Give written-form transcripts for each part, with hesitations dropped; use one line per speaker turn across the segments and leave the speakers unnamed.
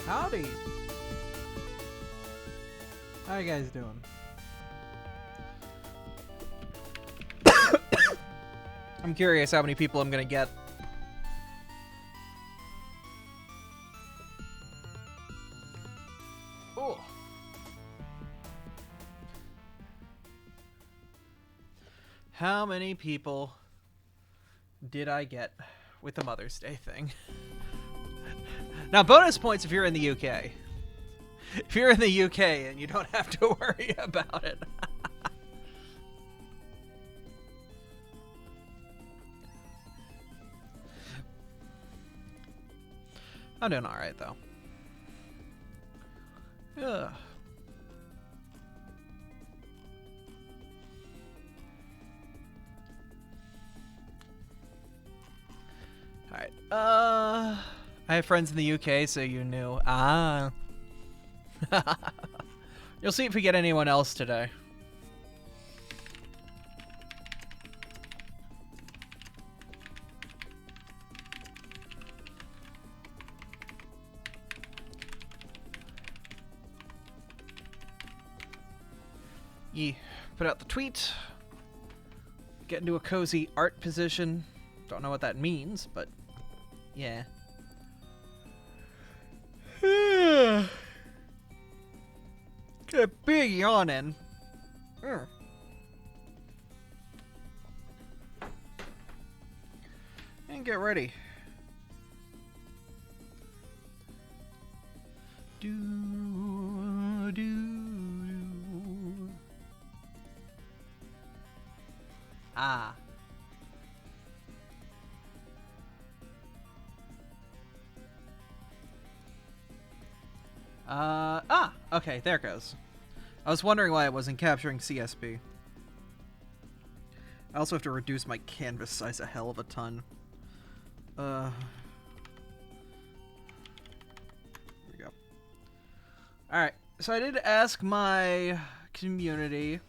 Howdy! How you guys doing? I'm curious how many people I'm gonna get. Oh. How many people did I get with the Mother's Day thing? Now, bonus points if you're in the UK. If you're in the UK and you don't have to worry about it. I'm doing alright, though. Ugh. Alright, I have friends in the UK, so you knew. Ah. You'll see if we get anyone else today. Put out the tweet. Get into a cozy art position. Don't know what that means, but yeah. Get a big yawning. And get ready. Do, do. Ah. Okay, there it goes. I was wondering why it wasn't capturing CSP. I also have to reduce my canvas size a hell of a ton. There we go. Alright, so I did ask my community.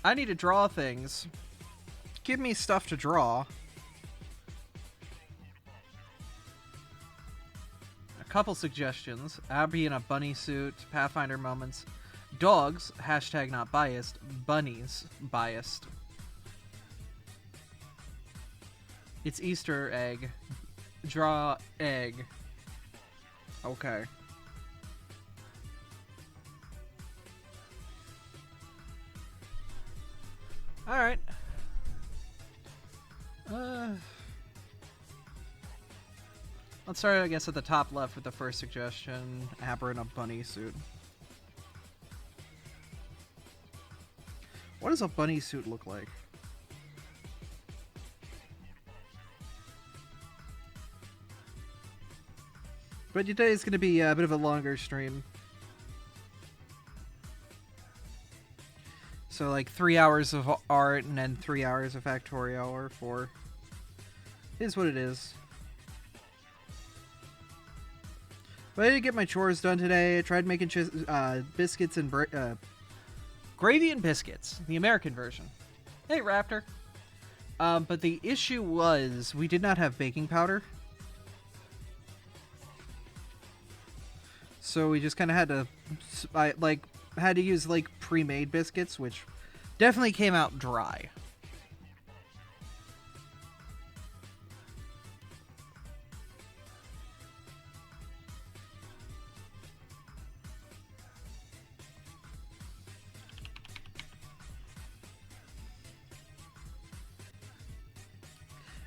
I need to draw things. Give me stuff to draw. Couple suggestions. Abby in a bunny suit, Pathfinder moments, dogs, hashtag not biased, bunnies, biased. It's Easter egg. Draw egg. Okay. Alright. Let's start, I guess, at the top left with the first suggestion. Aber in a bunny suit. What does a bunny suit look like? But today is going to be a bit of a longer stream. So like 3 hours of art and then 3 hours of Factorio or 4. It is what it is. But I did get my chores done today. I tried making biscuits and gravy and biscuits, the American version. Hey, Raptor. But the issue was we did not have baking powder. So we just kind of had to, had to use like pre-made biscuits, which definitely came out dry.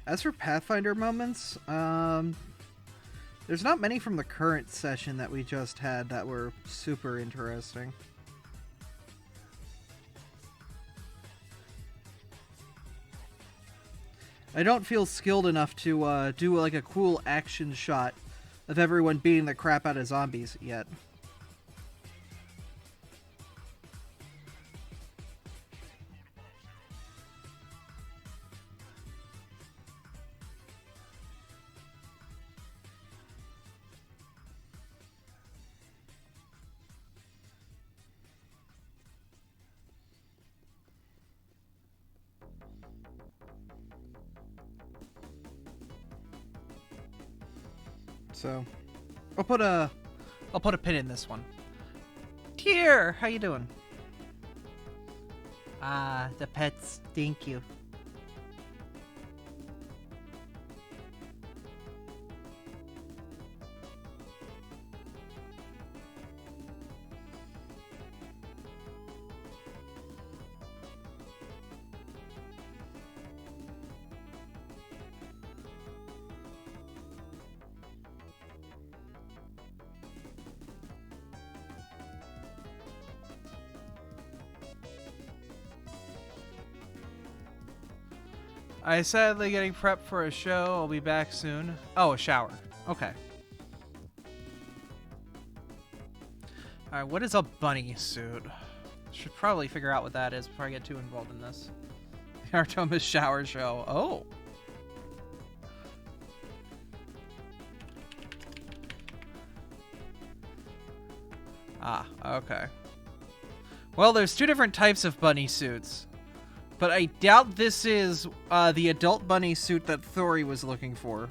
As for Pathfinder moments, there's not many from the current session that we just had that were super interesting. I don't feel skilled enough to do like a cool action shot of everyone beating the crap out of zombies yet. So, I'll put a pin in this one. Here, how you doing? Ah, the pets. Thank you. I sadly getting prepped for a show. I'll be back soon. Oh, a shower. Okay. Alright, what is a bunny suit? Should probably figure out what that is before I get too involved in this. The Artemis shower show. Oh. Ah, okay. Well, there's two different types of bunny suits. But I doubt this is the adult bunny suit that Thori was looking for.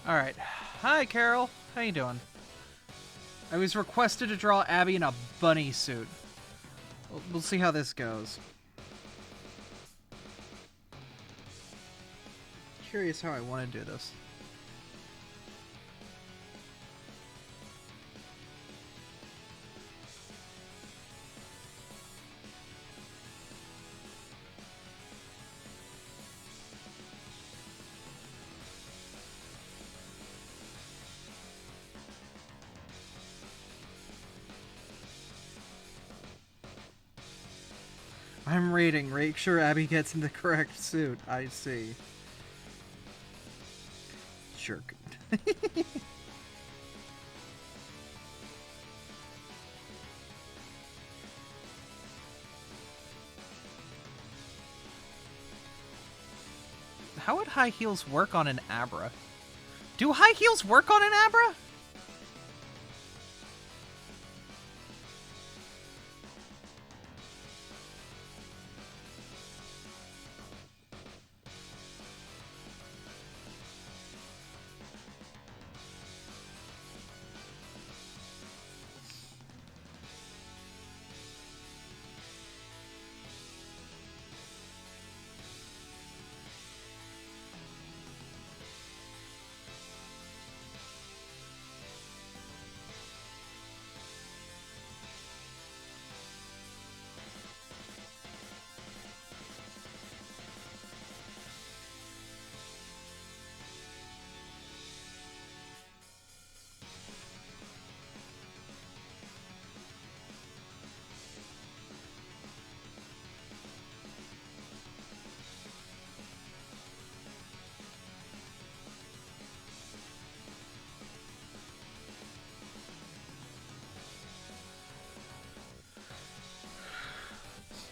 Alright. Hi, Carol. How you doing? I was requested to draw Abby in a bunny suit. We'll see how this goes. Curious how I want to do this. I'm reading. Make sure Abby gets in the correct suit. I see. Jerk. How would high heels work on an Abra? Do high heels work on an Abra?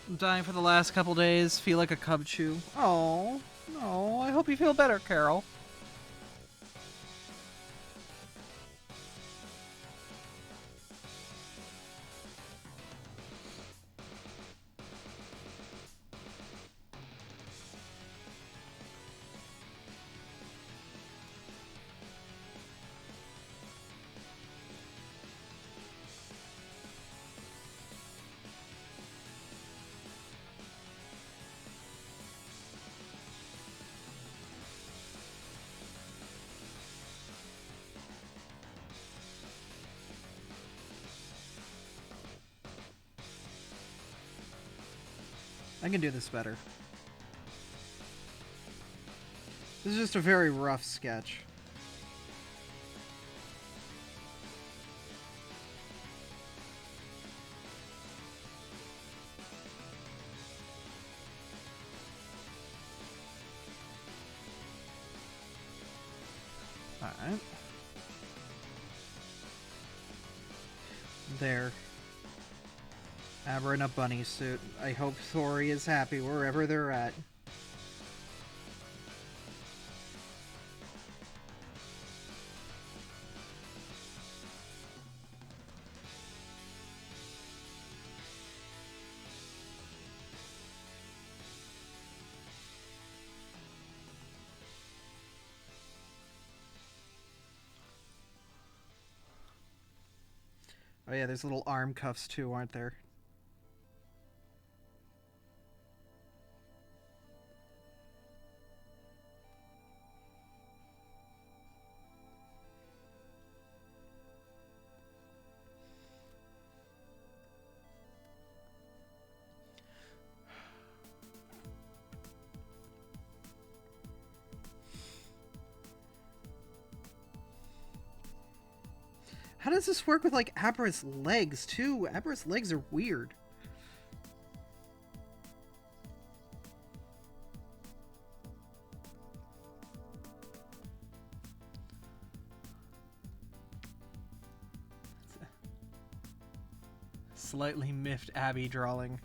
I'm dying for the last couple days. Feel like a cub chew. Oh, no. I hope you feel better, Carol.
I can do this better. This is just a very rough sketch. Alright. There. Abra in a bunny suit. I hope Thori is happy wherever they're at. Oh yeah, there's little arm cuffs too, aren't there? How does this work with, like, Abra's legs, too? Abra's legs are weird.
Slightly miffed Abby drawing.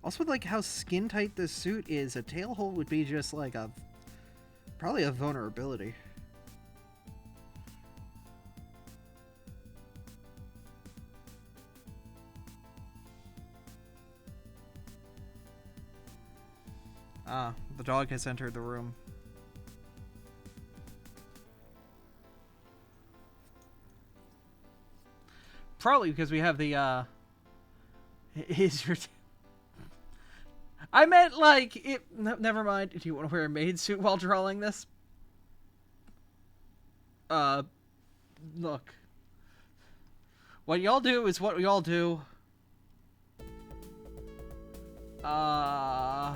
Also, with, like, how skin tight this suit is, a tail hole would be just, like, probably a vulnerability. Ah, the dog has entered the room.
Probably because we have the, is your... I meant, like, it... No, never mind. Do you want to wear a maid suit while drawing this? Look. What y'all do is what we all do. Oh.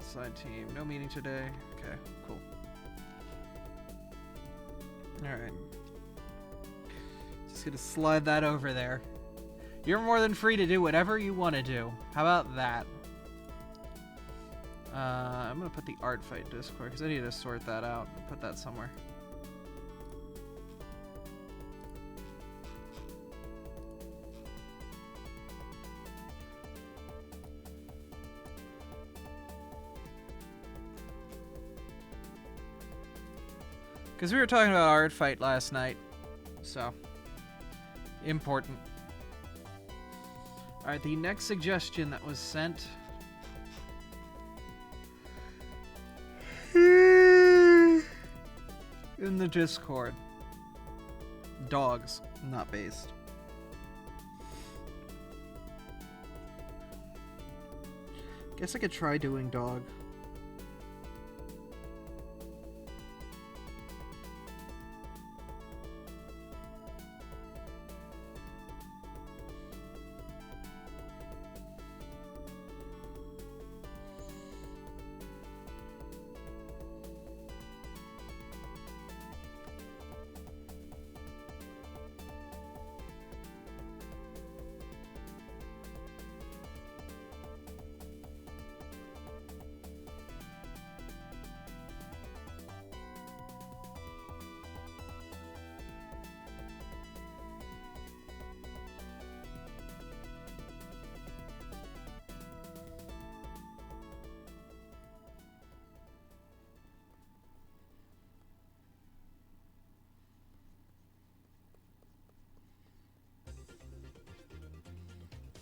Side team. No meeting today. Okay, cool. Alright. Just gonna slide that over there. You're more than free to do whatever you want to do. How about that? I'm gonna put the art fight Discord because I need to sort that out and put that somewhere. Because we were talking about art fight last night, so important. All right, the next suggestion that was sent in the Discord. Dogs, not based.
Guess I could try doing dog.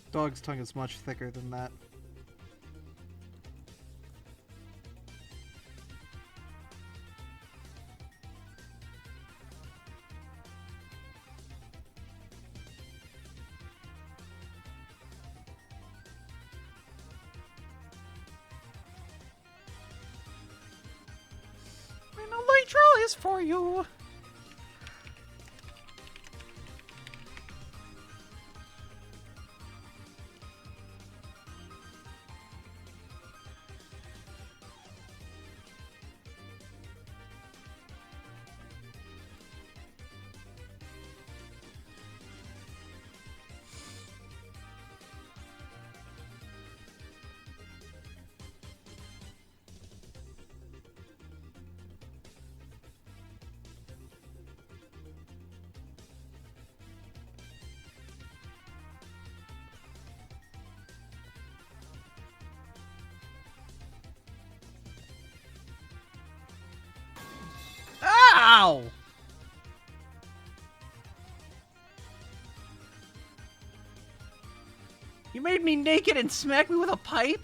Dog's tongue is much thicker than that.
is for you. Ow! You made me naked and smacked me with a pipe?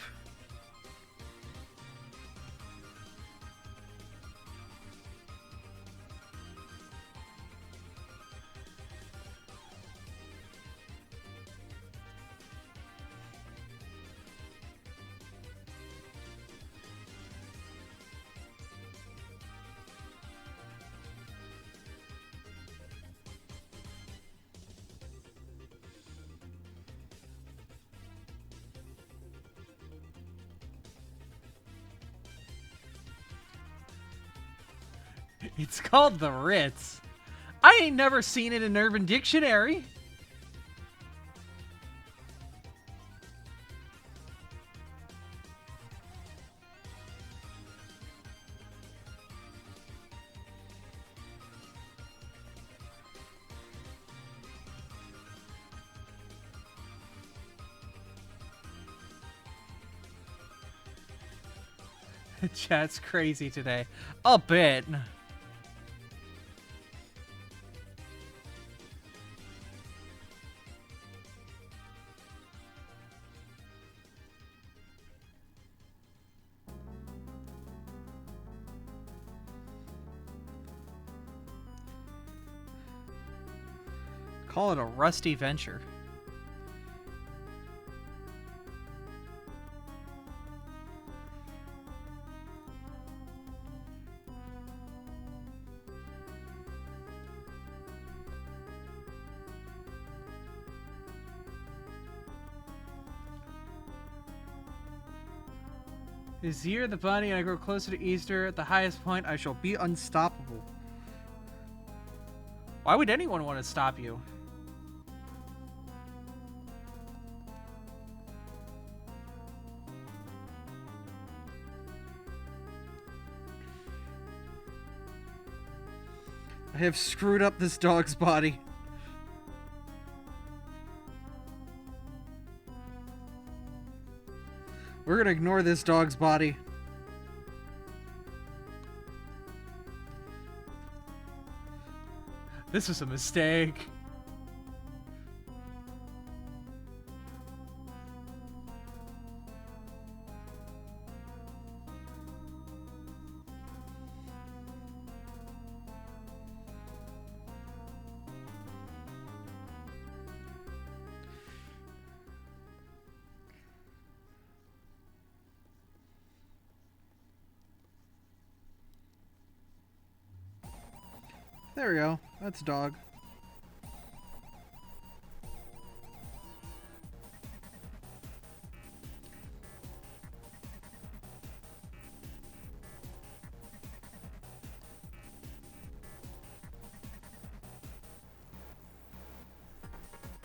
It's called the Ritz. I ain't never seen it in Urban Dictionary. Chat's crazy today. A bit. Call it a rusty venture. This year, the bunny and I grow closer to Easter. At the highest point, I shall be unstoppable. Why would anyone want to stop you?
I have screwed up this dog's body. We're gonna ignore this dog's body.
This was a mistake.
There we go. That's a dog.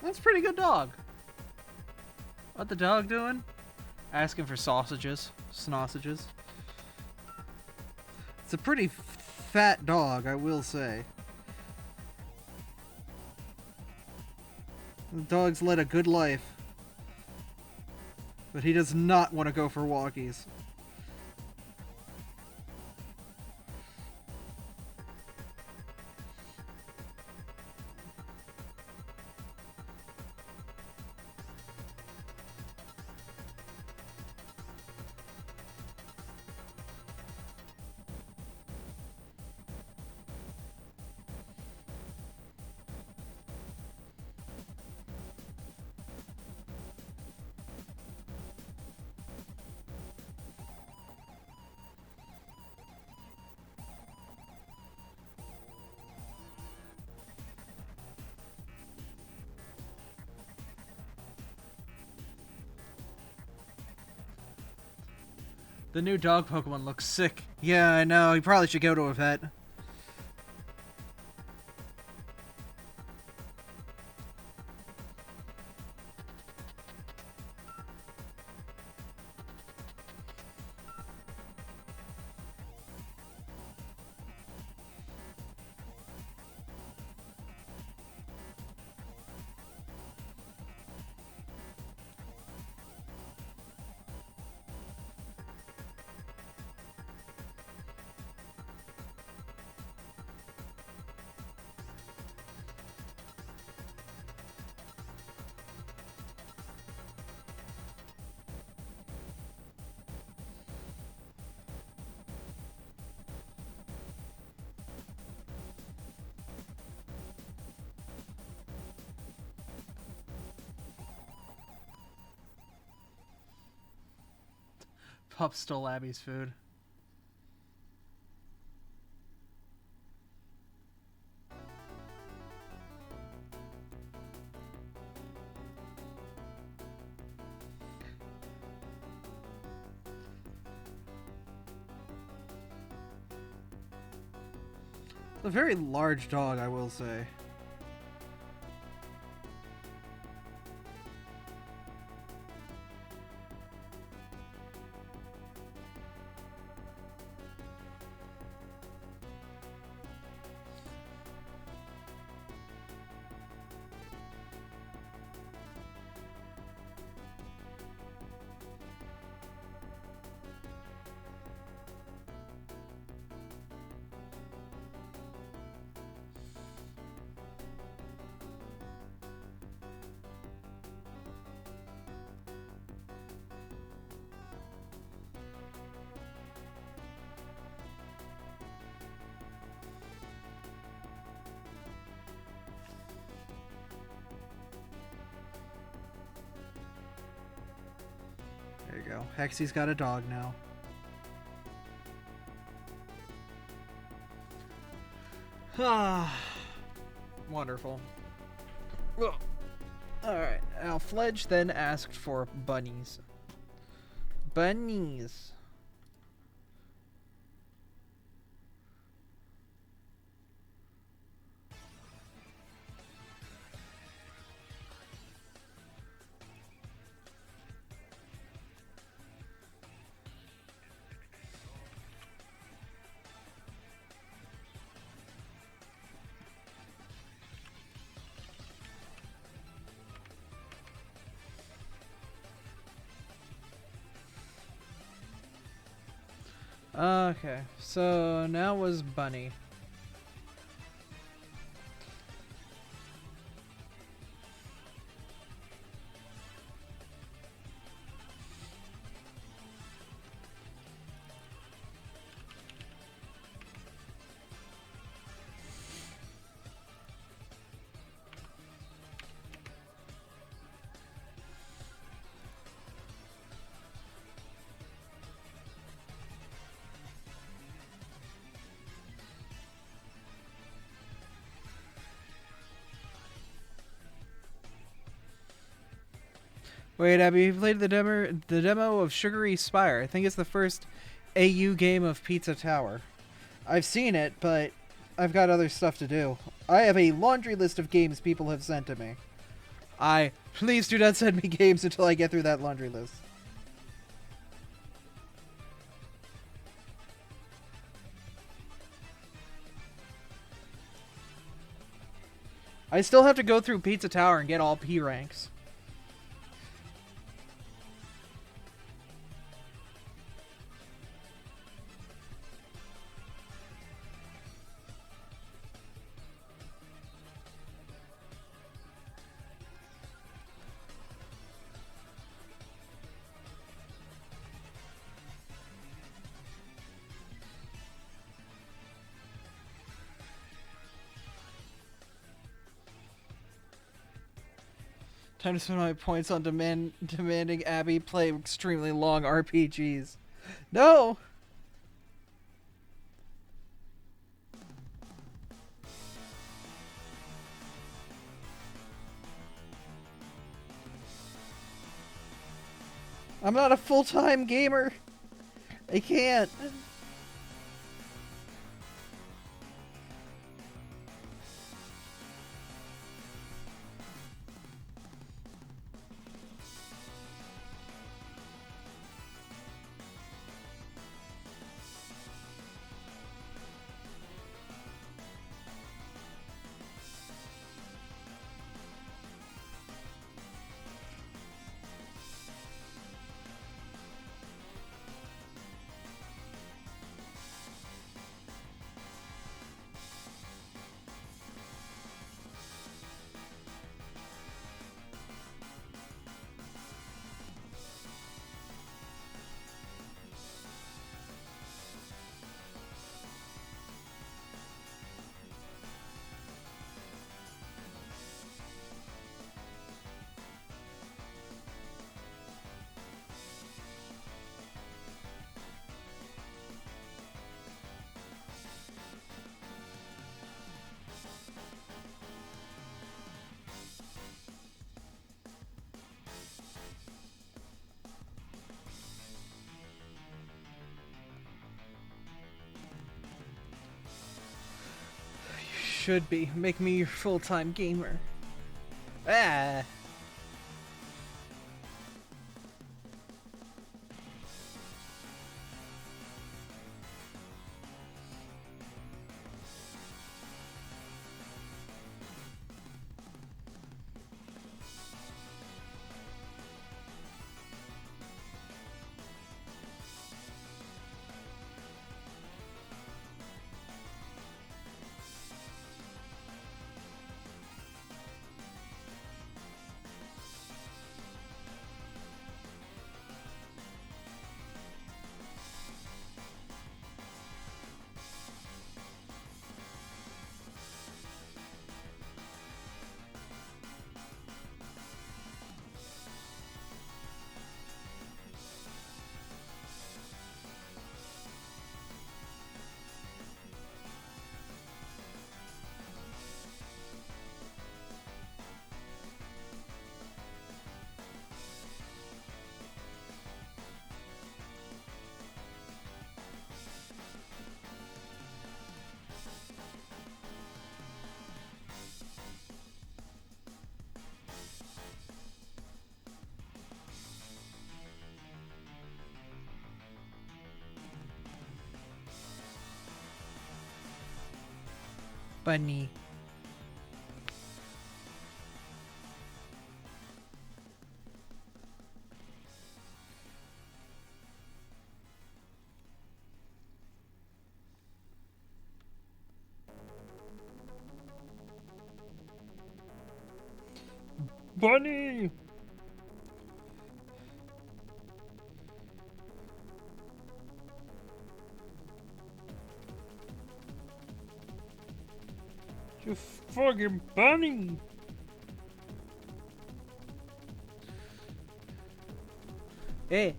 That's a pretty good dog. What the dog doing? Asking for sausages.
Snossages. It's a pretty fat dog, I will say. The dog's led a good life. But he does not want to go for walkies.
The new dog Pokemon looks sick.
Yeah, I know. You probably should go to a vet.
Pup stole Abby's food.
A very large dog, I will say. There you go. Hexy's got a dog now.
Ah, wonderful. Alright, now Fledge then asked for bunnies. Bunnies. Okay, so now was Bunny. Wait, Abby, you played the demo of Sugary Spire. I think it's the first AU game of Pizza Tower. I've seen it, but I've got other stuff to do. I have a laundry list of games people have sent to me. Please do not send me games until I get through that laundry list. I still have to go through Pizza Tower and get all P ranks. Time to spend my points on demanding Abby play extremely long RPGs. No! I'm not a full-time gamer.
I can't. Should be. Make me your full-time gamer. Ah. Bunny. Bunny! You fucking bunny! Hey!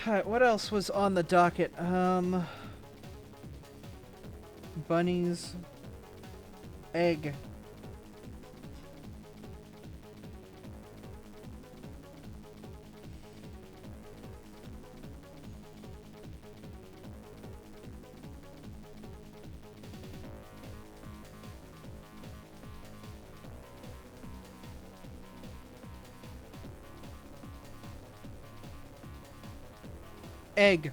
Alright, what else was on the docket? Bunnies. Egg. Egg.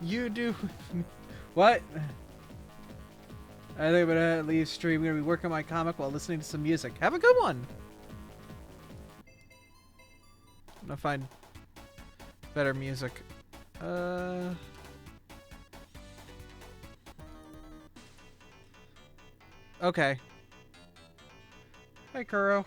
You do. What? I think I'm gonna leave stream. I'm gonna be working on my comic while listening to some music. Have a good one. I'm gonna find better music. Okay. Hi, Kuro.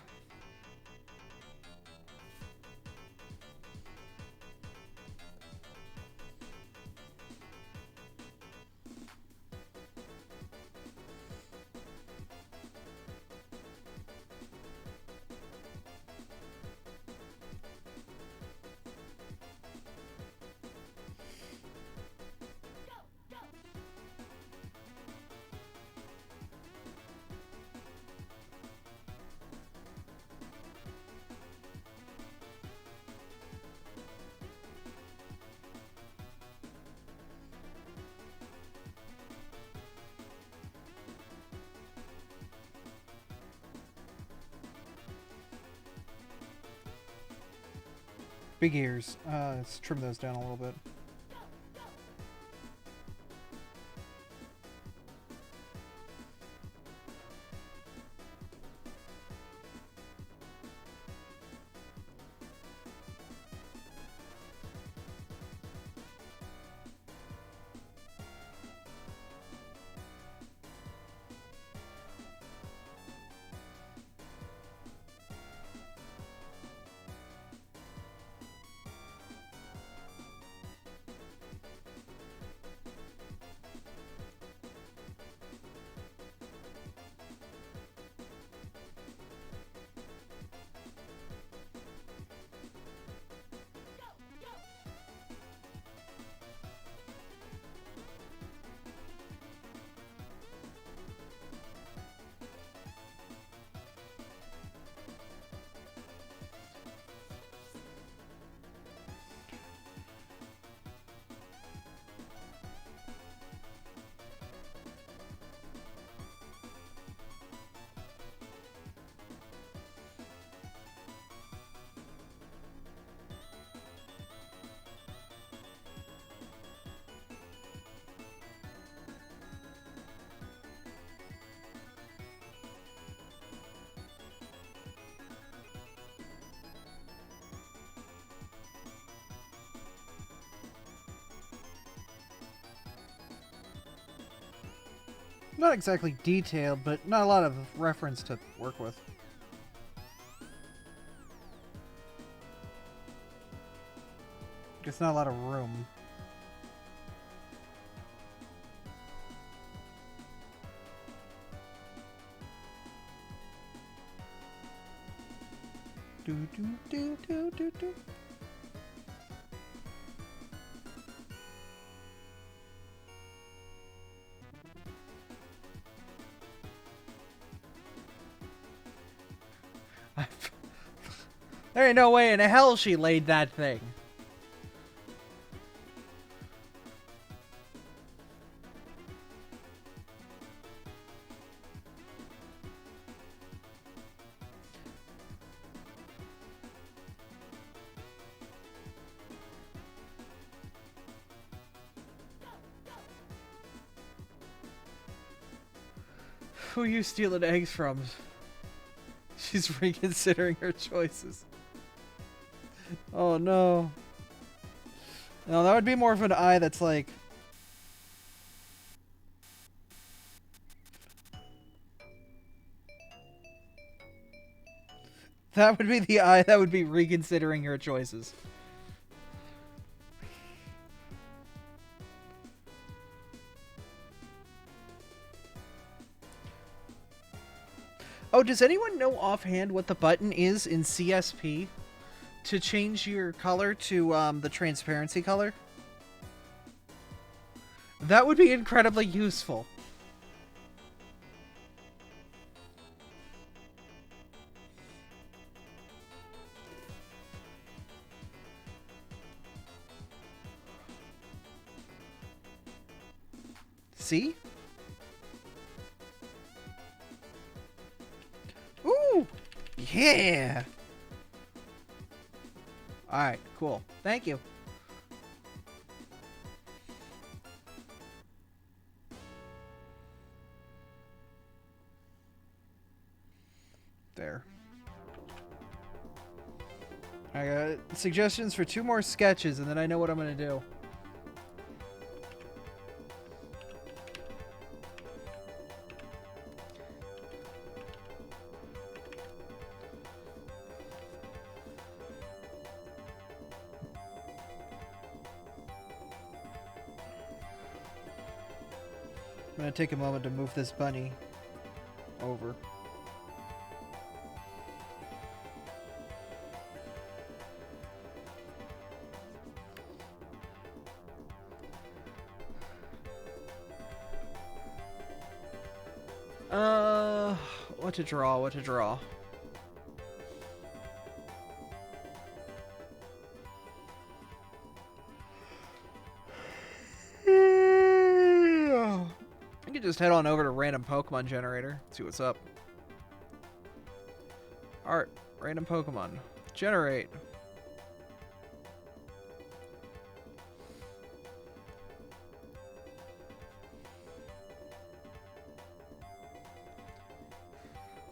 Big ears. Let's trim those down a little bit. Not exactly detailed, but not a lot of reference to work with. It's not a lot of room. Do do do do do do. There ain't no way in hell she laid that thing. Who are you stealing eggs from? She's reconsidering her choices. Oh no. No, that would be more of an eye that's like... That would be the eye that would be reconsidering her choices. Oh, does anyone know offhand what the button is in CSP to change your color to the transparency color? That would be incredibly useful. See? Ooh! Yeah! Alright, cool. Thank you. There. I got suggestions for 2 more sketches, and then I know what I'm gonna do. I'm gonna take a moment to move this bunny over. What to draw, what to draw. I could just head on over to random Pokemon generator, see what's up. Art, random Pokemon. Generate.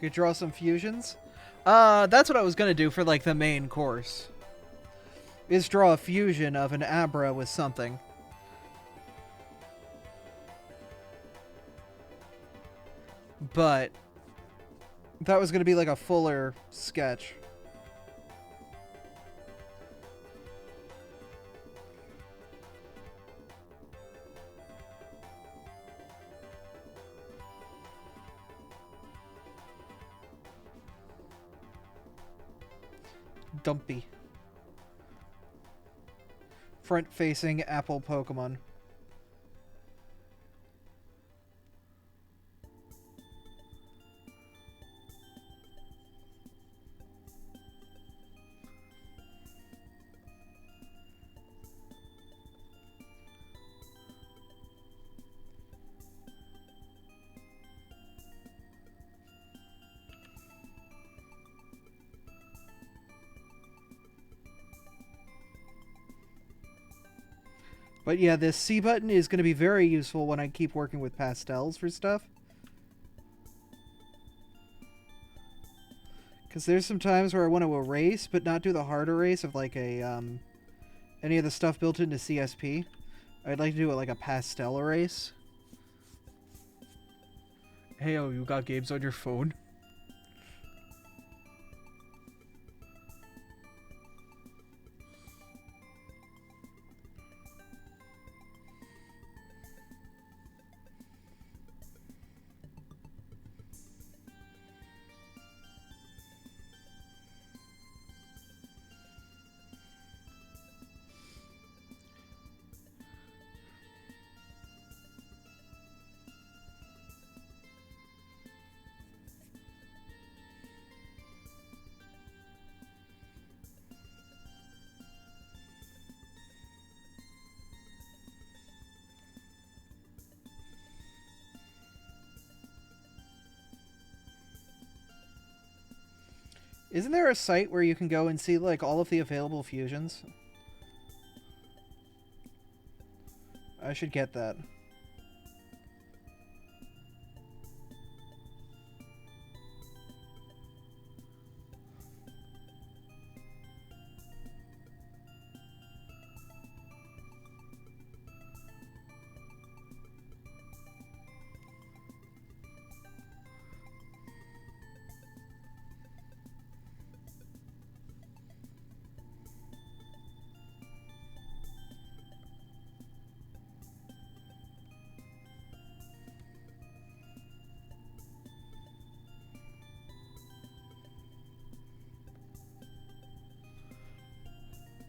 Could draw some fusions. That's what I was gonna do for like the main course. Is draw a fusion of an Abra with something. But that was gonna be like a fuller sketch. Dumpy. Front-facing Apple Pokemon. But yeah, this C button is going to be very useful when I keep working with pastels for stuff. Because there's some times where I want to erase, but not do the hard erase of like a, any of the stuff built into CSP. I'd like to do it like a pastel erase. Hey, oh, you got games on your phone? Isn't there a site where you can go and see like all of the available fusions? I should get that.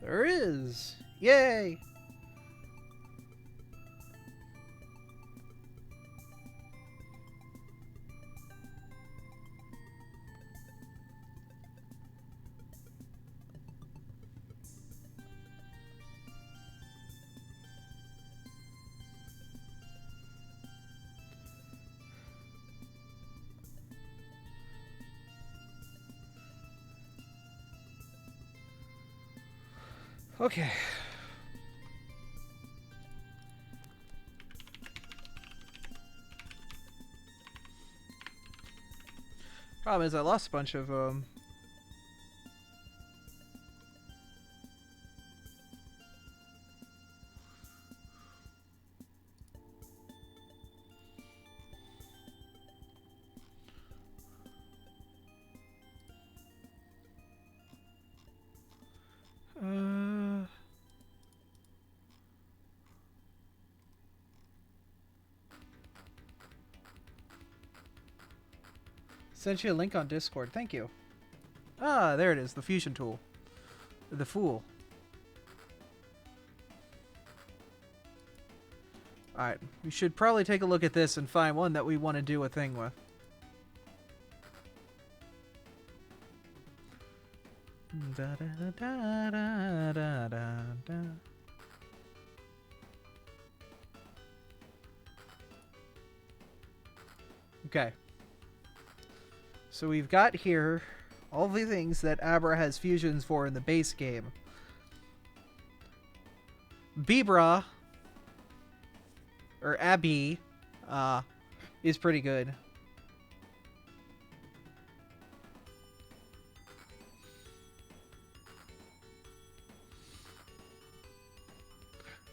There is! Yay! Okay. Problem is I lost a bunch of sent you a link on Discord. Thank you. Ah, there it is. The fusion tool. The Fool. Alright. We should probably take a look at this and find one that we want to do a thing with. Da, da, da, da, da, da, da. Okay. So we've got here all the things that Abra has fusions for in the base game. Bibra, or Abby, is pretty good.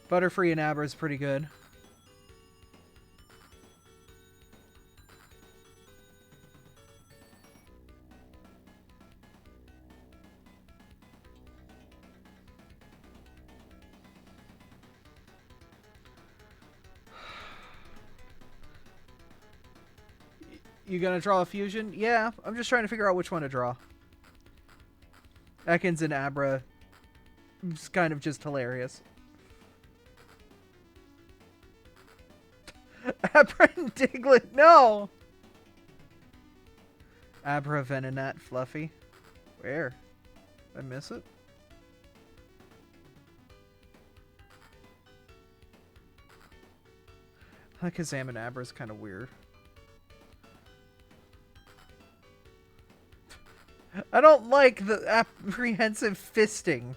Butterfree and Abra is pretty good. You gonna draw a fusion? Yeah, I'm just trying to figure out which one to draw. Ekans and Abra. It's kind of just hilarious. Abra and Diglett, no! Abra, Venonat, Fluffy. Where? Did I miss it? Kazam and Abra is kind of weird. I don't like the apprehensive fisting.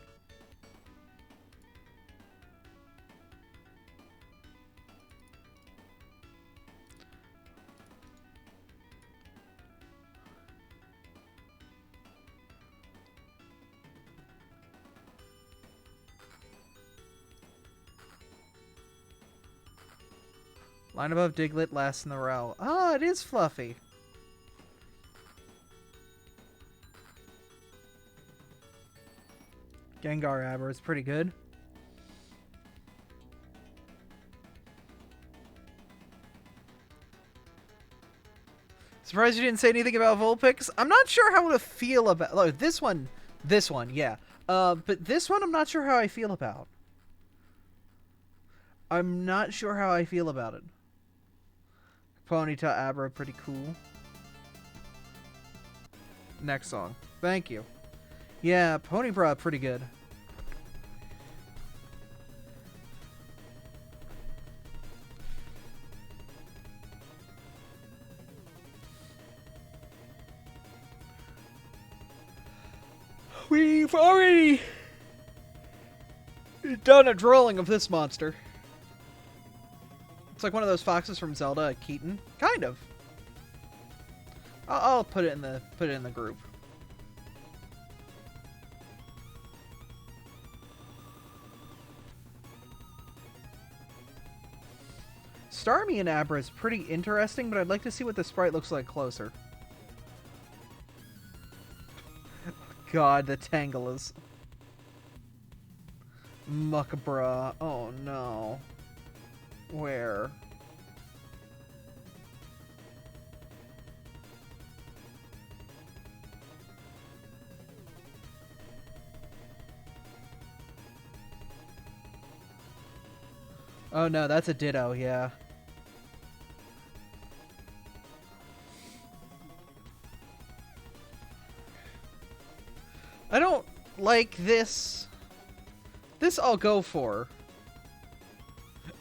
Line above Diglett, last in the row. Oh, it is Fluffy. Gengar Abra is pretty good. Surprised you didn't say anything about Vulpix. I'm not sure how to feel about... Oh, this one, yeah. But this one I'm not sure how I feel about. I'm not sure how I feel about it. Ponyta Abra, pretty cool. Next song. Thank you. Yeah, Ponybra, pretty good. We've already done a drawing of this monster. It's like one of those foxes from Zelda, Keaton. Kind of. I'll put it in the group. Starmie and Abra is pretty interesting, but I'd like to see what the sprite looks like closer. God, the Tangalus. Muckabra. Oh no. Where? Oh no, that's a Ditto, yeah. I don't like this. This I'll go for.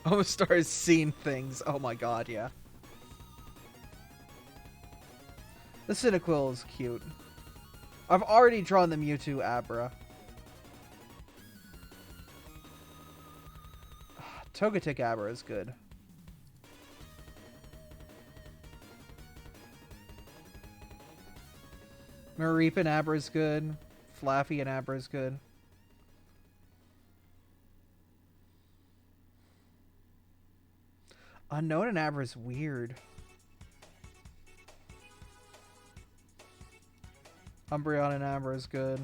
Omastar's seen things. Oh my god, yeah. The Cyndaquil is cute. I've already drawn the Mewtwo Abra. Togetic Abra is good. Mareep Abra is good. Flaffy and Abra is good. Unknown and Abra is weird. Umbreon and Abra is good.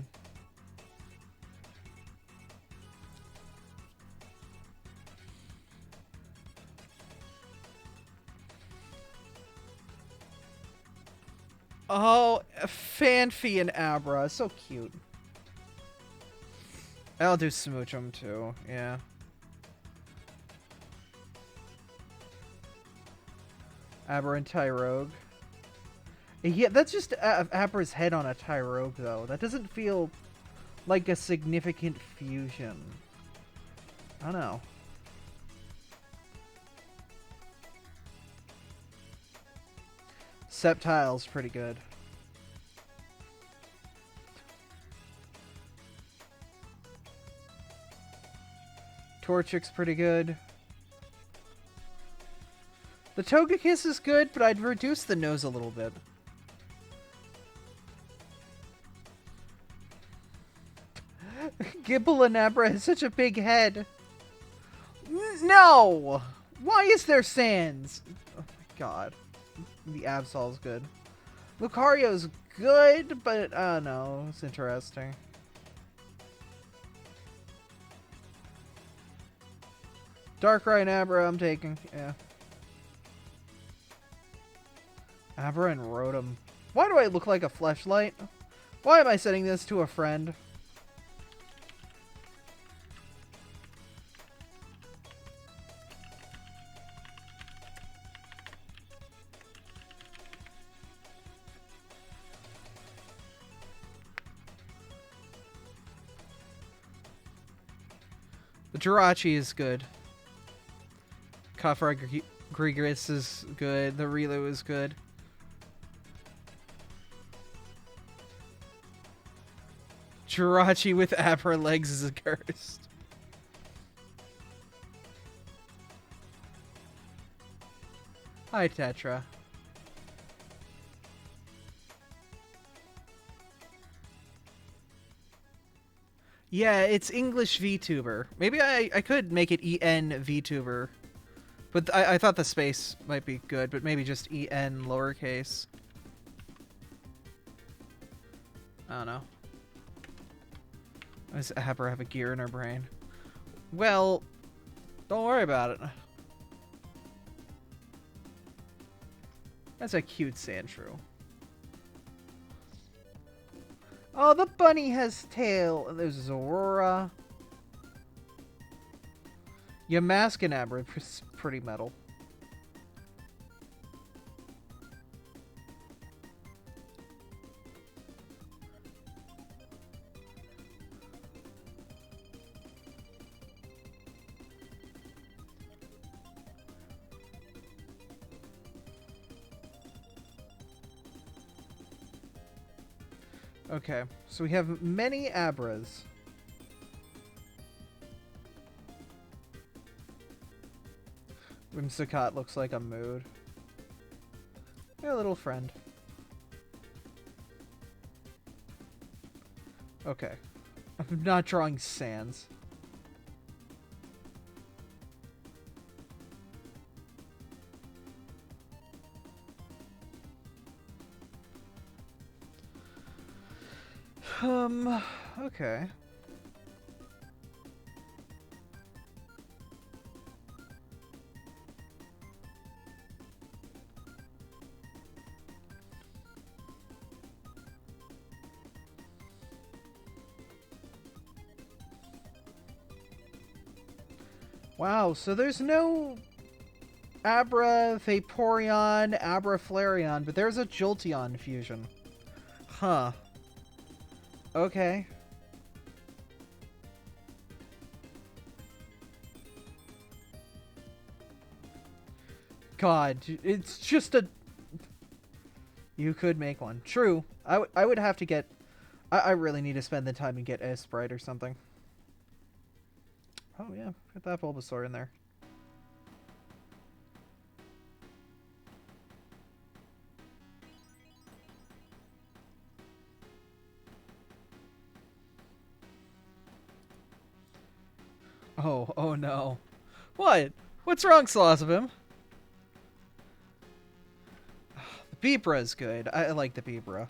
Oh, Fanfi and Abra. So cute. I'll do Smoochum too, yeah. Abra and Tyrogue. Yeah, that's just Abra's head on a Tyrogue, though. That doesn't feel like a significant fusion. I don't know. Sceptile's pretty good. Torchic's pretty good. The Togekiss is good, but I'd reduce the nose a little bit. Gibble and Abra has such a big head. No! Why is there Sans? Oh my god. The Absol's good. Lucario's good, but I don't know. It's interesting. Darkrai and Abra I'm taking. Yeah. Abra and Rotom. Why do I look like a fleshlight? Why am I sending this to a friend? The Jirachi is good. Kafra Grigris is good. The Rilu is good. Jirachi with Abra legs is cursed. Hi, Tetra. Yeah, it's English VTuber. Maybe I could make it EN VTuber. But I thought the space might be good, but maybe just EN lowercase. I don't know. Does Abra have a gear in her brain? Well, don't worry about it. That's a cute Sandshrew. Oh, the bunny has tail. There's Aurora. Yamask and Abra is pretty metal. Okay, so we have many Abras. Whimsicott looks like a mood. Yeah, little friend. Okay. I'm not drawing Sans. Okay. Wow, so there's no Abra Vaporeon, Abra Flareon, but there's a Jolteon fusion. Huh. Okay. God, it's just a... You could make one. True. I would have to get... I really need to spend the time and get a Sprite or something. Oh yeah, put that Bulbasaur in there. Oh no. What? What's wrong, Salazabim? The Beebra is good. I like the Beebra.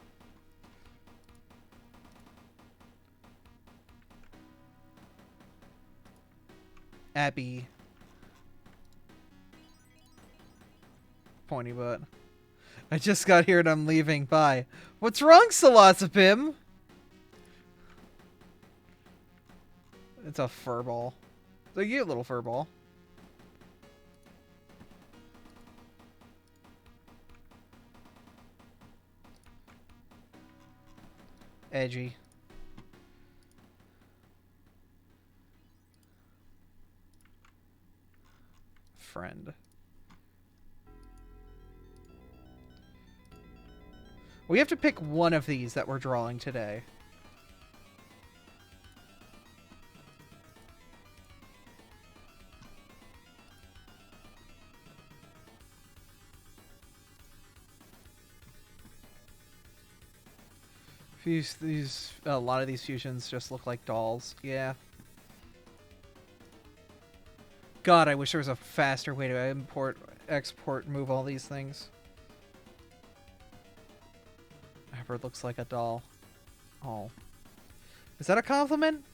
Abby. Pointy butt. I just got here and I'm leaving. Bye. What's wrong, Salazapim? It's a furball. It's a cute little furball. Edgy. Friend. We have to pick one of these that we're drawing today. A lot of these fusions just look like dolls. Yeah. God, I wish there was a faster way to import, export, move all these things. Abra looks like a doll. Oh. Is that a compliment?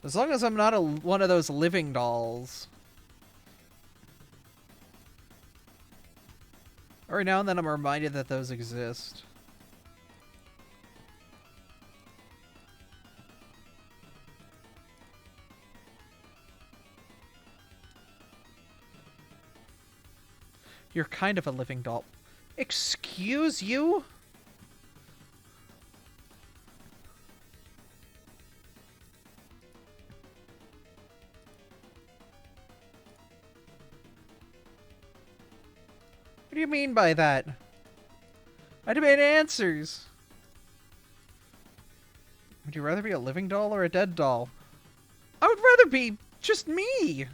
As long as I'm not one of those living dolls. Every now and then I'm reminded that those exist. You're kind of a living doll. Excuse you? What do you mean by that? I demand answers. Would you rather be a living doll or a dead doll? I would rather be just me.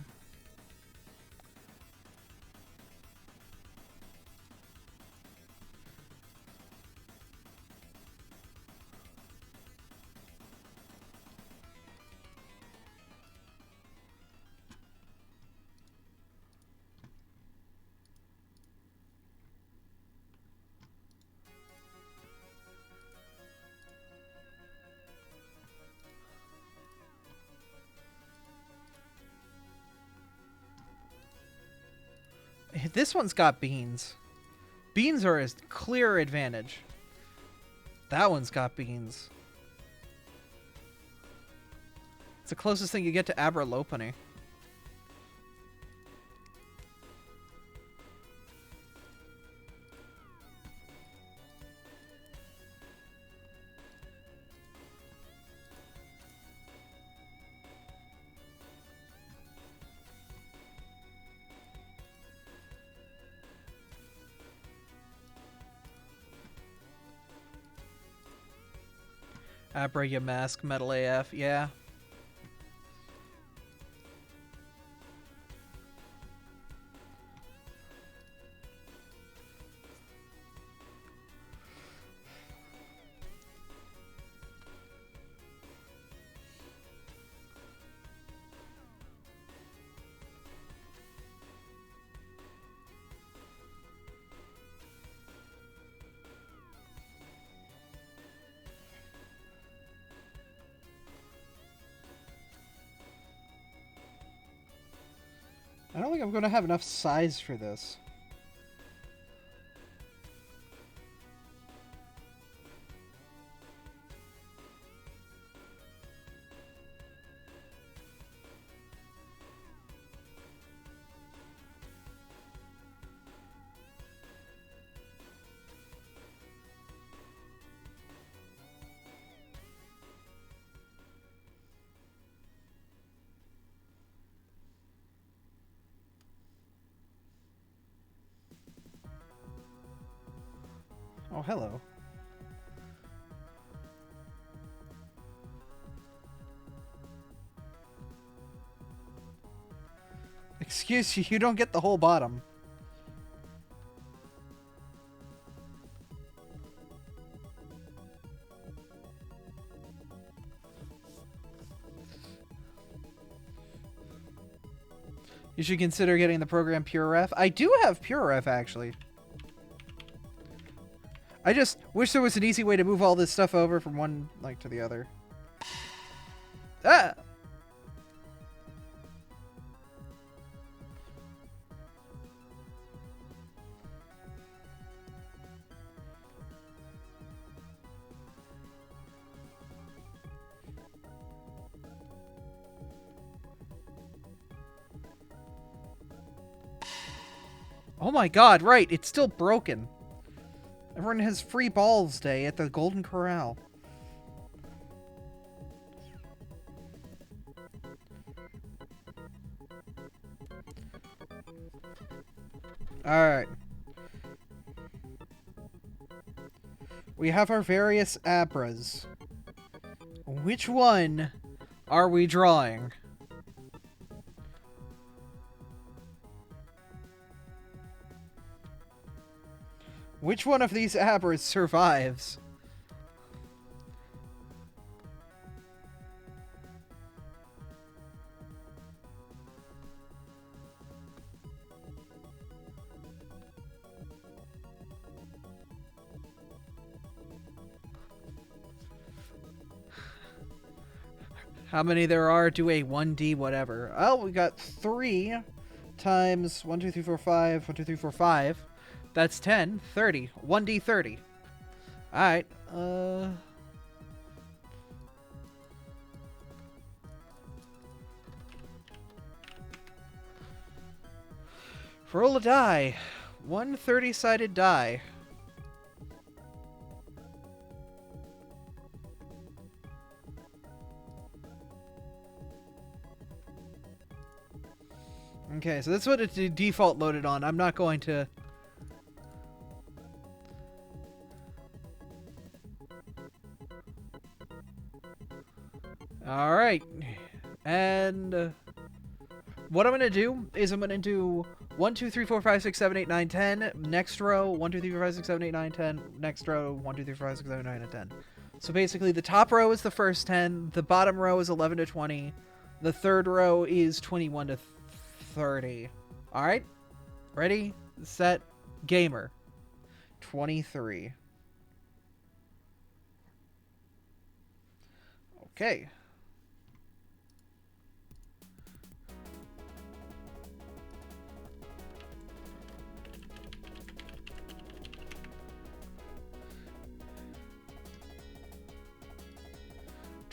This one's got beans. Beans are a clear advantage. That one's got beans. It's the closest thing you get to Abra Lopani. Abra, you mask, metal AF, yeah. I don't think I'm going to have enough size for this. Oh, hello. Excuse you, you don't get the whole bottom. You should consider getting the program PureRef. I do have PureRef, actually. I just wish there was an easy way to move all this stuff over from one, like, to the other. Ah! Oh my god, right, it's still broken. Everyone has free balls day at the Golden Corral. Alright. We have our various Abras. Which one are we drawing? Which one of these Abras survives? How many there are? Do a 1D whatever. Oh, we got 3 times 1, 2, 3, 4, 5. 1, 2, 3, 4, 5. That's 10. 30. 1D 30. Alright. Roll a die. 1 30-sided die. Okay, so that's what it's default loaded on. I'm not going to... Alright. And... what I'm going to do is I'm going to do 1, 2, 3, 4, 5, 6, 7, 8, 9, 10. Next row, 1, 2, 3, 4, 5, 6, 7, 8, 9, 10. Next row, 1, 2, 3, 4, 5, 6, 7, 8, 9, and 10. So basically, the top row is the first 10. The bottom row is 11 to 20. The third row is 21 to 30. Alright? Ready, set, gamer. 23. Okay.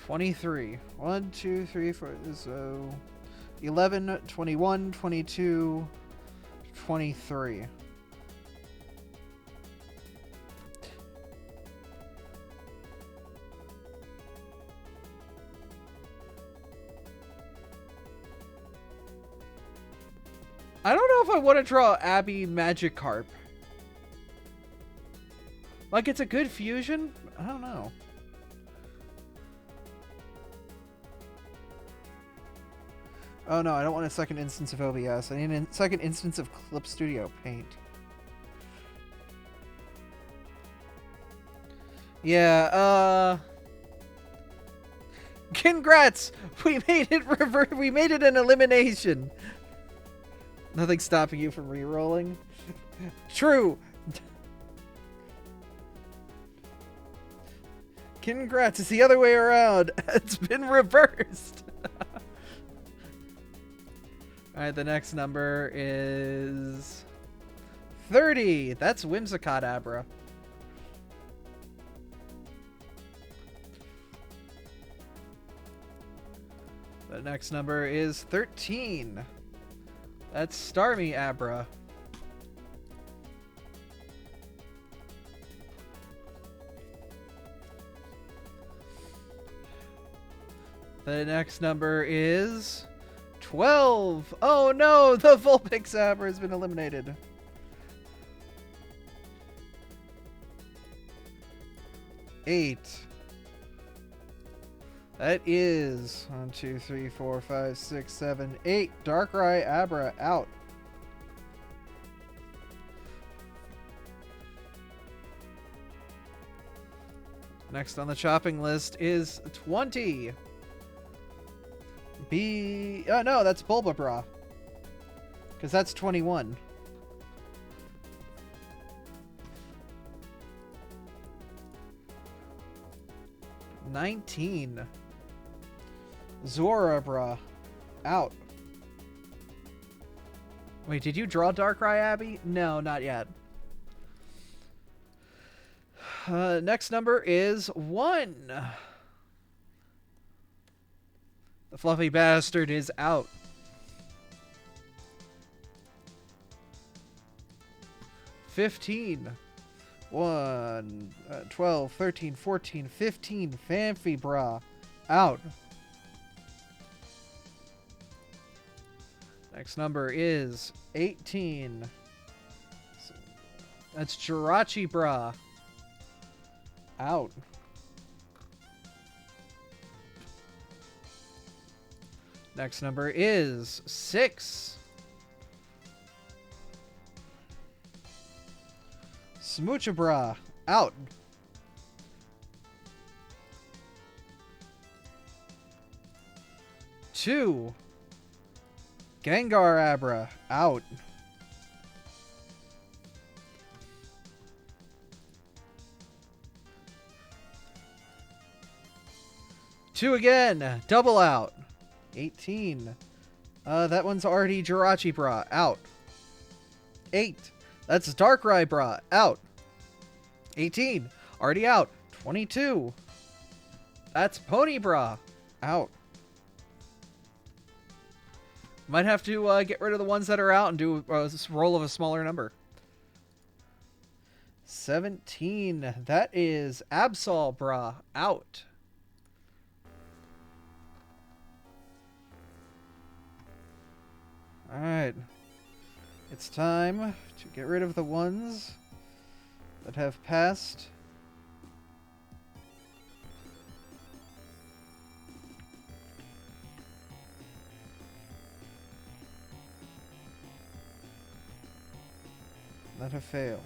$23. 1, 2, 3, 4. So 11, 21, 22, 23. I don't know if I want to draw Abby Magikarp. Like, it's a good fusion? I don't know. Oh no, I don't want a second instance of OBS. I need a second instance of Clip Studio Paint. Yeah, congrats! We made it we made it an elimination! Nothing stopping you from re-rolling. True! Congrats, it's the other way around. It's been reversed. Alright, the next number is 30. That's Whimsicott-Abra. The next number is 13. That's Starmie-Abra. The next number is 12. Oh no, the Vulpix-Abra has been eliminated. Eight. That is 1, 2, 3, 4, 5, 6, 7, 8. Darkrai-Abra out. Next on the chopping list is 20. Oh no, that's Bulbabra. Because that's 21. $19. Zorabra. Out. Wait, did you draw Darkrai, Abby? No, not yet. Next number is 1. The fluffy bastard is out. 15. 1, 12, 13, 14, 15. Fanfy-Bra. Out. Next number is 18. That's Jirachi-Bra. Out. Next number is 6. Smoochable-Bra. Out. Two. Gengar-Abra. Out. 2 again. Double out. 18. That one's already Jirachi Bra. Out. 8. That's Darkrai Bra. Out. 18. Already out. 22. That's Pony Bra. Out. Might have to get rid of the ones that are out and do a roll of a smaller number. 17. That is Absol Bra. Out. Alright. It's time to get rid of the ones that have passed. That have failed.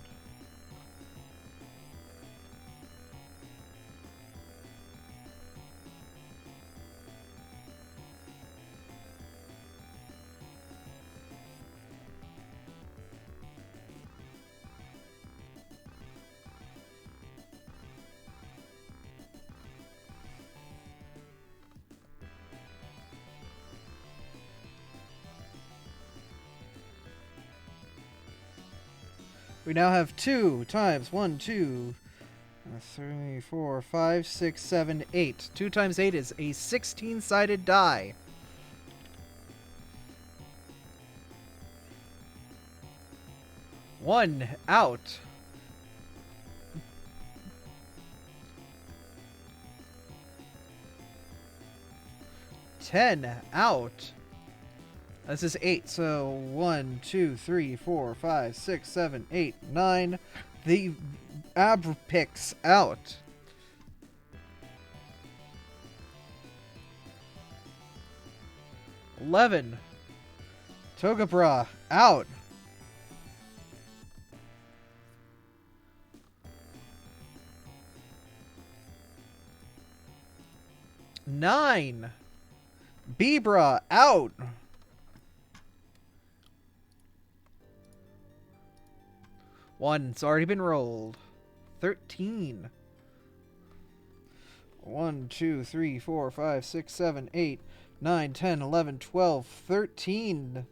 We now have 2 times 1, 2, 3, 4, 5, 6, 7, 8. 2 times 8 is a 16-sided die. One out. Ten out. This is 8, so 1, 2, 3, 4, 5, 6, 7, 8, 9. The Abrapix out. $11. Togabra out. $9. Bebra out. One's already been rolled. 13. 1, 2, 3, 4, 5, 6, 7, 8, 9, 10, 11, 12, 13.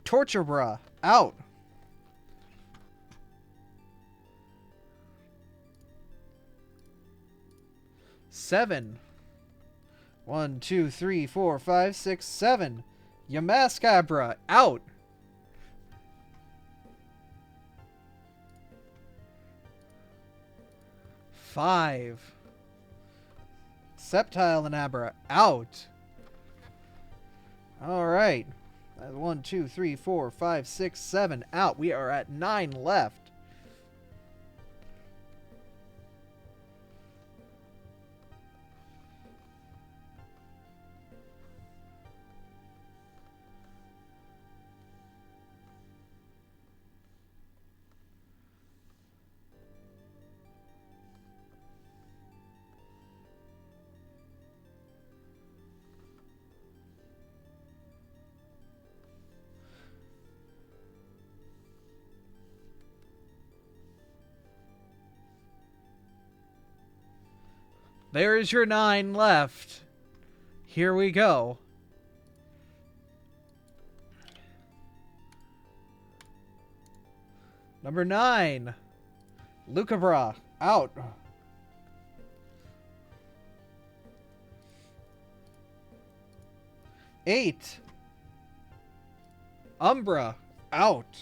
Torture Bra out. Seven. 1, 2, 3, 4, 5, 6, 7. Yamaskabra out. 5. Sceptile and Abra out. Alright. 1, 2, 3, 4, 5, 6, 7 out. We are at 9 left. There is your 9 left. Here we go. Number 9. Lucabra out. 8. Umbra out.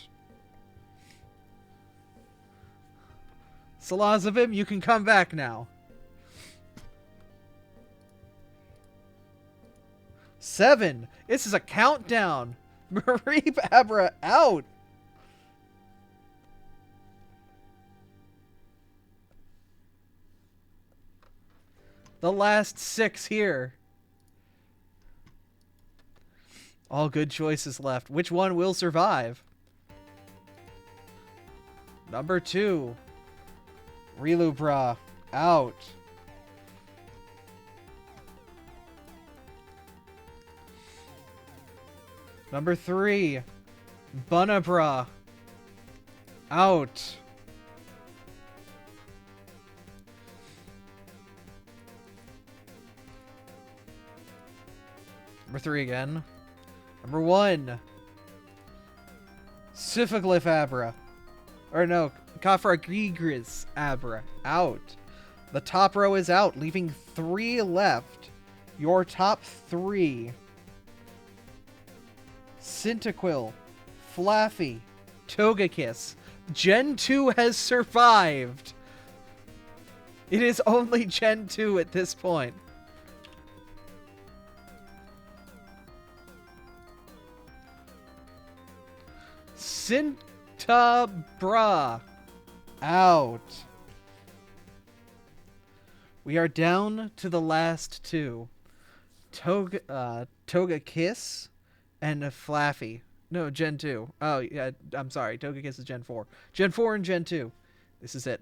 Salazavim, you can come back now. 7. This is a countdown. Mareep Abra out. The last 6 here. All good choices left. Which one will survive? Number 2. Relubra out. Number 3, Bunabra out. Number 3 again. Number 1. Syphoglyph Abra. Or no, Kafragigris Abra. Out. The top row is out, leaving 3 left. Your top 3. Cyndaquil, Flaffy, Togekiss. Gen 2 has survived. It is only Gen 2 at this point. Cintabra. Out. We are down to the last 2. Togekiss and Flaffy. No, Gen 2. Oh, yeah, I'm sorry. Togekiss is Gen 4. Gen 4 and Gen 2. This is it.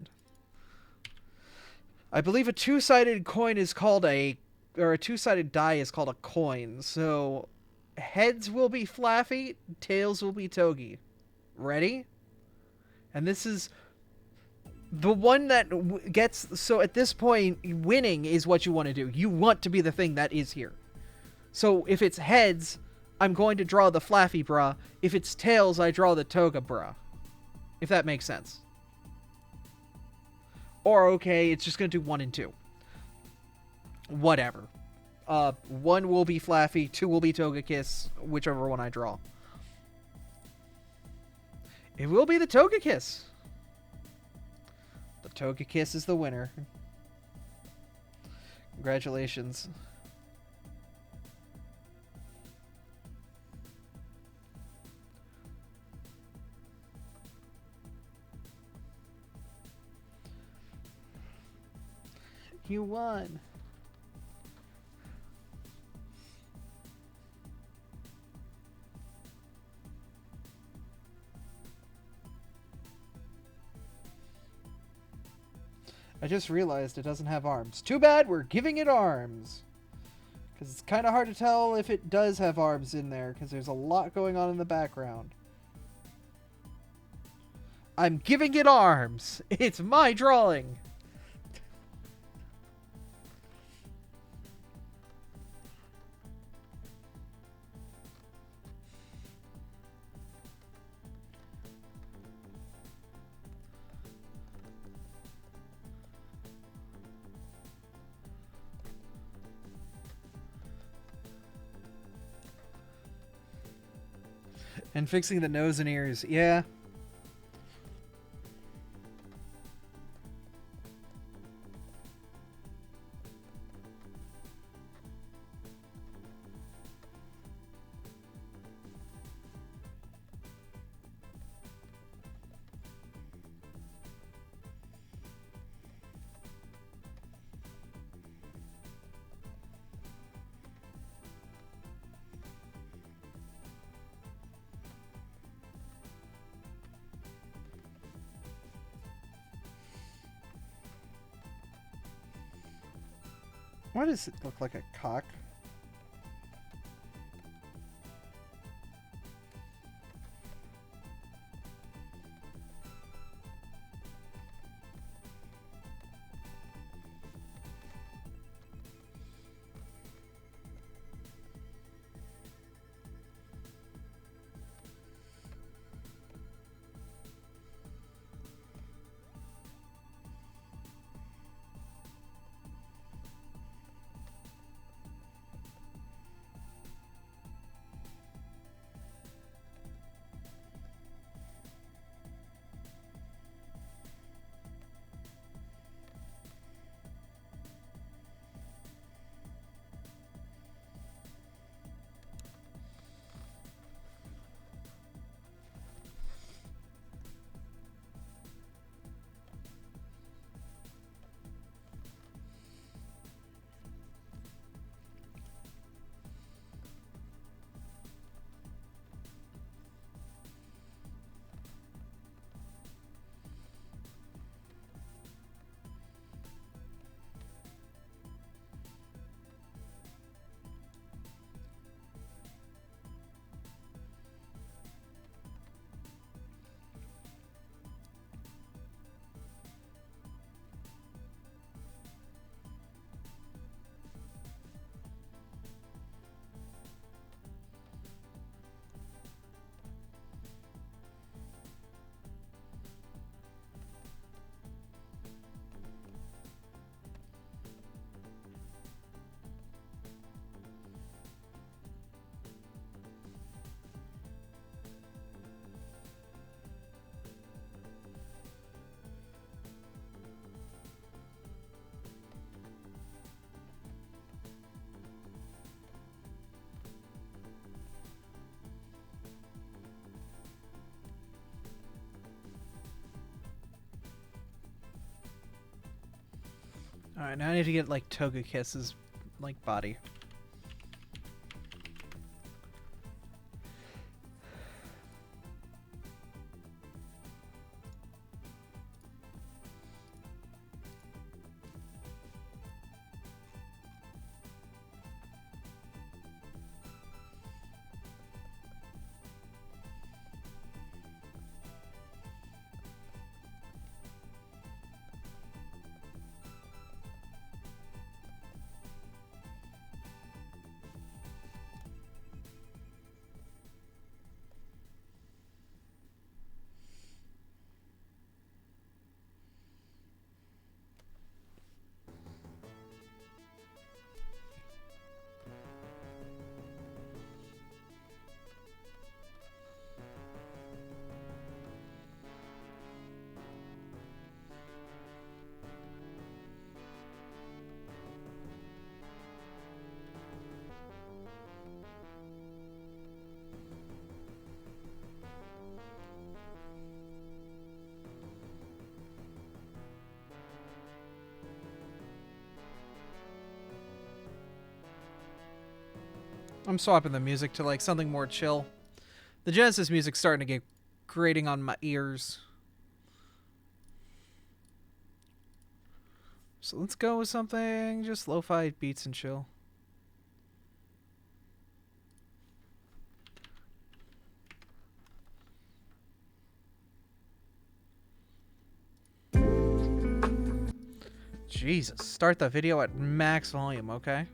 I believe a two-sided coin is called a two-sided die is called a coin. So heads will be Flaffy, tails will be Togi. Ready? And this is the one that gets... So at this point, winning is what you want to do. You want to be the thing that is here. So if it's heads, I'm going to draw the Flaffy bra. If it's tails, I draw the Toga bra. If that makes sense. Or, okay, it's just going to do 1 and 2. Whatever. 1 will be Flaffy, 2 will be Togekiss, whichever one I draw. It will be the Togekiss. The Togekiss is the winner. Congratulations. You won. I just realized it doesn't have arms. Too bad, we're giving it arms. Because it's kind of hard to tell if it does have arms in there, because there's a lot going on in the background. I'm giving it arms. It's my drawing. And fixing the nose and ears, yeah. Why does it look like a cock? Alright, now I need to get, like, Togukiss's, like, body. I'm swapping the music to, like, something more chill. The Genesis music's starting to get grating on my ears. So let's go with something just lo-fi beats and chill. Jesus, start the video at max volume, okay?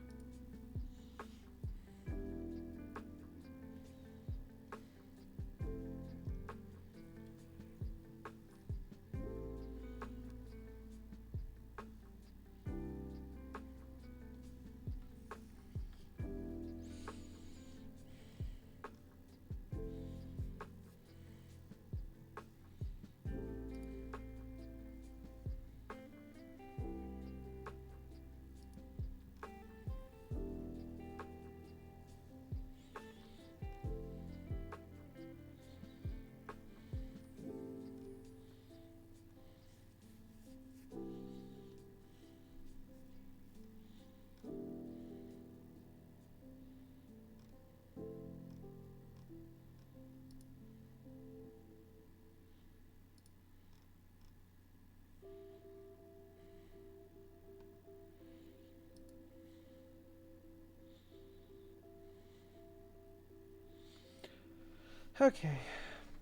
Okay.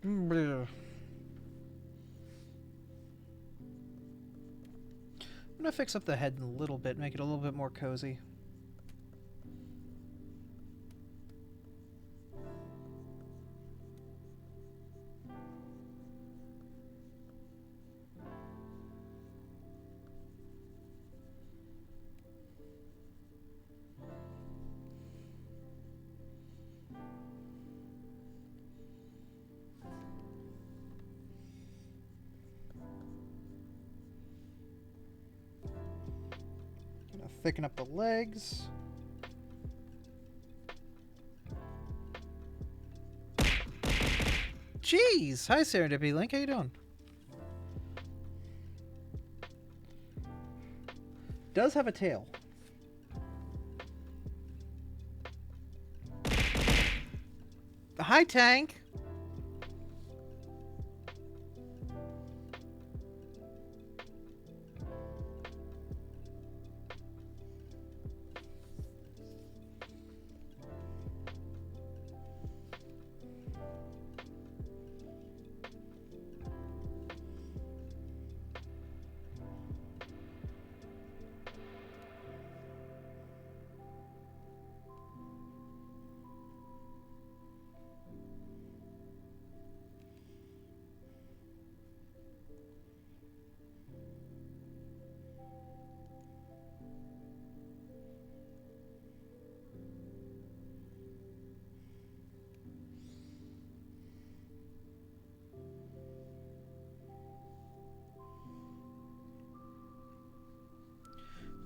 I'm gonna fix up the head a little bit, make it a little bit more cozy. Gonna thicken up the legs. Jeez! Hi, Serendipity Link. How you doing? Does have a tail. Hi, Tank.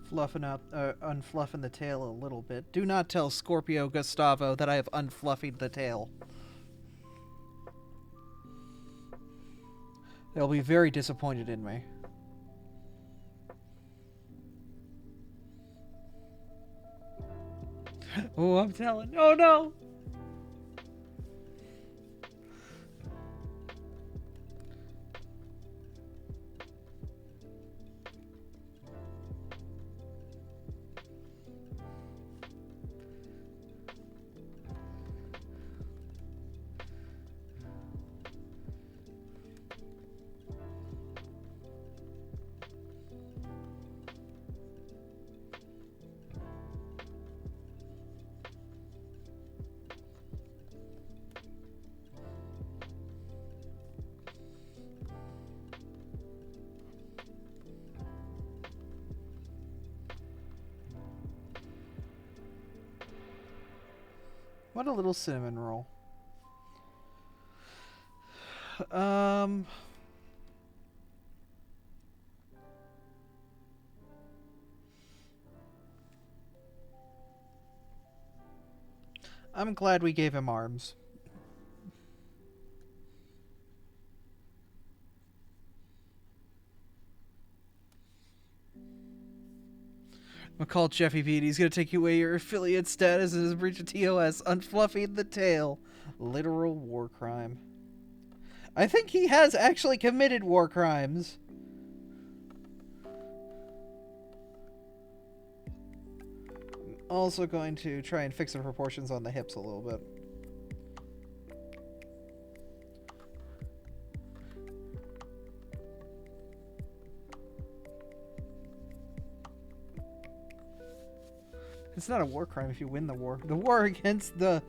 Fluffing out, unfluffing the tail a little bit. Do not tell Scorpio Gustavo that I have unfluffied the tail. They'll be very disappointed in me. Oh, I'm telling. Oh no! What a little cinnamon roll. Um, I'm glad we gave him arms. I'm gonna call Jeffy Beat. He's gonna take away your affiliate status as a breach of TOS. Unfluffing the tail. Literal war crime. I think he has actually committed war crimes. I'm also going to try and fix the proportions on the hips a little bit. It's not a war crime if you win the war. The war against the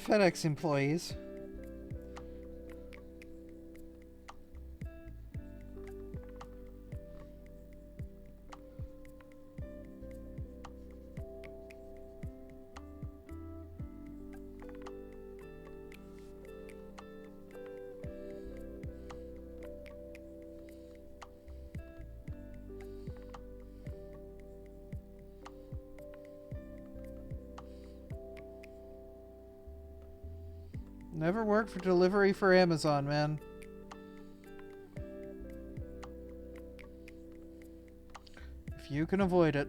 FedEx employees. Never worked for delivery for Amazon, man. If you can avoid it.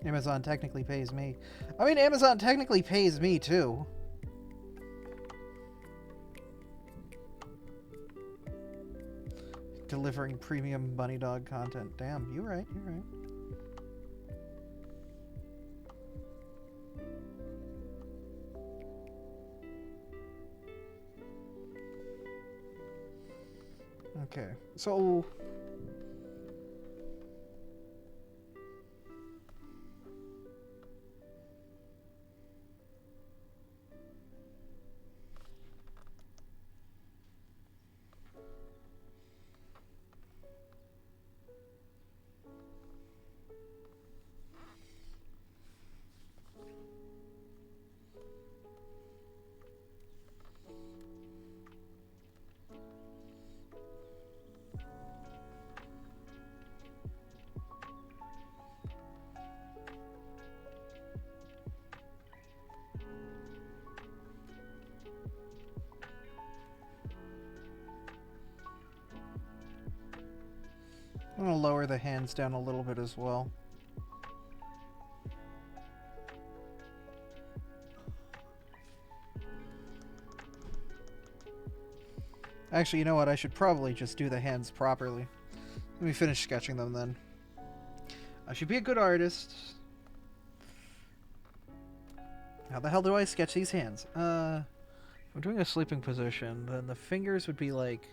Amazon technically pays me. I mean, Amazon technically pays me, too. Delivering premium Bunny Dog content. Damn, you're right, you're right. Okay, so... I'm gonna lower the hands down a little bit as well. Actually, you know what? I should probably just do the hands properly. Let me finish sketching them then. I should be a good artist. How the hell do I sketch these hands? If I'm doing a sleeping position, then the fingers would be like...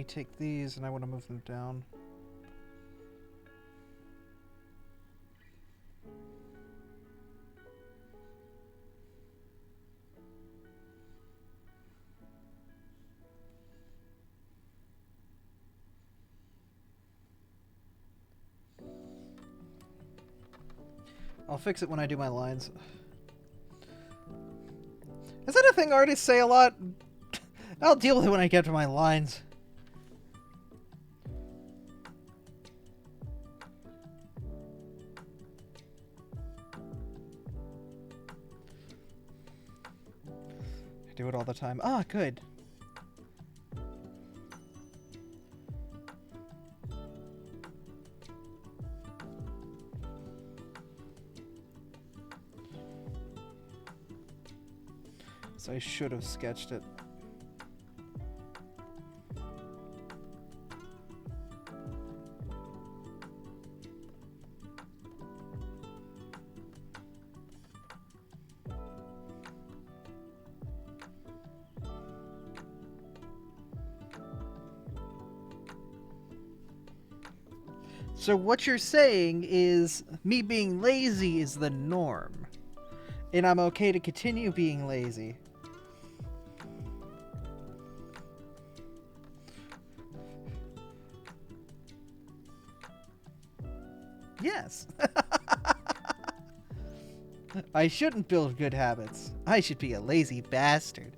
me take these, and I want to move them down. I'll fix it when I do my lines. Is that a thing artists say a lot? I'll deal with it when I get to my lines. I do it all the time. Ah, good. So I should have sketched it. So what you're saying is me being lazy is the norm, and I'm okay to continue being lazy. Yes. I shouldn't build good habits. I should be a lazy bastard.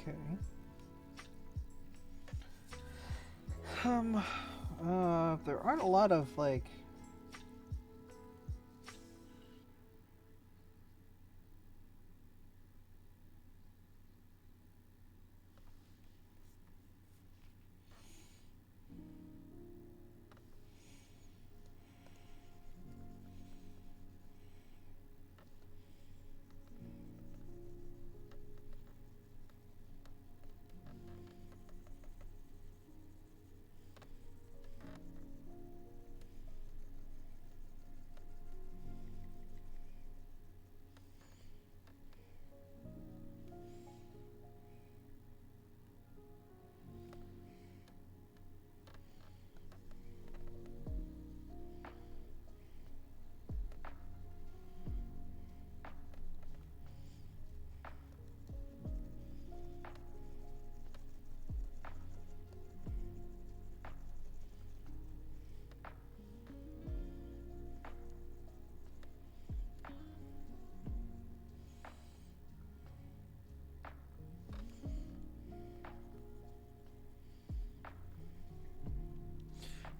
Okay. There aren't a lot of, like...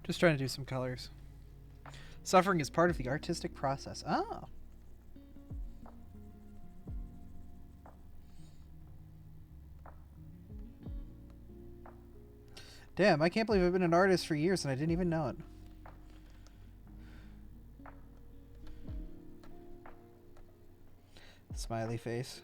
Just trying to do some colors. Suffering is part of the artistic process. Oh. Damn, I can't believe I've been an artist for years and I didn't even know it. Smiley face.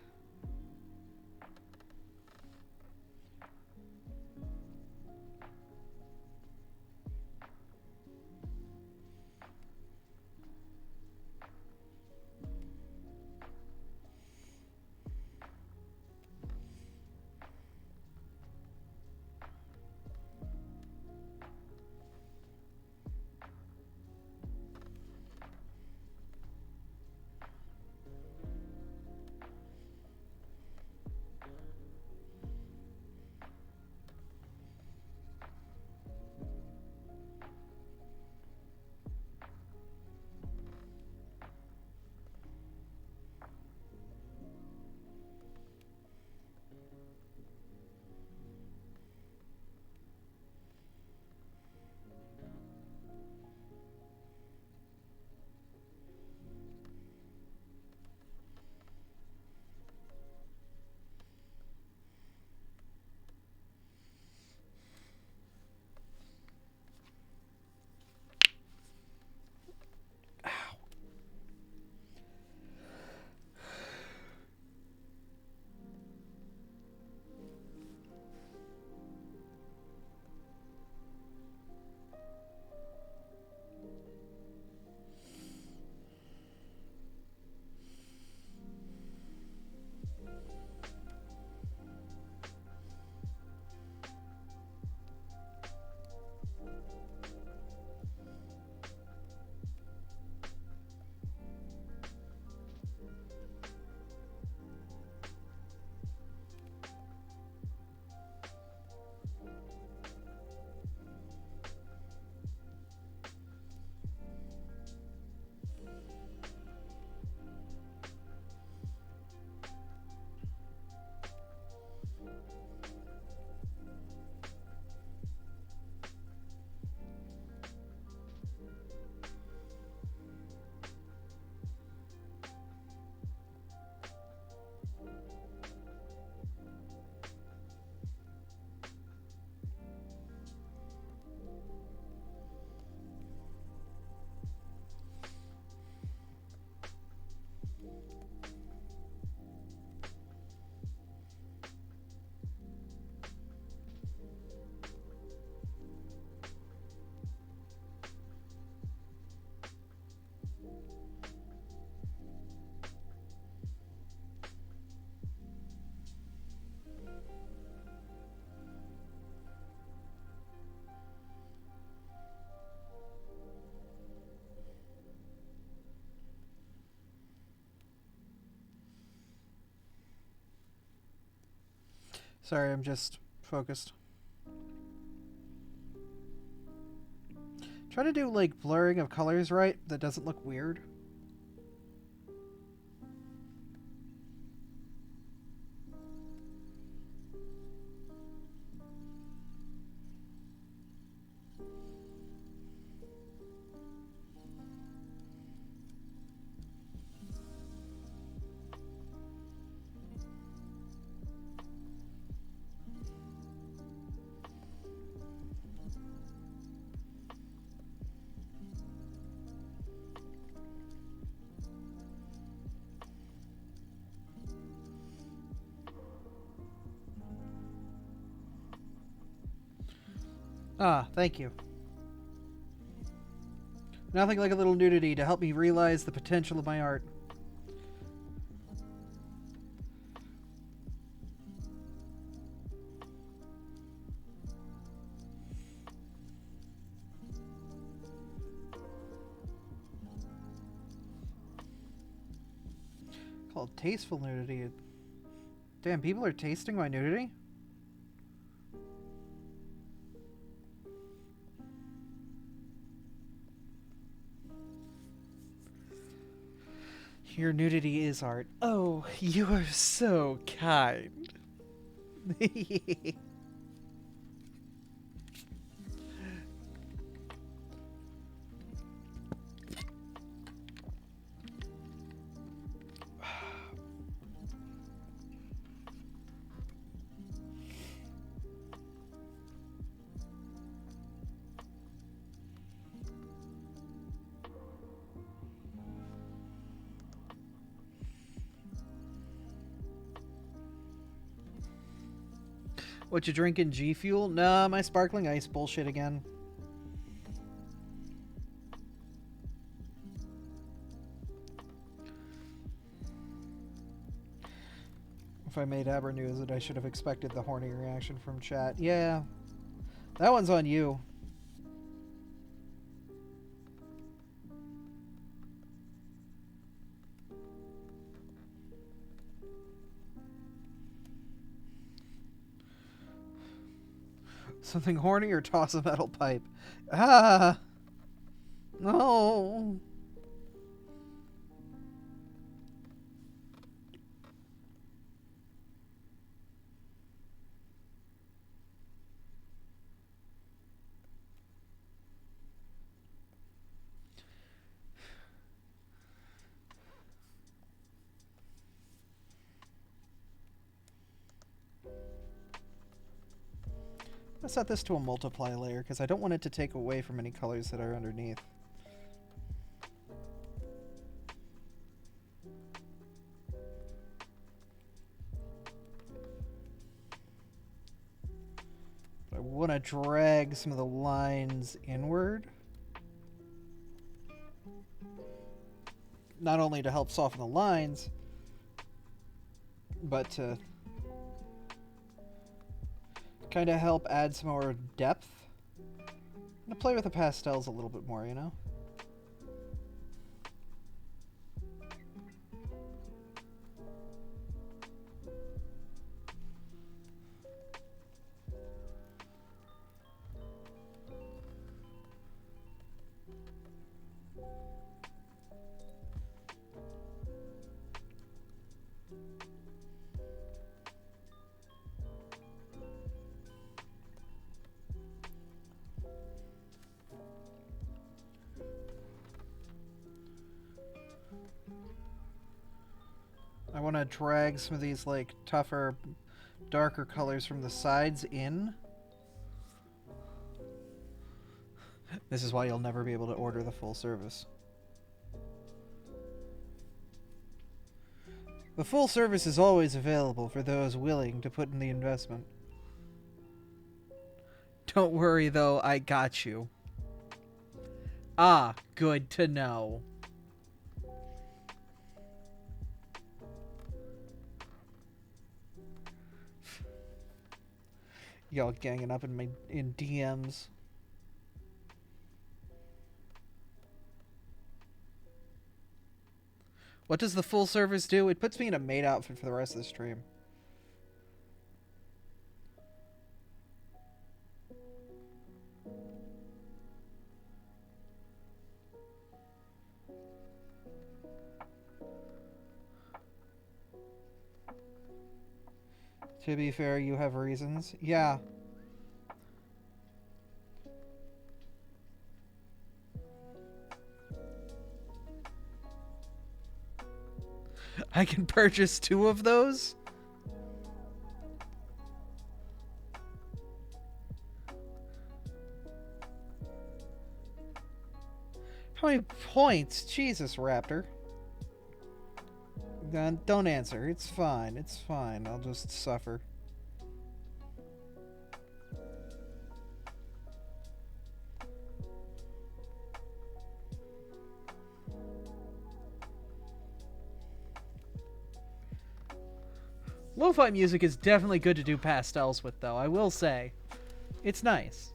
Sorry, I'm just focused. Try to do like blurring of colors right that doesn't look weird. Ah, thank you. Nothing like a little nudity to help me realize the potential of my art. Called tasteful nudity. Damn, people are tasting my nudity? Your nudity is art. Oh, you are so kind. What you drinking, G Fuel? Nah, my sparkling ice bullshit again. If I made Aber news that I should have expected the horny reaction from chat. Yeah, that one's on you. Something horny or toss a metal pipe? Ah! No! I'm gonna set this to a multiply layer because I don't want it to take away from any colors that are underneath. I want to drag some of the lines inward. Not only to help soften the lines, but to kind of help add some more depth. I'm gonna play with the pastels a little bit more, you know? I want to drag some of these like tougher, darker colors from the sides in. This is why you'll never be able to order the full service. The full service is always available for those willing to put in the investment. Don't worry though, I got you. Ah, good to know. Y'all ganging up in DMs. What does the full service do? It puts me in a maid outfit for the rest of the stream. To be fair, you have reasons. Yeah. I can purchase 2 of those? How many points? Jesus, Raptor. Don't answer. It's fine. It's fine. I'll just suffer. Lo-fi music is definitely good to do pastels with, though, I will say. It's nice.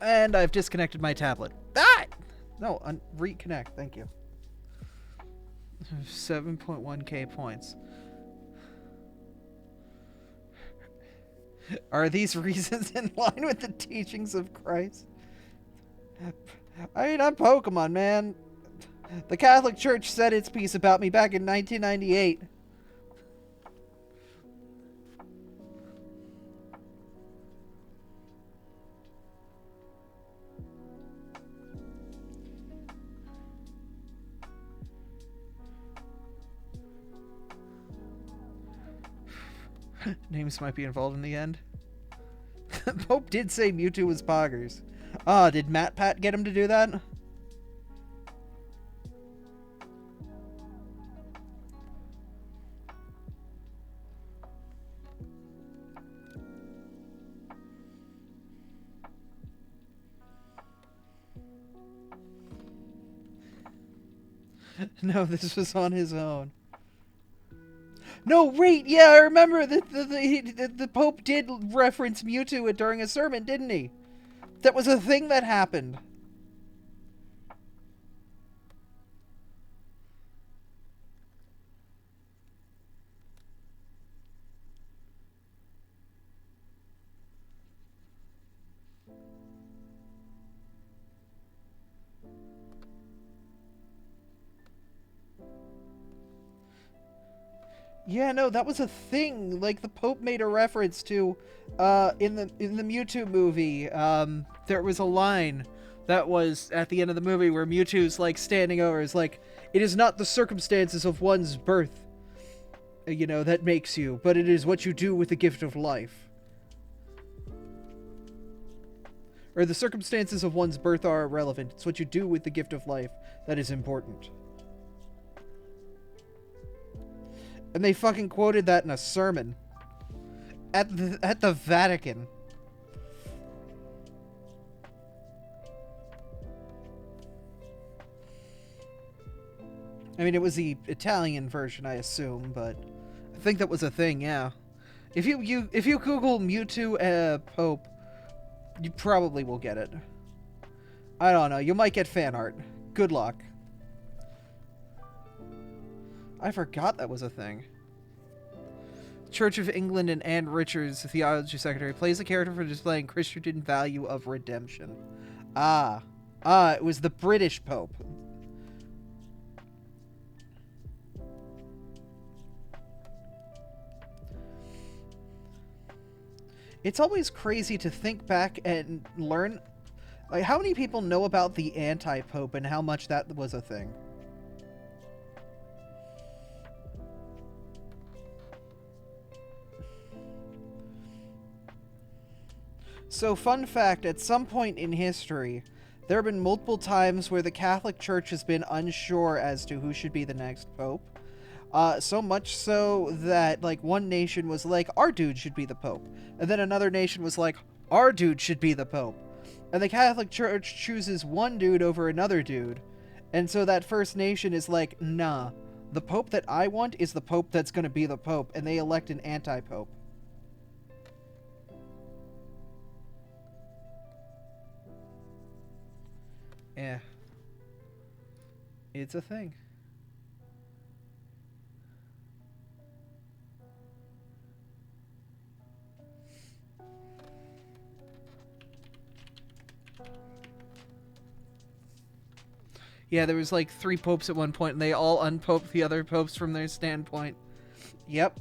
And I've disconnected my tablet. Ah! No, reconnect. Thank you. 7.1k points. Are these reasons in line with the teachings of Christ? I mean, I'm Pokemon, man. The Catholic Church said its piece about me back in 1998. Names might be involved in the end. Pope did say Mewtwo was poggers. Ah, did MatPat get him to do that? No, this was on his own. No, wait, yeah, I remember that the Pope did reference Mewtwo during a sermon, didn't he? That was a thing that happened. Yeah, no, that was a thing. Like the Pope made a reference to, in the Mewtwo movie. There was a line that was at the end of the movie where Mewtwo's like standing over, is like, "It is not the circumstances of one's birth, that makes you, but it is what you do with the gift of life." Or the circumstances of one's birth are irrelevant. It's what you do with the gift of life that is important. And they fucking quoted that in a sermon at the Vatican. I mean, it was the Italian version, I assume, but I think that was a thing. Yeah, if you Google Mewtwo Pope, you probably will get it. I don't know. You might get fan art. Good luck. I forgot that was a thing. Church of England and Anne Richards, the theology secretary, plays a character for displaying Christian value of redemption. It was the British Pope. It's always crazy to think back and learn, like, how many people know about the anti-Pope and how much that was a thing. So, fun fact, at some point in history, there have been multiple times where the Catholic Church has been unsure as to who should be the next Pope. So much so that, like, one nation was like, our dude should be the Pope. And then another nation was like, our dude should be the Pope. And the Catholic Church chooses one dude over another dude. And so that first nation is like, nah, the Pope that I want is the Pope that's going to be the Pope. And they elect an anti-Pope. Yeah. It's a thing. Yeah, there was like 3 popes at one point, and they all unpoped the other popes from their standpoint. Yep.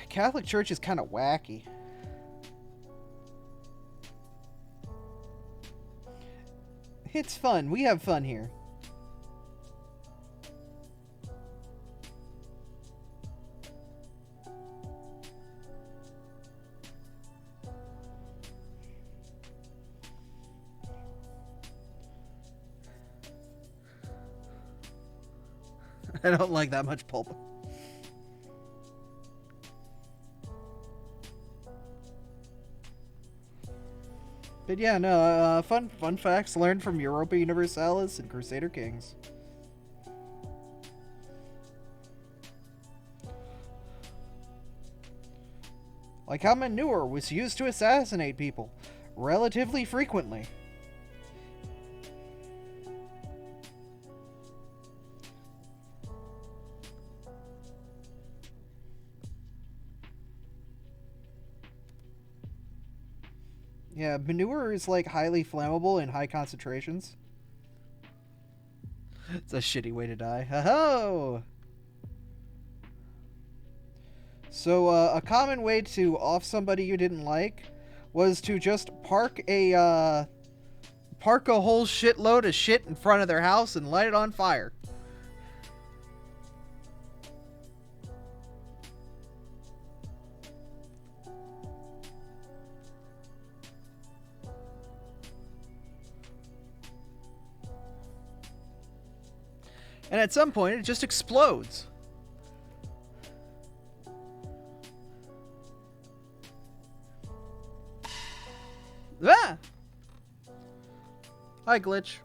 Catholic Church is kind of wacky. It's fun. We have fun here. I don't like that much pulp. But yeah, no, fun facts learned from Europa Universalis and Crusader Kings. Like how manure was used to assassinate people, relatively frequently. Yeah, manure is like highly flammable in high concentrations. It's a shitty way to die. Ho-ho! So, a common way to off somebody you didn't like was to just park a whole shitload of shit in front of their house and light it on fire. And at some point, it just explodes. Ah! Hi, Glitch.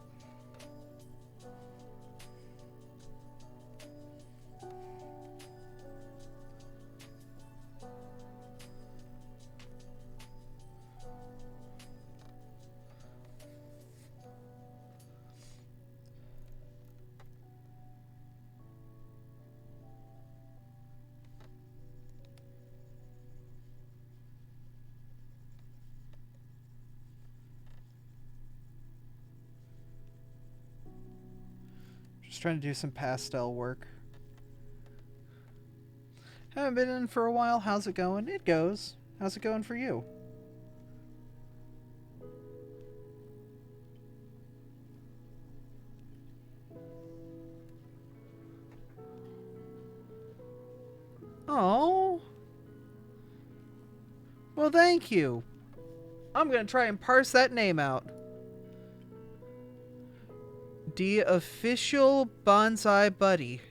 Just trying to do some pastel work. Haven't been in for a while. How's it going? It goes. How's it going for you? Oh. Well, thank you. I'm going to try and parse that name out. The official bonsai buddy.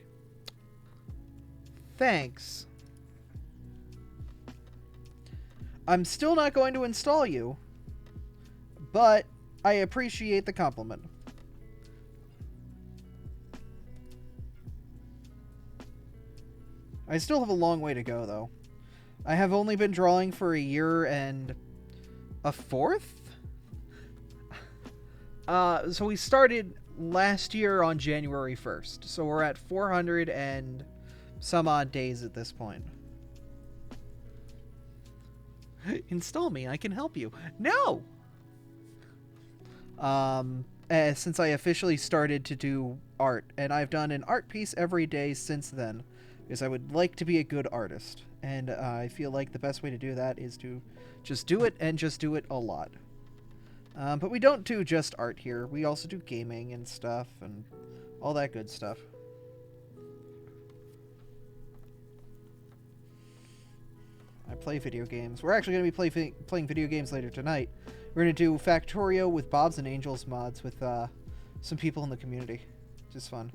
Thanks. I'm still not going to install you, but I appreciate the compliment. I still have a long way to go, though. I have only been drawing for a year and a fourth? So we started last year on January 1st, so we're at 400 and some odd days at this point. Install me, I can help you. No! Since I officially started to do art, and I've done an art piece every day since then, because I would like to be a good artist, and I feel like the best way to do that is to just do it, and just do it a lot. But we don't do just art here, we also do gaming and stuff, and all that good stuff. I play video games. We're actually going to be playing video games later tonight. We're going to do Factorio with Bobs and Angels mods with some people in the community. Just fun.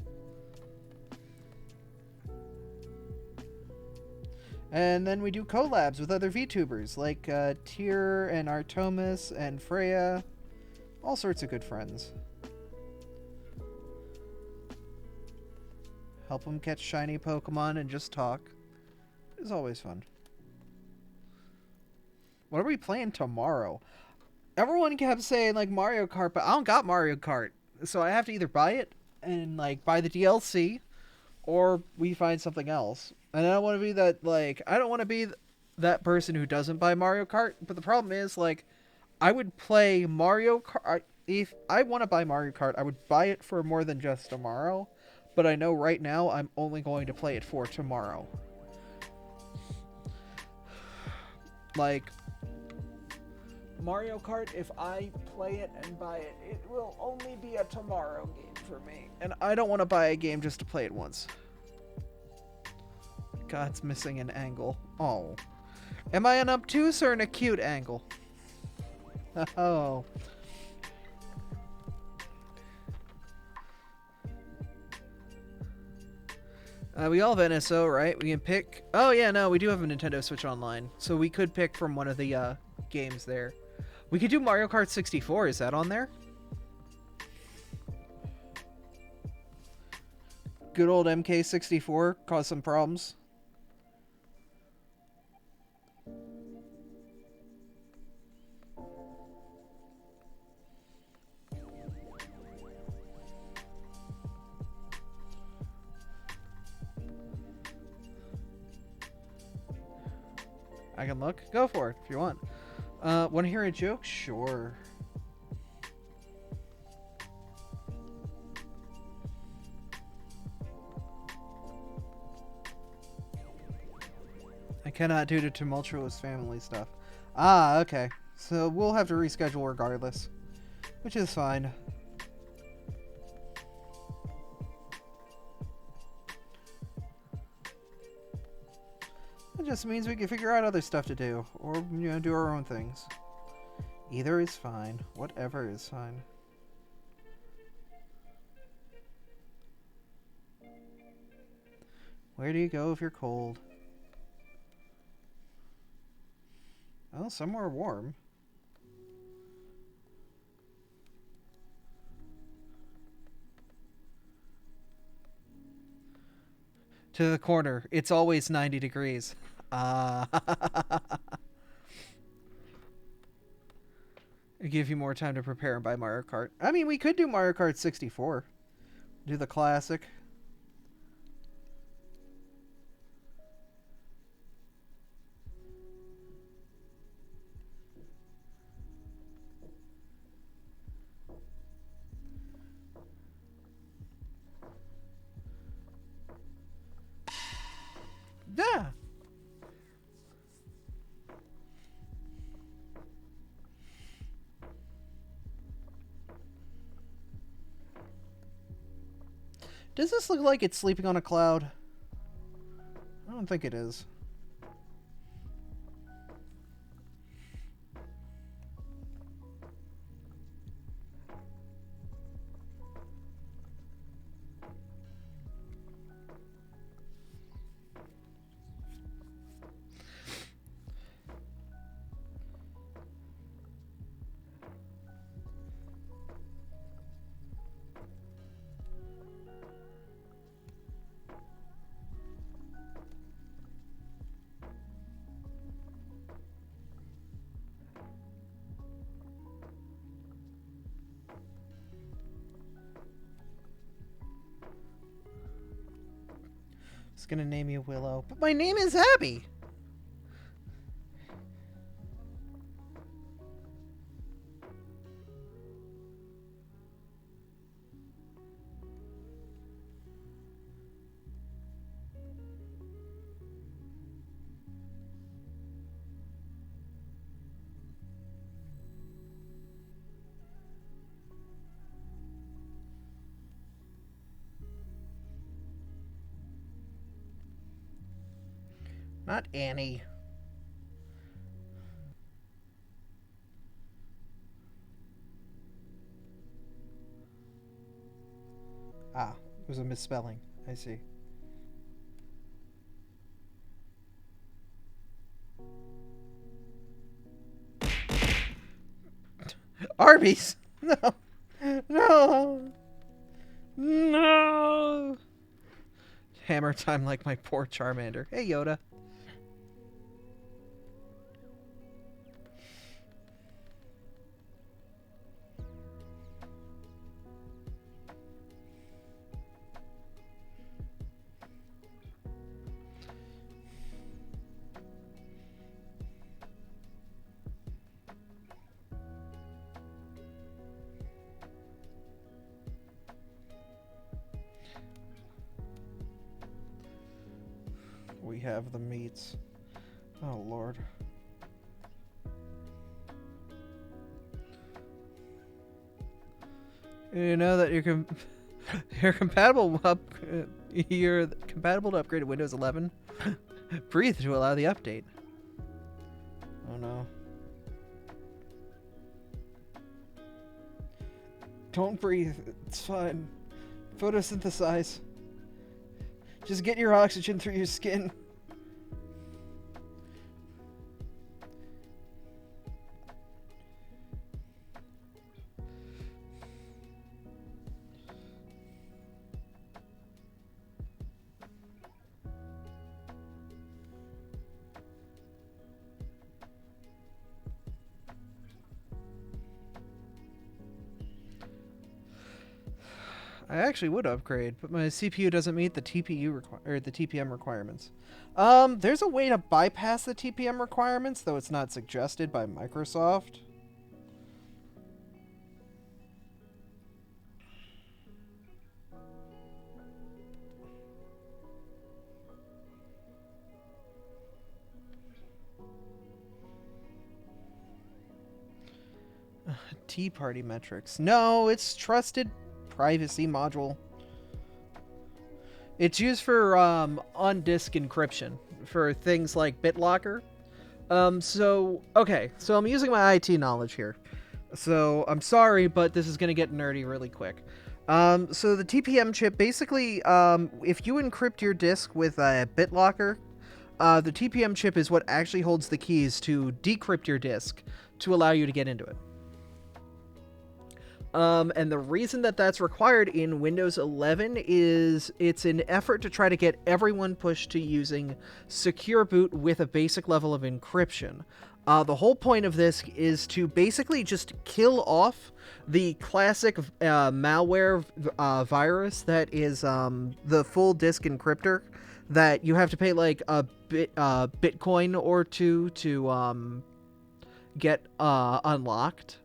And then we do collabs with other VTubers like Tyr and Artomis and Freya. All sorts of good friends. Help them catch shiny Pokemon and just talk. It's always fun. What are we playing tomorrow? Everyone kept saying, like, Mario Kart, but I don't got Mario Kart. So I have to either buy it and, like, buy the DLC, or we find something else. And I don't want to be that, like, I don't want to be that person who doesn't buy Mario Kart. But the problem is, like, I would play Mario Kart. If I want to buy Mario Kart, I would buy it for more than just tomorrow. But I know right now I'm only going to play it for tomorrow. Like, Mario Kart, if I play it and buy it, it will only be a tomorrow game for me. And I don't want to buy a game just to play it once. God, it's missing an angle. Oh. Am I an obtuse or an acute angle? Oh. We all have NSO, right? We can pick... Oh, yeah, no, we do have a Nintendo Switch Online. So we could pick from one of the games there. We could do Mario Kart 64. Is that on there? Good old MK64 caused some problems. I can look? Go for it if you want. Want to hear a joke? Sure. I cannot due to tumultuous family stuff. Ah, okay. So we'll have to reschedule regardless. Which is fine. It just means we can figure out other stuff to do. Or, you know, do our own things. Either is fine. Whatever is fine. Where do you go if you're cold? Oh, somewhere warm. to the corner. It's always 90 degrees. Give you more time to prepare and buy Mario Kart. I mean, we could do Mario Kart 64. Do the classic. Yeah. Does this look like it's sleeping on a cloud? I don't think it is. I was gonna name you Willow, but my name is Abby. Not Annie. Ah, it was a misspelling. I see. Arby's! No! No! No! Hammer time like my poor Charmander. Hey, Yoda. We have the meats. Oh, Lord. You know that you're compatible you're compatible to upgrade to Windows 11. Breathe to allow the update. Oh no. Don't breathe. It's fine. Photosynthesize. Just get your oxygen through your skin. I actually would upgrade, but my CPU doesn't meet the the TPM requirements. There's a way to bypass the TPM requirements, though it's not suggested by Microsoft. Tea Party metrics. No, it's trusted privacy module. It's used for on-disk encryption for things like BitLocker. So I'm using my IT knowledge here. So I'm sorry, but this is going to get nerdy really quick. So the TPM chip, basically, if you encrypt your disk with a BitLocker, the TPM chip is what actually holds the keys to decrypt your disk to allow you to get into it.
And the reason that that's required in Windows 11 is it's an effort to try to get everyone pushed to using Secure Boot with a basic level of encryption. The whole point of this is to basically just kill off the classic malware virus that is the full disk encryptor that you have to pay like a Bitcoin or two to get unlocked.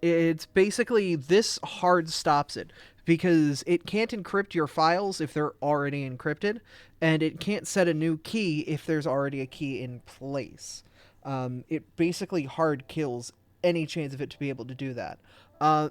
It's basically this hard stops it because it can't encrypt your files if they're already encrypted, and it can't set a new key if there's already a key in place. It basically hard kills any chance of it to be able to do that.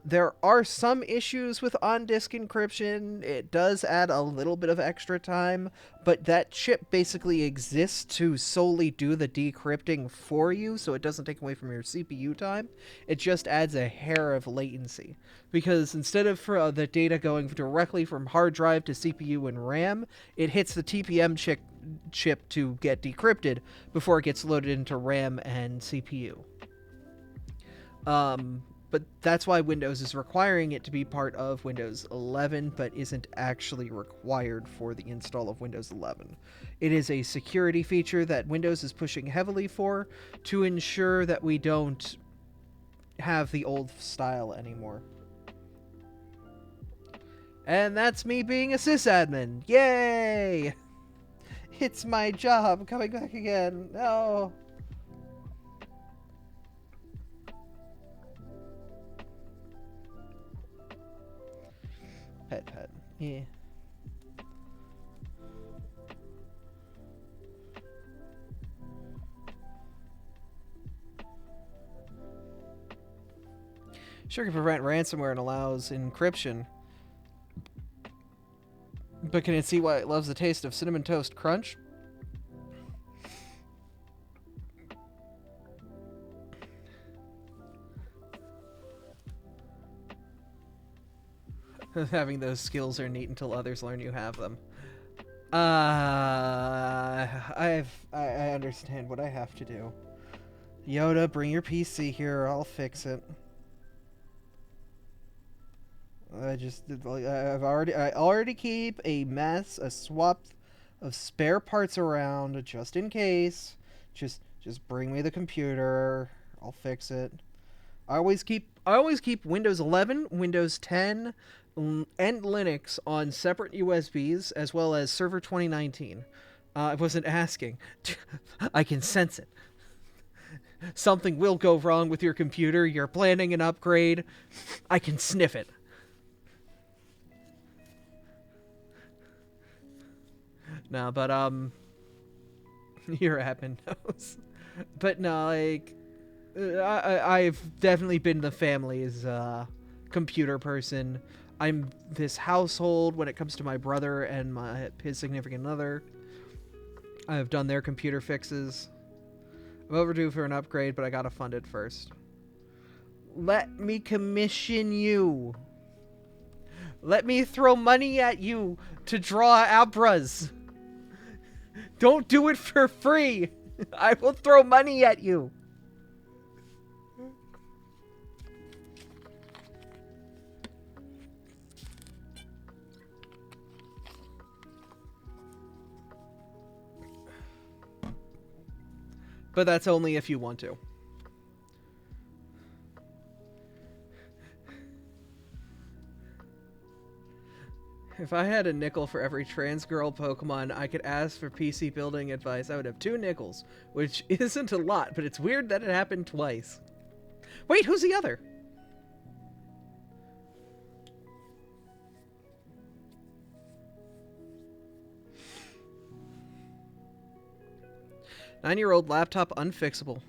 There are some issues with on-disk encryption. It does add a little bit of extra time, but that chip basically exists to solely do the decrypting for you, so it doesn't take away from your CPU time. It just adds a hair of latency. Because instead of the data going directly from hard drive to CPU and RAM, it hits the TPM chip to get decrypted before it gets loaded into RAM and CPU. But that's why Windows is requiring it to be part of Windows 11, but isn't actually required for the install of Windows 11. It is a security feature that Windows is pushing heavily for to ensure that we don't have the old style anymore. And that's me being a sysadmin. Yay! It's my job coming back again. No. Pet. Yeah. Sure can prevent ransomware and allows encryption. But can it see why it loves the taste of Cinnamon Toast Crunch? Having those skills are neat until others learn you have them. I understand what I have to do. Yoda, bring your PC here. I'll fix it. I already keep a swap of spare parts around just in case. Just bring me the computer. I'll fix it. I always keep Windows 11, Windows 10, and Linux on separate USBs, as well as Server 2019. I wasn't asking. I can sense it. Something will go wrong with your computer. You're planning an upgrade. I can sniff it. No, but your admin knows. But no, like I've definitely been the family's computer person. I'm this household when it comes to my brother and his significant other. I've done their computer fixes. I'm overdue for an upgrade, but I gotta fund it first. Let me commission you. Let me throw money at you to draw abras. Don't do it for free. I will throw money at you. But that's only if you want to. If I had a nickel for every trans girl Pokemon I could ask for PC building advice, I would have 2 nickels, which isn't a lot, but it's weird that it happened twice. Wait, who's the other? Nine-year-old laptop unfixable.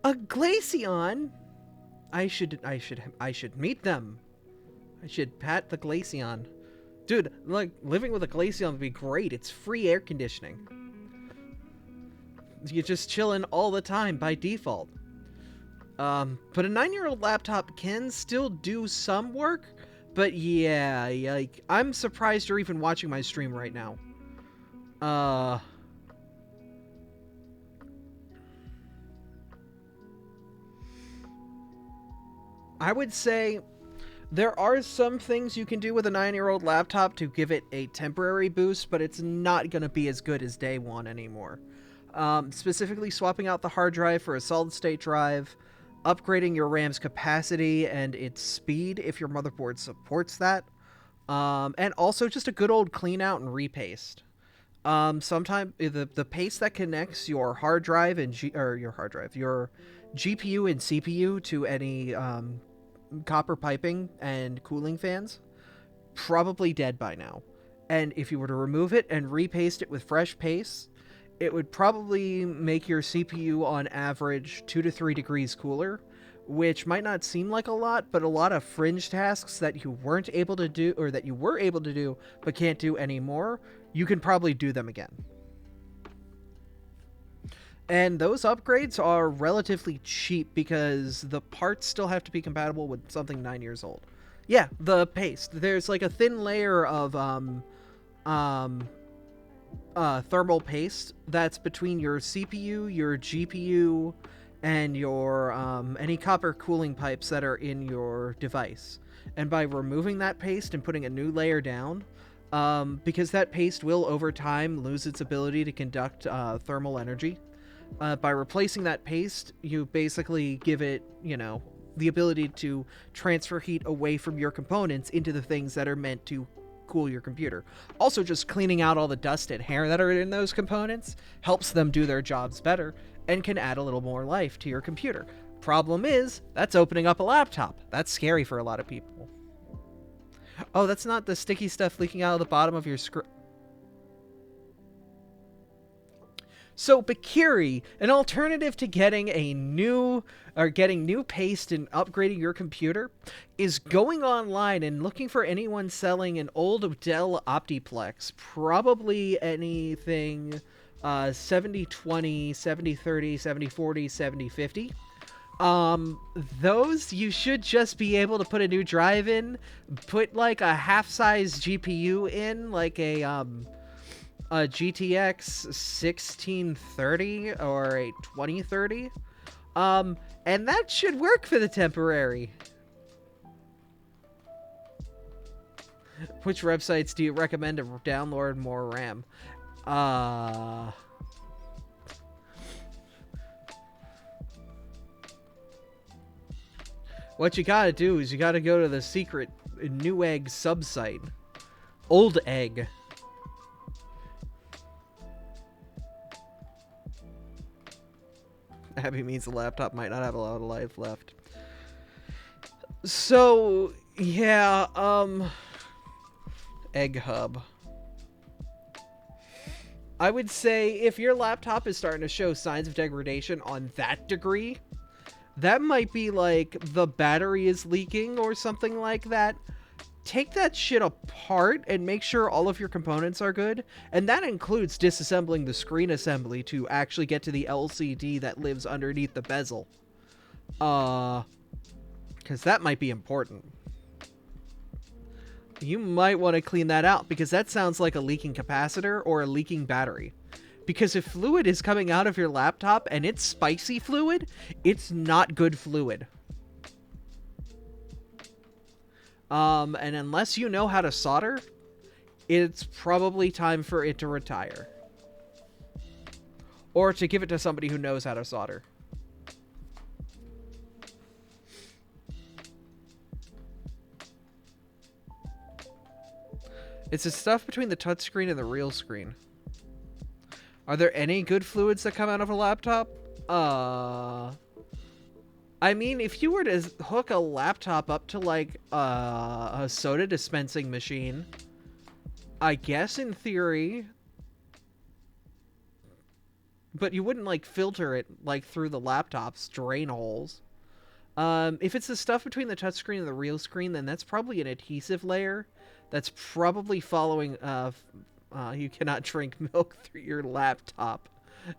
A Glaceon! I should meet them. I should pat the Glaceon. Dude, like, living with a Glaceon would be great. It's free air conditioning. You're just chilling all the time by default. But a 9-year-old laptop can still do some work. But yeah, like, I'm surprised you're even watching my stream right now. I would say there are some things you can do with a 9-year-old laptop to give it a temporary boost, but it's not going to be as good as day one anymore. Specifically, swapping out the hard drive for a solid state drive, upgrading your RAM's capacity and its speed if your motherboard supports that, and also just a good old clean out and repaste. Sometimes the paste that connects your hard drive and your GPU and CPU to any copper piping and cooling fans, probably dead by now. And if you were to remove it and repaste it with fresh paste, it would probably make your CPU on average 2 to 3 degrees cooler, which might not seem like a lot, but a lot of fringe tasks that you weren't able to do, or that you were able to do but can't do anymore, you can probably do them again. And those upgrades are relatively cheap because the parts still have to be compatible with something 9 years old. Yeah, the paste. There's like a thin layer of thermal paste that's between your CPU, your GPU, and your any copper cooling pipes that are in your device. And by removing that paste and putting a new layer down, because that paste will over time lose its ability to conduct thermal energy, by replacing that paste, you basically give it, the ability to transfer heat away from your components into the things that are meant to cool your computer. Also, just cleaning out all the dust and hair that are in those components helps them do their jobs better and can add a little more life to your computer. Problem is, that's opening up a laptop. That's scary for a lot of people. Oh, that's not the sticky stuff leaking out of the bottom of your screen. So Bakiri, an alternative to getting new paste and upgrading your computer, is going online and looking for anyone selling an old Dell Optiplex, probably anything 7020, 7030, 7040, 7050. Those you should just be able to put a new drive in, put like a half-size GPU in, like a GTX 1630 or a 2030, and that should work for the temporary. Which websites do you recommend to download more RAM? What you gotta do is you gotta go to the secret Newegg subsite. Old Egg. Abby means the laptop might not have a lot of life left. So, yeah, Egg Hub. I would say if your laptop is starting to show signs of degradation on that degree, that might be like the battery is leaking or something like that. Take that shit apart and make sure all of your components are good. And that includes disassembling the screen assembly to actually get to the LCD that lives underneath the bezel. Because that might be important. You might want to clean that out because that sounds like a leaking capacitor or a leaking battery. Because if fluid is coming out of your laptop and it's spicy fluid, it's not good fluid. And unless you know how to solder, it's probably time for it to retire. Or to give it to somebody who knows how to solder. It's the stuff between the touchscreen and the real screen. Are there any good fluids that come out of a laptop? I mean, if you were to hook a laptop up to, like, a soda dispensing machine, I guess in theory, but you wouldn't, like, filter it, like, through the laptop's drain holes. If it's the stuff between the touchscreen and the real screen, then that's probably an adhesive layer that's probably following, you cannot drink milk through your laptop.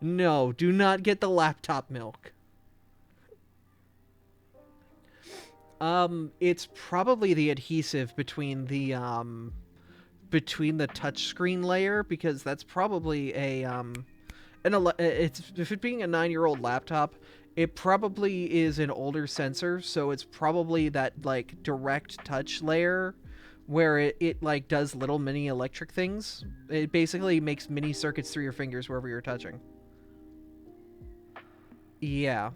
No, do not get the laptop milk. It's probably the adhesive between the touchscreen layer, because that's probably a if it being a 9-year-old laptop, It probably is an older sensor, so it's probably that like direct touch layer where it like does little mini electric things. It basically makes mini circuits through your fingers wherever you're touching. Yeah.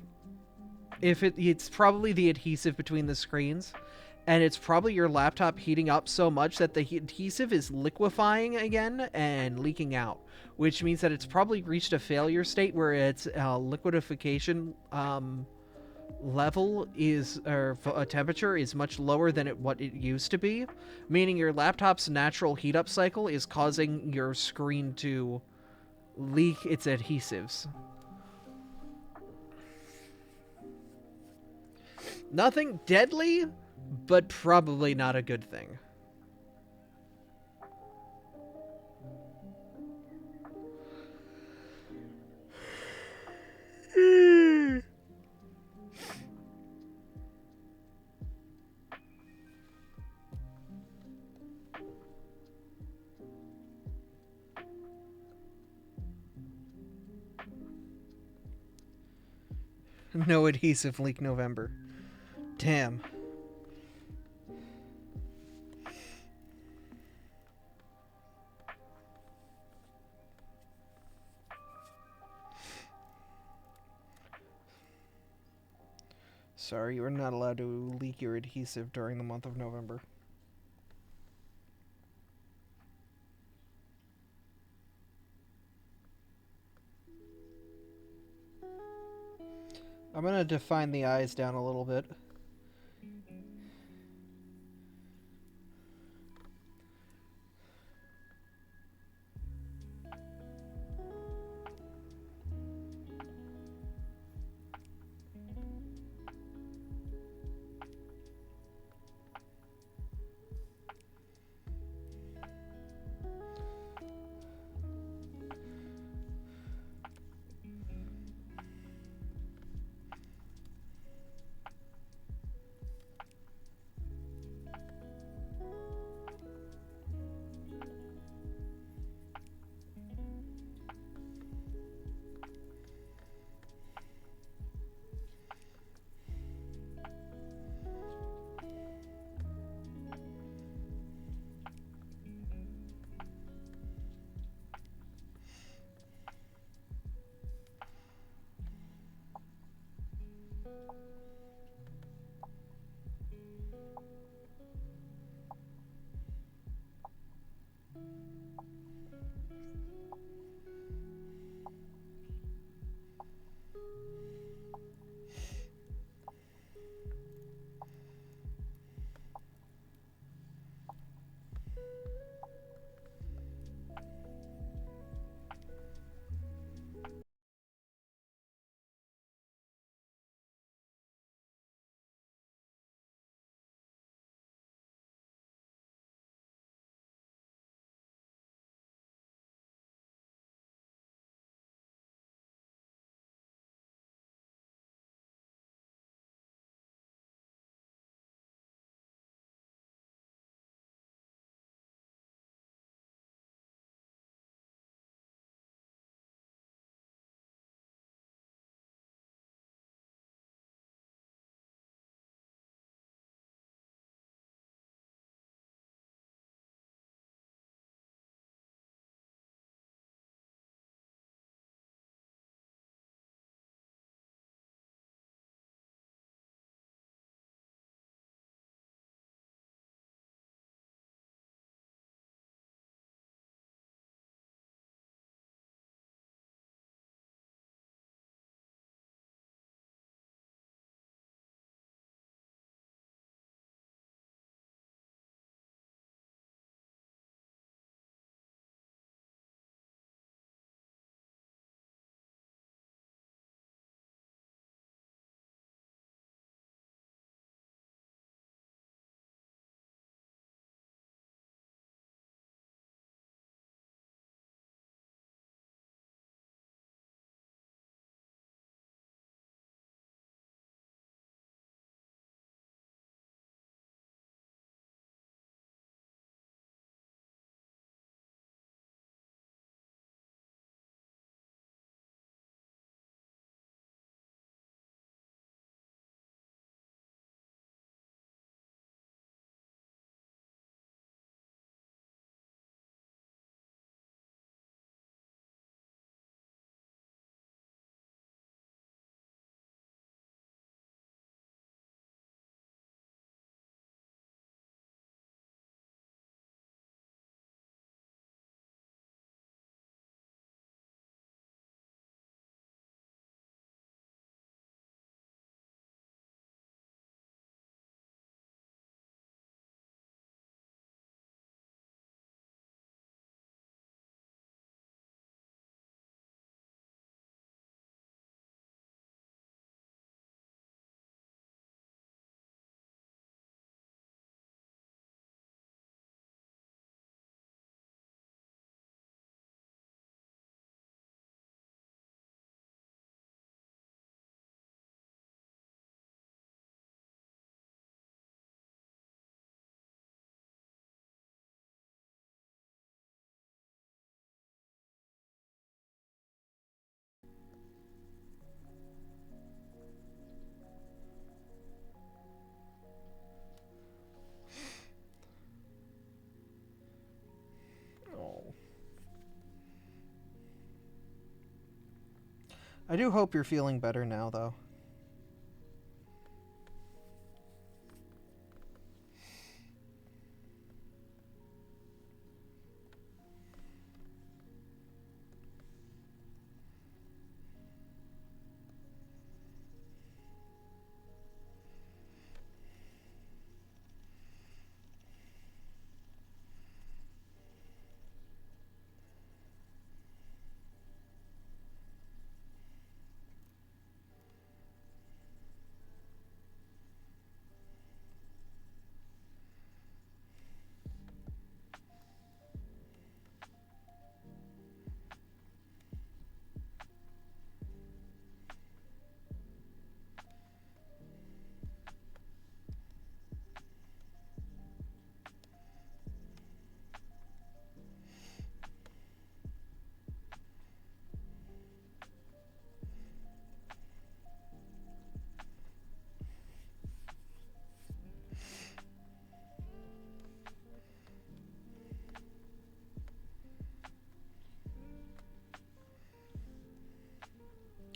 It's probably the adhesive between the screens, and it's probably your laptop heating up so much that the adhesive is liquefying again and leaking out, which means that it's probably reached a failure state where its liquidification level is or a temperature is much lower than what it used to be, meaning your laptop's natural heat up cycle is causing your screen to leak its adhesives. Nothing deadly, but probably not a good thing. No adhesive leak November. Damn. Sorry, you are not allowed to leak your adhesive during the month of November. I'm gonna define the eyes down a little bit.
I do hope you're feeling better now, though.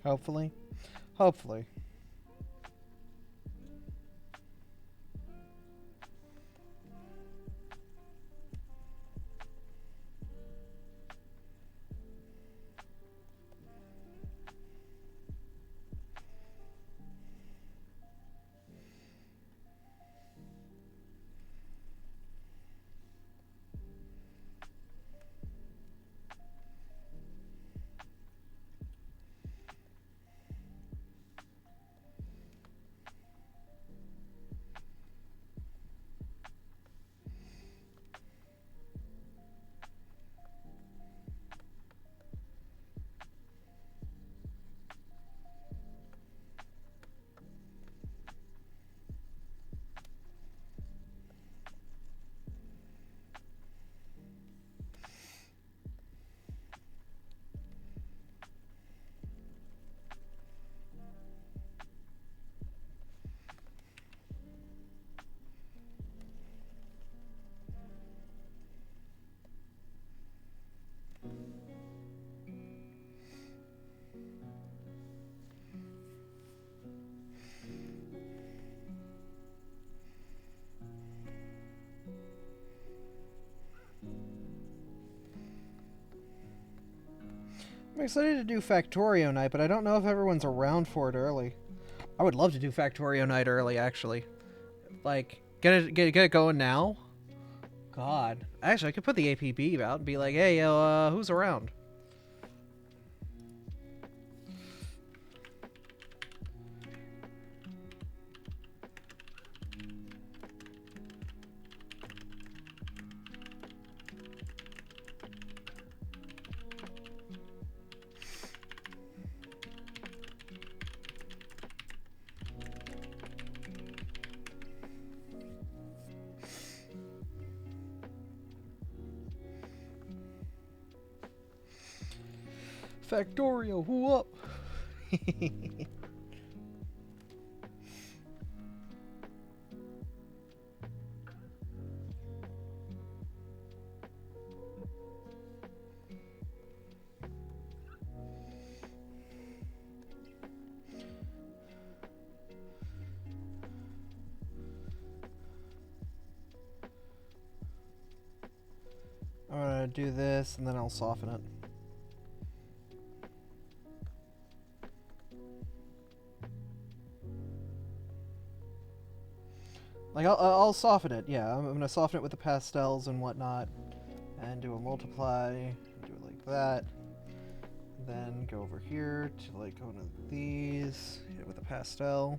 Hopefully. Hopefully. I'm excited to do Factorio night, but I don't know if everyone's around for it early. I would love to do Factorio night early, actually. Like, get it going now? God. Actually, I could put the APB out and be like, hey, who's around? Factorio, who up? I'm gonna do this and then I'll soften it. Like, I'll soften it, yeah. I'm gonna soften it with the pastels and whatnot. And do a multiply, do it like that. Then go over here to, like, go into these, hit it with a pastel.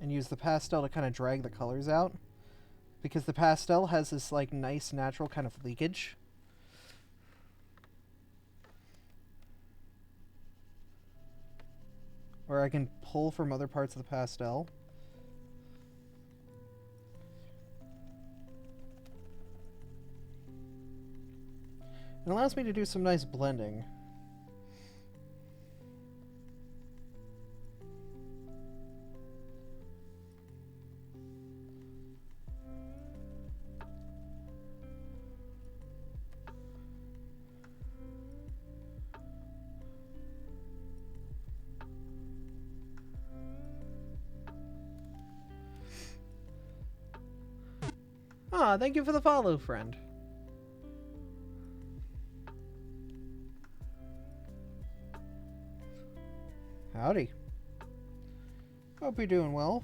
And use the pastel to kind of drag the colors out, because the pastel has this like nice natural kind of leakage. Or I can pull from other parts of the pastel. It allows me to do some nice blending. Ah, thank you for the follow, friend. Howdy. Hope you're doing well.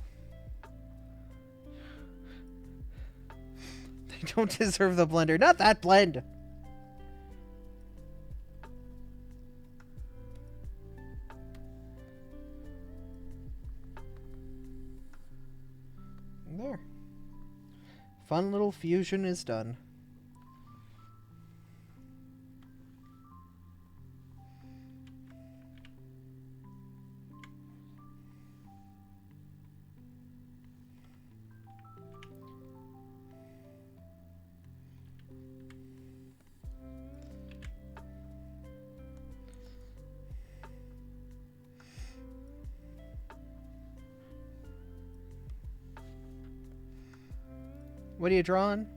They don't deserve the blender. Not that blend! There. Fun little fusion is done. What are you drawing?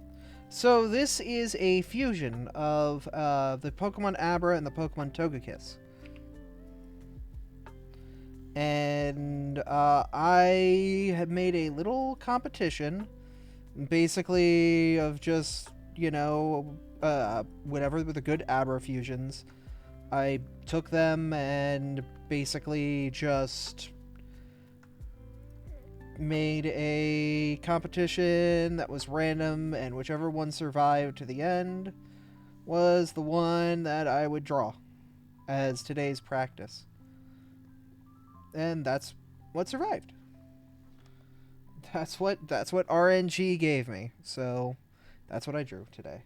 So this is a fusion of the Pokemon Abra and the Pokemon Togekiss. And I have made a little competition, basically of just, you know, whatever with the good Abra fusions. I took them and basically just made a competition that was random, and whichever one survived to the end was the one that I would draw as today's practice. And that's what survived. That's what RNG gave me. So that's what I drew today.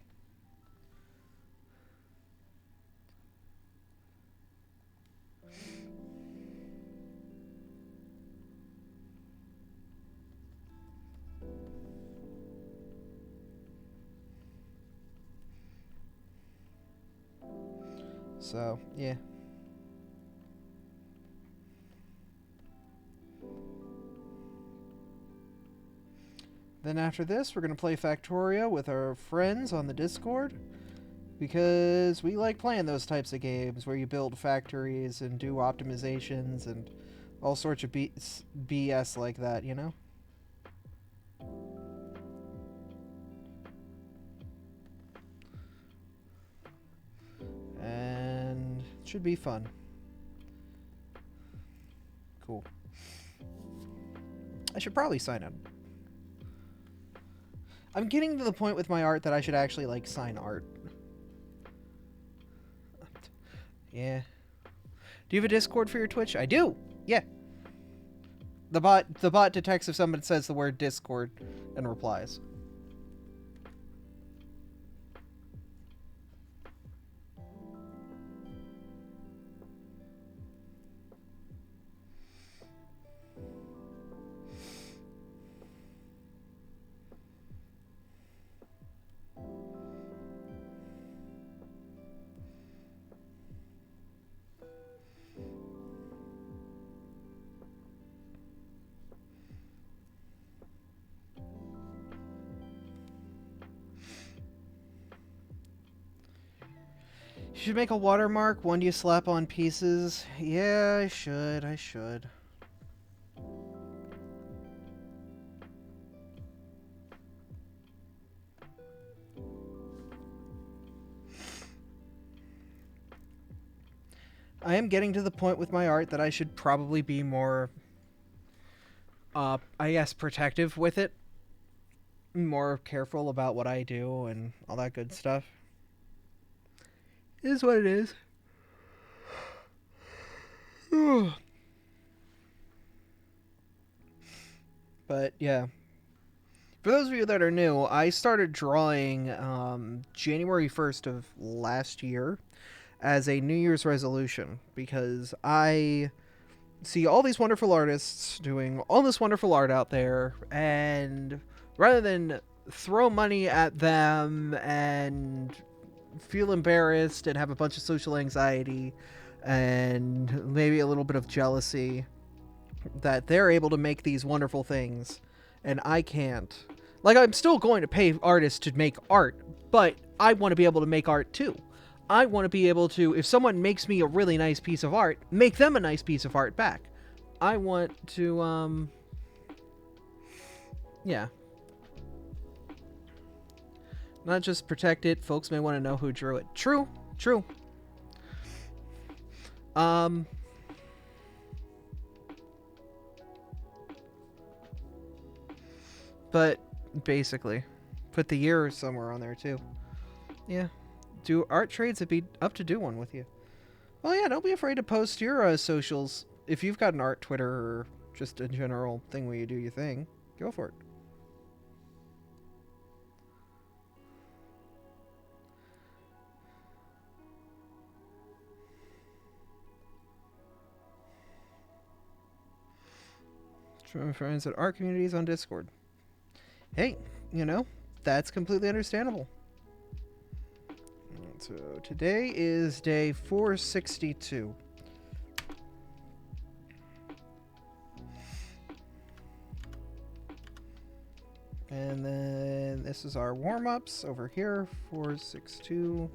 So, yeah. Then after this, we're going to play Factorio with our friends on the Discord, because we like playing those types of games where you build factories and do optimizations and all sorts of BS like that, you know? And it should be fun. Cool. I should probably sign up. I'm getting to the point with my art that I should actually, like, sign art. Yeah. Do you have a Discord for your Twitch? I do! Yeah. The bot detects if someone says the word Discord and replies. You should make a watermark, one you slap on pieces. Yeah, I should. I am getting to the point with my art that I should probably be more, I guess, protective with it. More careful about what I do and all that good stuff. It is what it is. But, yeah. For those of you that are new, I started drawing January 1st of last year as a New Year's resolution, because I see all these wonderful artists doing all this wonderful art out there, and rather than throw money at them and feel embarrassed and have a bunch of social anxiety and maybe a little bit of jealousy that they're able to make these wonderful things and I can't. Like, I'm still going to pay artists to make art, but I want to be able to make art too. I want to be able to, if someone makes me a really nice piece of art, make them a nice piece of art back. I want to, yeah. Not just protect it. Folks may want to know who drew it. True. True. But basically, put the year somewhere on there too. Yeah. Do art trades? It'd be up to do one with you. Well, yeah, don't be afraid to post your socials. If you've got an art Twitter or just a general thing where you do your thing, go for it. From friends at art communities on Discord. Hey, you know, that's completely understandable. So today is day 462. And then this is our warm-ups over here, 462-2.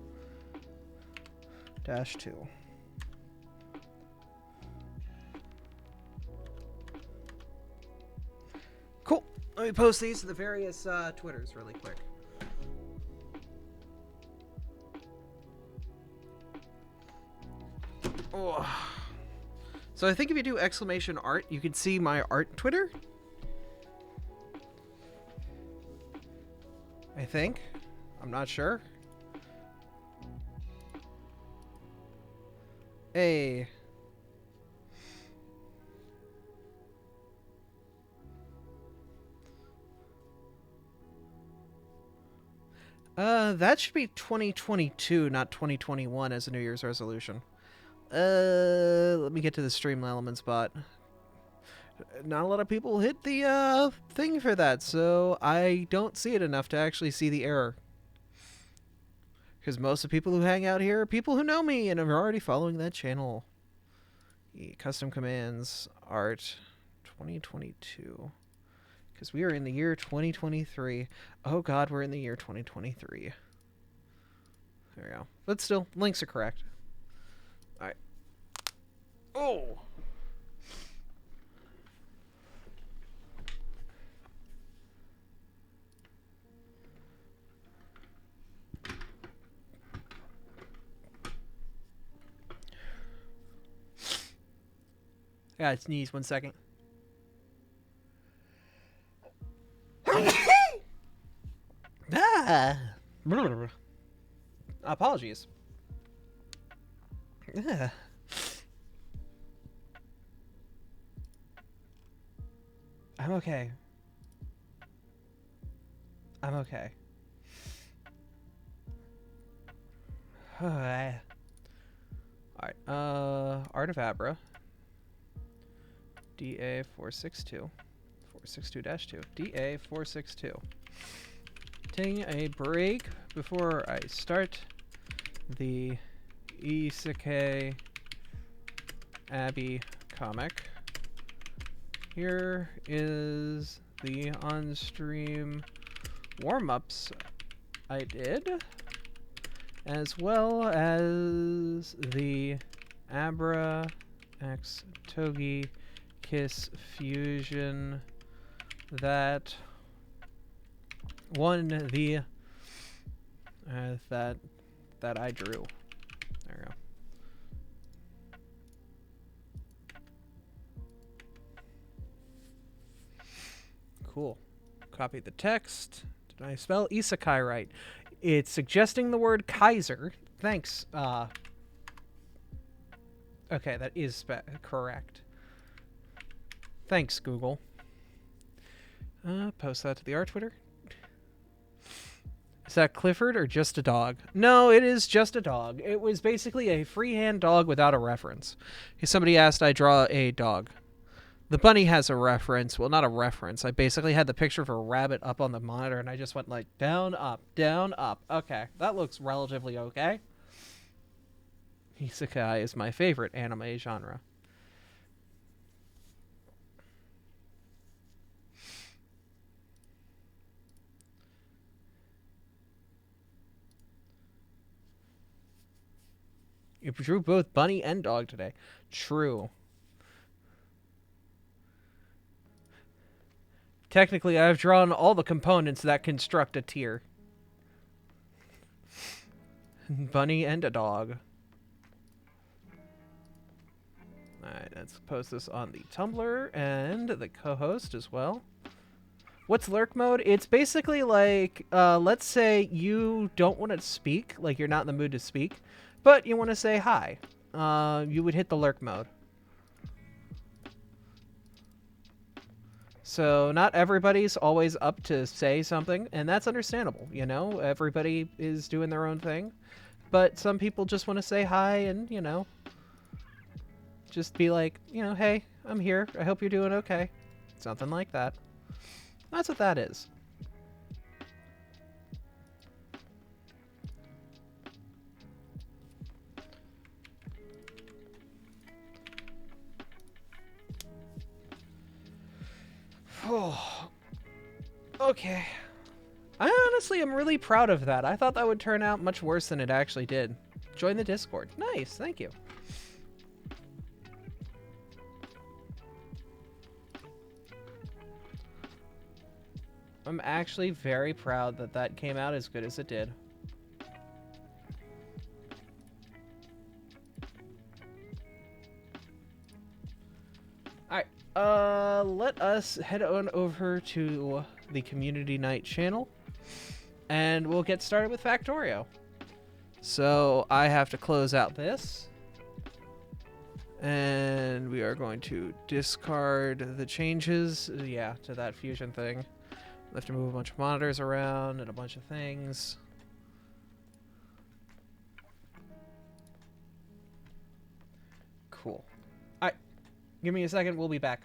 Cool. Let me post these to the various Twitters really quick. Oh. So I think if you do exclamation art, you can see my art Twitter. I think. I'm not sure. Hey. That should be 2022, not 2021 as a New Year's resolution. Let me get to the stream elements bot. Not a lot of people hit the, thing for that, so I don't see it enough to actually see the error. Because most of the people who hang out here are people who know me and are already following that channel. Custom commands, art, 2022. Because we are in the year 2023. Oh god, we're in the year 2023. There we go. But still, links are correct. Alright. Oh! I gotta sneeze 1 second. Apologies. I'm okay. I'm okay. Alright. Art of Abra. DA462. 462-2. DA462. Taking a break before I start the Isekai Abby comic. Here is the on-stream warm-ups I did, as well as the Abra X Togi Kiss fusion that won the that I drew. There we go. Cool. Copy the text. Did I spell isekai right? It's suggesting the word Kaiser. Thanks. Okay, that is correct. Thanks, Google. Post that to the art Twitter.
Is that Clifford or just a dog? No, it is just a dog. It was basically a freehand dog without a reference. Somebody asked I draw a dog. The bunny has a reference. Well, not a reference. I basically had the picture of a rabbit up on the monitor, and I just went like down, up, down, up. Okay, that looks relatively okay. Isekai is my favorite anime genre. You drew both bunny and dog today. True. Technically, I've drawn all the components that construct a tier. Bunny and a dog. Alright, let's post this on the Tumblr and the co-host as well. What's lurk mode? It's basically like, let's say you don't want to speak, like you're not in the mood to speak, but you want to say hi. You would hit the lurk mode. So not everybody's always up to say something, and that's understandable, you know? Everybody is doing their own thing. But some people just want to say hi and, you know, just be like, you know, hey, I'm here. I hope you're doing okay. Something like that. That's what that is. Oh, okay. I honestly am really proud of that. I thought that would turn out much worse than it actually did. Join the Discord. Nice, thank you. I'm actually very proud that that came out as good as it did. Alright, let us head on over to the Community Night channel, and we'll get started with Factorio. So I have to close out this, and we are going to discard the changes, yeah, to that fusion thing. We have to move a bunch of monitors around and a bunch of things. Cool. Alright, give me a second, we'll be back.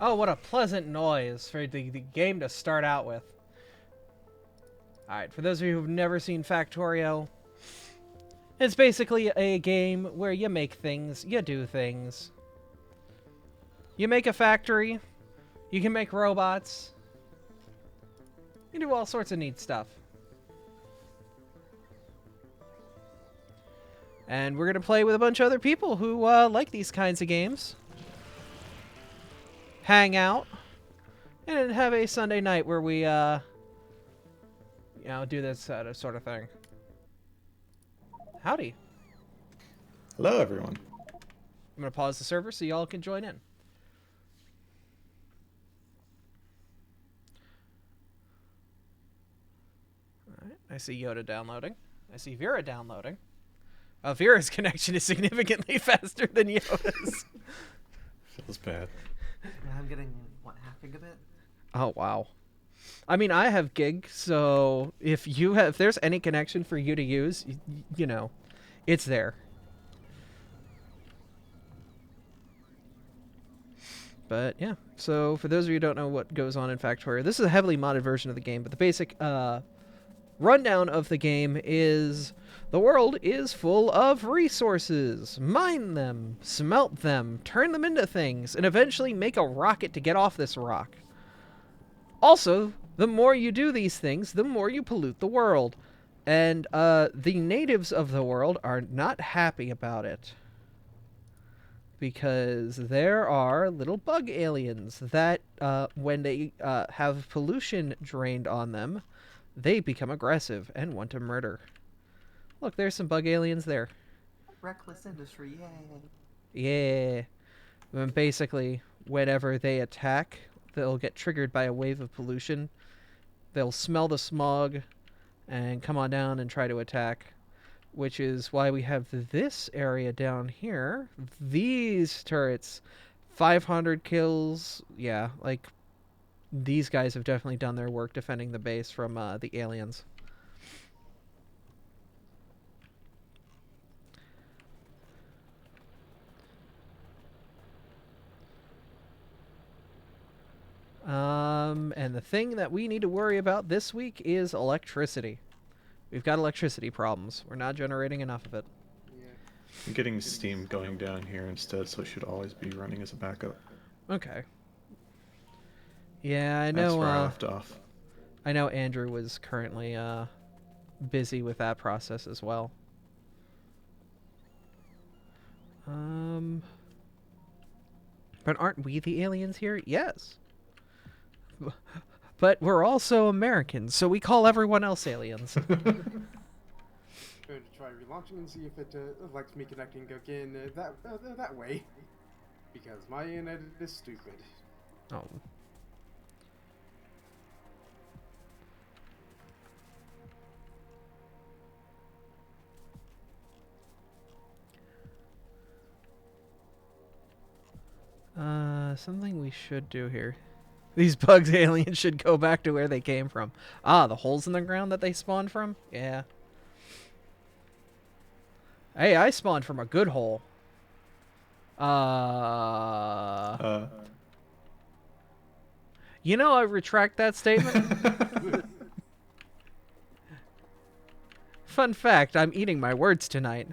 Oh, what a pleasant noise for the game to start out with. Alright, for those of you who've never seen Factorio, it's basically a game where you make things, you do things. You make a factory, you can make robots, you do all sorts of neat stuff. And we're going to play with a bunch of other people who like these kinds of games. Hang out, and have a Sunday night where we, you know, do this sort of thing. Howdy.
Hello, everyone.
I'm going to pause the server so y'all can join in. Alright, I see Yoda downloading. I see Vera downloading. Vera's connection is significantly faster than Yoda's.
Feels bad.
Yeah, I'm getting, what, half gigabit?
Oh, wow. I mean, I have gig, so if there's any connection for you to use, you know, it's there. But yeah, so for those of you who don't know what goes on in Factorio, this is a heavily modded version of the game, but the basic rundown of the game is the world is full of resources. Mine them, smelt them, turn them into things, and eventually make a rocket to get off this rock. Also, the more you do these things, the more you pollute the world. And the natives of the world are not happy about it. Because there are little bug aliens that, when they have pollution drained on them, they become aggressive and want to murder. Look, there's some bug aliens there.
Reckless industry, yay.
Yeah. And basically, whenever they attack, they'll get triggered by a wave of pollution. They'll smell the smog and come on down and try to attack. Which is why we have this area down here. These turrets. 500 kills. Yeah, like, these guys have definitely done their work defending the base from the aliens. And the thing that we need to worry about this week is electricity. We've got electricity problems. We're not generating enough of it.
I'm getting Steam going down here instead, so it should always be running as a backup.
Okay. Yeah, I know.
That's where I left off.
I know Andrew was currently busy with that process as well. But aren't we the aliens here? Yes. But we're also Americans, so we call everyone else aliens.
Going to try relaunching and see if it likes me connecting again that way. Because my internet is stupid.
Oh. Something we should do here. These bugs aliens should go back to where they came from. Ah, the holes in the ground that they spawned from? Yeah. Hey, I spawned from a good hole. You know, I retract that statement. Fun fact, I'm eating my words tonight.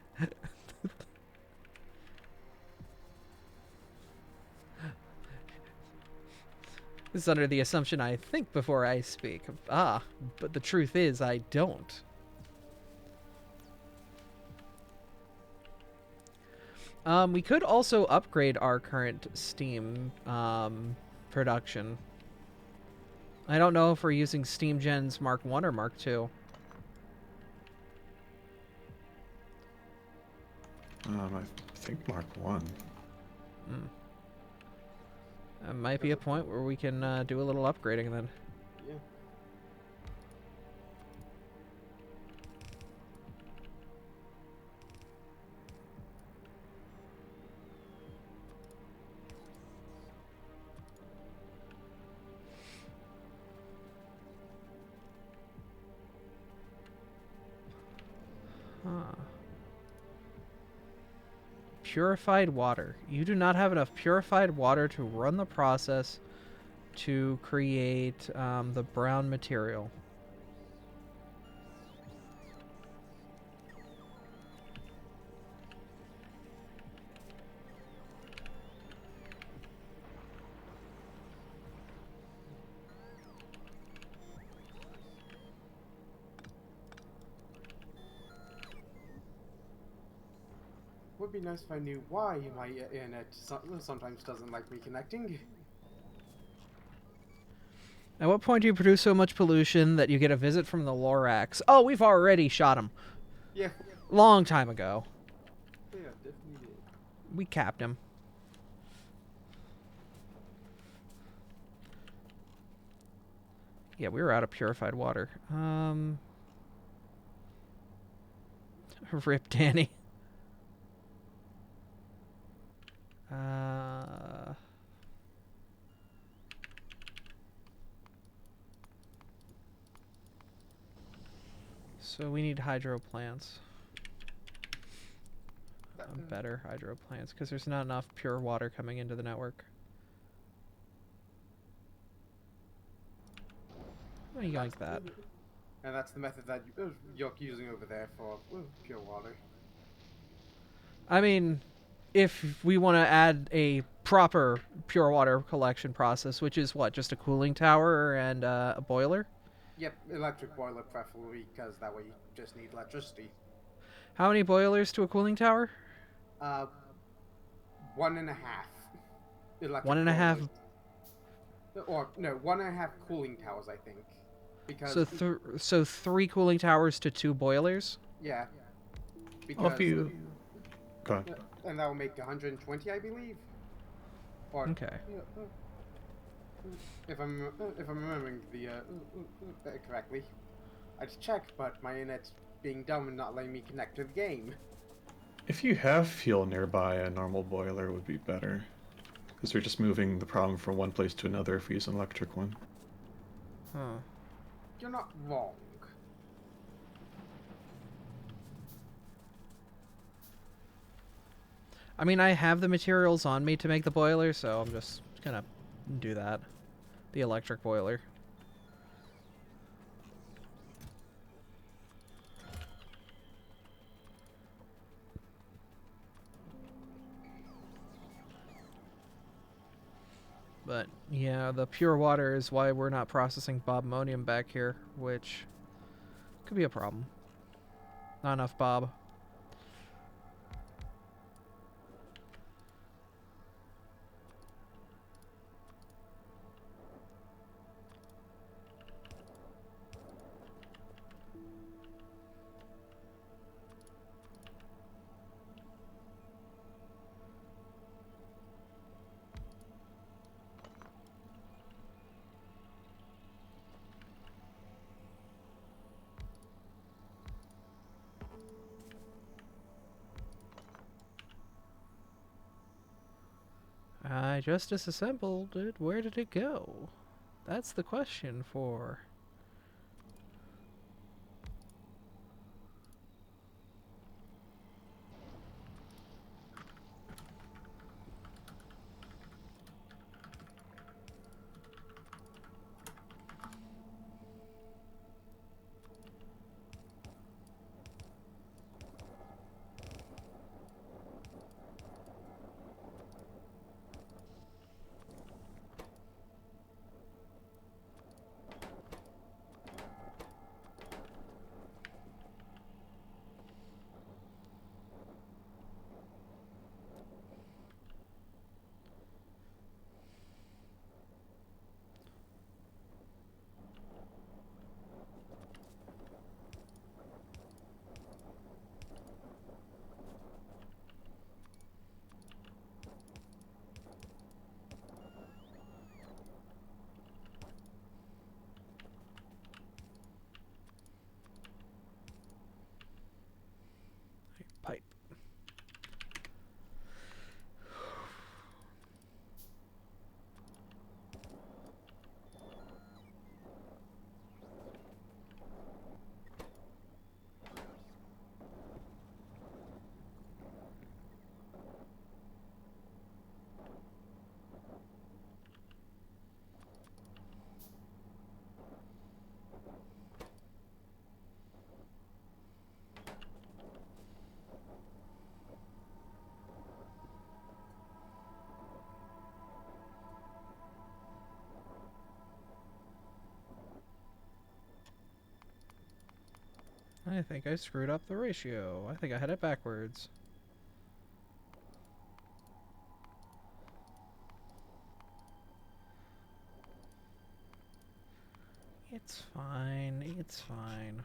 This is under the assumption I think before I speak. Ah, but the truth is I don't. We could also upgrade our current Steam production. I don't know if we're using Steam Gens Mark 1 or Mark 2.
I think Mark 1.
That might be a point where we can do a little upgrading then.
Yeah.
Huh. Purified water. You do not have enough purified water to run the process to create the brown material.
Would be nice if I knew why my internet sometimes doesn't like me connecting.
At what point do you produce so much pollution that you get a visit from the Lorax? Oh, we've already shot him.
Yeah.
Long time ago.
Yeah, definitely did.
We capped him. Yeah, we were out of purified water.
Rip Danny. Uh... So we need hydro plants. Better hydro plants, because there's not enough pure water coming into the network. What are you like that?
And that's the method that you're using over there for pure water.
I mean, if we want to add a proper pure water collection process, which is what, just a cooling tower and a boiler?
Yep, electric boiler preferably, because that way you just need electricity.
How many boilers to a cooling tower?
1.5 electric
1.5.
boilers. Or no, 1.5 cooling towers, I think. Because
So 3 cooling towers to 2 boilers?
yeah,
Well, if
because
you... Go on.
and that will make 120, I believe. Or
Okay.
if I'm remembering the correctly, I just checked, but my internet's being dumb and not letting me connect to the game.
If you have fuel nearby, a normal boiler would be better. Because we're just moving the problem from one place to another if we use an electric one.
Huh.
You're not wrong.
I mean, I have the materials on me to make the boiler, so I'm just gonna do that. The electric boiler. But yeah, the pure water is why we're not processing bobmonium back here, which could be a problem. Not enough bob. I just disassembled it. Where did it go? That's the question for... pipe. I think I screwed up the ratio. I think I had it backwards. It's fine. It's fine.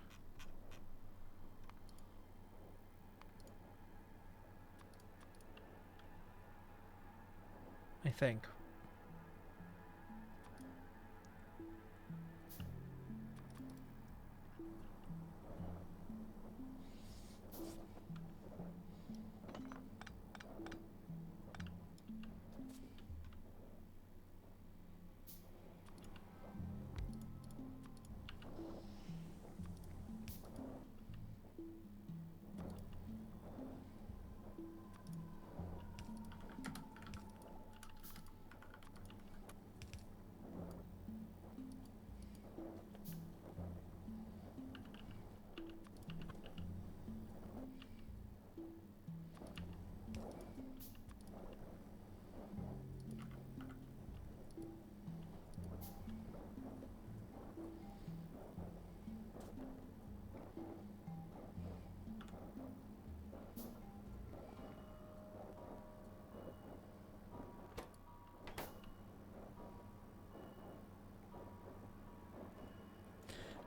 I think.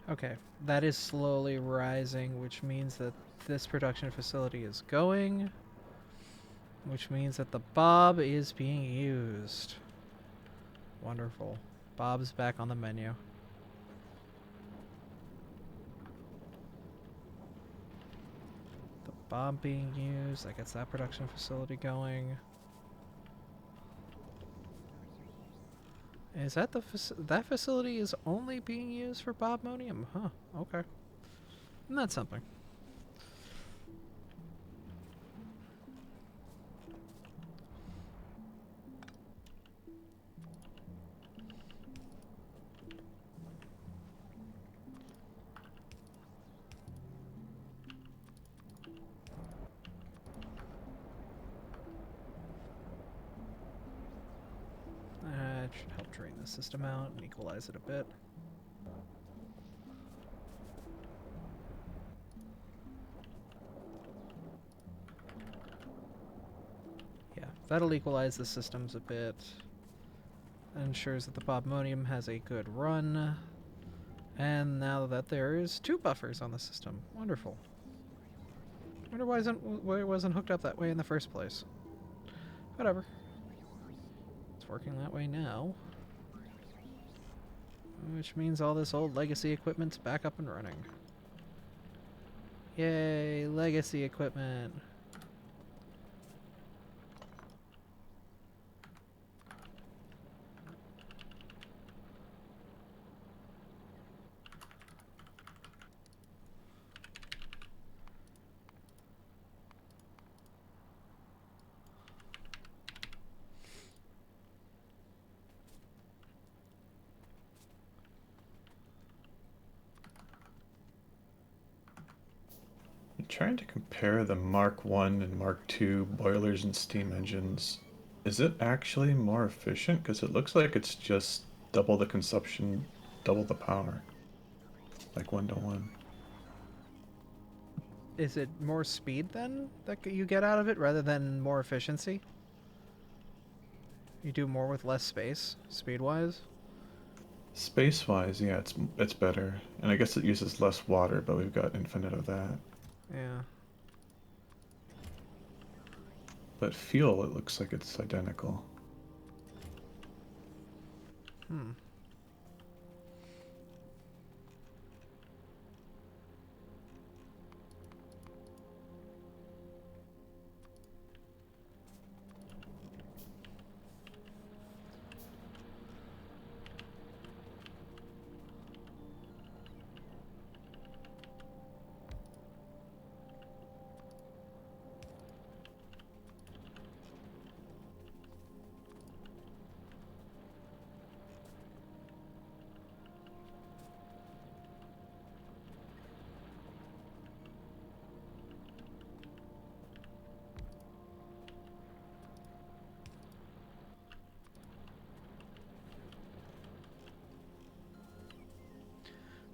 Okay, that is slowly rising, which means that this production facility is going, which means that the Bob is being used. Wonderful. Bob's back on the menu. The Bob being used, that gets that production facility going. Is that that facility is only being used for Bobmonium? Huh, okay. And that's something. That should help drain the system out and equalize it a bit. Yeah, that'll equalize the systems a bit. Ensures that the Bobmonium has a good run. And now that there is 2 buffers on the system. Wonderful. Wonder why it wasn't hooked up that way in the first place. Whatever. It's working that way now. Which means all this old legacy equipment's back up and running. Yay, legacy equipment.
I'm trying to compare the Mark 1 and Mark 2 boilers and steam engines. Is it actually more efficient? Because it looks like it's just double the consumption, double the power. Like 1-to-1.
Is it more speed then that you get out of it rather than more efficiency? You do more with less space, speed-wise?
Space-wise, yeah, it's better. And I guess it uses less water, but we've got infinite of that.
Yeah.
But fuel, it looks like it's identical.
Hmm.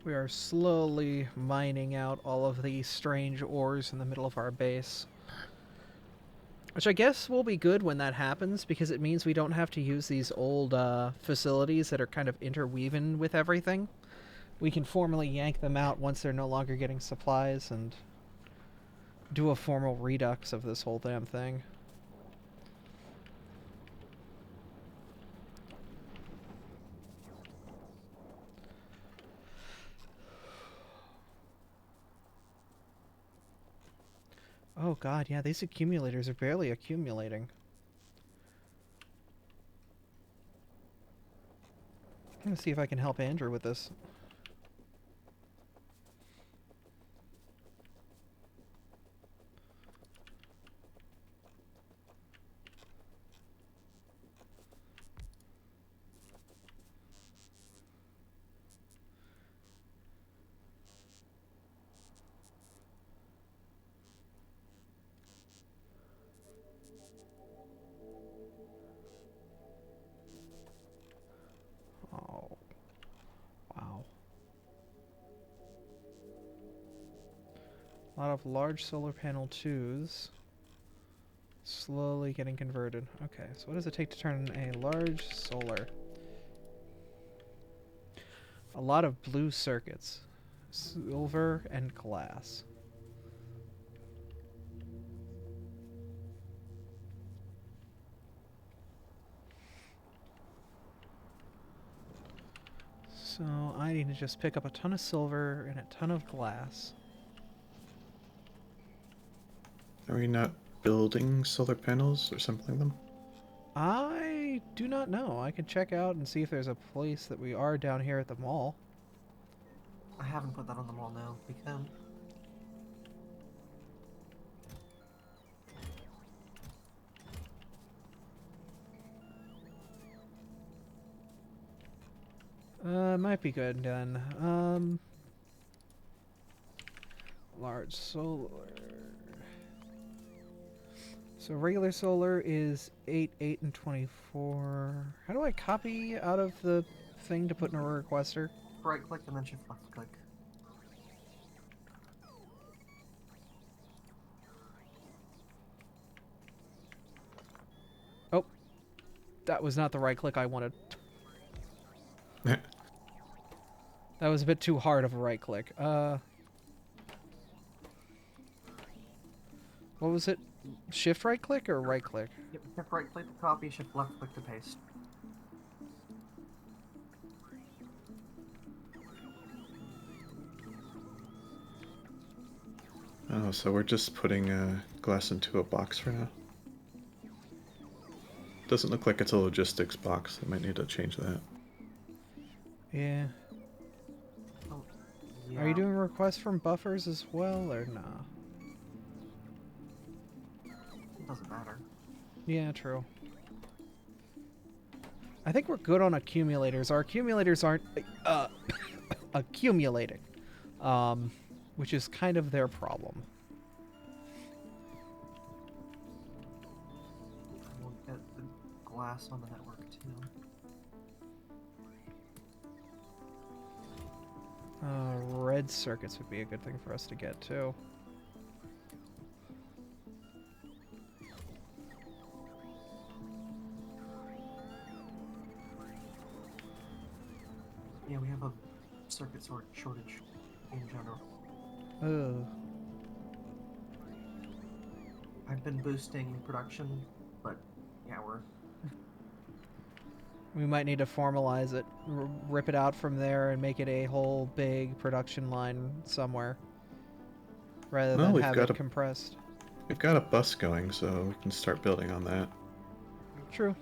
We are slowly mining out all of these strange ores in the middle of our base. Which I guess will be good when that happens, because it means we don't have to use these old facilities that are kind of interweaving with everything. We can formally yank them out once they're no longer getting supplies and do a formal redux of this whole damn thing. Oh god, yeah, these accumulators are barely accumulating. I'm gonna see if I can help Andrew with this. Oh, wow. A lot of large solar panel 2s. Slowly getting converted. Okay, so what does it take to turn a large solar? A lot of blue circuits. silver, and glass. So I need to just pick up a ton of silver and a ton of glass.
Are we not building solar panels or sampling them?
I do not know. I can check out and see if there's a place that we are down here at the mall.
I haven't put that on the wall now. We can.
Might be good then. Large solar. So regular solar is 8, 8, and 24. How do I copy out of the thing to put in a requester?
Right click and then shift left click.
Oh, that was not the right click I wanted. That was a bit too hard of a right click. What was it? Shift right click or right click?
Yep, shift right click to copy, shift left click to paste.
Oh, so we're just putting glass into a box for now. Doesn't look like it's a logistics box. I might need to change that.
Yeah.
Oh,
Are you
yeah.
doing requests from buffers as well or nah?
It doesn't matter.
Yeah, true. I think we're good on accumulators. Our accumulators aren't accumulating, which is kind of their problem.
We'll get the glass on the network too.
Red circuits would be a good thing for us to get too.
Yeah, we have a circuit shortage in general.
Ugh.
I've been boosting production, but yeah,
We might need to formalize it, rip it out from there, and make it a whole big production line somewhere, rather
Well,
than
we've
have
got
it
a-
compressed.
We've got a bus going, so we can start building on that.
True.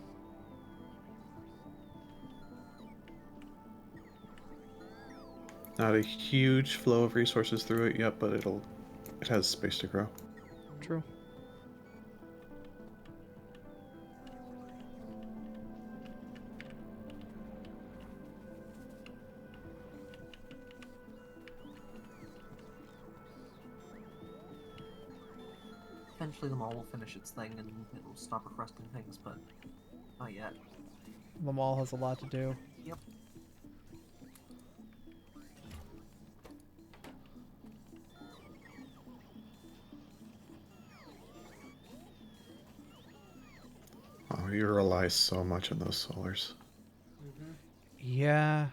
Not a huge flow of resources through it yet, but it has space to grow.
True.
eventually the mall will finish its thing and it'll stop requesting things, but not yet.
The mall has a lot to do.
Yep.
Oh, you rely so much on those solars.
Mm-hmm.
Yeah.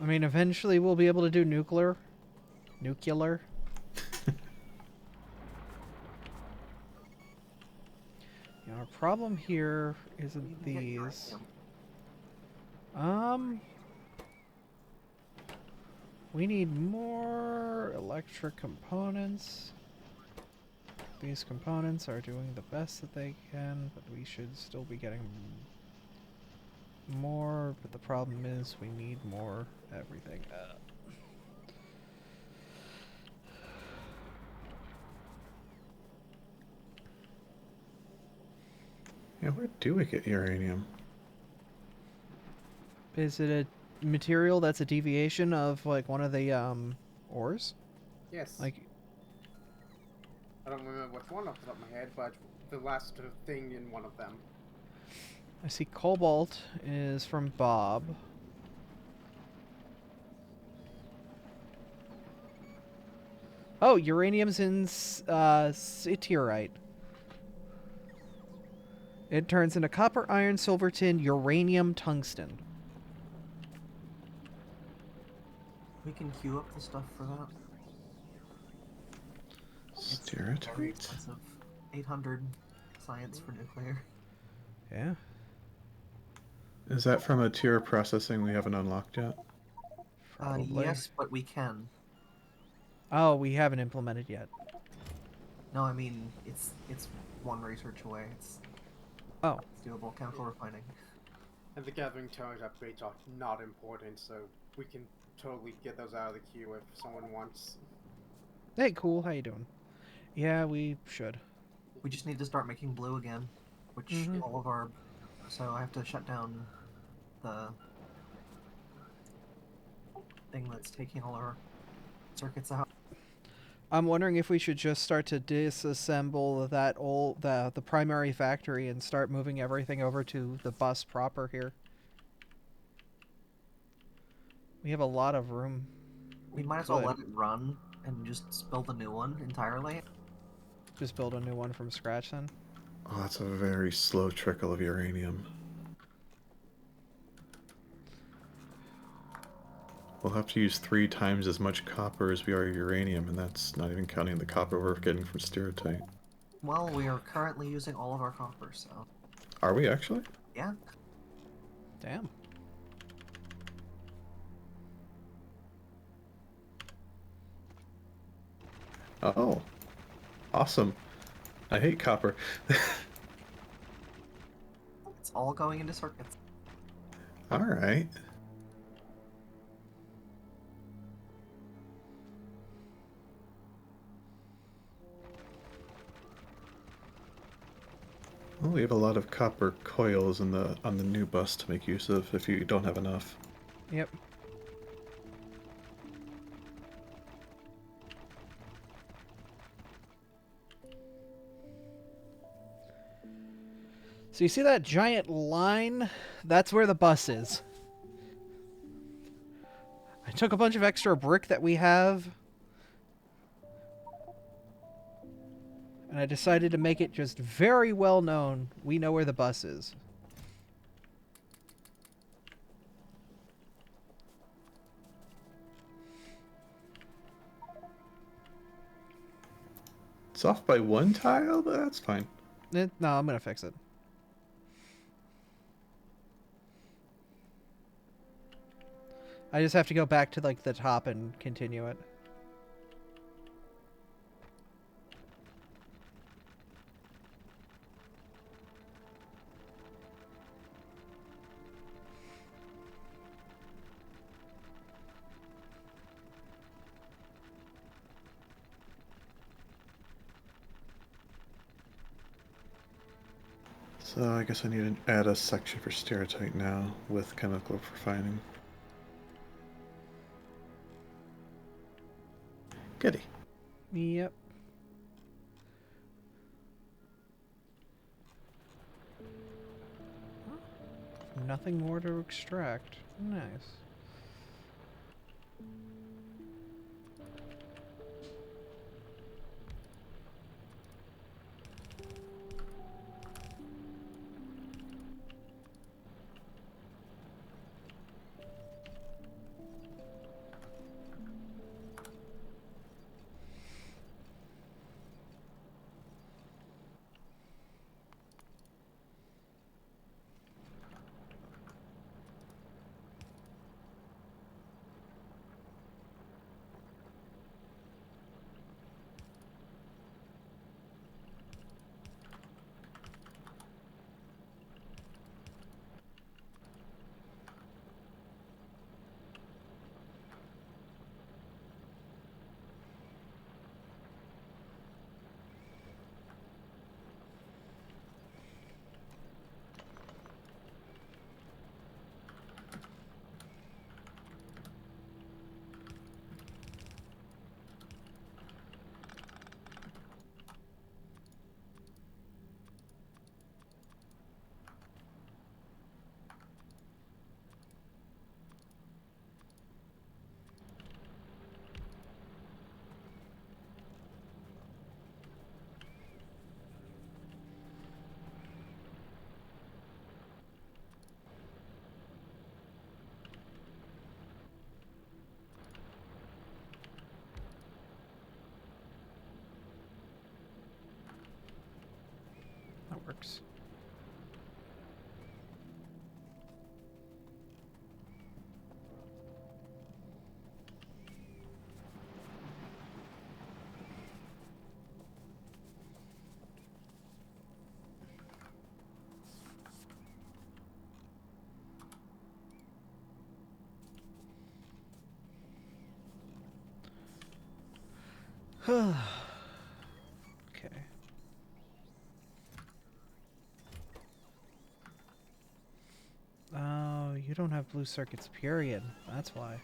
I mean, eventually we'll be able to do nuclear. Nuclear. You know, our problem here isn't
You can get
these.
uranium.
We need more electric components. These components are doing the best that they can, but we should still be getting more. But the problem is we need more everything.
Yeah, where do we get uranium?
Is it a material that's a deviation of like one of the ores?
Yes.
Like,
I don't remember which one off the top of my head, but the last thing in one of them.
I see cobalt is from Bob. Oh, uranium's in siderite. It turns into copper, iron, silver, tin, uranium, tungsten.
We can queue up the stuff for that. It's very
Stereotype?
expensive. 800 science for nuclear.
Yeah.
Is that from a tier of processing we haven't unlocked yet?
Probably.
Yes, but we can.
Oh, we haven't implemented yet.
No, I mean it's one research away. It's
Oh.
doable. Chemical refining.
And the gathering tones upgrades are not important, so we can totally get those out of the queue if someone wants.
Hey, cool. How you doing? Yeah, we should.
We just need to start making blue again, which
Mhm.
all of our. So I have to shut down the thing that's taking all our circuits out.
I'm wondering if we should just start to disassemble that the primary factory and start moving everything over to the bus proper here. We have a lot of room.
We might as well let it run and just build a new one entirely.
Just build a new one from scratch then.
Oh, that's a very slow trickle of uranium. We'll have to use 3 times as much copper as we are uranium, and that's not even counting the copper we're getting from stereotype.
Well, we are currently using all of our copper, so
Are we actually?
yeah.
Damn.
Oh, awesome. I hate copper.
It's all going into circuits.
Alright. Well, we have a lot of copper coils on the new bus to make use of if you don't have enough.
Yep. So you see that giant line? That's where the bus is. I took a bunch of extra brick that we have, and I decided to make it just very well known. We know where the bus is.
It's off by 1 tile, but that's fine.
No, I'm gonna fix it. I just have to go back to like the top and continue it.
So I guess I need to add a section for stereotype now with chemical refining. Goody.
Yep. Nothing more to extract. Nice. Works. Okay. Oh, you don't have blue circuits, period. That's why.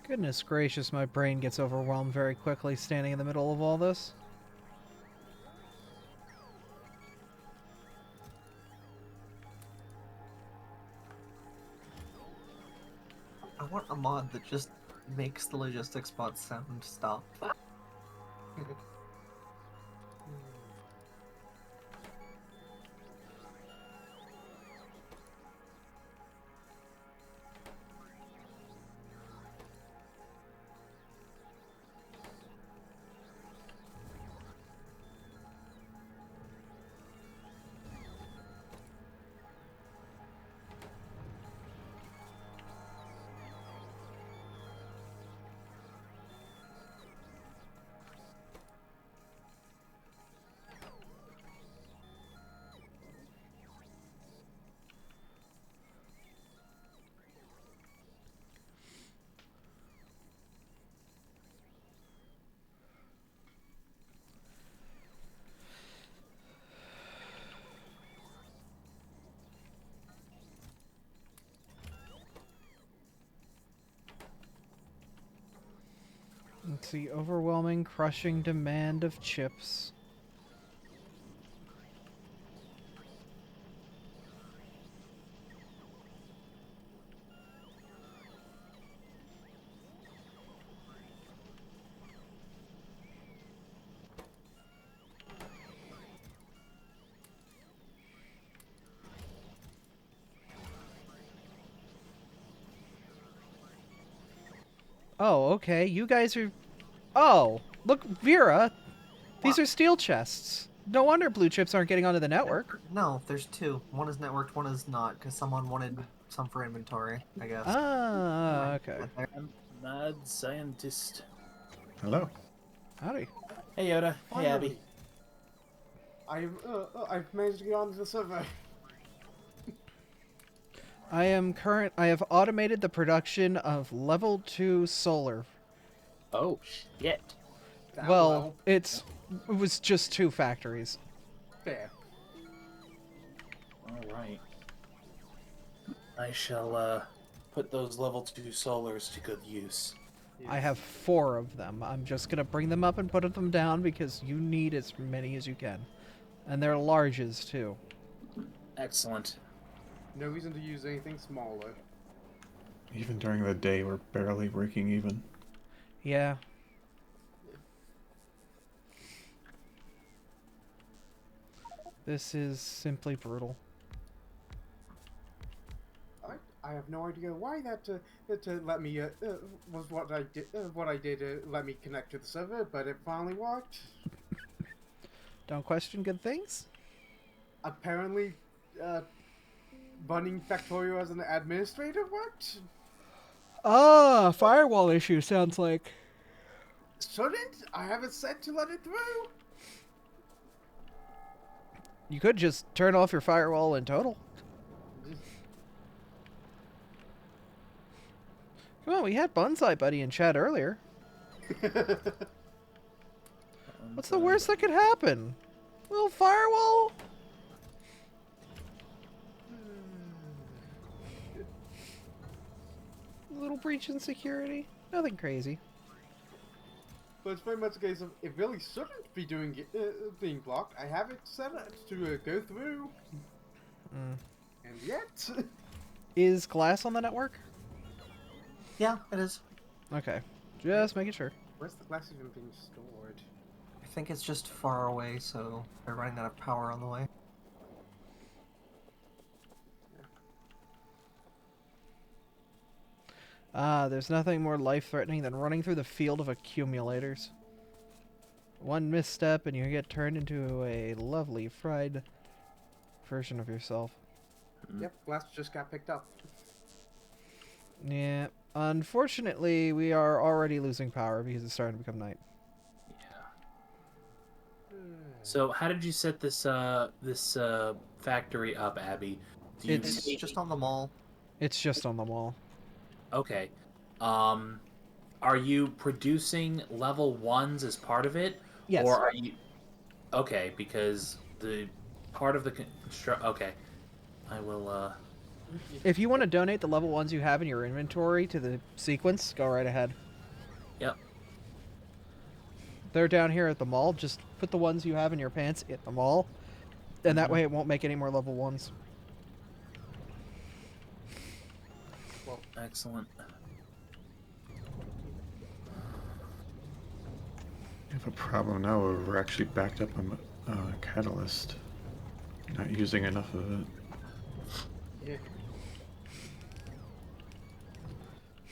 Goodness gracious, my brain gets overwhelmed very quickly standing in the middle of all this.
I want a mod that just makes the logistics bot sound stop.
Let's see, overwhelming, crushing demand of chips. Oh, okay, you guys are... Oh, look, Vera, these are steel chests. No wonder blue chips aren't getting onto the network.
No, there's two. One is networked, one is not, because someone wanted some for inventory, I guess.
Ah, okay.
I'm mad scientist.
Hello.
Howdy.
Hey Yoda. Hey Abby.
I've managed to get onto the server.
I have automated the production of level 2 solar.
Oh shit.
Well, it was just 2 factories.
Fair.
All right. I shall put those level 2 solars to good use.
I have 4 of them. I'm just gonna bring them up and put them down because you need as many as you can. And they're larges, too.
Excellent.
No reason to use anything smaller.
Even during the day, we're barely breaking even.
Yeah. This is simply brutal.
I have no idea why that let me was what I did let me connect to the server, but it finally worked.
Don't question good things?
Apparently, running Factorio as an administrator worked.
Ah, firewall issue sounds like.
Shouldn't I have it set to let it through?
You could just turn off your firewall in total. Come on, we had Bonsai Buddy in chat earlier. What's the worst that could happen? Little firewall? Little breach in security? Nothing crazy.
But it's very much a case of it really shouldn't be being blocked. I have it set up to go through, and yet.
Is Glass on the network?
Yeah, it is.
Okay. Just making sure.
Where's the glass even being stored?
I think it's just far away, so they're running out of power on the way.
There's nothing more life-threatening than running through the field of accumulators. One misstep and you get turned into a lovely fried version of yourself.
Yep, glass just got picked up.
Yeah. Unfortunately, we are already losing power because it's starting to become night.
So how did you set this factory up, Abby? Do you
It's just on the mall.
It's just on the mall.
Okay. Are you producing level 1s as part of it?
Yes.
Or are you... Okay, because the part of the okay. I will,
If you want to donate the level 1s you have in your inventory to the sequence, go right ahead.
Yep.
They're down here at the mall. Just put the ones you have in your pants at the mall. And that way it won't make any more level 1s.
Well,
Excellent.
We have a problem now where we're actually backed up on catalyst. Not using enough of it.
yeah.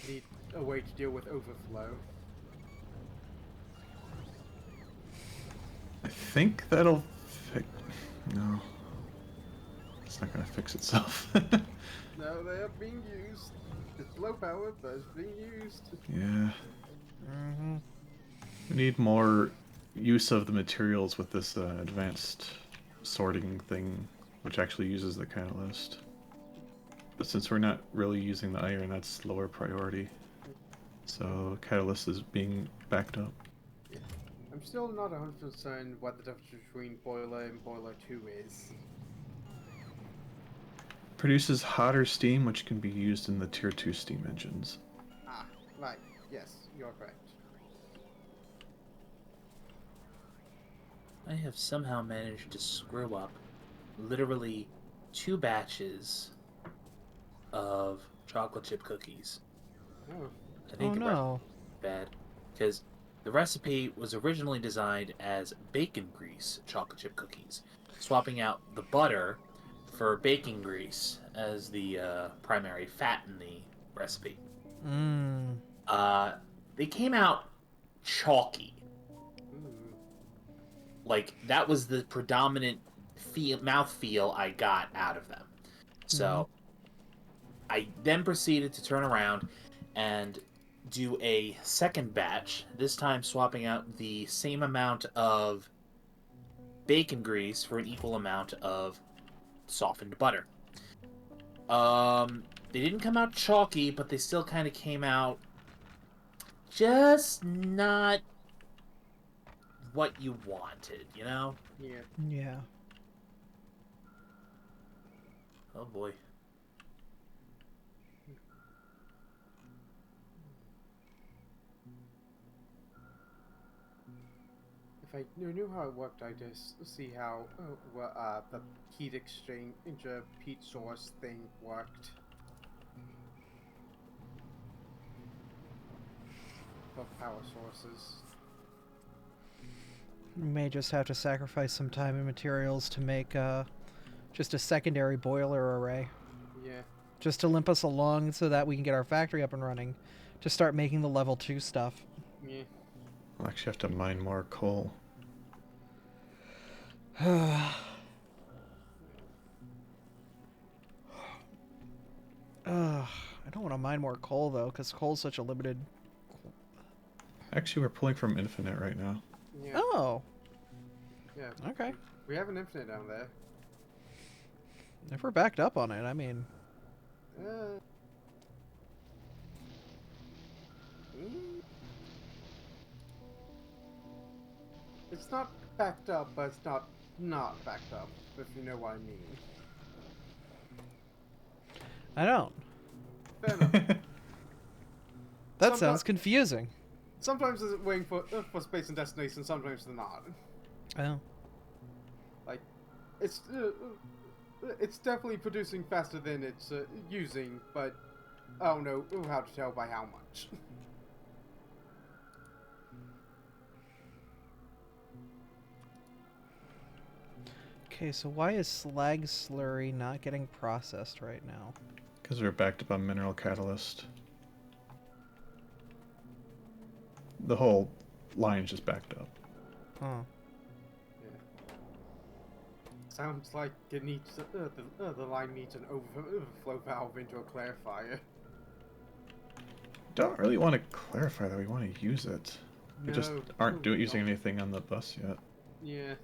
Need a way to deal with overflow.
I think that'll fix... No. It's not gonna fix itself.
No, they are being used. It's low power, but it's being used.
Yeah.
Mm-hmm.
We need more use of the materials with this advanced sorting thing, which actually uses the catalyst. But since we're not really using the iron, that's lower priority. So catalyst is being backed up.
I'm still not 100% what the difference between boiler and boiler 2 is.
Produces hotter steam, which can be used in the tier 2 steam engines.
Ah, right. Yes, you're correct.
I have somehow managed to screw up literally 2 batches of chocolate chip cookies.
Oh.
I think
Oh
the
no.
bad because the recipe was originally designed as bacon grease chocolate chip cookies, swapping out the butter for bacon grease as the primary fat in the recipe.
Mmm.
They came out chalky.
Mm.
Like that was the predominant mouth feel I got out of them. So I then proceeded to turn around and do a second batch, this time swapping out the same amount of bacon grease for an equal amount of softened butter. They didn't come out chalky, but they still kind of came out just not what you wanted, you know?
Yeah.
Yeah.
Oh boy.
If I knew how it worked, I'd just see how the heat exchange into heat source thing worked. For power sources.
We may just have to sacrifice some time and materials to make just a secondary boiler array.
Yeah.
Just to limp us along so that we can get our factory up and running. To start making the level 2 stuff.
Yeah.
We'll actually have to mine more coal.
I don't want to mine more coal though, because coal's such a limited...
Actually, we're pulling from Infinite right now.
Yeah.
Oh,
Yeah.
okay.
We have an infinite down there.
If we're backed up on it, I mean,
Mm. It's not backed up, but it's not backed up, if you know what I mean.
I don't.
Fair enough.
That
Someti-
sounds confusing.
Sometimes it's waiting for space and destination, sometimes they're not.
Oh.
Like, it's definitely producing faster than it's using, but I don't know how to tell by how much.
Okay, so why is slag slurry not getting processed right now?
Because we're backed up on mineral catalyst. The whole line's just backed up.
Huh.
Sounds like it needs the line needs an overflow valve into a clarifier.
Don't really want to clarify that. We want to use it. We just
No,
aren't
we
using
don't.
anything on the bus yet.
Yeah.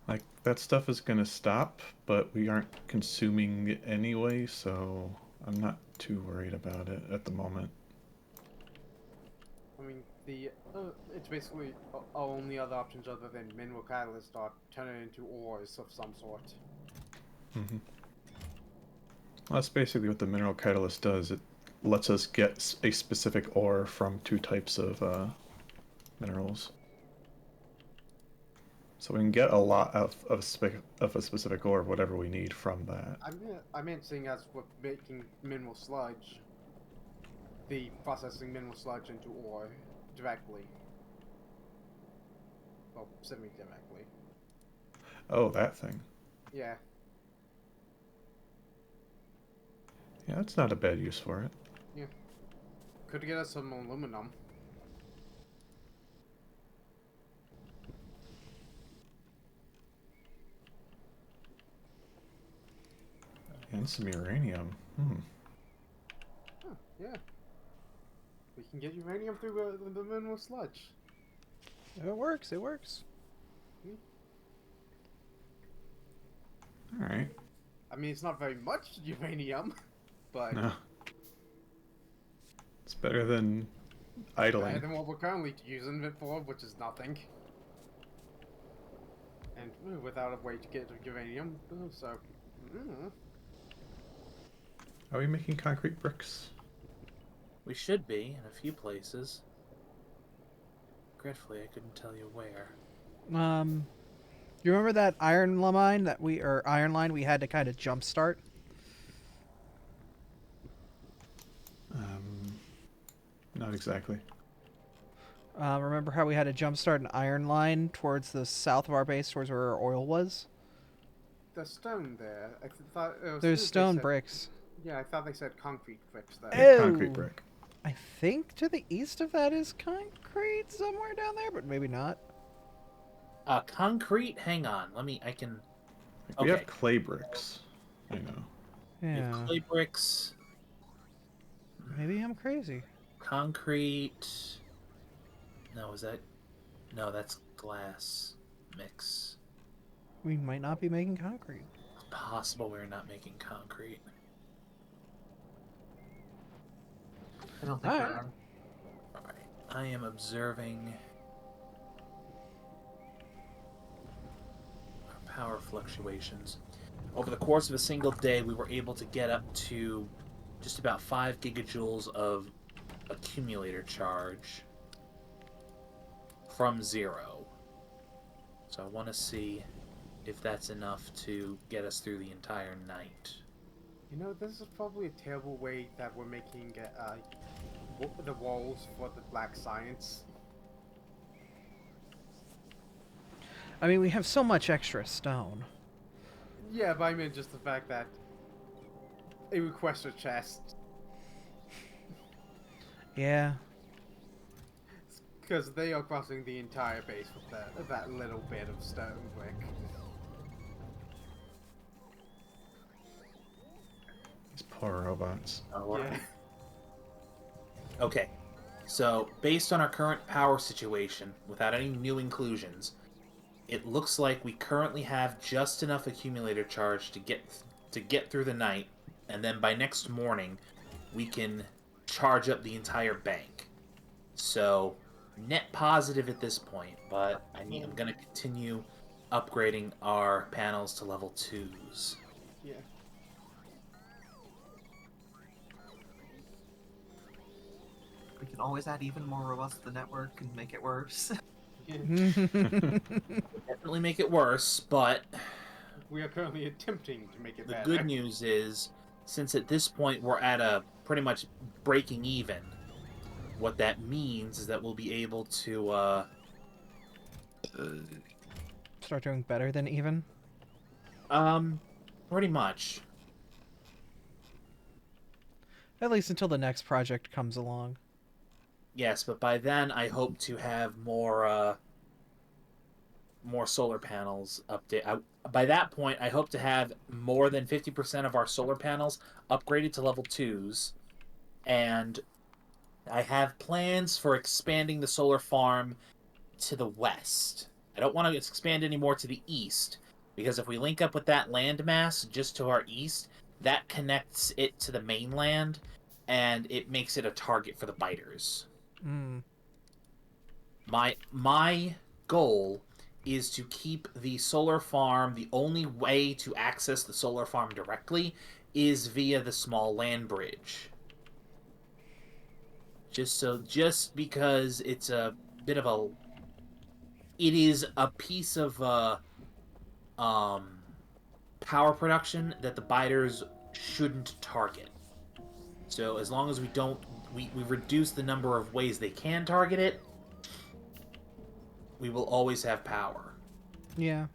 Like, that stuff is gonna stop, but we aren't consuming it anyway, so I'm not too worried about it at the moment.
I mean, it's basically our only other options other than mineral catalyst are turn it into ores of some sort.
Mm-hmm. Well, that's basically what the mineral catalyst does. It lets us get a specific ore from two types of minerals. So we can get a lot of a specific ore, whatever we need from that.
I meant seeing as with making mineral sludge, the processing mineral sludge into ore directly. Well, semi-directly.
Oh, that thing.
Yeah.
Yeah, that's not a bad use for it.
Yeah. Could get us some aluminum.
And some uranium.
Huh, yeah. We can get uranium through the mineral sludge.
It works, it works.
Alright.
I mean, it's not very much uranium, but
No. It's better than
better
idling.
than what we're currently using it for, which is nothing. And without a way to get uranium, so...
Are we making concrete bricks?
We should be in a few places. Regretfully, I couldn't tell you where.
You remember that iron line we had to kind of jumpstart?
Not exactly.
Remember how we had to jumpstart an iron line towards the south of our base, towards where our oil was?
The stone there, I thought it was...
There's
they
stone
said-
bricks.
Yeah, I thought they said concrete bricks there.
Yeah,
Oh.
concrete brick.
I think to the east of that is concrete somewhere down there, but maybe not.
Concrete? Hang on. I can...
Like, we
Okay.
have clay bricks. I know.
We have
Yeah.
clay bricks,
Maybe I'm crazy.
concrete... No, is that... No, that's glass mix.
We might not be making concrete.
It's possible we're not making concrete.
I don't think
Alright.
we are.
Alright. I am observing our power fluctuations. Over the course of a single day, we were able to get up to just about 5 gigajoules of accumulator charge from 0. So I want to see if that's enough to get us through the entire night.
You know, this is probably a terrible way that we're making the walls for the black science.
I mean, we have so much extra stone.
Yeah, but I mean just the fact that a requester chest,
Yeah.
because they are crossing the entire base with that little bit of stone brick.
These poor robots.
Yeah.
Okay, so based on our current power situation, without any new inclusions, it looks like we currently have just enough accumulator charge to get through the night, and then by next morning, we can charge up the entire bank. So net positive at this point, but I'm gonna continue upgrading our panels to level 2s.
Yeah.
We can always add even more robots to the network and make it worse.
Yeah.
Definitely make it worse, but
We are currently attempting to make it
the
better.
good news is, since at this point we're at a pretty much breaking even, what that means is that we'll be able to
Start doing better than even.
pretty much.
At least until the next project comes along.
Yes, but by then I hope to have more solar panels update. By that point, I hope to have more than 50% of our solar panels upgraded to level 2s, and I have plans for expanding the solar farm to the west. I don't want to expand anymore to the east, because if we link up with that landmass just to our east, that connects it to the mainland, and it makes it a target for the biters.
Mm.
My goal is to keep the solar farm. The only way to access the solar farm directly is via the small land bridge. Just because it's a bit of a, it is a piece of power production that the biters shouldn't target. So as long as we don't, we reduce the number of ways they can target it, we will always have power.
Yeah.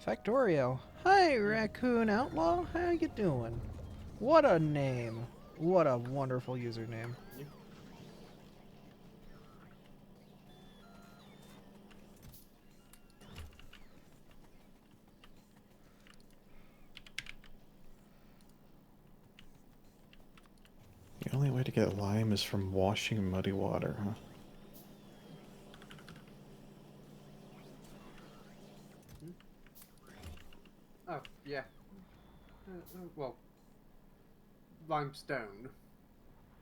Factorio. Hi, Raccoon Outlaw. How you doing? What a name. What a wonderful username.
The only way to get lime is from washing muddy water, huh?
Oh, yeah. Well, limestone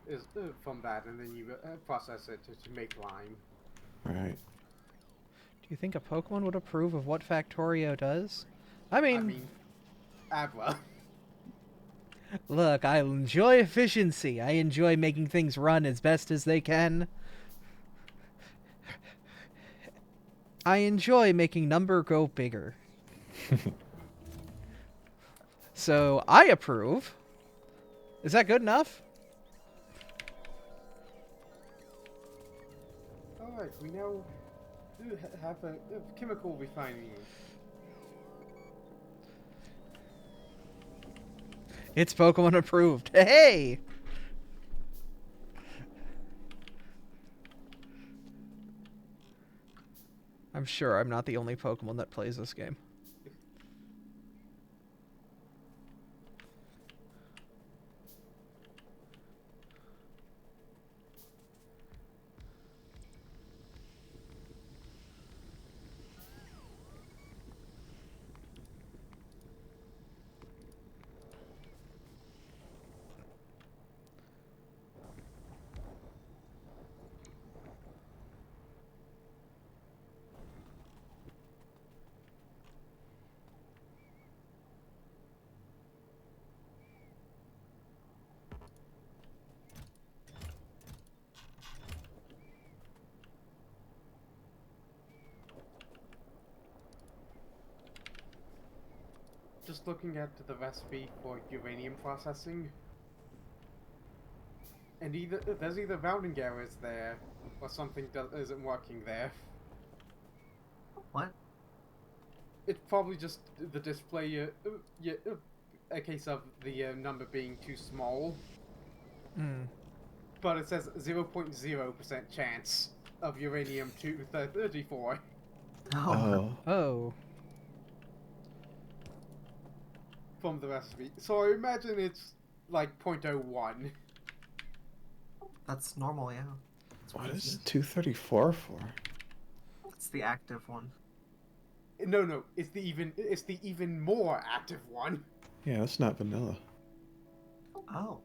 is from that, and then you process it to make lime.
Right.
Do you think a Pokemon would approve of what Factorio does? I mean
Abra.
look, I enjoy efficiency. I enjoy making things run as best as they can. I enjoy making number go bigger. So, I approve. Is that good enough?
Alright, we now do have a chemical refining.
It's Pokemon approved. Hey! I'm sure I'm not the only Pokemon that plays this game.
just looking at the recipe for uranium processing, and there's either rounding errors there, or something isn't working there.
What?
It's probably just the display, a case of the number being too small.
Hmm.
But it says 0.0% chance of uranium-234
Oh.
Oh.
Oh.
from the recipe. So I imagine it's like 0.01.
That's normal, yeah. That's
What
it
is 234 for?
That's the active one.
No, it's the even more active one.
Yeah, that's not vanilla.
Oh.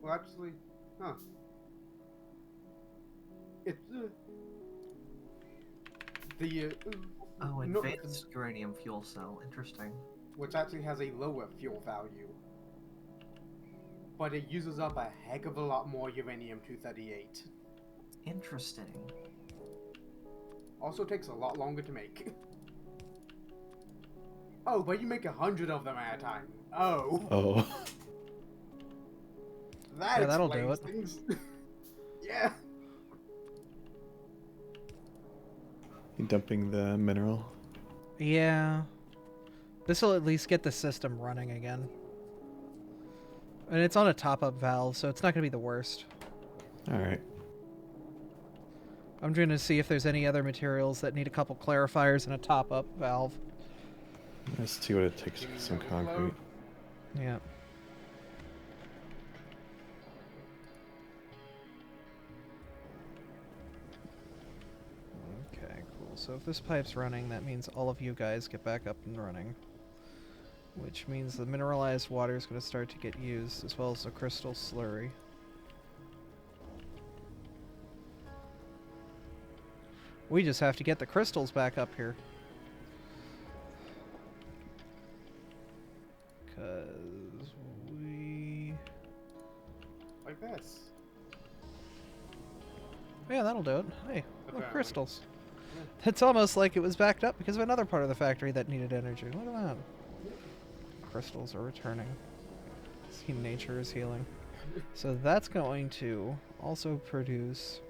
Well, actually, huh? It's the
Oh,
no,
advanced uranium fuel cell. Interesting.
which actually has a lower fuel value, but it uses up a heck of a lot more uranium-238.
Interesting.
Also takes a lot longer to make. Oh, but you make 100 of them at a time. Oh,
Oh.
that
Yeah, that'll do
explains
it.
things. Yeah.
You dumping the mineral?
Yeah. This will at least get the system running again. And it's on a top-up valve, so it's not going to be the worst.
Alright.
I'm trying to see if there's any other materials that need a couple clarifiers and a top-up valve.
Let's see what it takes for some concrete.
Yeah. Okay, cool. So if this pipe's running, that means all of you guys get back up and running. Which means the mineralized water is going to start to get used, as well as the crystal slurry. We just have to get the crystals back up here. Because we...
Like this.
Yeah, that'll do it. Hey, look,
Apparently.
crystals.
Yeah.
It's almost like it was backed up because of another part of the factory that needed energy. Look at that. Crystals are returning. See, nature is healing. So that's going to also produce...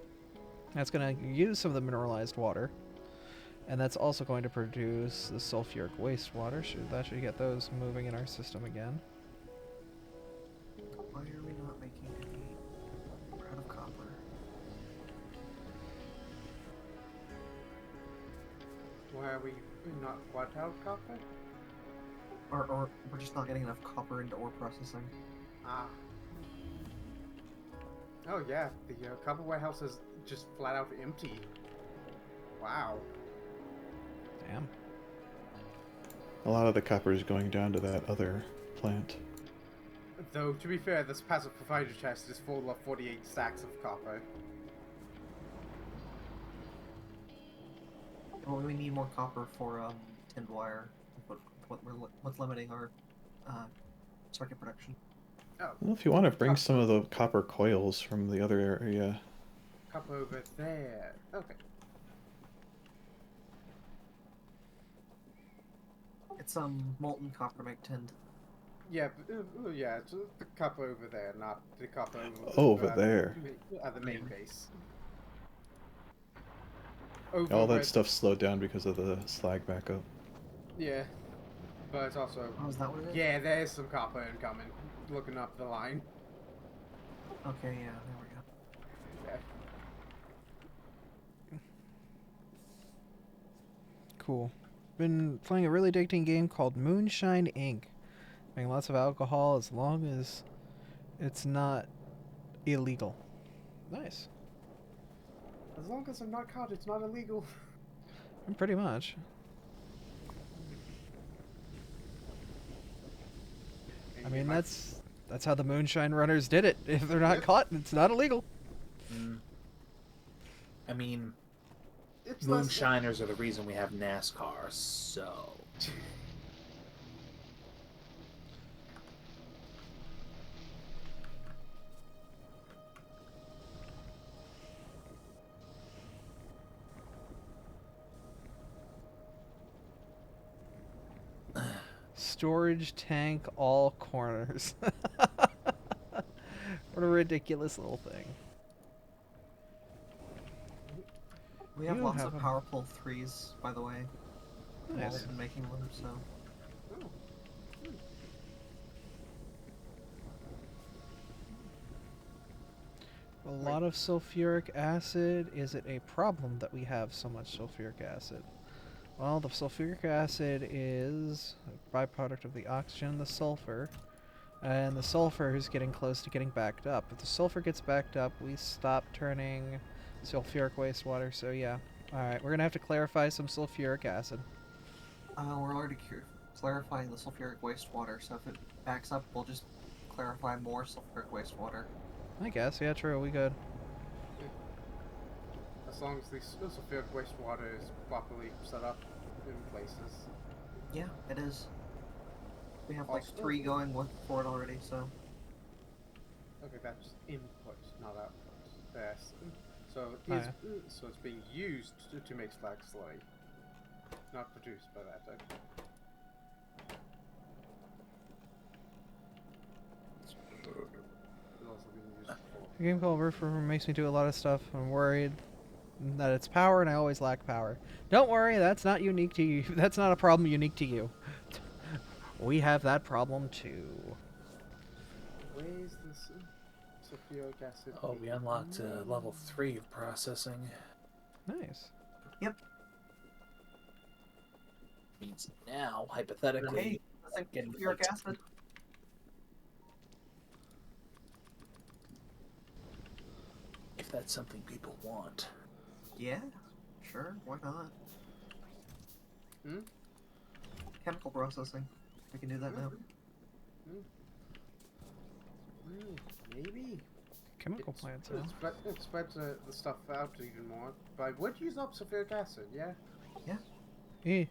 That's going to use some of the mineralized water. And that's also going to produce the sulfuric wastewater. That should get those moving in our system again.
Why are we not making any out of copper?
Why are we not what out of copper?
Or we're just not getting enough copper into ore processing.
Ah. Oh yeah, the copper warehouse is just flat out empty. Wow.
Damn.
A lot of the copper is going down to that other plant.
Though, to be fair, this passive provider chest is full of 48 stacks of copper.
Well, we need more copper for tinned wire. What's limiting our circuit production?
Oh,
Well, if you want to bring some of the copper coils from the other area.
copper over there. Okay.
It's molten copper make tinned.
Yeah, yeah, it's the copper over there, not the copper
Over there.
At the main base.
All
Over
that
at-
stuff slowed down because of the slag backup.
Yeah, but it's also...
Oh, is that what it is?
Yeah, there's some copper incoming. Looking up the line.
Okay, yeah, there we go.
Yeah.
Cool. Been playing a really addicting game called Moonshine Inc. Making lots of alcohol as long as it's not illegal. Nice.
As long as I'm not caught, it's not illegal.
Pretty much. I mean, that's how the Moonshine Runners did it. If they're not
Yep.
caught, it's not illegal.
I mean,
It's less-
moonshiners are the reason we have NASCAR, so.
storage tank all corners. What a ridiculous little thing.
We have
You
lots
have
of
a-
powerful threes, by the way. We've
Nice.
always been making them, so.
Oh.
A lot of sulfuric acid. Is it a problem that we have so much sulfuric acid? Well, the sulfuric acid is a byproduct of the oxygen and the sulfur. And the sulfur is getting close to getting backed up. If the sulfur gets backed up, we stop turning sulfuric wastewater. So yeah. Alright, we're going to have to clarify some sulfuric acid.
We're already clarifying the sulfuric wastewater, so if it backs up, we'll just clarify more sulfuric wastewater.
I guess. Yeah, true. We good.
As long as the sulfuric wastewater is properly set up in places.
Yeah, it is. We have like
Also-
3 going for it already, so.
Okay, that's input, not output. Yes. So
Oh,
it's
yeah.
so it's being used to make slag slurry, not produced by that. Actually. It's also being used for.
The game called Roofer makes me do a lot of stuff. I'm worried that it's power, and I always lack power. Don't worry, that's not unique to you. That's not a problem unique to you. We have that problem too.
Where is this sulfuric acid?
Oh, we unlocked level 3 of processing.
Nice.
Means now, hypothetically,
Hey, I think
getting
sulfuric
like-
acid.
if that's something people want.
Yeah, sure, why not?
Hmm?
Chemical processing. We can do that now.
Maybe.
Chemical plants, huh?
It spreads the stuff out even more. But I would use up sulfuric acid, yeah?
Eh.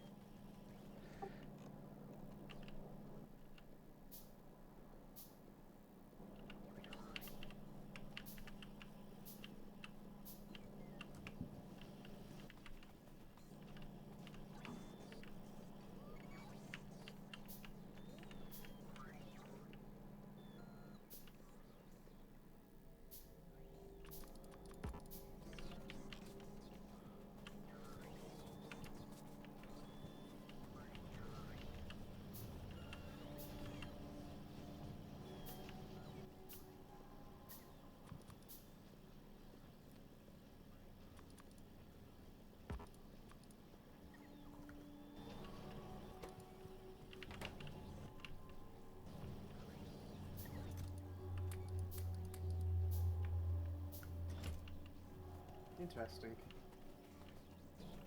Interesting.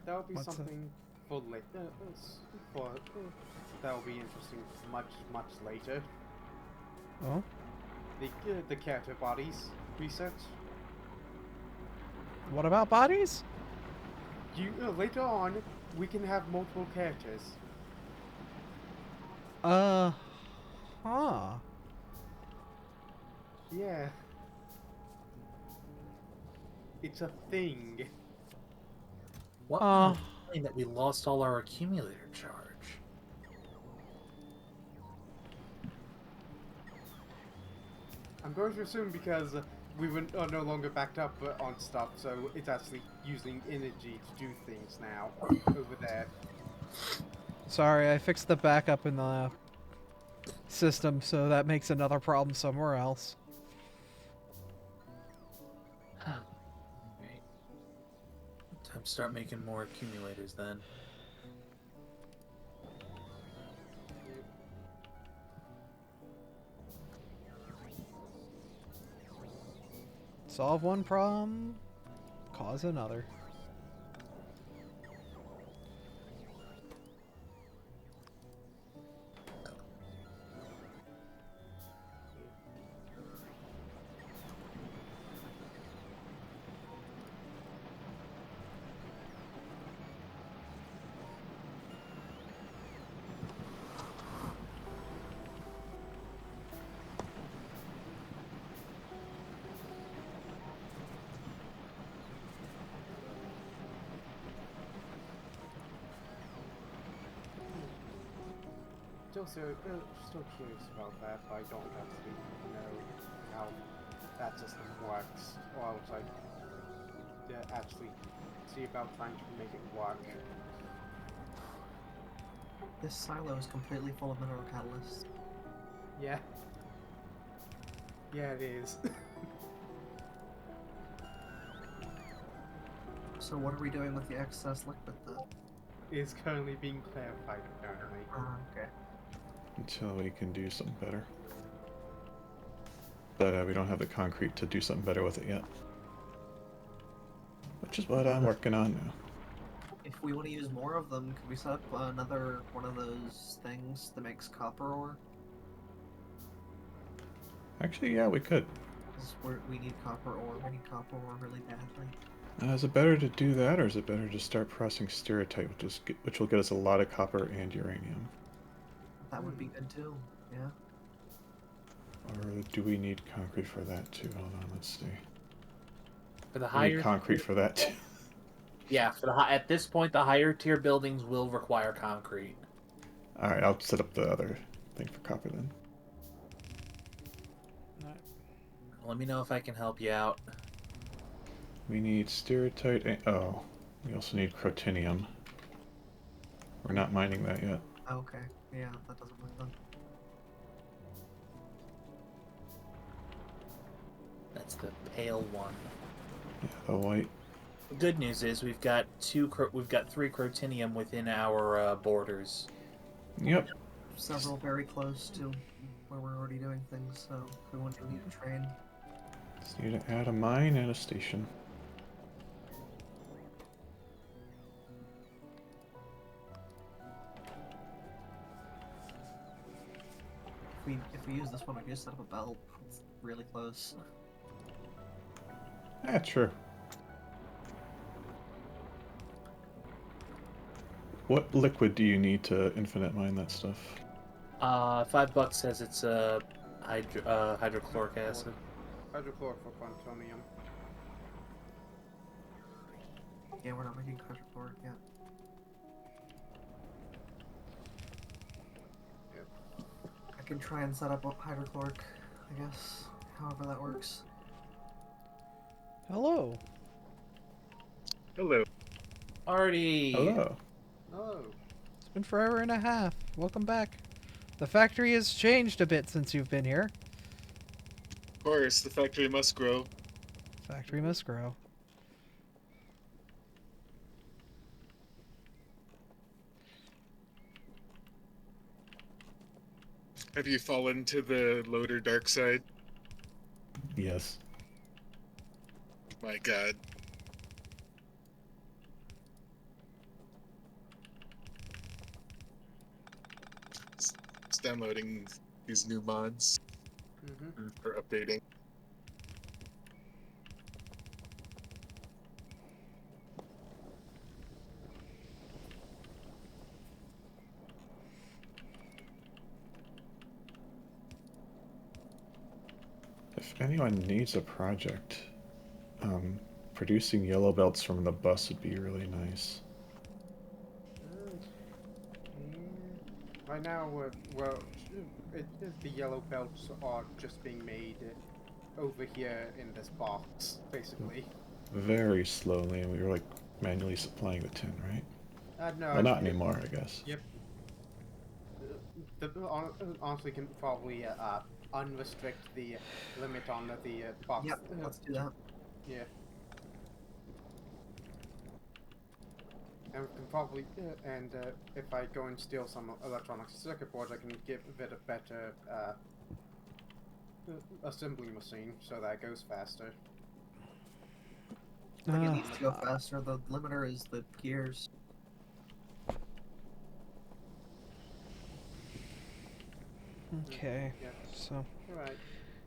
That would be
What's that?
something for later. That will be interesting much later.
Oh?
The character bodies research.
What about bodies?
Later on, we can have multiple characters.
Huh.
Yeah. It's a thing.
What? Saying that we lost all our accumulator charge.
I'm going to assume because we are no longer backed up on stuff, so it's actually using energy to do things now over there.
Sorry, I fixed the backup in the system, so that makes another problem somewhere else.
Right. Time to start making more accumulators then.
Solve one problem, cause another.
still curious about that, but I don't actually know how that system works, or else I actually see about trying to make it work.
This silo is completely full of mineral catalysts.
Yeah. Yeah, it is.
So what are we doing with the excess liquid then?
It's currently being clarified, apparently.
Okay.
Until we can do something better. But we don't have the concrete to do something better with it yet. Which is what I'm working on now.
If we want to use more of them, could we set up another one of those things that makes copper ore?
Actually, yeah, we could.
'Cause we need copper ore. We need copper ore really badly.
Is it better to do that, or is it better to start processing stereotype, which will get us a lot of copper and uranium?
That would be good too. Yeah.
Or do we need concrete for that too? Hold on, let's see.
For the
We
higher
need concrete for that too.
Yeah, for the at this point, the higher tier buildings will require concrete.
All right, I'll set up the other thing for copper then.
Let me know if I can help you out.
We need stereotype. Oh, we also need crotinium. We're not mining that yet.
Okay. Yeah, that doesn't work then.
That's the pale one.
Yeah, the white.
The good news is we've got three crotinium within our borders.
Yep.
Several very close to where we're already doing things, so we wouldn't need a train.
Just need to add a mine and a station.
If we use this one, we can just set up a belt. It's really close.
Yeah, true. What liquid do you need to infinite mine that stuff?
$5 says it's hydrochloric acid.
Hydrochloric for plutonium.
Yeah, we're not making hydrochloric yet. I can try and set up hydrochloric, I guess. However that works.
Hello.
Hello.
Artie!
Hello.
Oh.
It's been forever and a half. Welcome back. The factory has changed a bit since you've been here.
Of course, the factory must grow.
Factory must grow.
Have you fallen to the loader dark side?
Yes.
My god. It's downloading these new mods for updating.
If anyone needs a project, producing yellow belts from the bus would be really nice.
Right now, the yellow belts are just being made over here in this box, basically.
Very slowly, and we were like manually supplying the tin, right?
No,
Well, not anymore, I guess.
Yep. Honestly, can probably unrestrict the limit on the box.
Yep, let's do that.
Yeah. And we can probably, if I go and steal some electronic circuit boards, I can give it a better assembly machine so that it goes faster.
I think it needs to go faster. The limiter is the gears.
Okay,
Yeah.
so
Alright.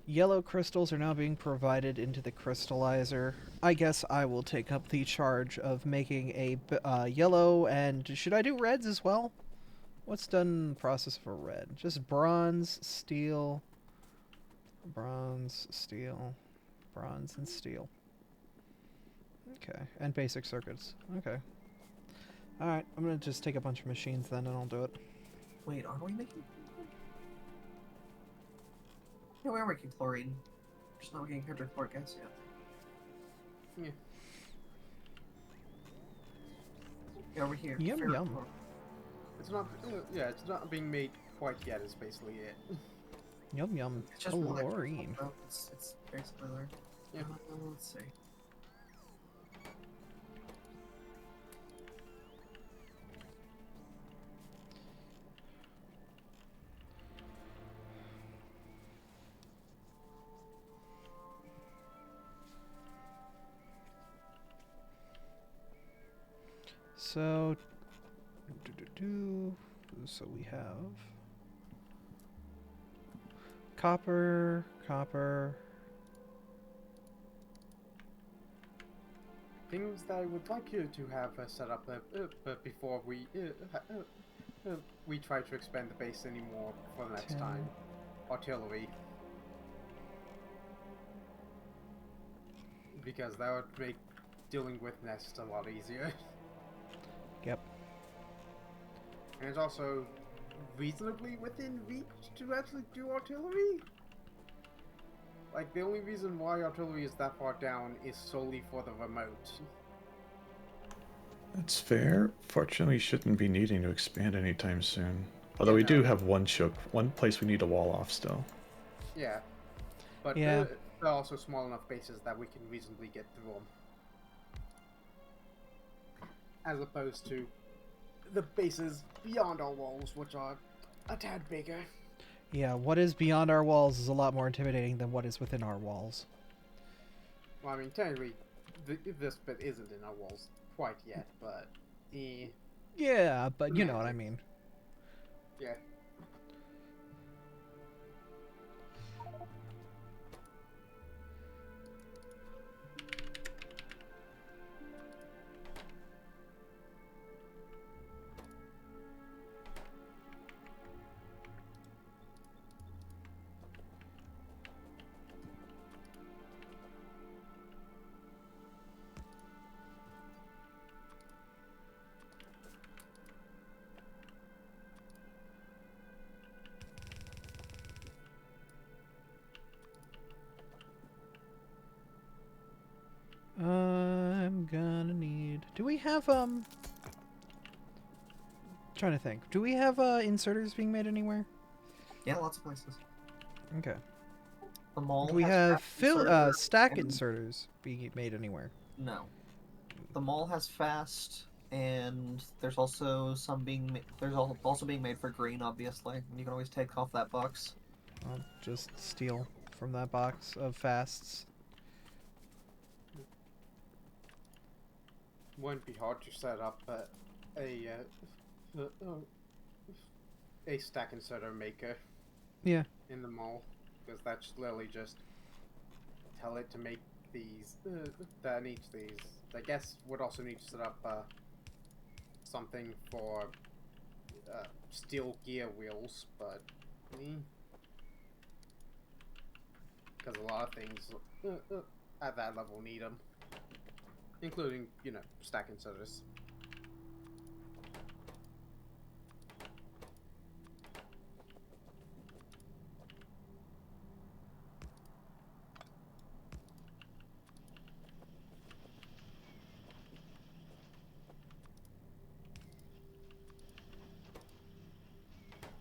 yellow crystals are now being provided into the crystallizer. I guess I will take up the charge of making a yellow, and should I do reds as well? What's done in the process for red? Just bronze, steel, bronze, steel, bronze, and steel. Okay, and basic circuits. Okay. Alright, I'm gonna just take a bunch of machines then and I'll do it.
Wait, are we making? Yeah, we are making chlorine. Just not making hydrochloric acid yet.
Yeah.
Yeah, over here.
Yum,
ferric
yum.
chloride.
It's not. Yeah, it's not being made quite yet. Is basically it.
Yum yum.
It's just molecular
Chlorine.
though. It's basically there.
Yeah.
Let's see.
So, so we have copper, copper.
Things that I would like you to have set up before we try to expand the base anymore for the next
10.
time. Artillery. Because that would make dealing with nests a lot easier.
Yep.
And it's also reasonably within reach to actually do artillery. Like, the only reason why artillery is that far down is solely for the remote.
That's fair. Fortunately, we shouldn't be needing to expand anytime soon. Although
Yeah,
we do
no.
have one place we need a wall off still.
Yeah. But
Yeah.
they're also small enough bases that we can reasonably get through them. As opposed to the bases beyond our walls, which are a tad bigger.
Yeah, what is beyond our walls is a lot more intimidating than what is within our walls.
Well, I mean, technically, this bit isn't in our walls quite yet, but
Yeah, but you know what I mean.
yeah.
I'm gonna need. Do we have Trying to think. Do we have inserters being made anywhere?
Yeah, lots of places.
Okay.
The mall
Do we
has
have
fast inserter
stack
and-
inserters being made anywhere?
No. The mall has fast, and there's also some there's also being made for green, obviously. And you can always take off that box.
I'll just steal from that box of fasts.
Wouldn't be hard to set up a stack inserter maker.
Yeah.
In the mall, because that's literally just tell it to make these that needs these. I guess would also need to set up something for steel gear wheels, but because a lot of things at that level need them, including stack inserters.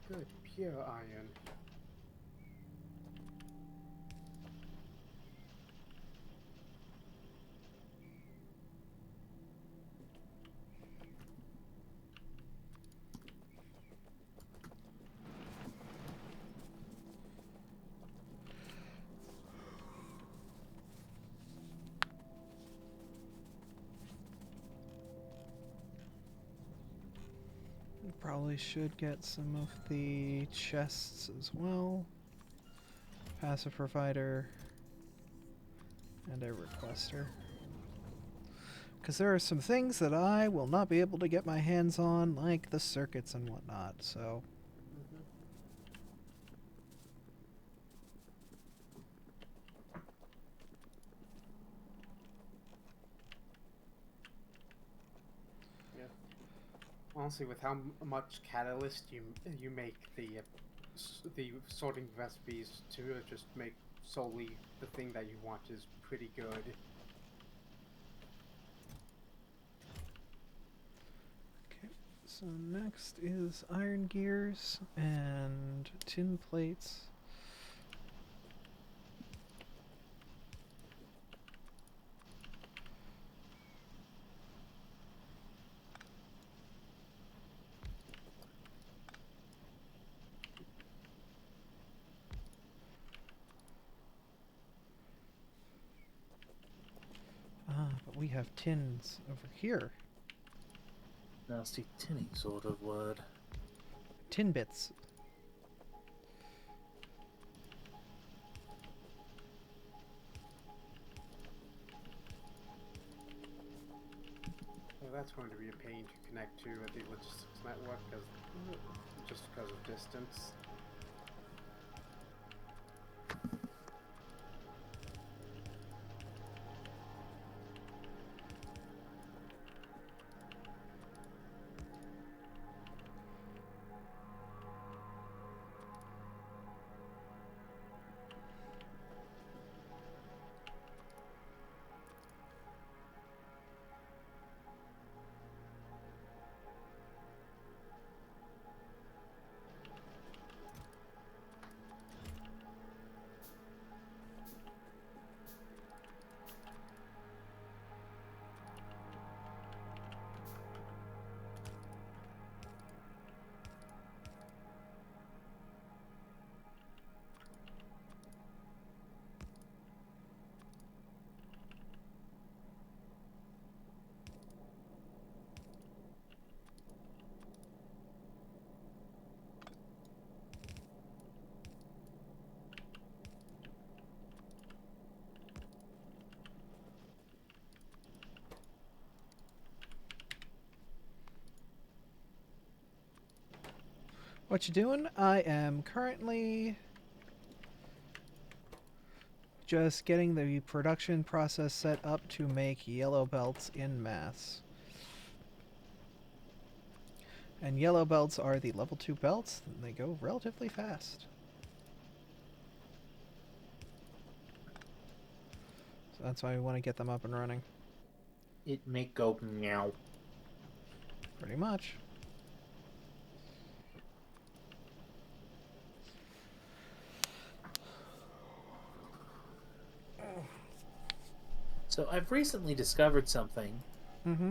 Good, pure iron.
Probably should get some of the chests as well. Passive provider. And a requester. Because there are some things that I will not be able to get my hands on, like the circuits and whatnot, so...
Honestly, with how much catalyst you make, the the sorting recipes to just make solely the thing that you want is pretty good.
Okay, so next is iron gears and tin plates. But we have tins over here.
Nasty tinny sort of word.
Tin bits.
Well, that's going to be a pain to connect to the logistics network just because of distance.
What you doing? I am currently just getting the production process set up to make yellow belts in mass. And yellow belts are the level 2 belts, and they go relatively fast. So that's why we want to get them up and running.
It may go meow.
Pretty much.
So I've recently discovered something.
Mm-hmm.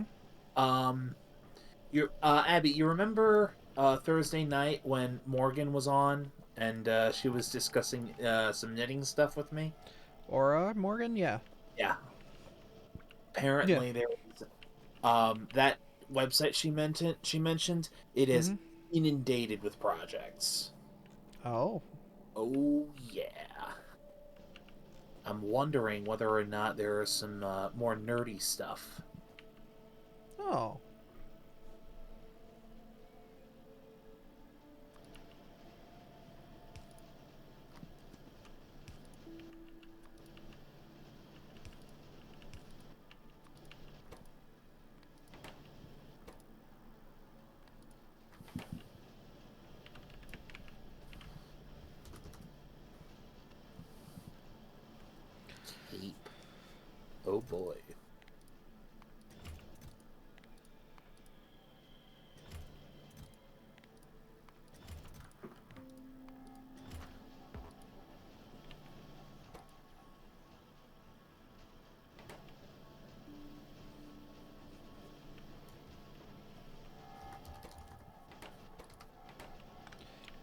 Abby, you remember Thursday night when Morgan was on and she was discussing some knitting stuff with me?
Aura, Morgan? Yeah.
Yeah. Apparently there was that website she mentioned it is
Mm-hmm.
inundated with projects.
Oh.
Oh yeah. I'm wondering whether or not there are some more nerdy stuff.
Oh.
Tape. Oh boy.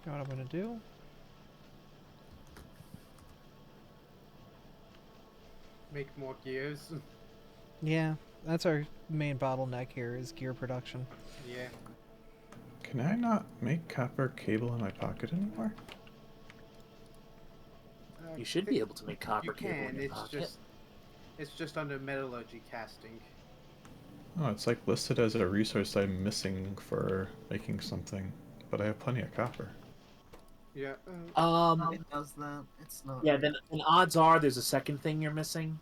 You know what I'm gonna do?
Make more gears.
Yeah, that's our main bottleneck here is gear production.
Yeah.
Can I not make copper cable in my pocket anymore?
You should be able to make copper
You
cable in
can.
your
It's
pocket.
just under metallurgy casting.
Oh, it's like listed as a resource I'm missing for making something, but I have plenty of copper.
Yeah.
It does that. It's not.
Yeah, then odds are there's a second thing you're missing.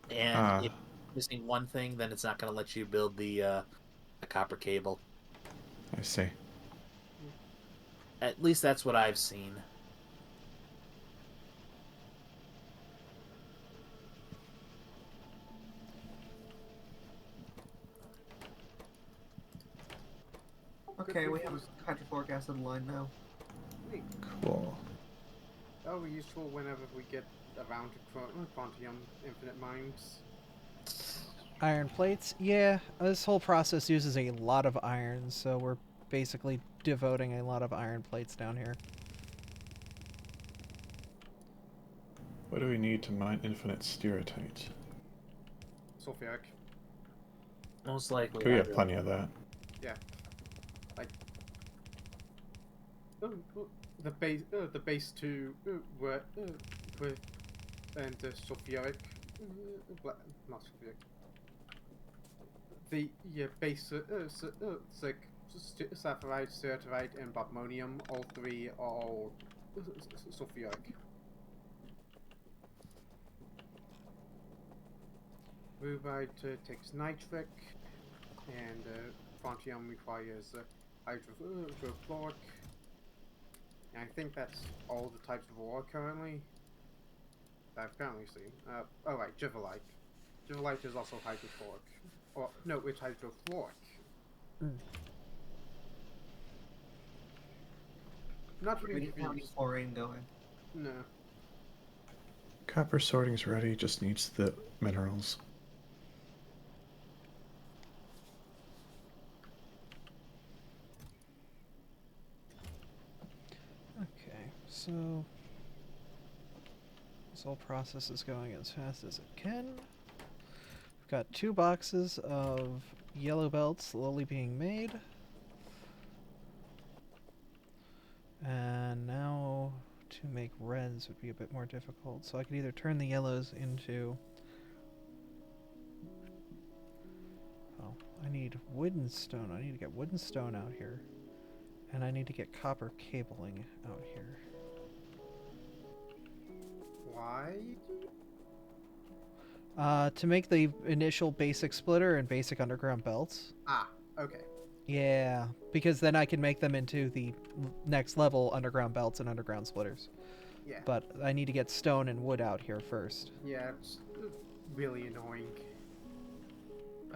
And
Ah,
if you're missing one thing, then it's not going to let you build the copper cable.
I see.
At least that's what I've seen.
Okay, we have a hydrofluoric acid line now.
Neat.
Cool.
That'll be useful whenever we get around to Quantium Infinite Mines.
Iron plates? Yeah, this whole process uses a lot of iron, so we're basically devoting a lot of iron plates down here.
What do we need to mine infinite stereotypes?
Sulfuric.
Most likely.
We have plenty of that.
Yeah. Like the base two were and the sulfuric, not sulfuric. The base sapphirite, certerite, and botmonium. All three are all sulfuric. Rubite takes nitric, and Frontium requires hydrofluoric. And I think that's all the types of ore currently that I've currently seen. Oh right, Jivalite. Jivalite is also hydrofluoric. Or no, it's hydrofluoric. Not
We
really
didn't have any
confused.
fluorine going.
No.
Copper sorting's ready, just needs the minerals.
Okay, so this whole process is going as fast as it can. We've got 2 boxes of yellow belts slowly being made. And now to make reds would be a bit more difficult, so I could either turn the yellows into... Oh, I need wood and stone. I need to get wood and stone out here. And I need to get copper cabling out here.
Why?
To make the initial basic splitter and basic underground belts.
Ah, okay.
Yeah, because then I can make them into the next level underground belts and underground splitters.
Yeah.
But I need to get stone and wood out here first.
Yeah, it's really annoying.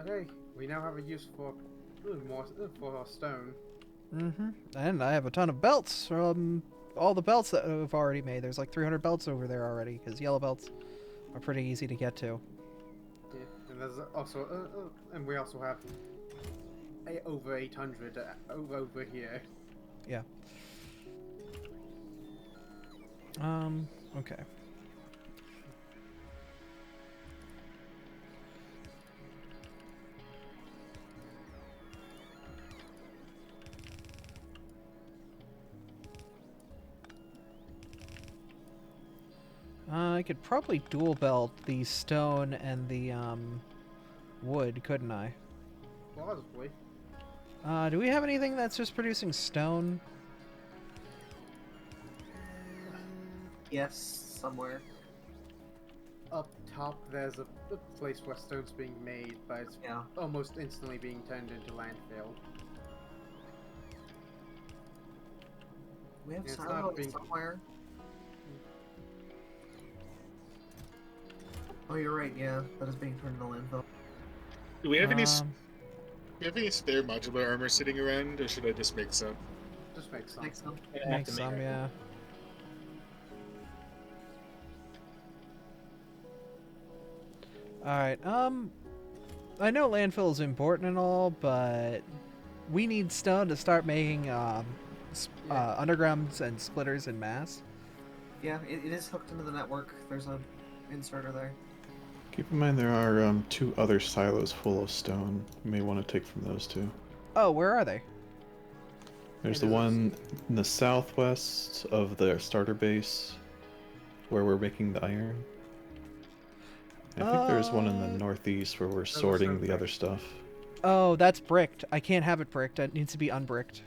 Okay, we now have a use for more for our stone.
Mm-hmm. And I have a ton of belts from all the belts that I've already made. There's like 300 belts over there already, because yellow belts are pretty easy to get to.
Yeah, and there's also and we also have over 800 over here.
Yeah. Okay. I could probably dual belt the stone and the wood, couldn't I?
Possibly.
Do we have anything that's just producing stone?
Yes, somewhere.
Up top, there's a place where stone's being made, but it's
Yeah.
almost instantly being turned into landfill.
We have
It's
silo
not being-
somewhere. Oh, you're right. Yeah, that is being turned into landfill.
Do we have any?
Um,
Do we have any spare modular armor sitting around, or should I just make some?
Just make some.
Makes sense.
Make some, yeah. Alright, I know landfill is important and all, but we need stone to start making, undergrounds and splitters in mass.
Yeah, it is hooked into the network. There's a inserter there.
Keep in mind there are 2 other silos full of stone. You may want to take from those too.
Oh, where are they?
There's
And
the
is it-
one in the southwest of the starter base, where we're making the iron. I think there's one in the northeast where we're sorting the other stuff.
Oh, that's bricked. I can't have it bricked. It needs to be unbricked.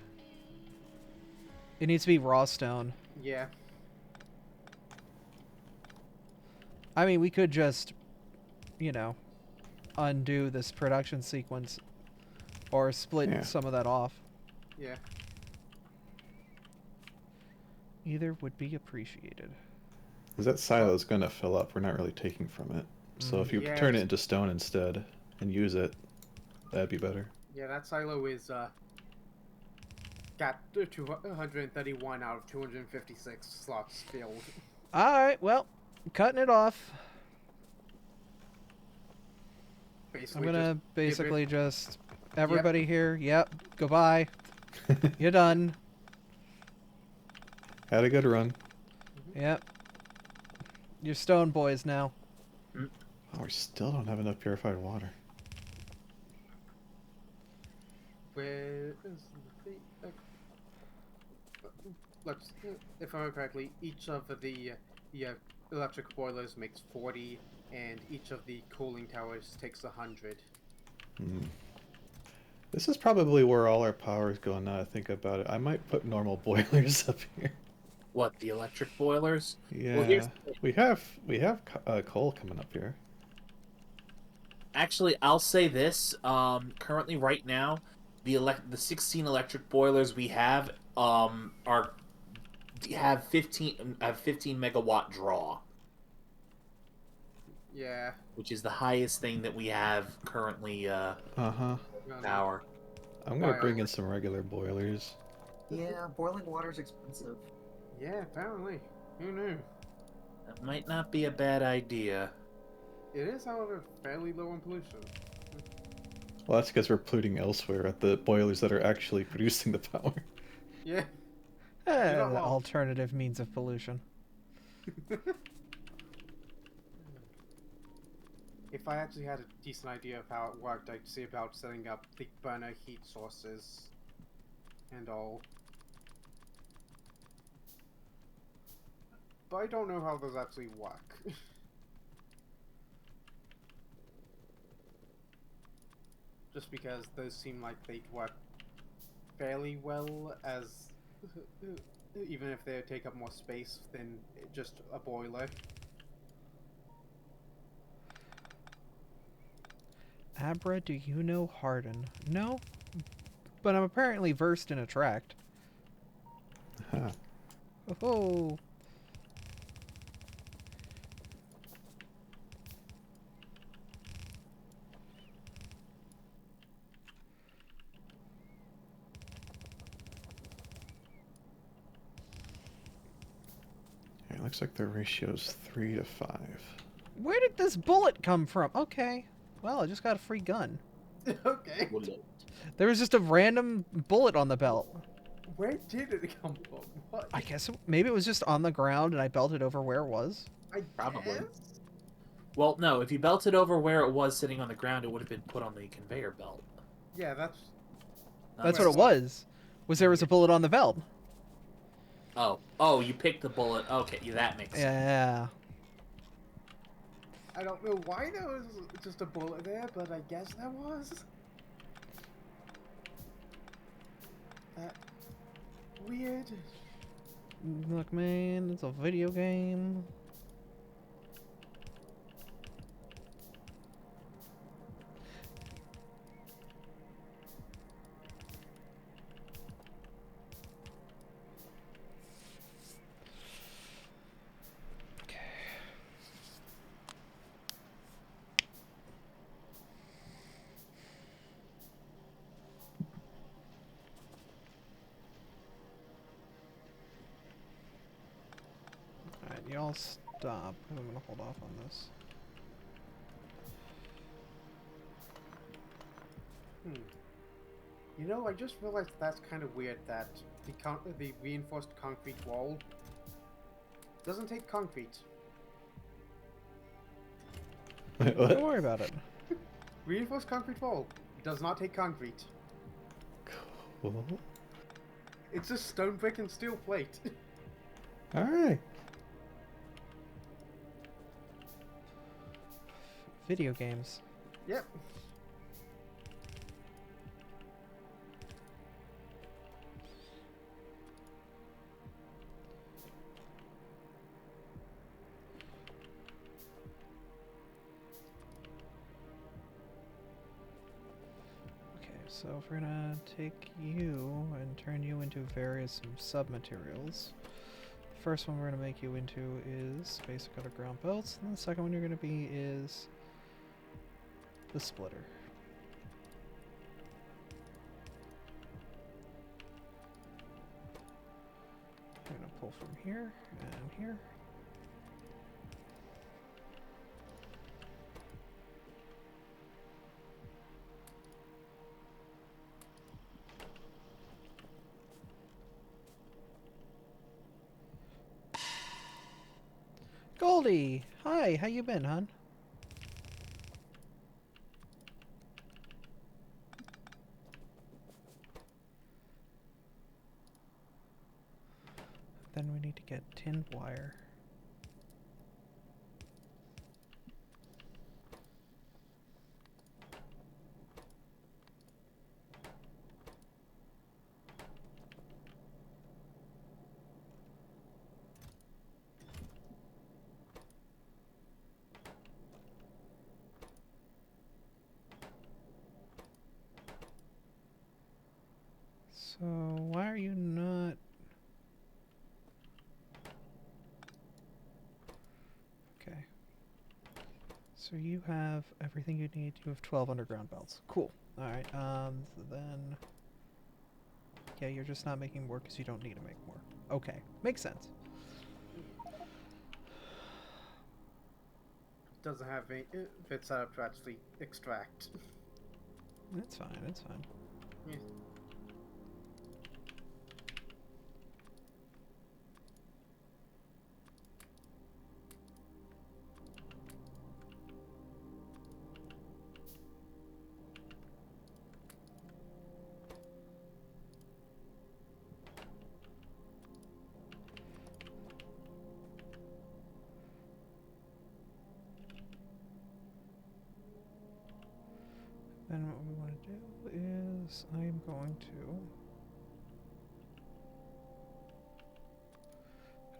It needs to be raw stone.
Yeah.
I mean, we could just, you know, undo this production sequence or split
Yeah.
some of that off.
Yeah.
Either would be appreciated.
Because that silo is going to fill up. We're not really taking from it. So if you
Yeah,
turn it into stone instead and use it, that'd be better.
Yeah, that silo is got 231 out of 256 slots filled.
Alright, well, cutting it off.
Basically,
I'm gonna
just
basically just... Everybody here, yep, goodbye. You're done.
Had a good run.
Yep. You're stone boys now.
Oh, we still don't have enough purified water.
Where is the let's, if I remember correctly, each of the electric boilers makes 40, and each of the cooling towers takes 100.
Hmm. This is probably where all our power is going now that I think about it. I might put normal boilers up here.
What, the electric boilers?
Yeah,
Well, here's
we have coal coming up here.
actually, I'll say this. Currently, right now, the 16 electric boilers we have have 15 megawatt draw,
Yeah.
which is the highest thing that we have currently
Uh-huh.
power.
I'm gonna bring in some regular boilers.
Yeah, boiling water's expensive.
Yeah, apparently. Who knew?
That might not be a bad idea.
It is, however, fairly low on pollution.
Well, that's because we're polluting elsewhere at the boilers that are actually producing the power.
Yeah.
The
not wrong.
alternative means of pollution.
If I actually had a decent idea of how it worked, I'd see about setting up the burner heat sources and all. But I don't know how those actually work. Just because those seem like they'd work fairly well as even if they take up more space than just a boiler.
Abra, do you know Harden? No, but I'm apparently versed in Attract.
Huh.
Oh.
It looks like the ratio's 3 to 5.
Where did this bullet come from? Okay. Well, I just got a free gun.
Okay.
There was just a random bullet on the belt.
Where did it come from? What?
I guess maybe it was just on the ground and I belted over where it was.
I
Probably.
guess?
Well, no, if you belted over where it was sitting on the ground, it would have been put on the conveyor belt.
Yeah, that's...
That's what it was. There was a bullet on the belt.
Oh, you picked the bullet. Okay, yeah, that makes sense.
Yeah.
I don't know why there was just a bullet there, but I guess there was. Weird.
Look, man, it's a video game. Alright, y'all stop. I'm gonna hold off on this.
You know, I just realized that's kind of weird that the reinforced concrete wall doesn't take concrete.
Wait,
Don't
what?
worry about it.
Reinforced concrete wall does not take concrete.
Cool.
It's just stone brick and steel plate.
Alright.
Video games.
Yep.
Okay, so if we're gonna take you and turn you into various sub-materials, first one we're going to make you into is basic underground belts, and the second one you're going to be is the splitter. I'm going to pull from here and here. Goldie! Hi, how you been, hon? Then we need to get tin wire. So, why are you not... Okay. So you have everything you need. You have 12 underground belts. Cool. Alright, so then... Yeah, you're just not making more because you don't need to make more. Okay, makes sense.
Doesn't have any bit set up to actually extract.
It's fine, it's fine.
Yeah.
Then what we want to do is I'm going to...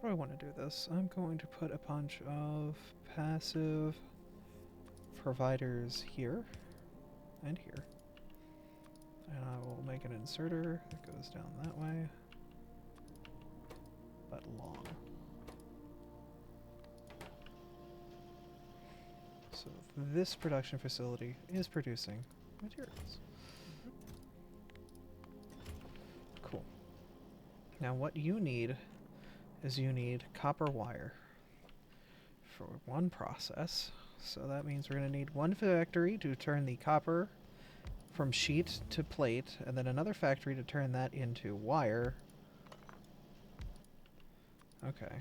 How do I want to do this? I'm going to put a bunch of passive providers here and here. And I will make an inserter that goes down that way, but long. So this production facility is producing materials. Cool. Now what you need is you need copper wire for one process. So that means we're going to need one factory to turn the copper from sheet to plate, and then another factory to turn that into wire. Okay.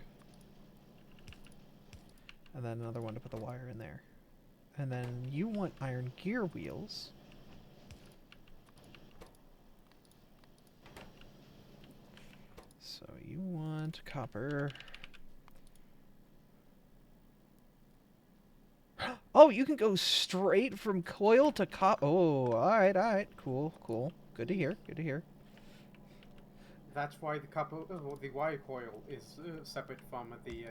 And then another one to put the wire in there. And then you want iron gear wheels. So you want copper. Oh, you can go straight from coil to Oh, alright, cool, cool. Good to hear, good to hear.
That's why the copper, the wire coil is separate from the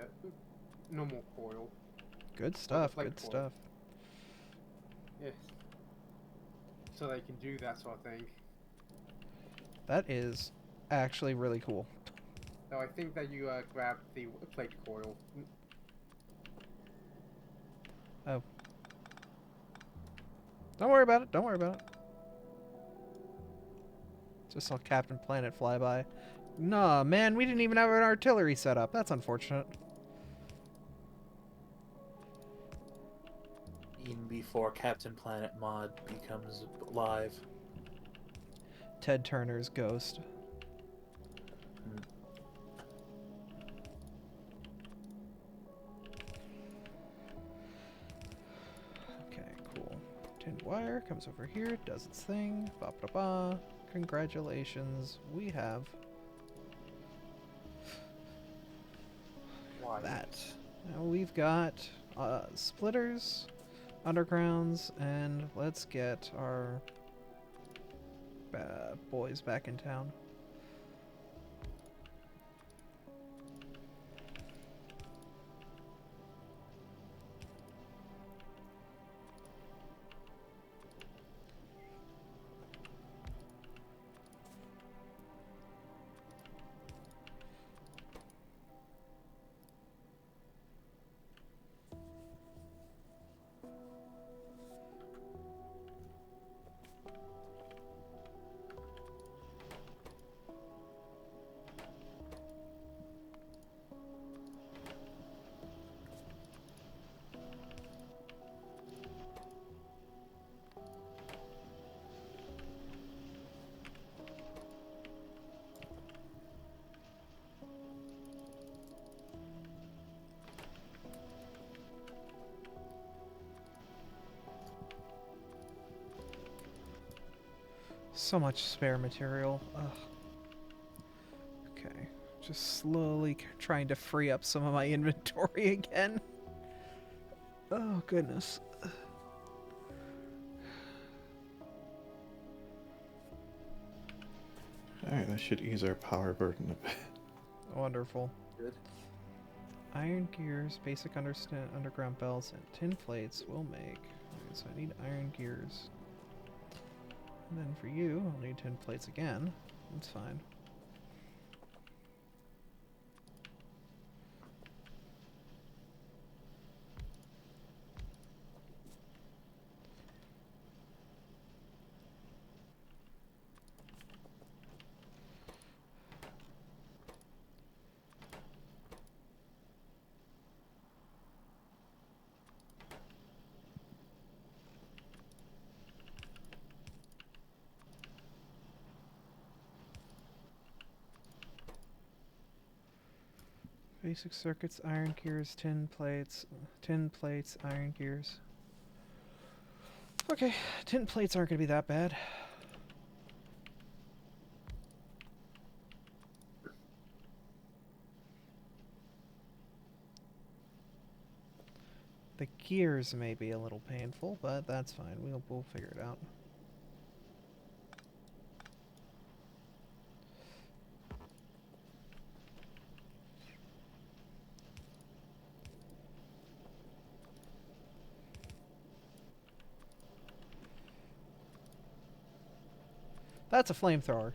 normal coil.
Good stuff,
plate
good
coil.
stuff.
Yes. So they can do that sort of thing.
That is actually really cool.
So I think that you grab the plate coil.
Oh. Don't worry about it, don't worry about it. Just saw Captain Planet fly by. Nah, man, we didn't even have an artillery set up. That's unfortunate.
Even before Captain Planet mod becomes live.
Ted Turner's ghost. Okay, cool. Tin wire comes over here, does its thing. Ba ba ba. Congratulations, we have that. Now we've got splitters, undergrounds, and let's get our boys back in town. So much spare material. Ugh. Okay. Just slowly trying to free up some of my inventory again. Oh, goodness.
Alright, that should ease our power burden a bit.
Wonderful.
Good.
Iron gears, basic underground belts, and tin plates will make. Alright, so I need iron gears. And then for you, I'll need tin plates again. That's fine. Basic circuits, iron gears, tin plates, iron gears. Okay, tin plates aren't going to be that bad. The gears may be a little painful, but that's fine. We'll figure it out. That's a flamethrower.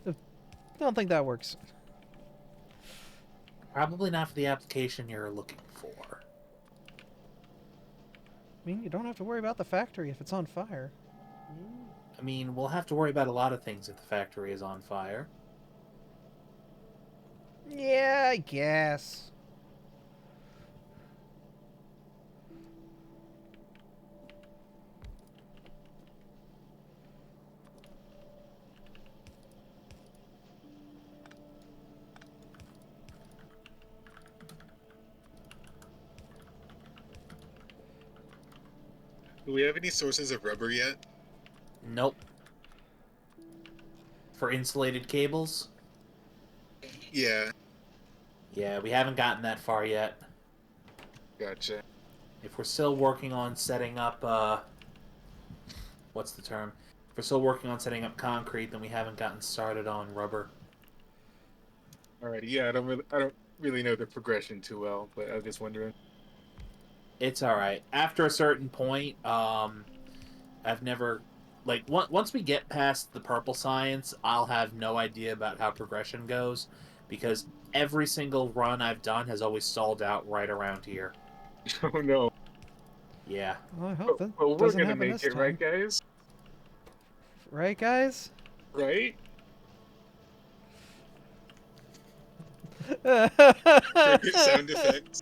I don't think that works.
Probably not for the application you're looking for.
I mean, you don't have to worry about the factory if it's on fire.
I mean, we'll have to worry about a lot of things if the factory is on fire.
Yeah, I guess.
Do we have any sources of rubber yet?
Nope. For insulated cables?
Yeah,
Yeah, we haven't gotten that far yet.
gotcha.
If we're still working on setting up, what's the term? If we're still working on setting up concrete, then we haven't gotten started on rubber.
Alrighty, yeah, I don't really know the progression too well, but I was just wondering.
It's alright. After a certain point, I've never... Like, once we get past the purple science, I'll have no idea about how progression goes, because every single run I've done has always stalled out right around here.
Oh no.
Yeah.
Well, I hope that
But we're
doesn't
gonna
happen
make
this
it,
time.
right, guys?
Right, guys?
Right? Cricket sound effects.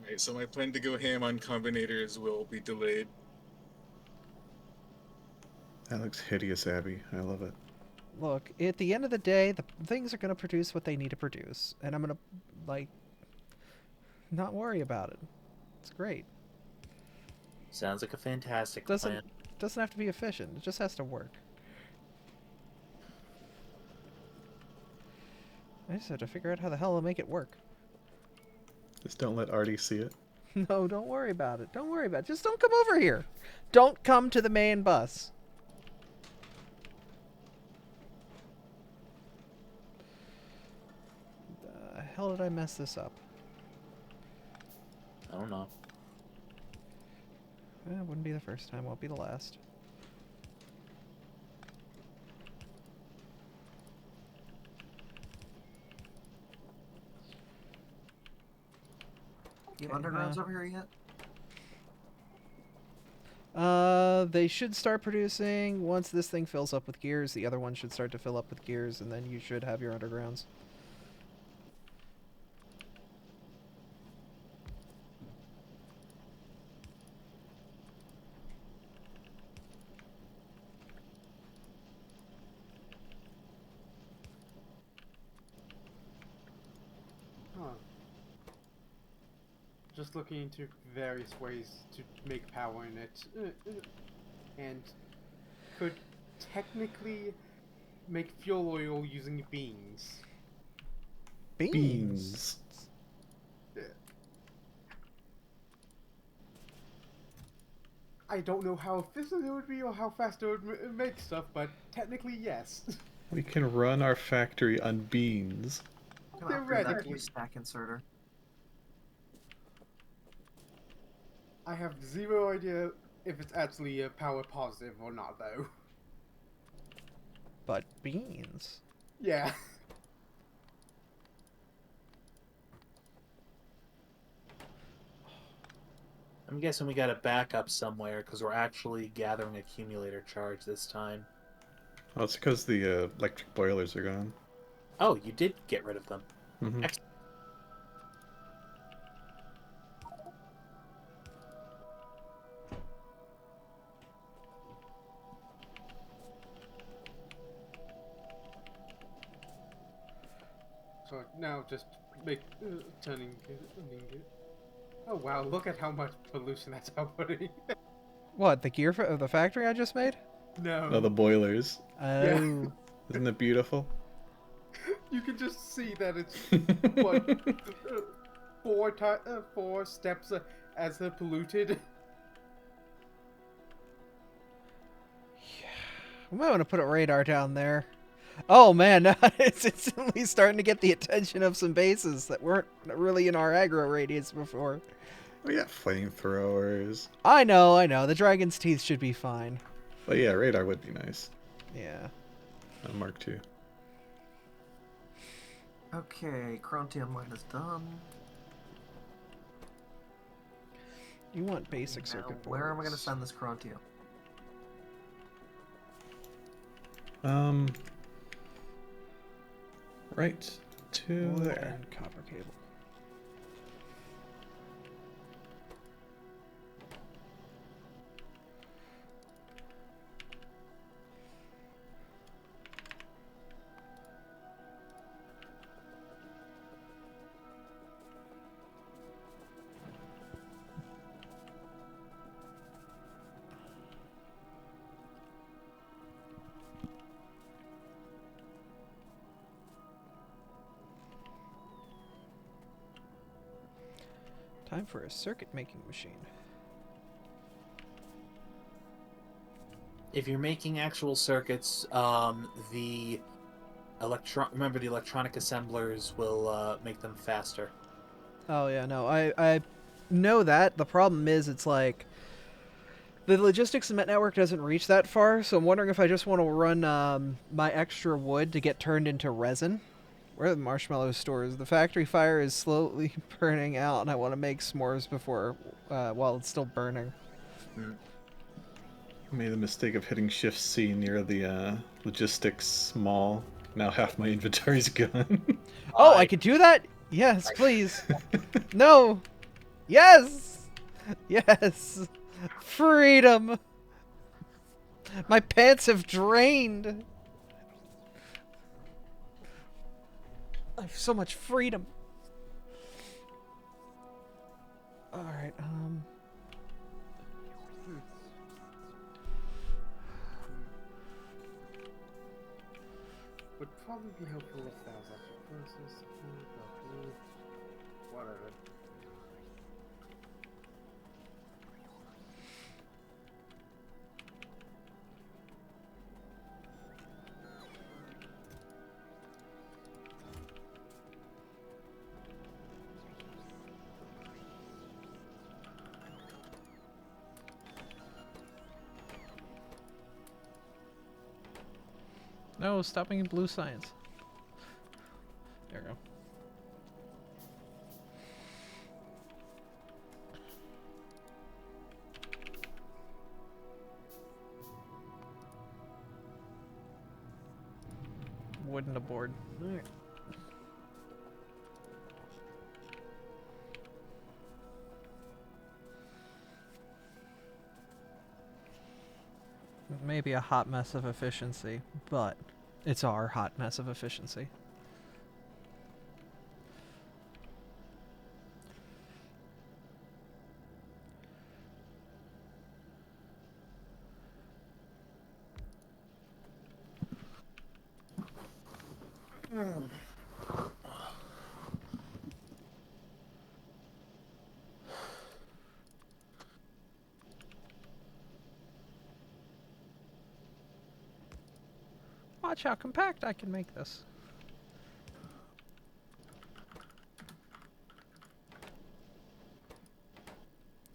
Alright, so my plan to go ham on combinators will be delayed.
That looks hideous, Abby. I love it.
Look, at the end of the day, the things are going to produce what they need to produce. And I'm going to, like, not worry about it. It's great.
Sounds like a fantastic
Doesn't
plan.
doesn't have to be efficient. It just has to work. I just have to figure out how the hell to make it work.
Just don't let Artie see it.
No, don't worry about it. Don't worry about it. Just don't come over here. Don't come to the main bus. The hell did I mess this up?
I don't know.
It wouldn't be the first time. Won't be the last.
You have undergrounds over here yet?
They should start producing once this thing fills up with gears. The other one should start to fill up with gears, and then you should have your undergrounds.
just looking into various ways to make power in it, and could technically make fuel oil using beans.
Beans.
I don't know how efficient it would be or how fast it would make stuff, but technically, yes.
We can run our factory on beans.
Can I upgrade that to
Theoretically.
a stack inserter?
I have zero idea if it's actually a power positive or not, though.
But beans.
Yeah.
I'm guessing we got a backup somewhere because we're actually gathering accumulator charge this time.
Well, it's because the electric boilers are gone.
Oh, you did get rid of them.
Mm-hmm.
Excellent.
So now just make turning. Oh wow! Look at how much pollution that's outputting.
What, the gear of the factory I just made?
No.
Oh, the boilers.
Oh.
Isn't it beautiful?
You can just see that it's what four steps as polluted.
We might want to put a radar down there. Oh man, now it's instantly starting to get the attention of some bases that weren't really in our aggro radius before.
We got flamethrowers.
I know. The dragon's teeth should be fine.
But yeah, radar would be nice.
Yeah.
Mark II.
Okay, Chrontium mine is done.
You want basic
Now,
circuit boards.
where am I going to send this Chrontium?
Right to
Wood
there.
and copper cable. Time for a circuit making machine.
If you're making actual circuits, the electronic assemblers will make them faster.
Oh yeah, no, I know that. The problem is it's like the logistics cement network doesn't reach that far, so I'm wondering if I just want to run my extra wood to get turned into resin. Where are the marshmallow stores? The factory fire is slowly burning out, and I want to make s'mores before, while it's still burning.
I made the mistake of hitting Shift C near the logistics mall. Now half my inventory's gone.
Oh, I could do that? Yes, please. No. Yes. Yes. Freedom. My pants have drained. I have so much freedom. All right.
Would probably be helpful if that was actually processed. Whatever.
No, stop making blue science. There we go. Wood and a board. All right. Maybe a hot mess of efficiency, but it's our hot mess of efficiency.
Watch how compact I can make this.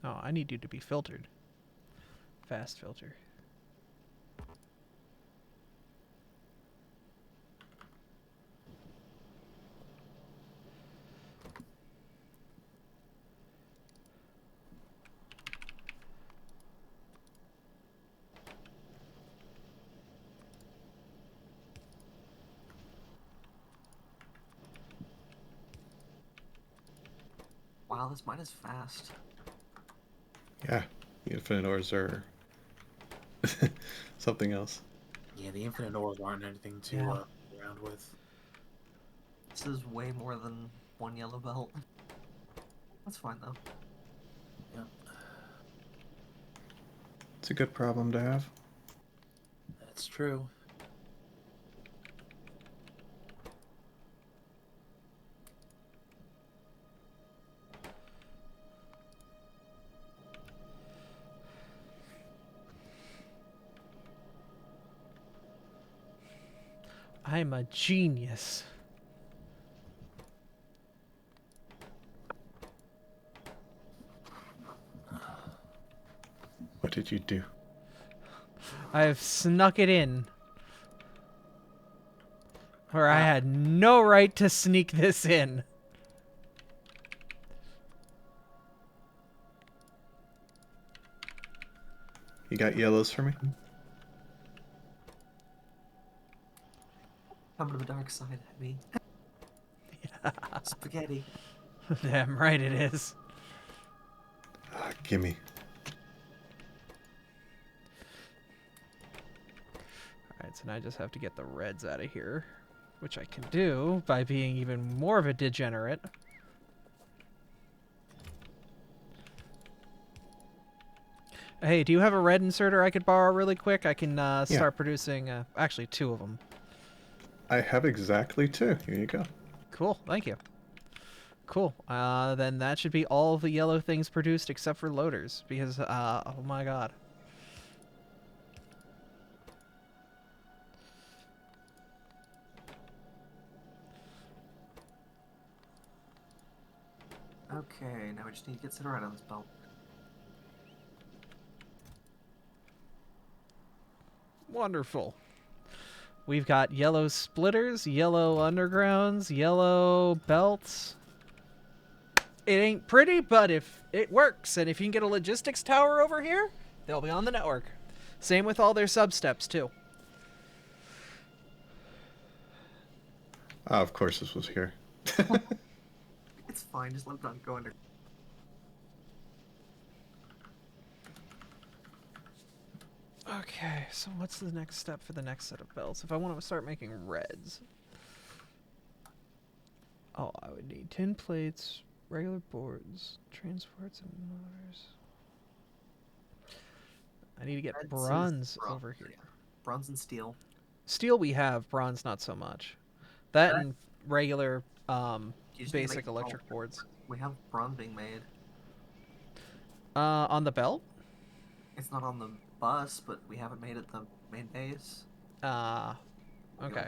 Oh, I need you to be filtered. Fast filter.
Wow, this mine is fast.
Yeah, the infinite ores are something else.
Yeah, the infinite ores aren't anything to
Yeah.
around with.
This is way more than one yellow belt. That's fine though.
Yeah,
It's a good problem to have.
that's true.
I'm a genius.
What did you do?
I've snuck it in. Or I had no right to sneak this in.
You got yellows for me?
Come to the dark side, me. Spaghetti.
Damn right it is.
Ah, gimme.
Alright, so now I just have to get the reds out of here. Which I can do by being even more of a degenerate. Hey, do you have a red inserter I could borrow really quick? I can start producing, actually 2 of them.
I have exactly 2. Here you go.
Cool, thank you. Cool, then that should be all of the yellow things produced except for loaders, because, oh my god.
Okay, now we just need to get set right on this belt.
Wonderful. We've got yellow splitters, yellow undergrounds, yellow belts. It ain't pretty, but if it works, and if you can get a logistics tower over here, they'll be on the network. Same with all their sub-steps, too.
Ah, of course this was here.
It's fine, just let it not go under.
Okay, so what's the next step for the next set of belts? If I want to start making reds. Oh, I would need tin plates, regular boards, transports, and motors. I need to get
Reds is
bronze over here.
Yeah. Bronze and steel.
Steel we have, bronze not so much. That
Okay.
and regular
You just need to
basic
make
electric boards.
We have bronze being made.
On the belt?
It's not on the bus, but we haven't made it the main base.
Okay.
I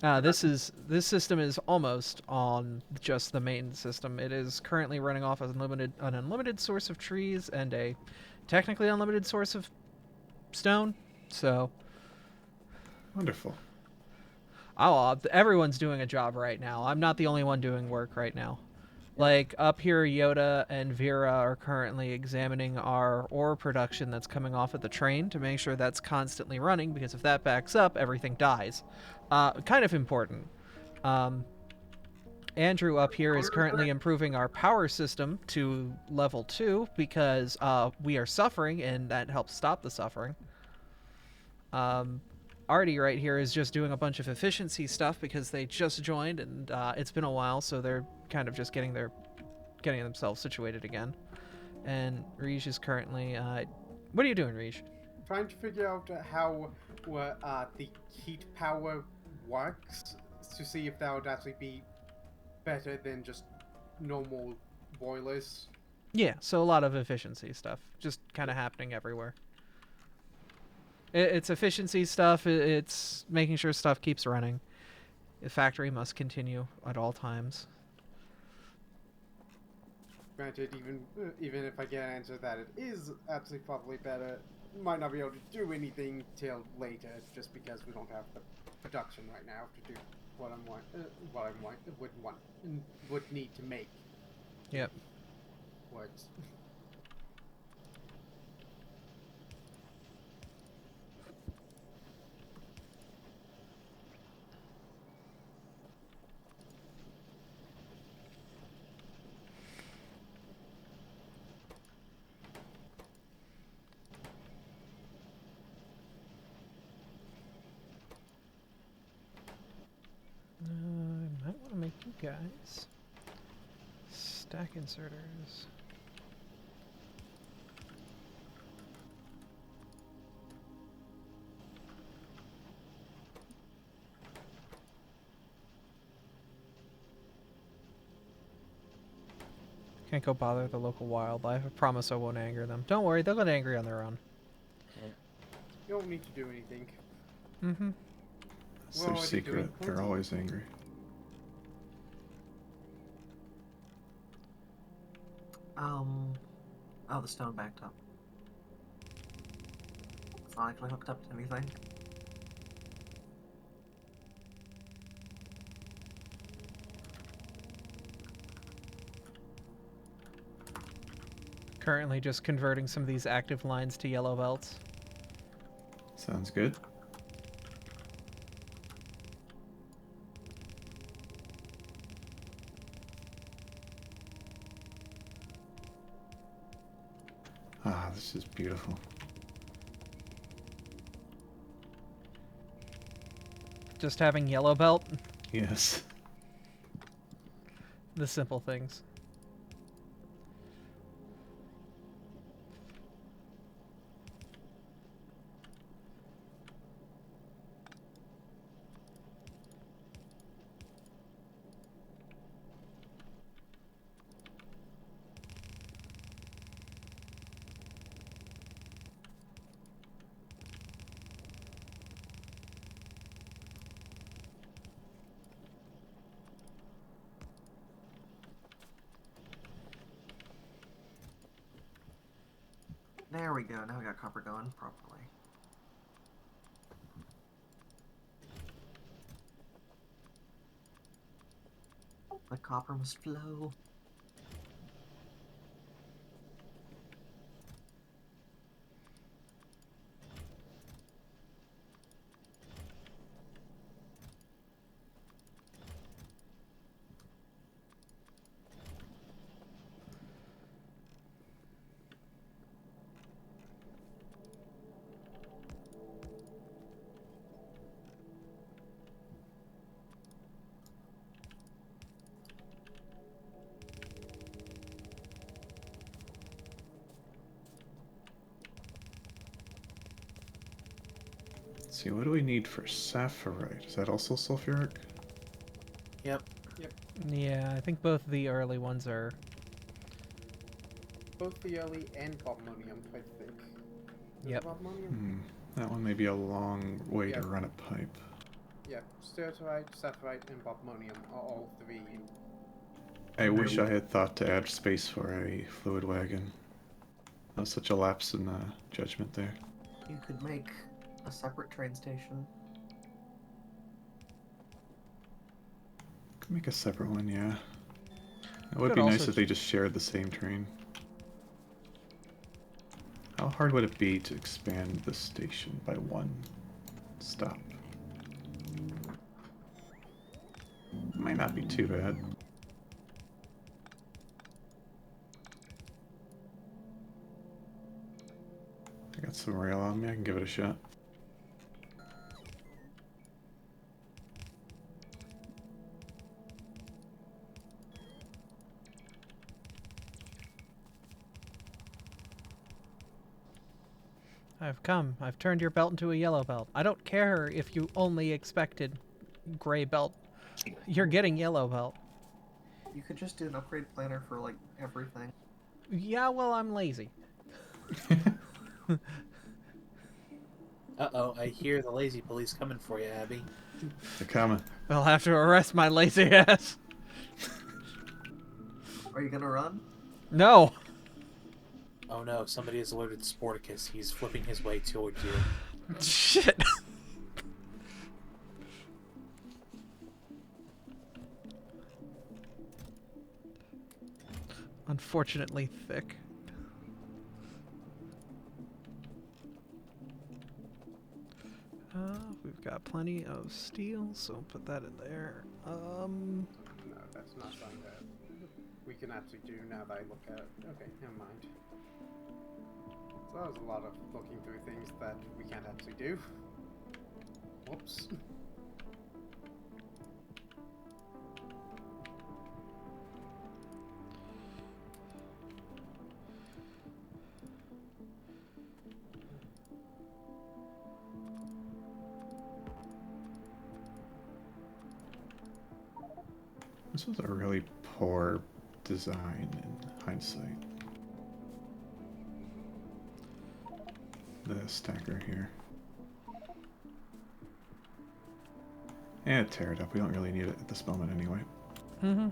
guess.
This system is almost on just the main system. It is currently running off an unlimited source of trees and a technically unlimited source of stone. So,
Wonderful.
everyone's doing a job right now. I'm not the only one doing work right now. Like, up here, Yoda and Vera are currently examining our ore production that's coming off of the train to make sure that's constantly running, because if that backs up, everything dies. Kind of important. Andrew up here is currently improving our power system to level 2 because we are suffering, and that helps stop the suffering. Artie right here is just doing a bunch of efficiency stuff because they just joined, and it's been a while, so they're kind of just getting themselves situated again. And Rej is currently what are you doing, Rej?
Trying to figure out how the heat power works to see if that would actually be better than just normal boilers.
Yeah, so a lot of efficiency stuff just kind of happening everywhere. It's efficiency stuff. It's making sure stuff keeps running. The factory must continue at all times.
Granted, even if I get an answer that it is actually probably better, might not be able to do anything till later, just because we don't have the production right now to do what would need to make.
Yep.
Works.
I might want to make you guys stack inserters. Can't go bother the local wildlife. I promise I won't anger them. Don't worry, they'll get angry on their own.
You don't need to do anything.
Mm-hmm.
It's
We're
their
already
secret.
doing
They're
plenty.
always angry.
Oh, the stone backed up. It's not actually hooked up to anything.
Currently just converting some of these active lines to yellow belts.
Sounds good. Ah, this is beautiful.
Just having yellow belt,
Yes.
the simple things.
There we go. Now we got copper going properly. The copper must flow.
Let's see, what do we need for sapphirite? Is that also sulfuric?
Yep.
Yeah, I think both the early ones are.
Both the early and bobmonium, I think. Is
Yep.
Bobmonium?
That one may be a long way
Yeah.
to run a pipe.
Yeah, Sturterite, Sapphirite, and Bobmonium are all three.
I wish I had thought to add space for a fluid wagon. That was such a lapse in judgment there.
You could make a separate train station.
Could make a separate one, yeah. It would
Could
be nice
also
if they just shared the same train. How hard would it be to expand the station by one stop? Might not be too bad. I got some rail on me, I can give it a shot.
I've come. I've turned your belt into a yellow belt. I don't care if you only expected
gray belt. You're getting yellow belt.
You could just do an upgrade planner for like everything.
Yeah, well, I'm lazy.
Uh-oh, I hear the lazy police coming for you, Abby.
They're coming.
I'll have to arrest my lazy ass.
Are you gonna run?
No.
Oh no, somebody has alerted Sporticus. He's flipping his way towards you.
Shit. Unfortunately thick. We've got plenty of steel, so put that in there.
No, that's not something that we can actually do now that I look at it. Okay, never mind. So that was a lot of looking through things that we can't actually do. Whoops.
This was a really poor design in hindsight. The stacker here. And tear it up. We don't really need it at this moment anyway.
Mm-hmm.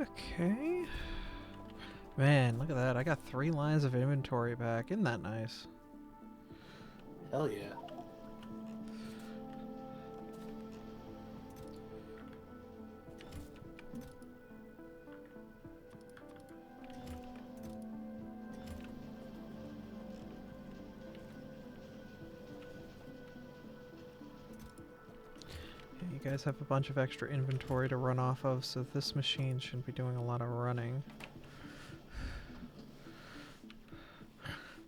Okay. Man, look at that. I got 3 lines of inventory back. Isn't that nice?
Hell yeah.
Yeah, you guys have a bunch of extra inventory to run off of, so this machine shouldn't be doing a lot of running.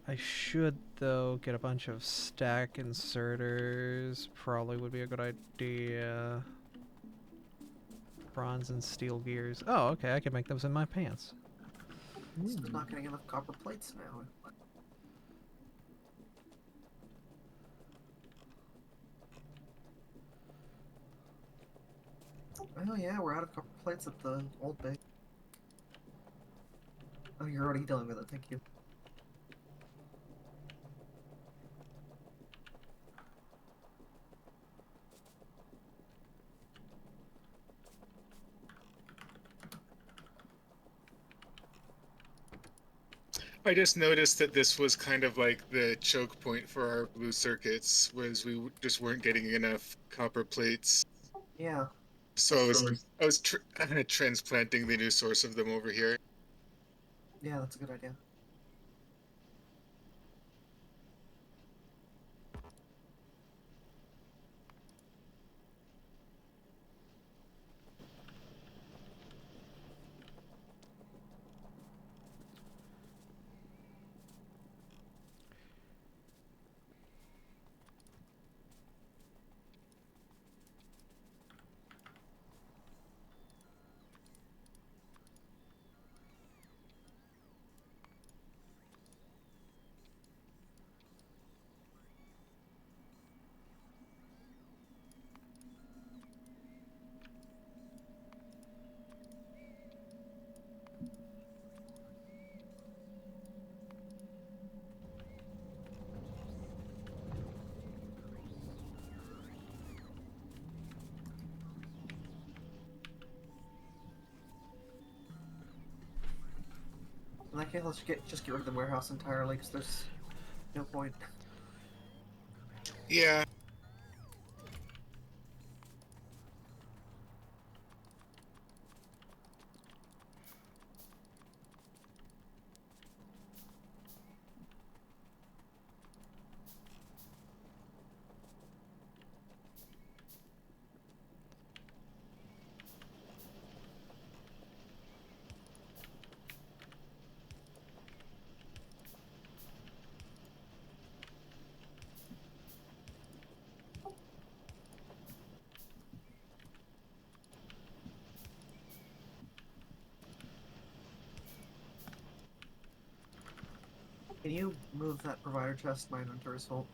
I should, though, get a bunch of stack inserters. Probably would be a good idea. Bronze and steel gears. Oh, okay, I can make those in my pants.
This is not getting enough copper plates now. Oh yeah, we're out of copper plates at the old base. Oh, you're already dealing with it, thank you.
I just noticed that this was kind of like the choke point for our blue circuits, was we just weren't getting enough copper plates.
Yeah,
So I was transplanting the new source of them over here.
yeah, that's a good idea. In that case, let's just get rid of the warehouse entirely, because there's no point.
Yeah.
Can you move that provider chest? My inventory's full.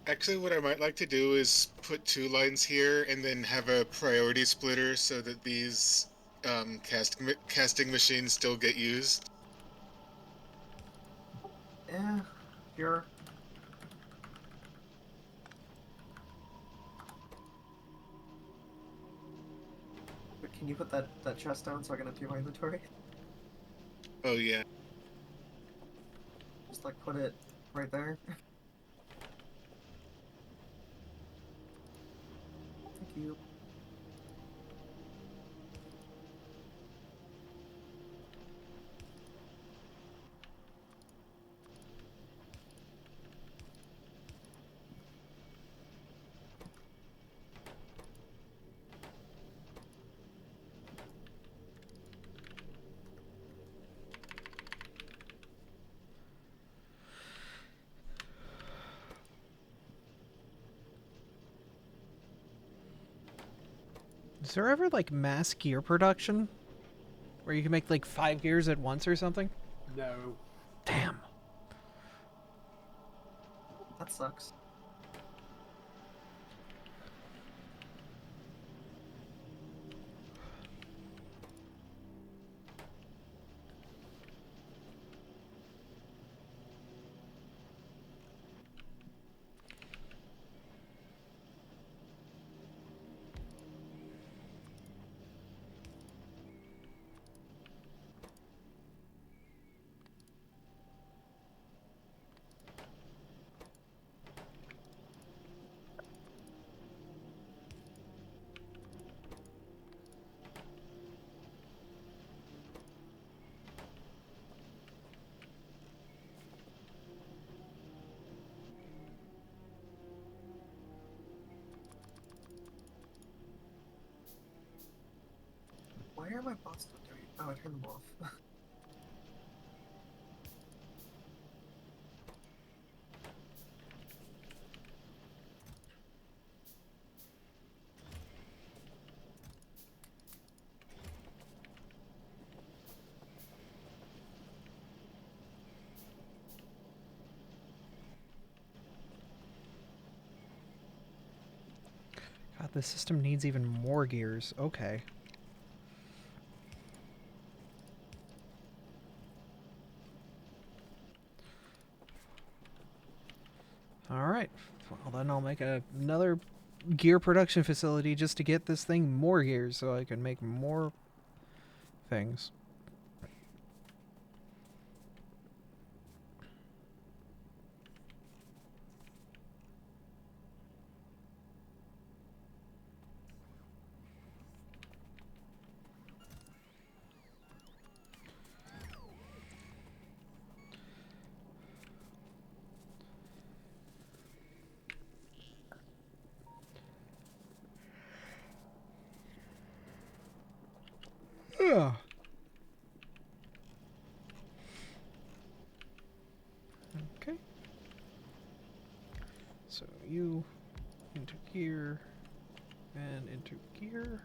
Actually, what I might like to do is put 2 lines here and then have a priority splitter so that these casting machines still get used.
Sure. But can you put that chest down so I can empty my inventory?
Oh yeah.
Just like put it right there. Thank you.
Is there ever like mass gear production where you can make like 5 gears at once or something?
No.
Damn.
That sucks. Why are my bots not doing? Oh, I turned them off.
God, the system needs even more gears. Okay. Alright. Well, then I'll make another gear production facility just to get this thing more gears so I can make more things. Ugh. Okay. So you into gear and into gear.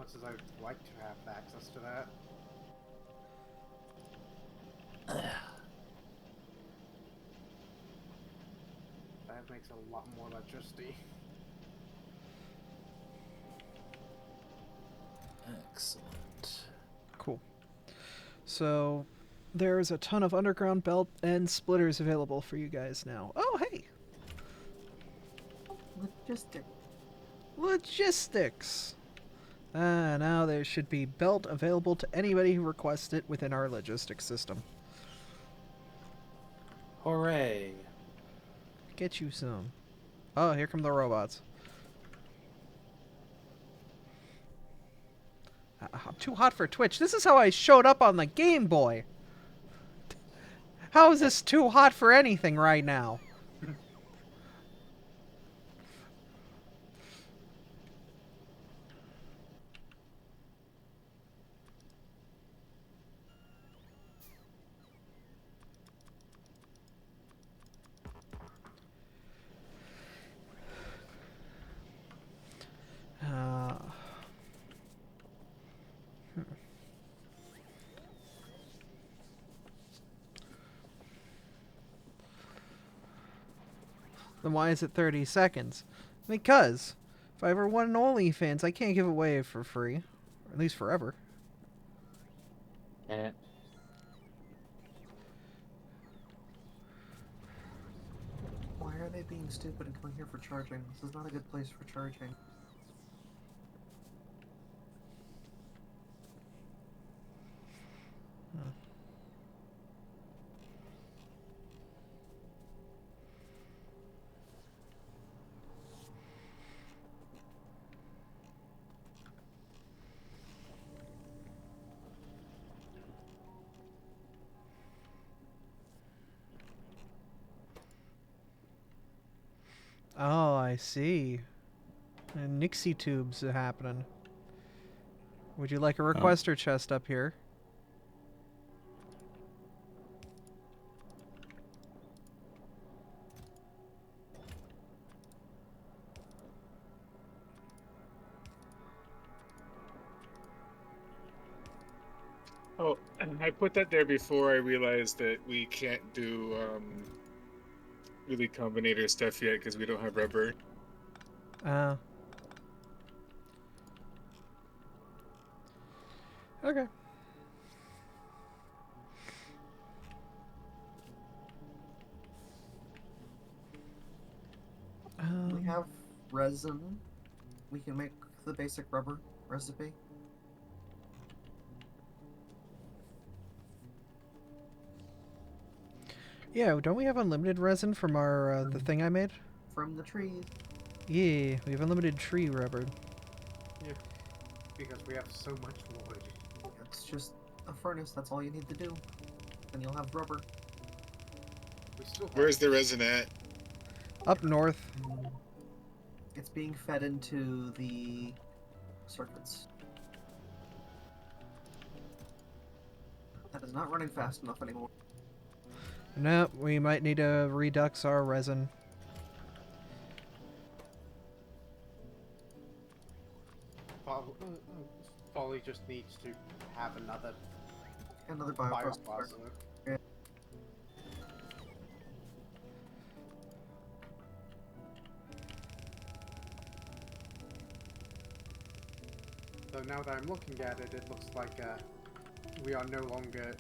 much as I'd like to have access to that. That makes a lot more electricity.
Excellent.
Cool. So, there's a ton of underground belt and splitters available for you guys now. Oh, hey! Logistics! Now there should be belt available to anybody who requests it within our logistics system.
Hooray.
Get you some. Oh, here come the robots. I'm too hot for Twitch. This is how I showed up on the Game Boy. How is this too hot for anything right now? Then why is it 30 seconds? Because if I ever want an OnlyFans, I can't give it away for free. Or at least forever.
Eh.
Why are they being stupid and coming here for charging? This is not a good place for charging.
Oh, I see. And Nixie tubes are happening. Would you like a requester chest up here?
Oh, and I put that there before I realized that we can't do really combinator stuff yet because we don't have rubber.
Okay.
We have resin. We can make the basic rubber recipe.
Yeah, don't we have unlimited resin from our the thing I made?
From the trees.
Yeah, we have unlimited tree rubber.
Yeah, because we have so much wood.
It's just a furnace, that's all you need to do. Then you'll have rubber.
We still have
Where's the resin at?
Up north.
It's being fed into the circuits. That is not running fast enough anymore.
No, we might need to redux our resin.
Probably just needs to have another
Bioprocessor.
bioprocessor.
Yeah.
So now that I'm looking at it, it looks like we are no longer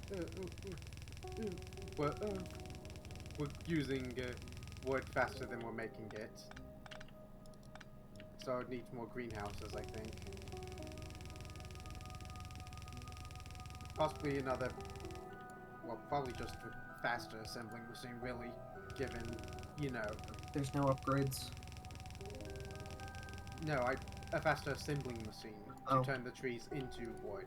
we're using wood faster than we're making it. So it needs more greenhouses, I think. Possibly another, well, probably just a faster assembling machine, really, given, you know...
There's no upgrades.
No, a faster assembling machine to turn the trees into wood.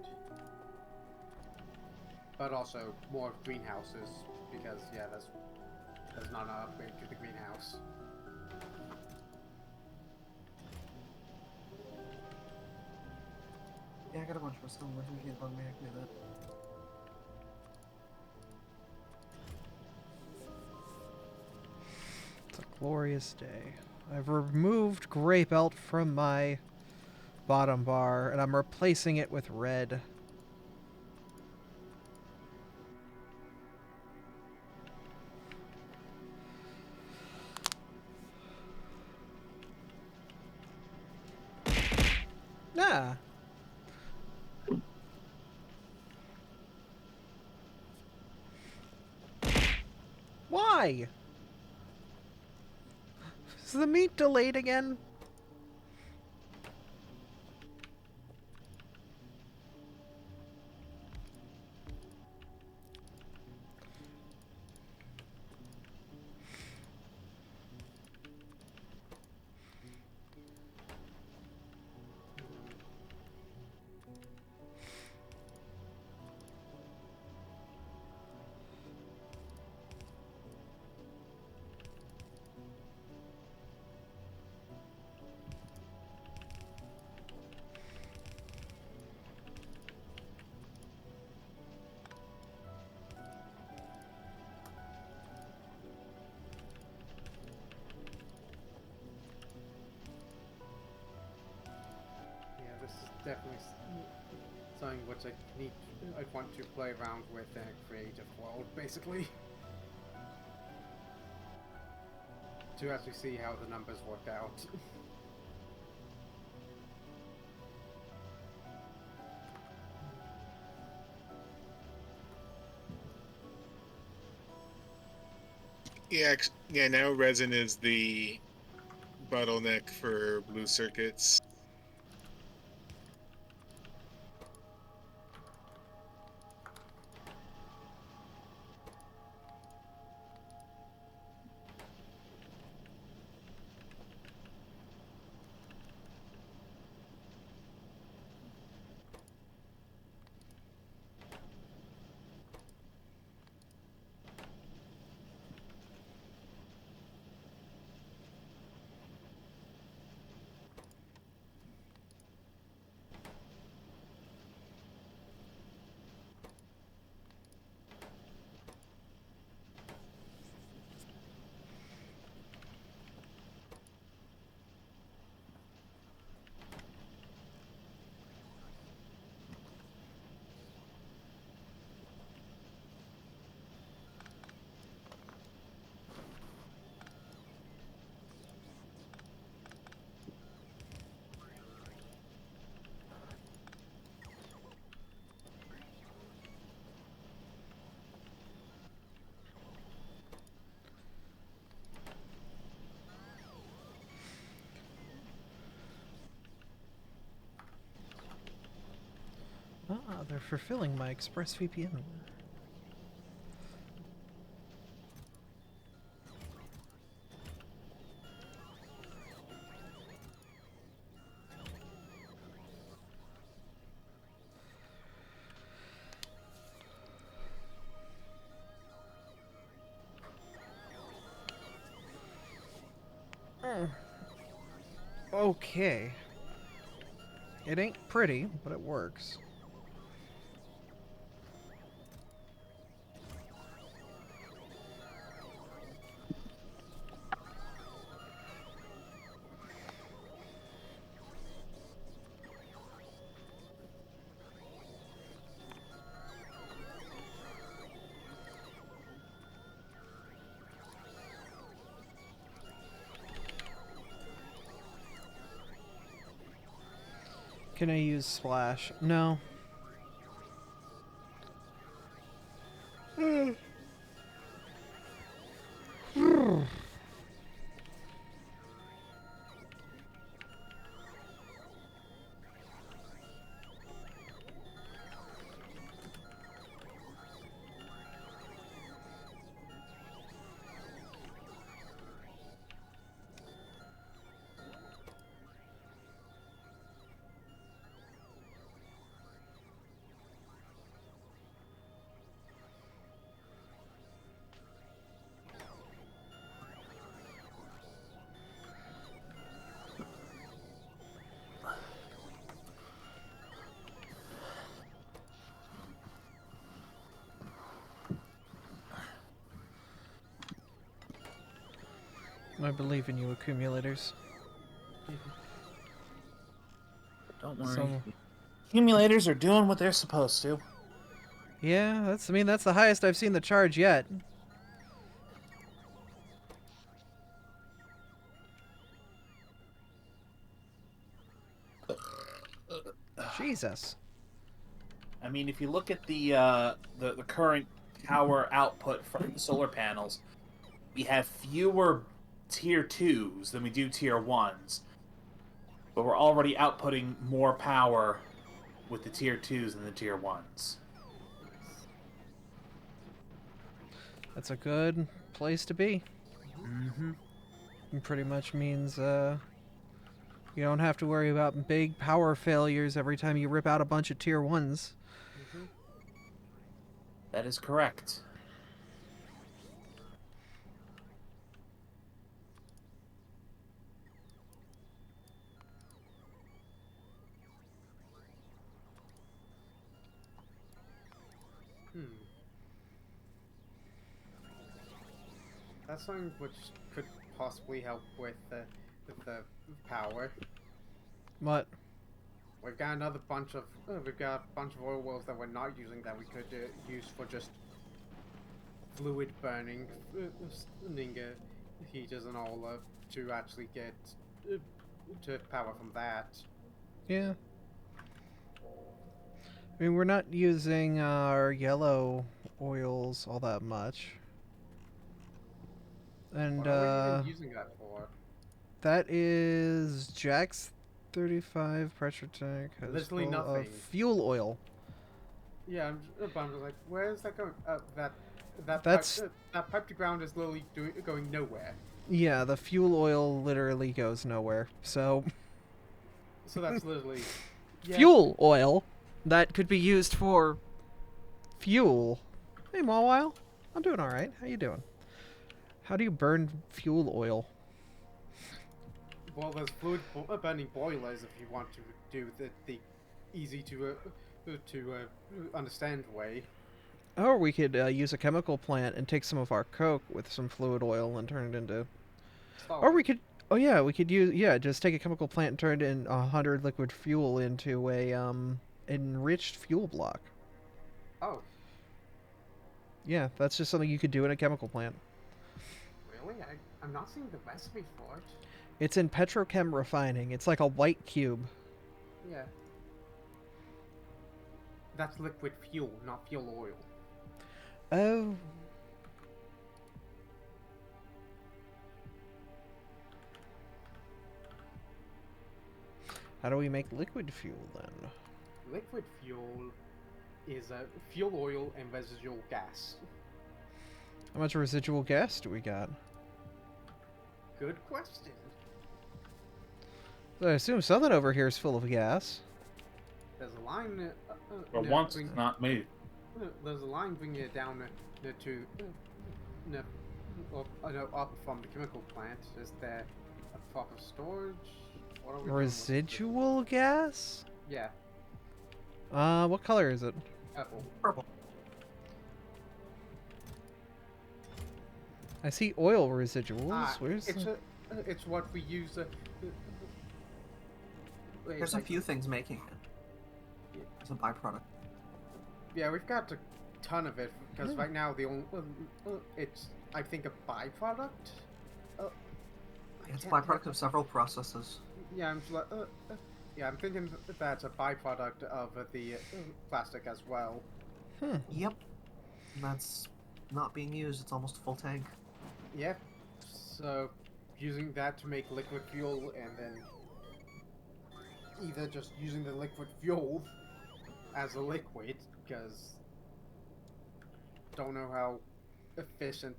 But also more greenhouses, because, yeah, there's not an upgrade to the greenhouse.
Yeah, I got a bunch of stuff. I can do that.
It's a glorious day. I've removed Grey Belt from my bottom bar, and I'm replacing it with red. Yeah. Why? Is the meat delayed again?
Yeah, this is definitely something which I want to play around with in a creative world, basically. To actually see how the numbers work out.
Yeah, yeah. Now resin is the bottleneck for blue circuits.
Ah, they're fulfilling my ExpressVPN. Okay. It ain't pretty, but it works. Can I use splash? No. I believe in you, accumulators.
Don't worry.
So,
Accumulators are doing what they're supposed to.
yeah, that's the highest I've seen the charge yet. Jesus.
I mean, if you look at the current power output from the solar panels, we have fewer tier 2s than we do tier 1s. But we're already outputting more power with the tier 2s than the tier 1s.
That's a good place to be.
Mm-hmm.
It pretty much means you don't have to worry about big power failures every time you rip out a bunch of tier 1s.
That is correct.
That's something which could possibly help with the power.
What?
We've got a bunch of oil wells that we're not using that we could use for just fluid burning, heaters and all to actually get to power from that.
Yeah. I mean, we're not using our yellow oils all that much. And
What are we even using that for?
that is Jack's 35 pressure tank has
Literally
full of
nothing.
fuel oil.
Yeah, I'm just like, where is that going?
That's
that pipe to ground is literally going nowhere.
yeah, the fuel oil literally goes nowhere. So
So that's literally
fuel oil that could be used for fuel. Hey, Mawile, I'm doing all right. How you doing? How do you burn fuel oil?
Well, there's fluid burning boilers if you want to do the easy to understand way.
Or we could use a chemical plant and take some of our coke with some fluid oil and turn it into. Or we could. Oh yeah, we could use just take a chemical plant and turn it in 100 liquid fuel into a enriched fuel block.
Oh,
Yeah, that's just something you could do in a chemical plant.
really? I'm not seeing the recipe for it.
It's in petrochem refining. It's like a white cube.
Yeah. That's liquid fuel, not fuel oil.
Oh. How do we make liquid fuel then?
Liquid fuel is fuel oil and residual gas.
How much residual gas do we got?
Good question.
I assume something over here is full of gas.
There's a line.
But once not me.
There's a line bringing it down to up from the chemical plant. Is there a proper storage? What are we doing with
Residual gas?
Yeah,
What color is it?
apple.
Purple.
I see oil residuals. Where's
it's
the...
it's what we use.
There's a few things making it. It's a byproduct.
Yeah, we've got a ton of it because right now the only it's I think a byproduct.
It's a byproduct of several processes.
Yeah, I'm thinking that's a byproduct of the plastic as well.
Yep. And that's not being used. It's almost a full tank.
Yeah. So using that to make liquid fuel and then either just using the liquid fuel as a liquid because don't know how efficient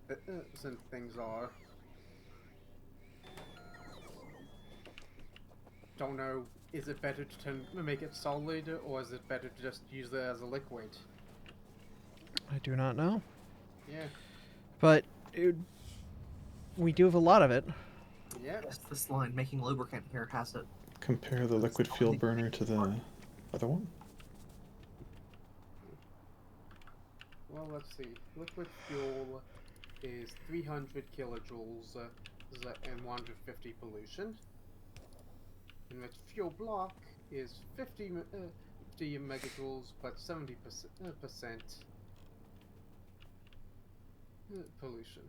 some things are. Don't know, is it better to make it solid or is it better to just use it as a liquid?
I do not know.
Yeah.
But we do have a lot of it.
Yeah.
Yes, this line making lubricant here has it.
Compare the liquid fuel burner to the other one.
Well, let's see. Liquid fuel is 300 kilojoules and 150 pollution. And its fuel block is 50 megajoules, but 70% pollution.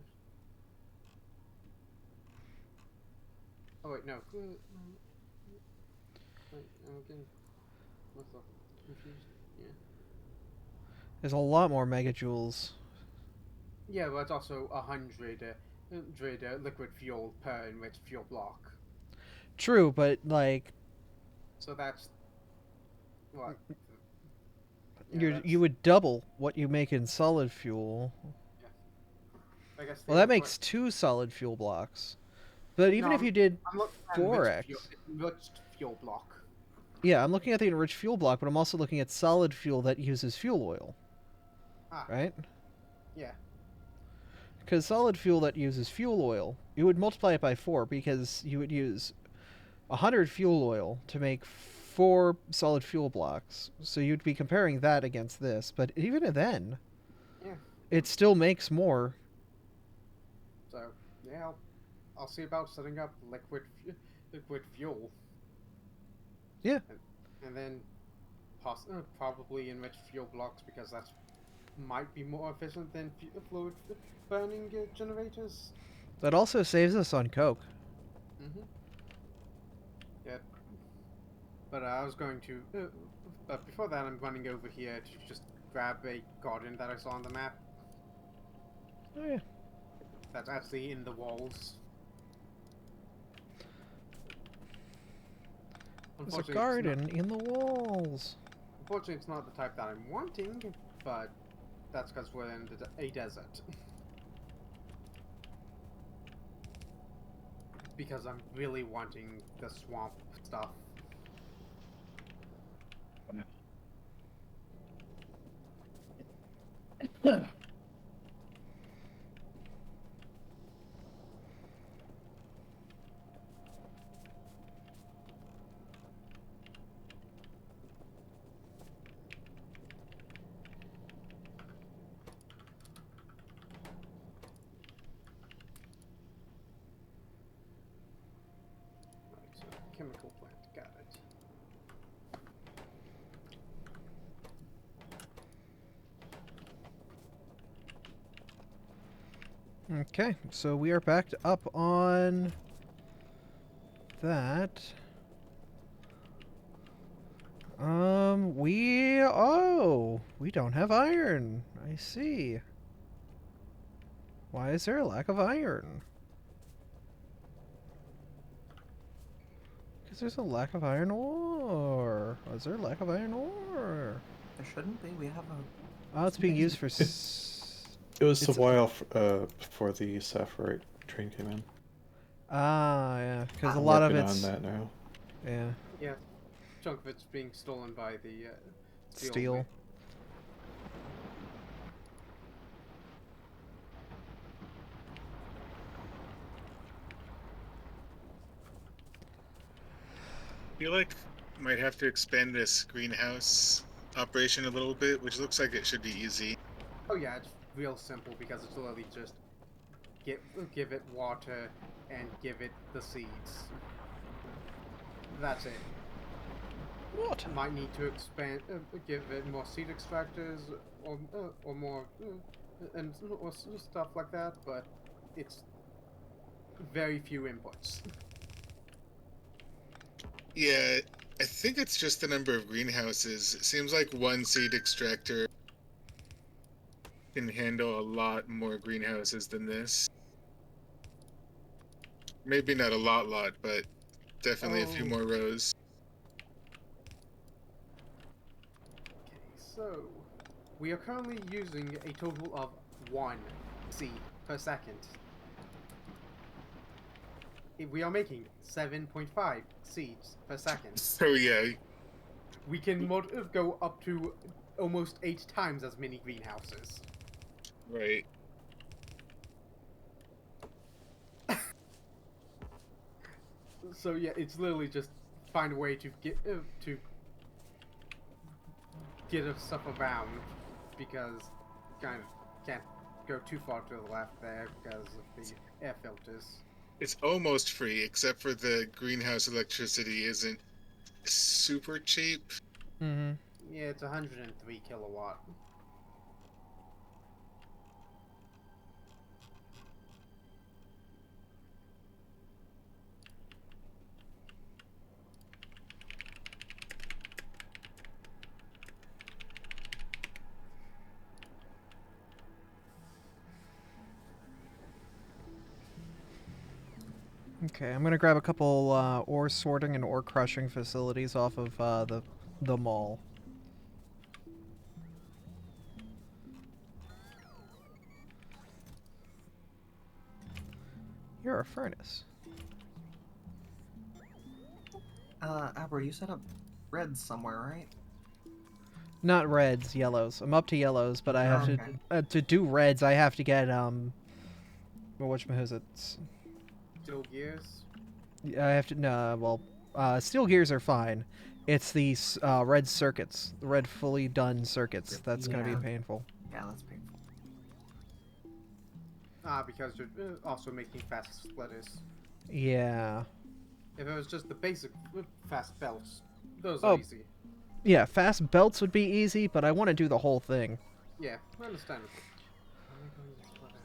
Oh wait, no. Wait, I'm getting myself confused. Yeah.
There's a lot more megajoules.
Yeah, but it's also 100 liquid fuel per enriched fuel block.
True, but like
So that's what.
you would double what you make in solid fuel.
I guess
Well, that makes 2 solid fuel blocks. But even if you did
I'm looking at
4x.
enriched fuel block.
Yeah, I'm looking at the enriched fuel block, but I'm also looking at solid fuel that uses fuel oil.
Ah.
Right?
Yeah.
Because solid fuel that uses fuel oil, you would multiply it by 4 because you would use 100 fuel oil to make 4 solid fuel blocks. So you'd be comparing that against this. But even then,
Yeah.
it still makes more.
So yeah, I'll see about setting up liquid fuel.
Yeah.
And then probably enriched fuel blocks because that's might be more efficient than fluid burning generators.
That also saves us on coke.
Mm-hmm. Yeah. But I was going to. But before that, I'm running over here to just grab a garden that I saw on the map.
Oh yeah.
That's actually in the walls.
There's a garden in the walls.
Unfortunately, it's not the type that I'm wanting, but that's because we're in a desert. Because I'm really wanting the swamp stuff. So, chemical plant, got it.
Okay, so we are backed up on that. We don't have iron. I see. Why is there a lack of iron? Because there's a lack of iron ore. Is there a lack of iron ore?
There shouldn't be. We have a.
Oh, it's being used for.
It was a while before the Sapphoite train came in.
Ah, yeah. Because a
I'm
lot of
working
it's.
on that now.
Yeah.
Yeah, chunk of it's being stolen by the
Steel.
I feel like might have to expand this greenhouse operation a little bit, which looks like it should be easy.
Oh yeah, it's real simple because it's literally just give it water and give it the seeds. That's it.
What?
Might need to expand, give it more seed extractors or more or stuff like that, but it's very few inputs.
Yeah, I think it's just the number of greenhouses. It seems like one seed extractor can handle a lot more greenhouses than this. Maybe not a lot, but definitely a few more rows.
Okay, so we are currently using a total of 1 seed per second. We are making 7.5 seeds per second.
So yeah,
We can go up to almost 8 times as many greenhouses.
right.
So yeah, it's literally just find a way to get us stuff around, because kind of can't go too far to the left there because of the air filters.
It's almost free, except for the greenhouse electricity isn't super cheap.
Mm-hmm.
Yeah, it's 103 kilowatt.
Okay, I'm gonna grab a couple ore sorting and ore crushing facilities off of the mall. You're a furnace.
Aber, you set up reds somewhere, right?
Not reds, yellows. I'm up to yellows, but I have
Okay.
to do reds. I have to get well, whatchamacallit,
Still gears.
I have to steel gears are fine. It's the red circuits, the red fully done circuits. That's gonna be
Yeah.
painful.
Yeah, that's painful.
Because you're also making fast splitters.
Yeah.
If it was just the basic fast belts, those
Oh.
are easy.
Yeah, fast belts would be easy, but I want to do the whole thing.
Yeah, understandable. Am I going to split out?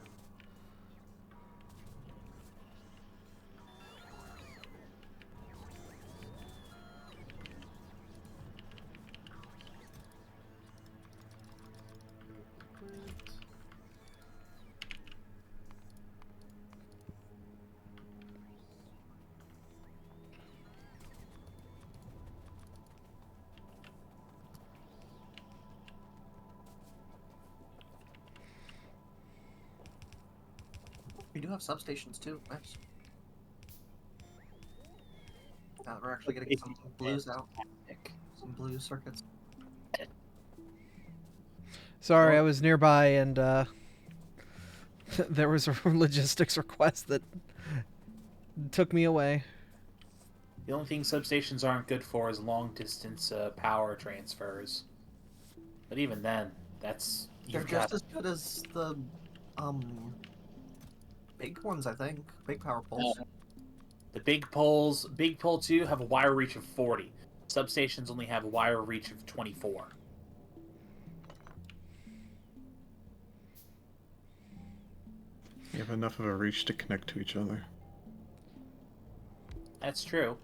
We do have substations too. Nice. We're actually getting some blues out. Some blue circuits.
Sorry, I was nearby and there was a logistics request that took me away.
The only thing substations aren't good for is long distance power transfers. But even then, that's
They're
you've
just
got
as good as the big ones, I think. Big power poles.
the big poles. Big pole 2 have a wire reach of 40. Substations only have a wire reach of 24.
You have enough of a reach to connect to each other.
That's true.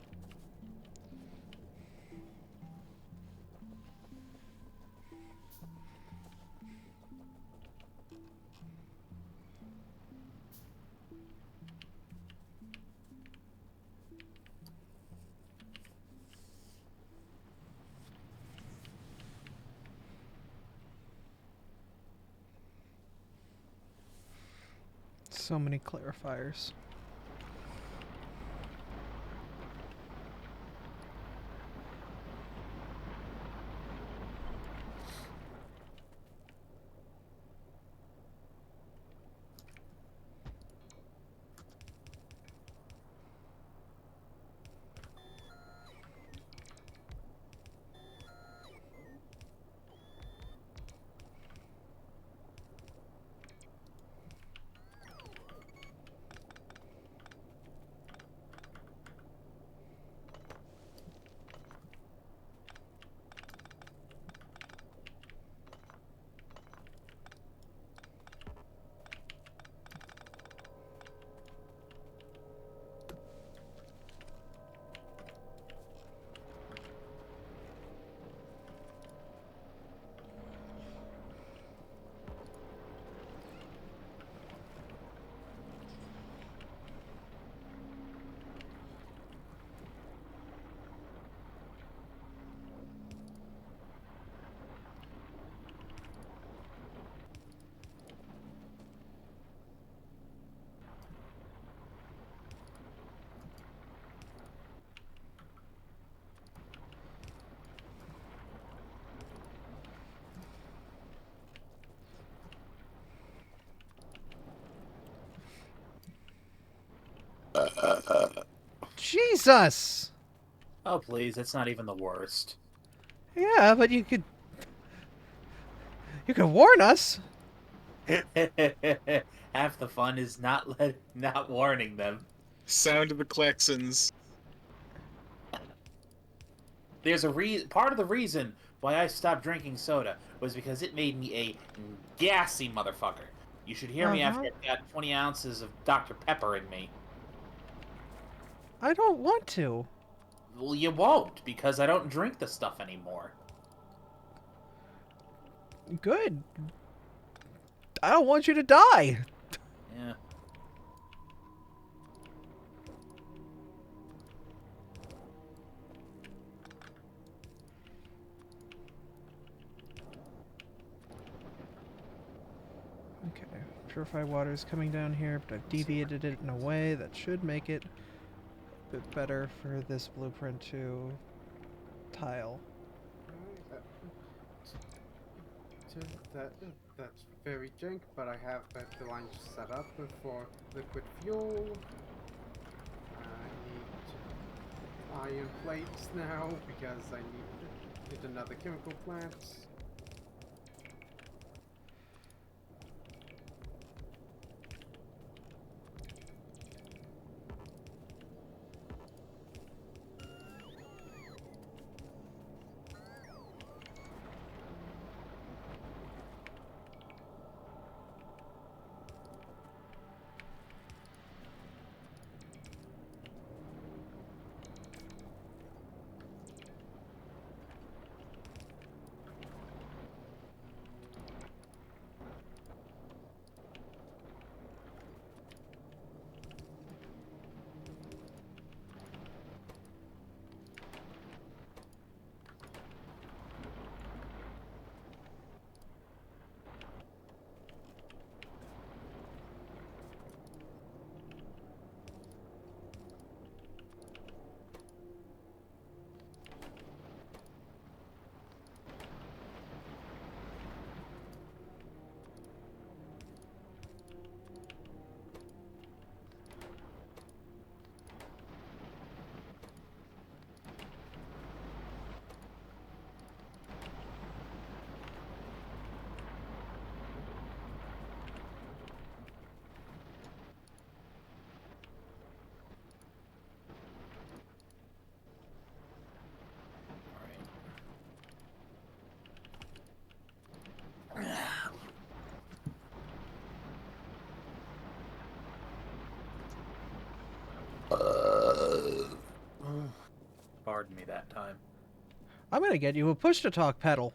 So many clarifiers. Jesus!
Oh please, that's not even the worst.
Yeah, but you could warn us.
Half the fun is not warning them.
Sound of the klaxons.
There's a part of the reason why I stopped drinking soda was because it made me a gassy motherfucker. You should hear me after I've got 20 ounces of Dr. Pepper in me.
I don't want to.
Well, you won't, because I don't drink the stuff anymore.
Good. I don't want you to die.
Yeah.
Okay, purified water is coming down here, but I've deviated it in a way that should make it a bit better for this blueprint to tile.
That's very jank, but I have the line set up for liquid fuel. I need iron plates now because I need another chemical plant.
Pardon me that time.
I'm gonna get you a push-to-talk pedal.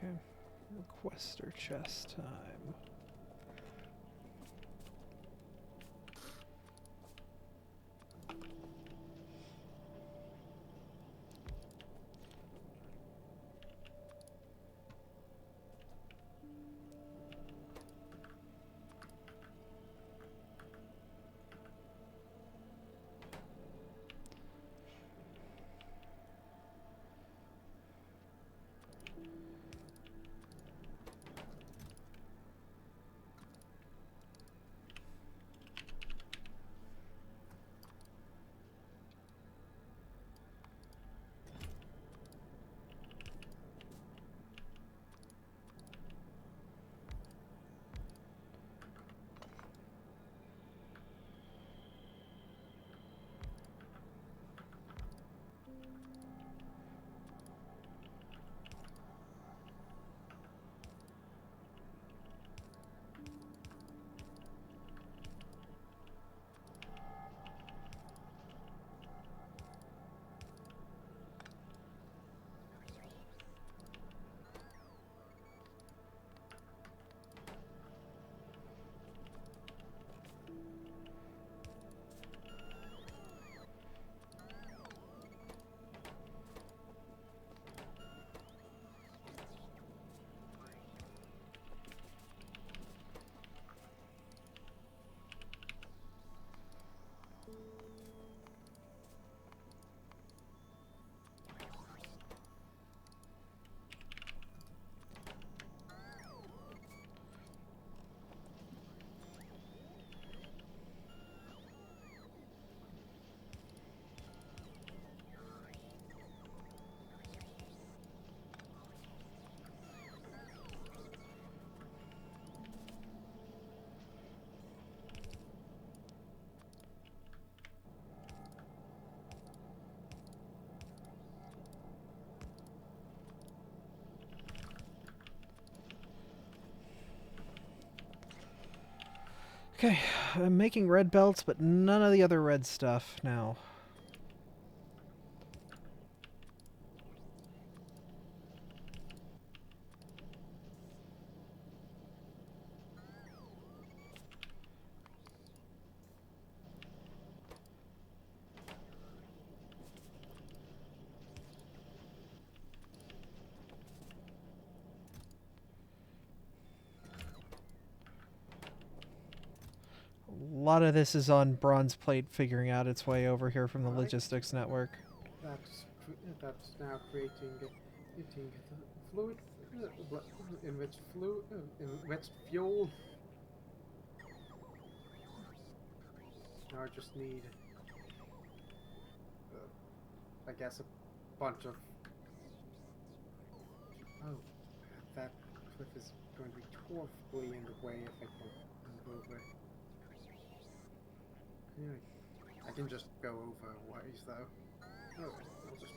Okay, requester chest time. Okay, I'm making red belts, but none of the other red stuff now. A lot of this is on bronze plate figuring out its way over here from the
Alright.
logistics network.
That's now creating fluid, enriched fuel. Now I just need, I guess, a bunch of. Oh, that cliff is going to be torpidly in the way if I don't move over. Yeah, I can just go over ways though. Oh, I'll just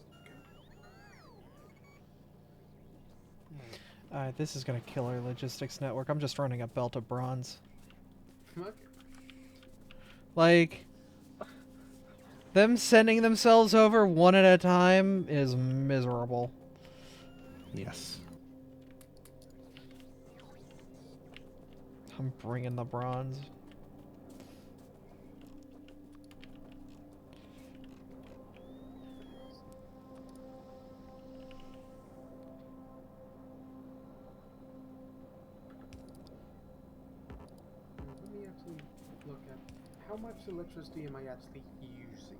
go.
Alright, this is gonna kill our logistics network. I'm just running a belt of bronze.
Okay.
Like, them sending themselves over one at a time is miserable.
Yes.
I'm bringing the bronze.
Let me actually look at how much electricity am I actually using.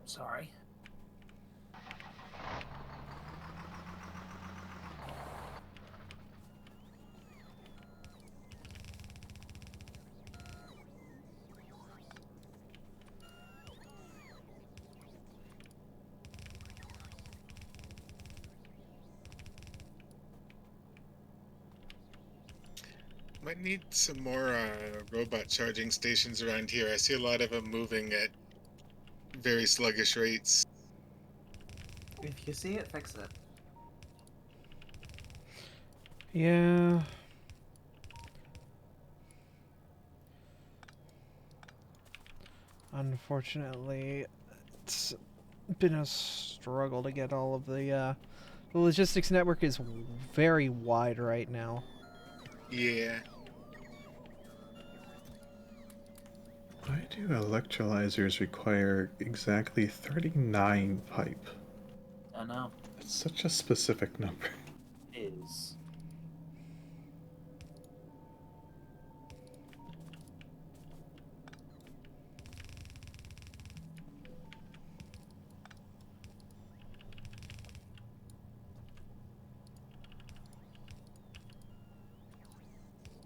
Sorry.
Might need some more robot charging stations around here. I see a lot of them moving at very sluggish rates.
If you see it, fix it.
Yeah. Unfortunately, it's been a struggle to get all of the logistics network is very wide right now.
Yeah.
Why do electrolyzers require exactly 39 pipe?
I know.
It's such a specific number.
It is.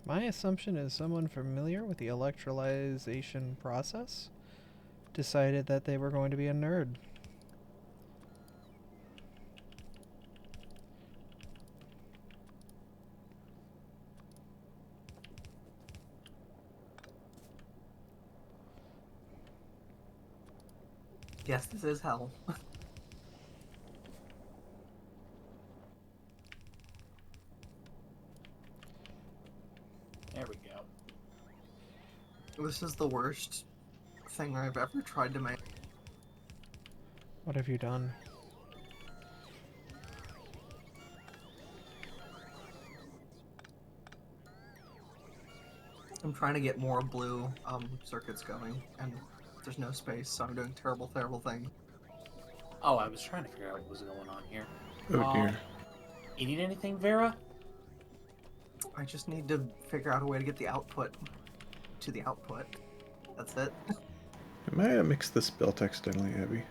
My assumption is someone familiar with the electrolyzation process decided that they were going to be a nerd.
Yes, this is hell.
There we go.
This is the worst thing I've ever tried to make.
What have you done?
I'm trying to get more blue circuits going, and there's no space, so I'm doing terrible, terrible things.
Oh, I was trying to figure out what was going on here.
Oh dear.
You need anything, Vera?
I just need to figure out a way to get the output to the output. That's it.
I might have mixed this belt accidentally, Abby.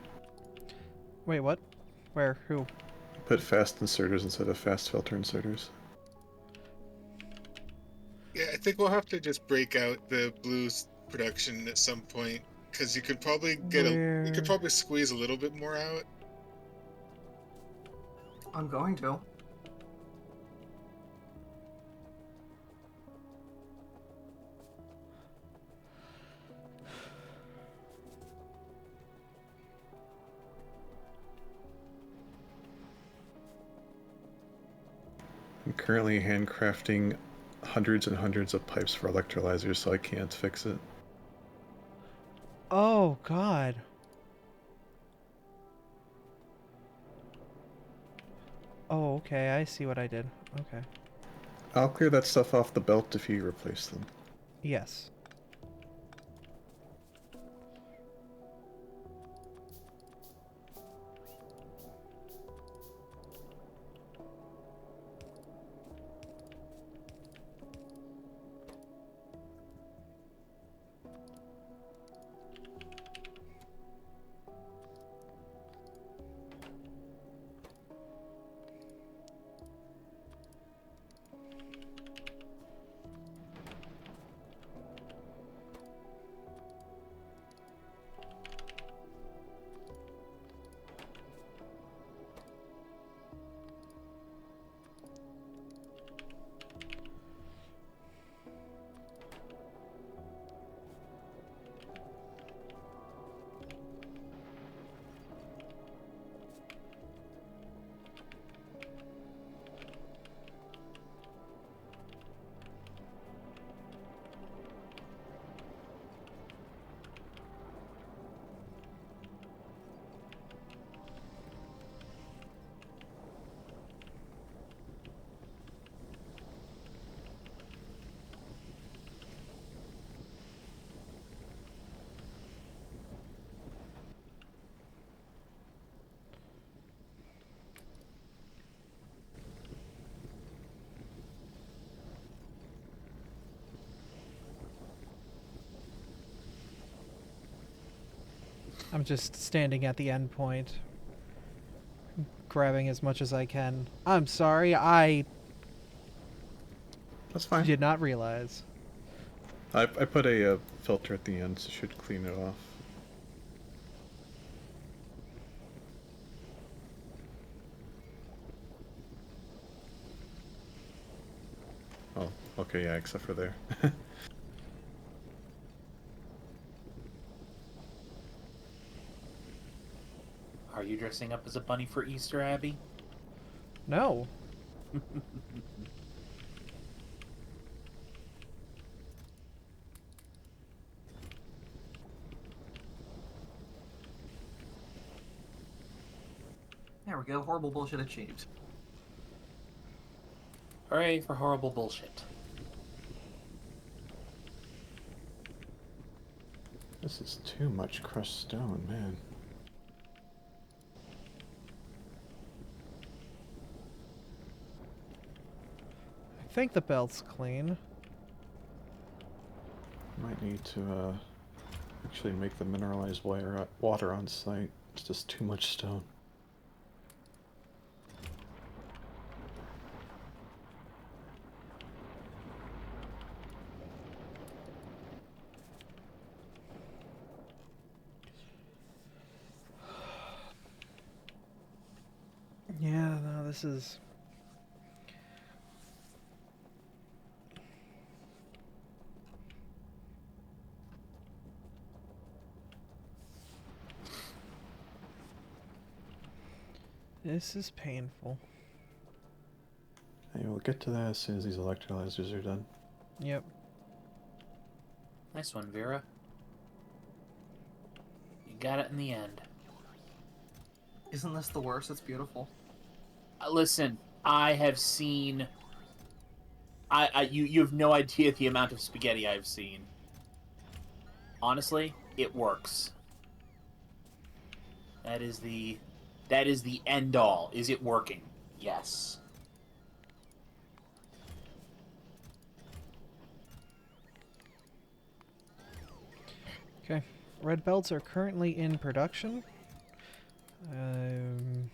Wait, what? Where? Who?
Put fast inserters instead of fast filter inserters.
Yeah, I think we'll have to just break out the blues production at some point, because you could probably you could probably squeeze a little bit more out.
I'm going to.
I'm currently handcrafting hundreds and hundreds of pipes for electrolyzers, so I can't fix it.
Oh, God. Oh, okay, I see what I did. Okay.
I'll clear that stuff off the belt if you replace them.
Yes. I'm just standing at the end point, grabbing as much as I can. I'm sorry, I
That's fine.
did not realize.
I put a filter at the end, so it should clean it off. Oh, okay, yeah, except for there.
Are you dressing up as a bunny for Easter, Abby?
No.
There we go. Horrible bullshit achieved.
Hooray for horrible bullshit.
This is too much crushed stone, man.
I think the belt's clean.
Might need to actually make the mineralized water on site. It's just too much stone.
Yeah, no, this is... This is painful.
Hey, we'll get to that as soon as these electrolyzers are done.
Yep.
Nice one, Vera. You got it in the end.
Isn't this the worst? It's beautiful.
Listen, I have seen You have no idea the amount of spaghetti I've seen. Honestly, it works. That is the end all. Is it working? Yes.
Okay. Red belts are currently in production. I'm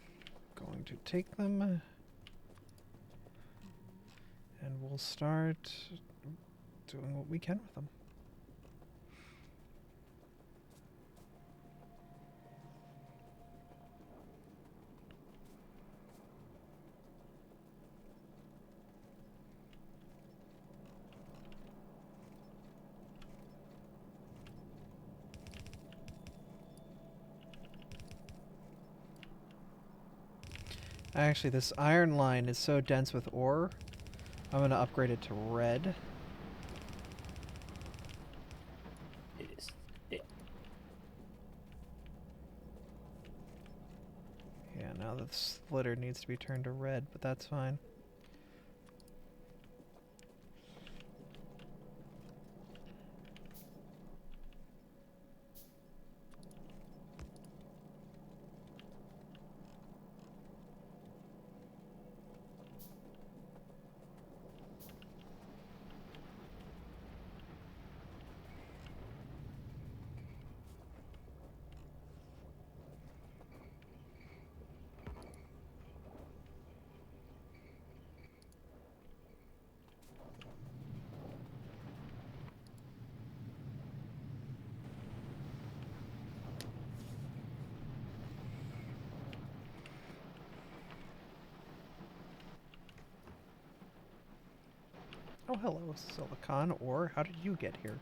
going to take them. And we'll start doing what we can with them. Actually, this iron line is so dense with ore, I'm going to upgrade it to red.
It is thick.
Yeah, now the splitter needs to be turned to red, but that's fine. Oh, hello, Silicon ore. How did you get here?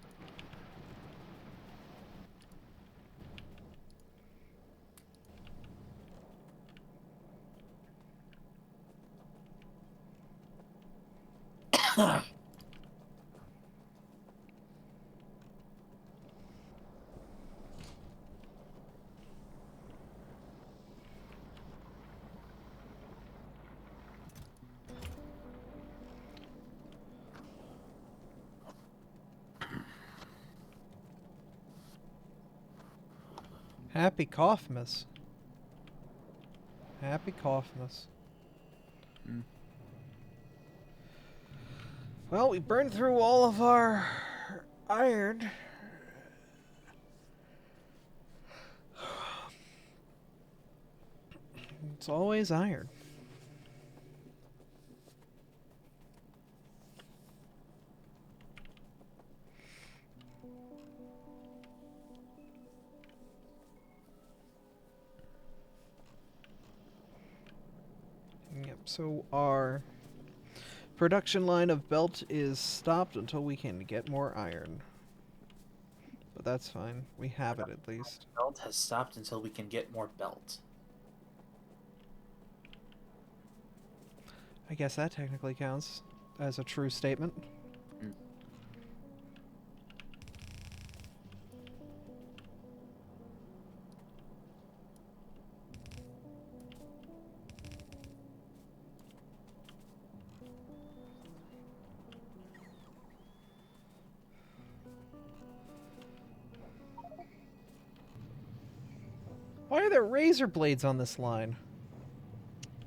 Happy Coughtmas. Happy Coughtmas. Well, we burned through all of our iron. It's always iron. Yep, so our production line of belt is stopped until we can get more iron. But that's fine. We have it at least.
Belt has stopped until we can get more belt.
I guess that technically counts as a true statement. Why are there razor blades on this line?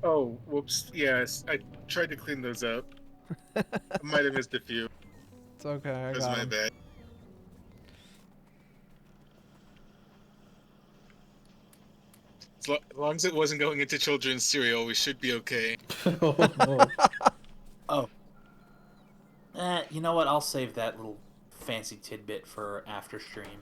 Oh, whoops. Yes, I tried to clean those up. I might have missed a few.
It's okay, I
That's
got
my
'em.
bad. As long as it wasn't going into children's cereal, we should be okay.
Oh no.
Oh. You know what? I'll save that little fancy tidbit for after stream.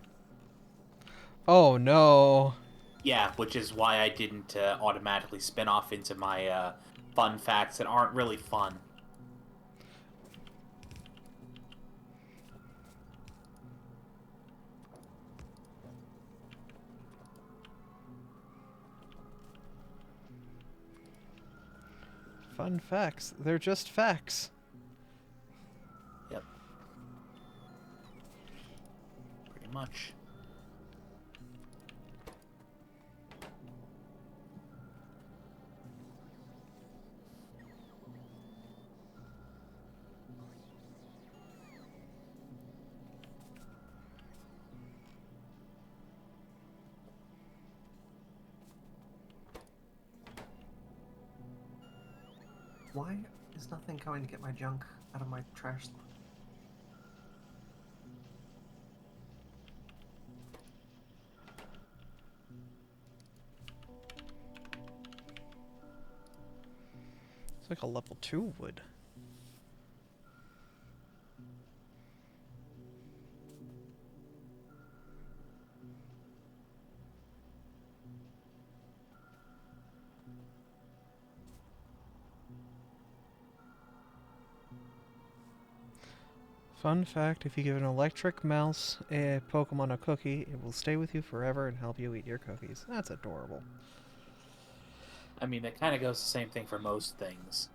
Oh no.
Yeah, which is why I didn't automatically spin off into my fun facts that aren't really fun.
Fun facts. They're just facts.
Yep. Pretty much.
Why is nothing coming to get my junk out of my trash slot?
It's like a level 2 wood. Fun fact, if you give an electric mouse a Pokemon a cookie, it will stay with you forever and help you eat your cookies. That's adorable.
I mean, that kind of goes the same thing for most things.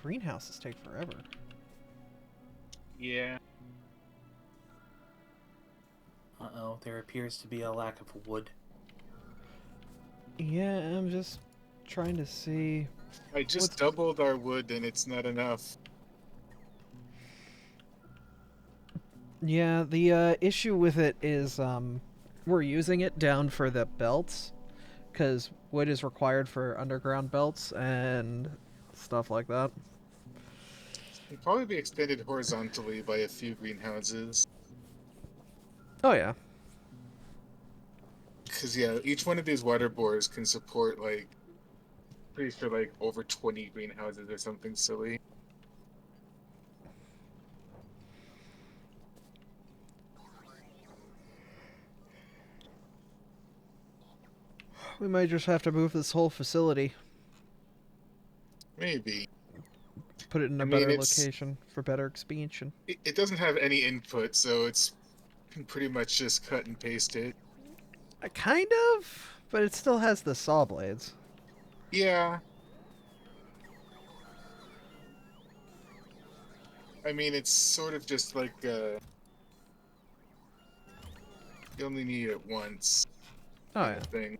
Greenhouses take forever.
Yeah.
Uh-oh, there appears to be a lack of wood.
Yeah, I'm just trying to see.
I just
What's-
doubled our wood and it's not enough.
Yeah, the issue with it is we're using it down for the belts because wood is required for underground belts and stuff like that.
It'd probably be extended horizontally by a few greenhouses.
Oh yeah.
Because, yeah, each one of these water bores can support, like, pretty sure, like, over 20 greenhouses or something silly.
We might just have to move this whole facility,
Maybe.
put it in a
I mean,
better
it's-
location for better expansion.
It doesn't have any input, so it's can pretty much just cut and paste it.
Kind of, but it still has the saw blades.
Yeah. I mean, it's sort of just like, you only need it once.
Oh
kind
yeah.
of thing.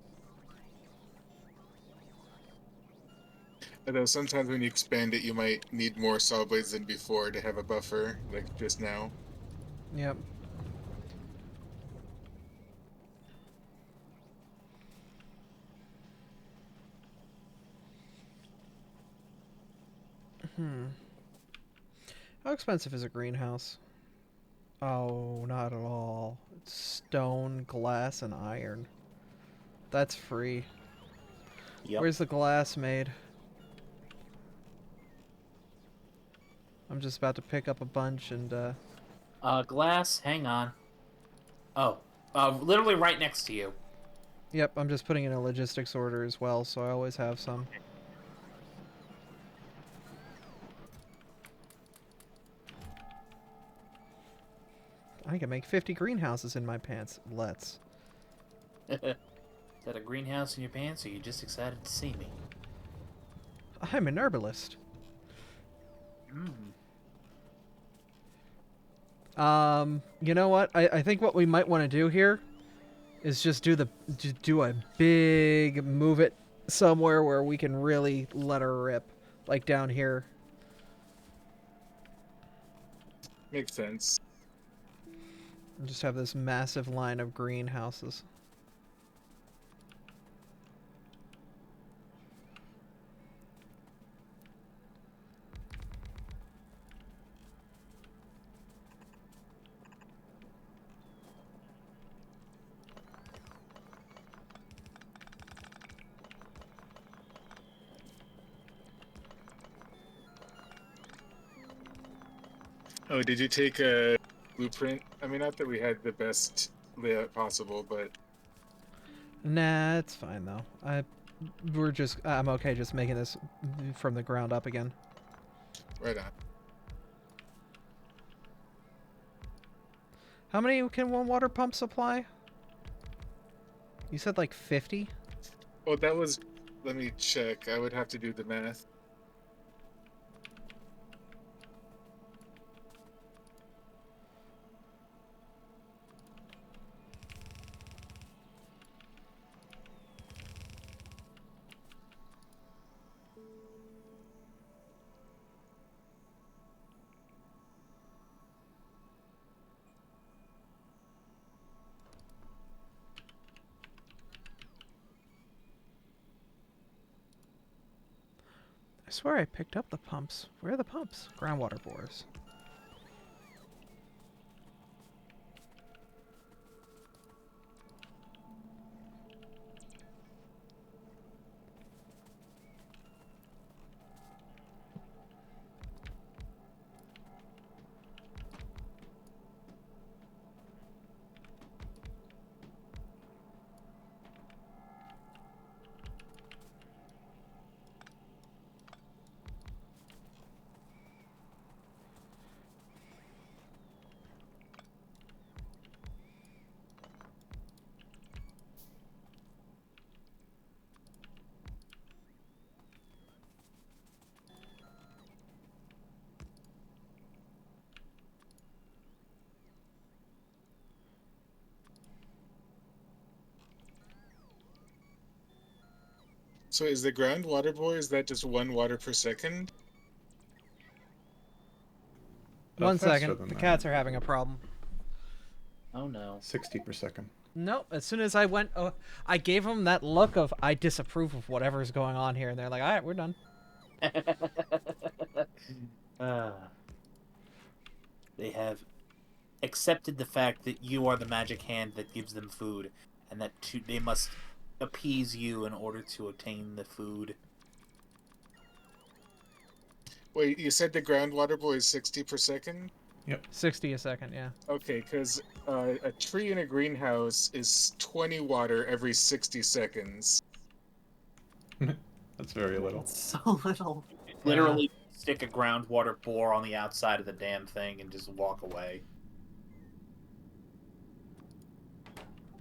Although sometimes when you expand it, you might need more saw blades than before to have a buffer, like just now.
Yep. How expensive is a greenhouse? Oh, not at all. It's stone, glass, and iron. That's free.
Yep.
Where's the glass made? I'm just about to pick up a bunch and,
Glass, hang on. Oh, literally right next to you.
Yep, I'm just putting in a logistics order as well, so I always have some. I can make 50 greenhouses in my pants. Let's.
Is that a greenhouse in your pants, or are you just excited to see me?
I'm an herbalist. You know what? I think what we might want to do here is just do a big move it somewhere where we can really let her rip, like down here.
Makes sense.
And just have this massive line of greenhouses.
Oh, did you take a blueprint? I mean, not that we had the best layout possible, but
Nah, it's fine though. I'm okay just making this from the ground up again.
right on.
How many can one water pump supply? You said like 50?
Oh, that was. Let me check. I would have to do the math.
I swear I picked up the pumps. Where are the pumps? Groundwater bores.
So is the groundwater bore, is that just 1 water per second?
One
faster
second.
than
The
that.
cats are having a problem.
Oh no.
60 per second.
Nope. As soon as I went, I gave them that look of I disapprove of whatever's going on here, and they're like, "All right, we're done."
They have accepted the fact that you are the magic hand that gives them food, and that they must appease you in order to obtain the food.
Wait, you said the groundwater bore is 60 per second?
60 a second, yeah.
Okay, because a tree in a greenhouse is 20 water every 60 seconds.
That's very little.
It's so little.
Literally stick a groundwater bore on the outside of the damn thing and just walk away.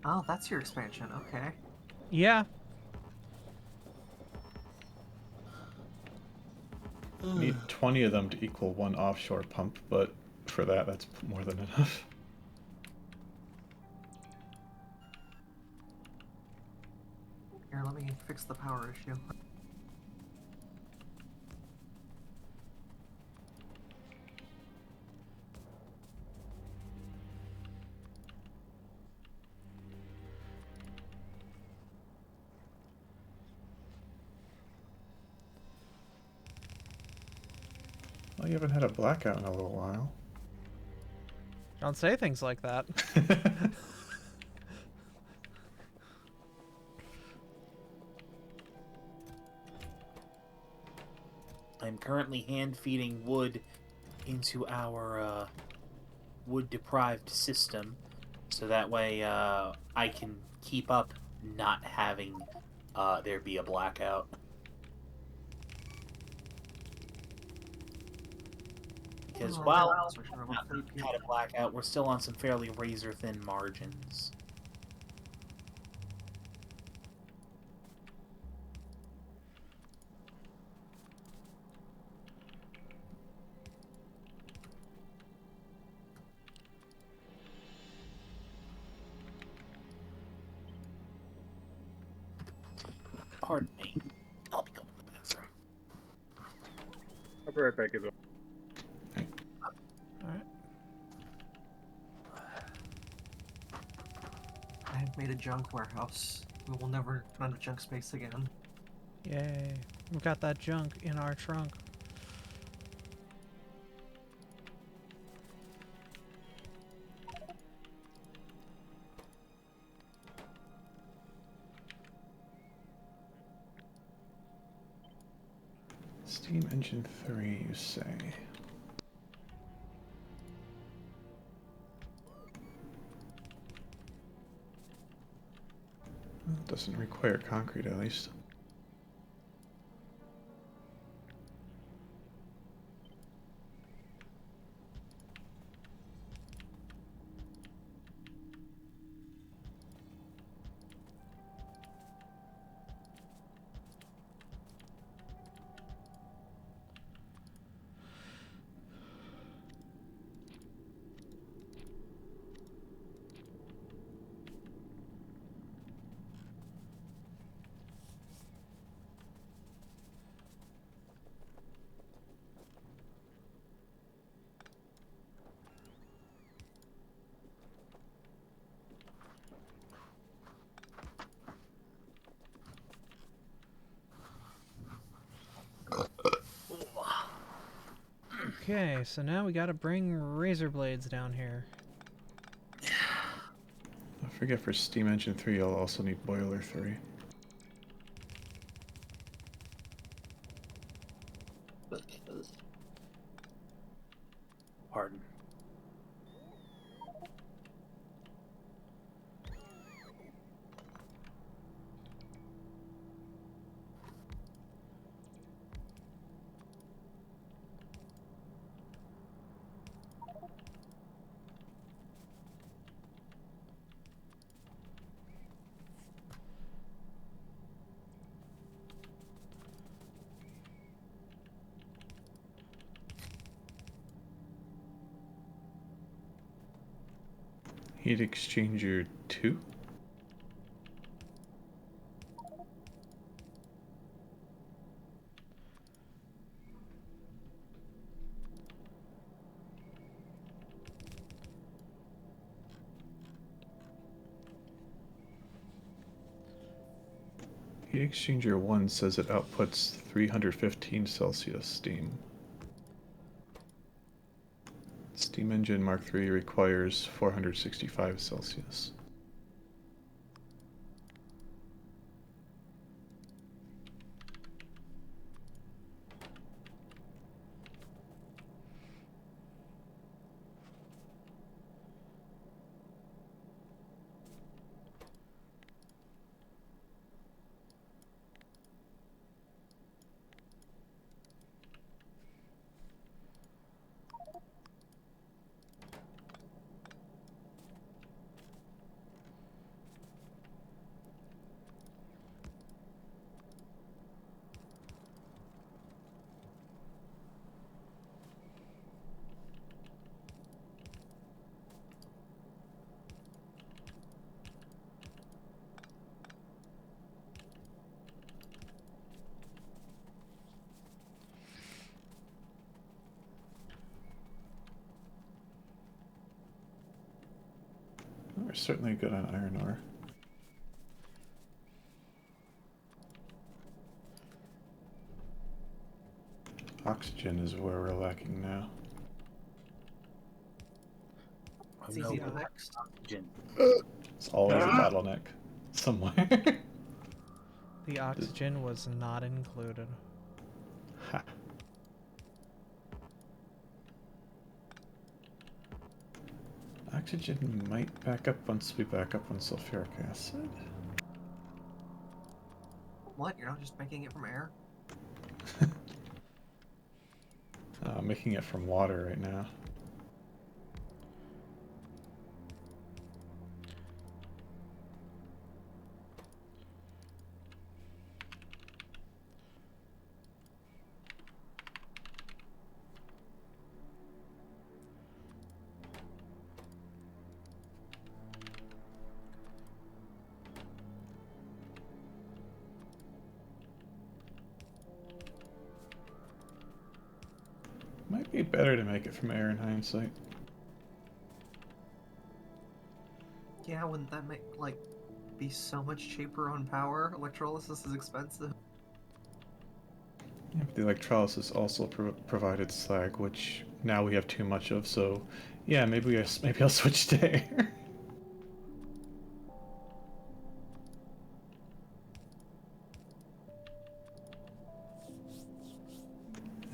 Oh, that's your expansion. Okay.
Yeah.
Need 20 of them to equal 1 offshore pump, but for that, that's more than enough.
Here, let me fix the power issue.
Well, you haven't had a blackout in a little while.
Don't say things like that.
I'm currently hand feeding wood into our wood deprived system, so that way I can keep up not having there be a blackout. Because
Oh,
while
yeah, so I should have about 30
we had a blackout, we're still on some fairly razor thin margins. Pardon me. I'll be going to the bathroom.
I'll be right back as well.
All right.
I have made a junk warehouse. We will never run out of junk space again.
Yay. We've got that junk in our trunk.
Steam engine 3, you say? Well, it doesn't require concrete, at least.
Okay, so now we gotta bring razor blades down here.
I forget for steam engine 3, you'll also need boiler 3.
Pardon.
Heat exchanger 2? Heat exchanger 1 says it outputs 315 Celsius steam. Steam engine Mark III requires 465 Celsius. We're certainly good on iron ore. Oxygen is where we're lacking now.
It's easy to fix.
Oxygen.
It's always a bottleneck somewhere.
The oxygen was not included.
Ha. Oxygen might back up once we back up on sulfuric acid.
What? You're not just making it from air?
Making it from water right now. Might be better to make it from air in hindsight.
Yeah, wouldn't that make, like, be so much cheaper on power? Electrolysis is expensive.
Yeah, but the electrolysis also provided slag, which now we have too much of. So, yeah, maybe I'll switch to air.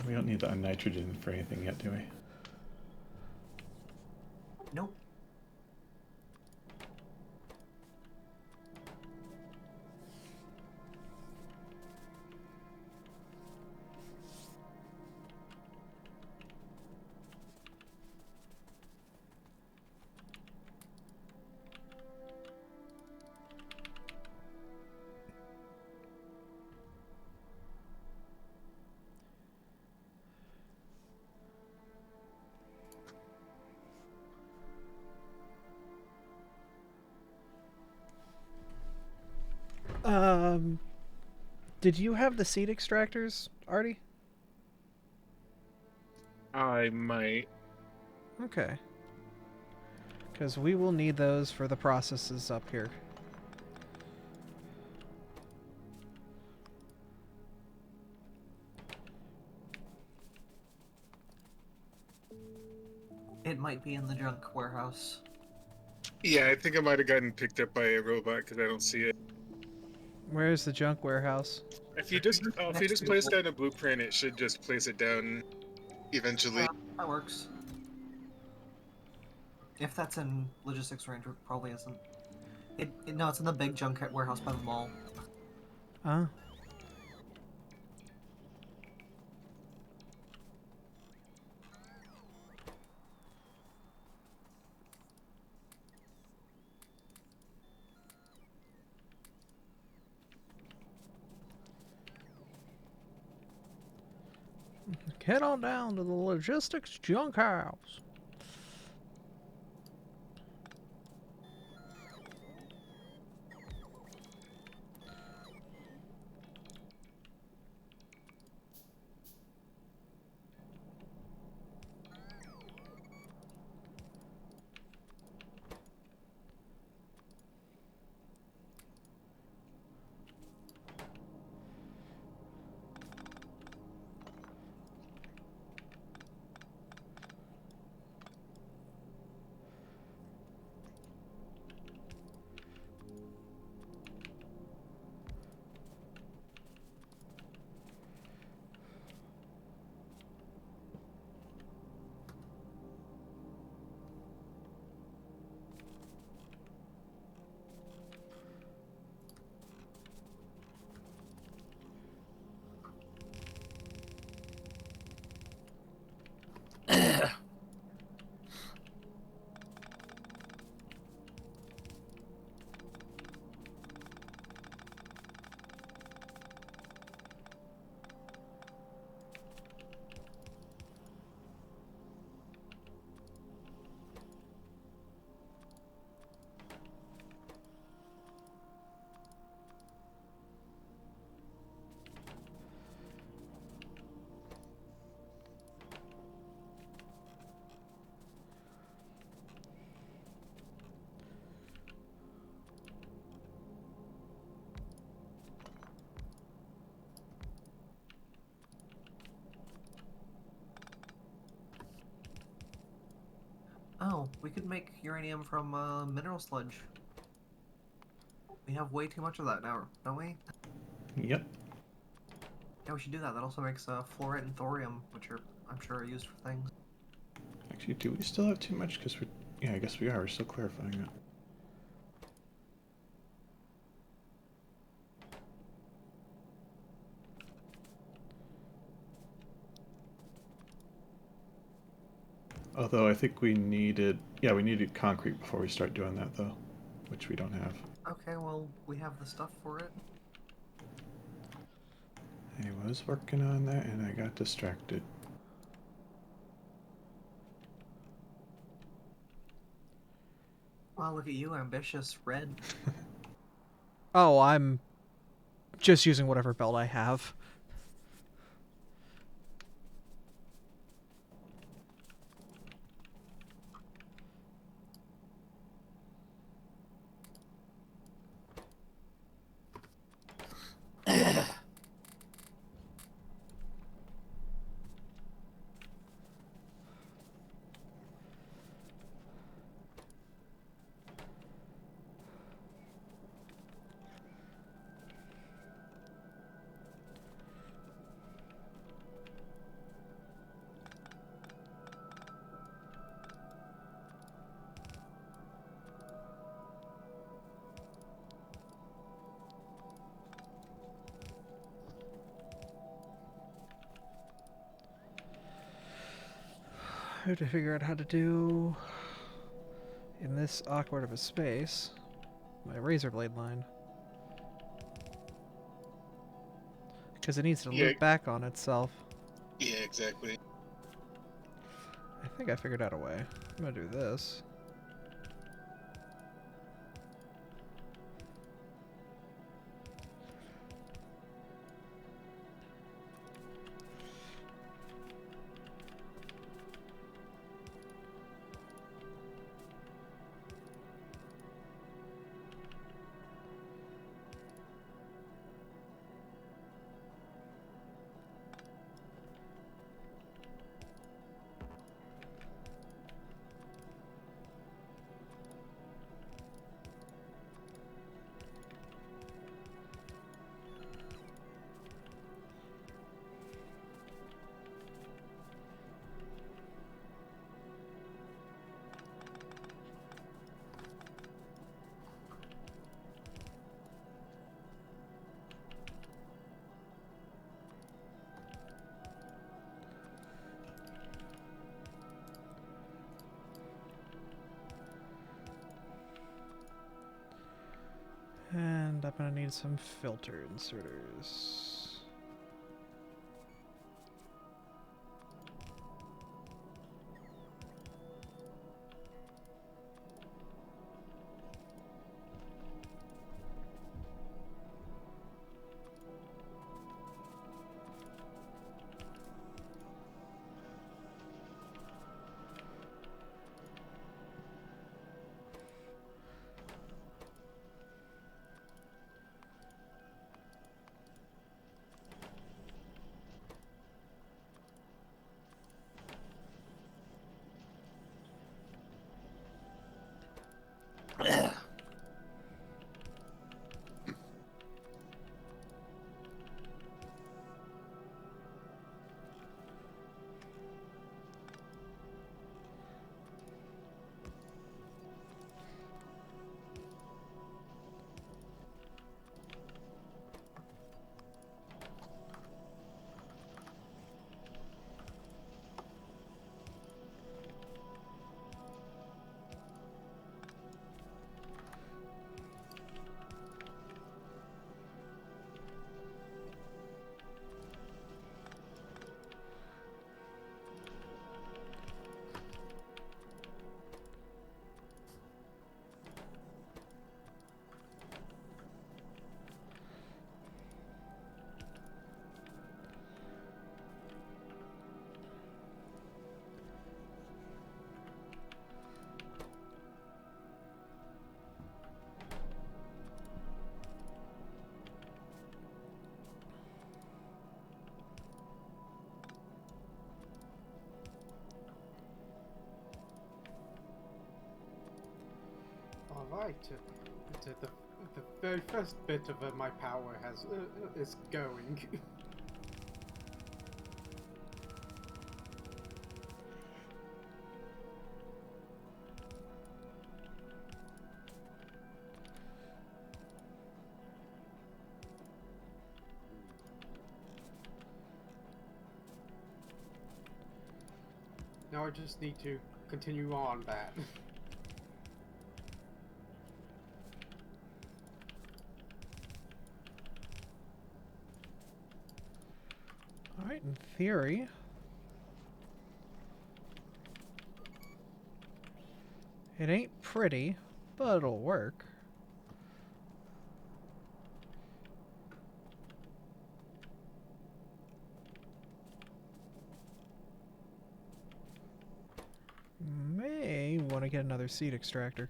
We don't need the nitrogen for anything yet, do we?
Nope.
Did you have the seed extractors, Artie?
I might.
Okay. Because we will need those for the processes up here.
It might be in the junk warehouse.
Yeah, I think I might have gotten picked up by a robot because I don't see it.
Where's the junk warehouse?
If you just place down a blueprint, it should just place it down eventually.
That works. If that's in logistics range, it probably isn't. No, it's in the big junk warehouse by the mall.
Huh? Head on down to the logistics junk house.
Oh, we could make uranium from mineral sludge. We have way too much of that now, don't we?
Yep.
Yeah, we should do that. That also makes fluorite and thorium, which are, I'm sure, are used for things.
Actually, do we still have too much? Because we, yeah, I guess we are. We're still clarifying it. Although I think we needed, yeah, we needed concrete before we start doing that though, which we don't have.
Okay, well, we have the stuff for it.
I was working on that and I got distracted.
Wow, look at you, ambitious red.
Oh, I'm just using whatever belt I have. I have to figure out how to do in this awkward of a space my razor blade line. Because it needs to
Yeah.
loop back on itself.
Yeah, exactly.
I think I figured out a way. I'm gonna do this. need some filter inserters.
Alright, the very first bit of my power is going. Now I just need to continue on that.
Alright, in theory. It ain't pretty, but it'll work. May want to get another seed extractor.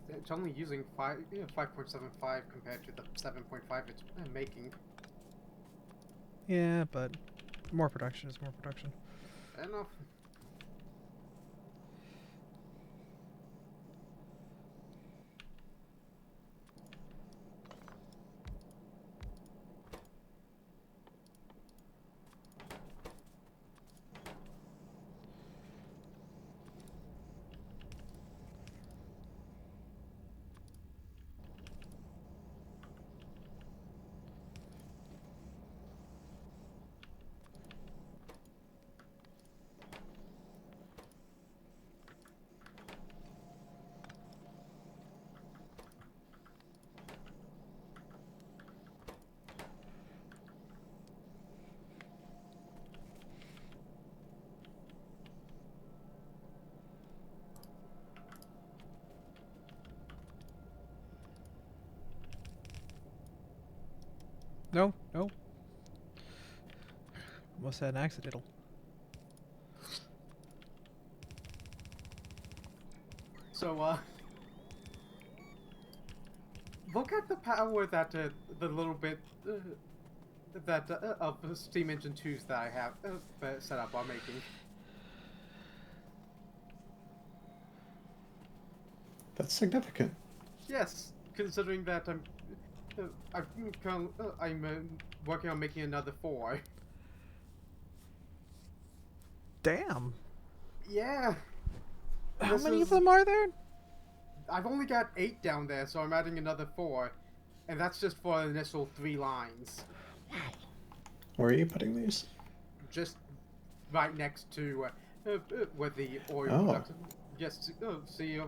It's only using 5.75 compared to the 7.5 it's making.
Yeah, but more production is more production.
Fair enough.
No, no. Almost had an accidental.
So, look at the power that the little bit that of Steam Engine 2s that I have set up are making.
That's significant.
Yes, considering that I'm working on making another 4.
Damn.
Yeah.
How many of them are there?
I've only got 8 down there, so I'm adding another 4. And that's just for the initial 3 lines.
Where are you putting these?
Just right next to where the oil
Oh.
production. Just see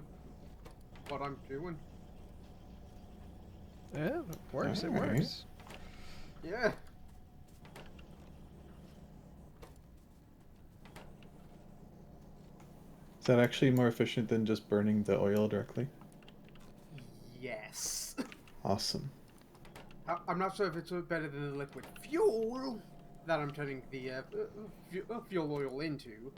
what I'm doing.
Yeah, it works. It
Alright.
works.
Yeah.
Is that actually more efficient than just burning the oil directly?
Yes.
Awesome.
I'm not sure if it's better than the liquid fuel that I'm turning the fuel oil into.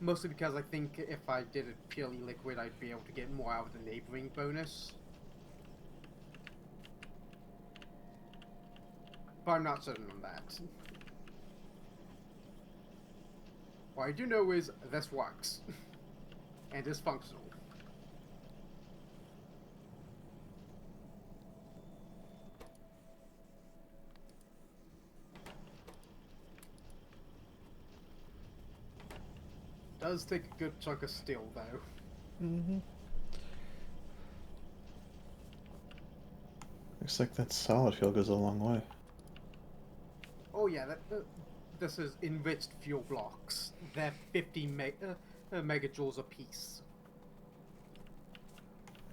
Mostly because I think if I did it purely liquid, I'd be able to get more out of the neighboring bonus. But I'm not certain on that. What I do know is this works. And is functional. Does take a good chunk of steel, though.
Mm-hmm.
Looks like that solid fuel goes a long way.
Oh yeah, this is enriched fuel blocks. They're 50 megajoules a piece.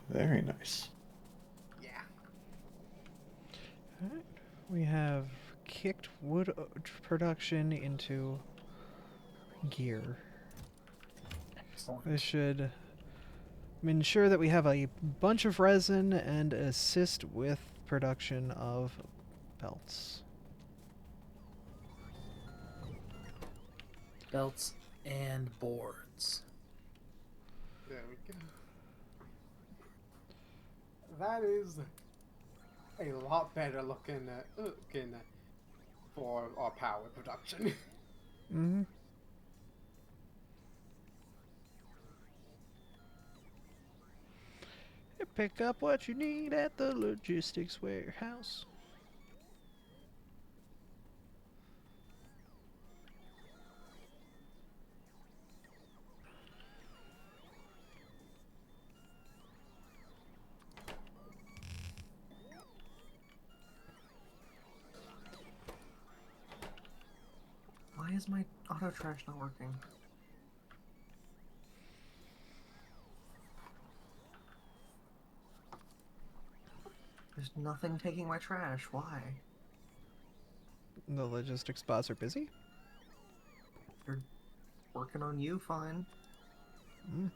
Very nice.
Yeah.
Alright. We have kicked wood production into gear.
Excellent.
This should ensure that we have a bunch of resin and assist with production of belts.
Belts and boards.
There we go. That is a lot better looking for our power production.
Mm-hmm. Pick up what you need at the logistics warehouse.
Why is my auto trash not working? There's nothing taking my trash. Why?
The logistics spots are busy.
They're working on you fine.
Mm.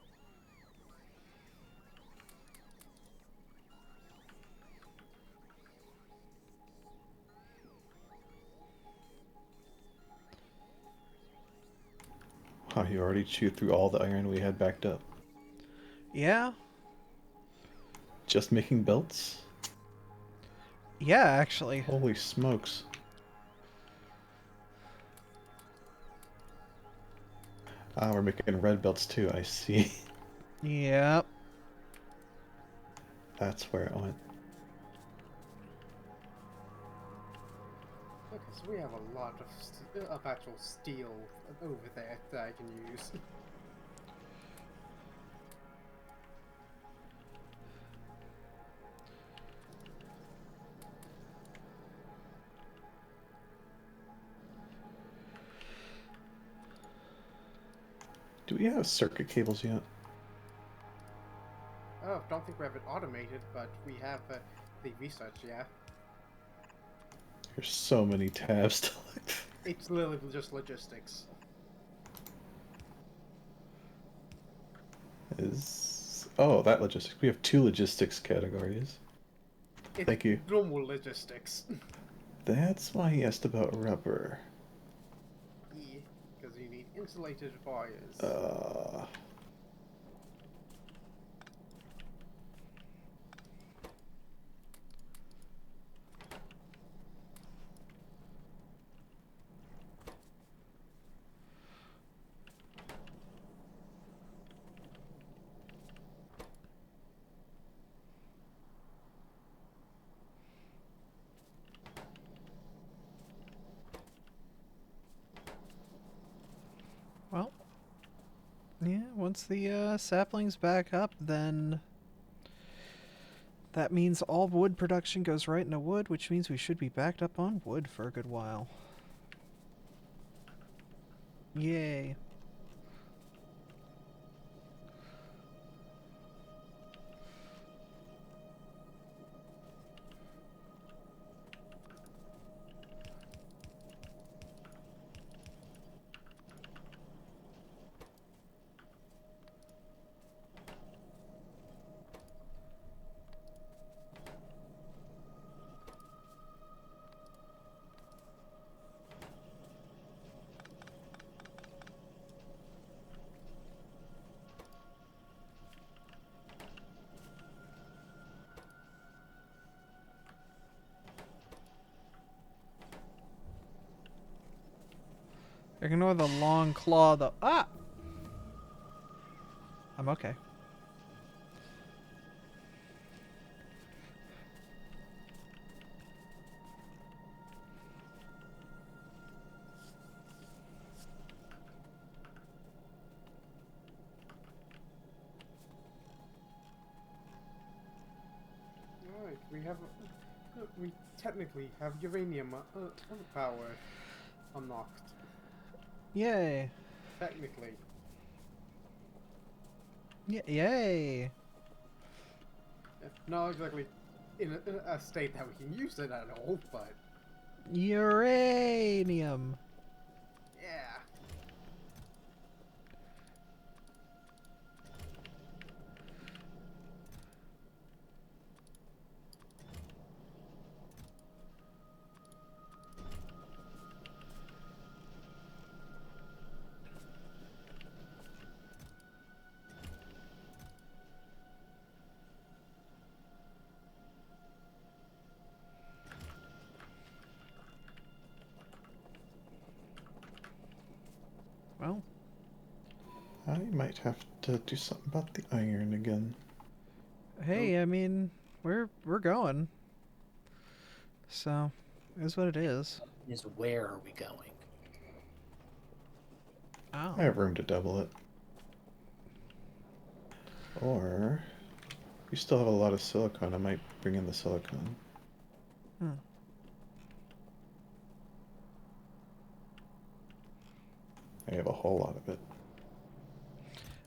Wow, you already chewed through all the iron we had backed up.
Yeah.
Just making belts?
Yeah, actually.
Holy smokes. Ah, we're making red belts too, I see.
Yep.
That's where it went.
Okay, so we have a lot of actual steel over there that I can use.
Do we have circuit cables yet?
Oh, don't think we have it automated, but we have the research, yeah.
There's so many tabs to look through.
It's literally just logistics.
Oh, that logistics. We have 2 logistics categories.
It's
Thank you.
normal logistics.
That's why he asked about rubber.
Yeah, because you need insulated wires.
Well. Yeah, once the sapling's back up, then that means all wood production goes right into wood, which means we should be backed up on wood for a good while. Yay. Ignore the long claw, though. Ah! I'm okay.
Alright, we technically have uranium power unlocked.
Yay.
Technically.
Yay.
Not exactly in a state that we can use it at all, but
Uranium.
yeah.
Well,
I might have to do something about the iron again.
hey, I mean, we're going. So, it is what it is.
Is where are we going?
Oh.
I have room to double it. Or, we still have a lot of silicon. I might bring in the silicon.
Hmm.
I have a whole lot of it.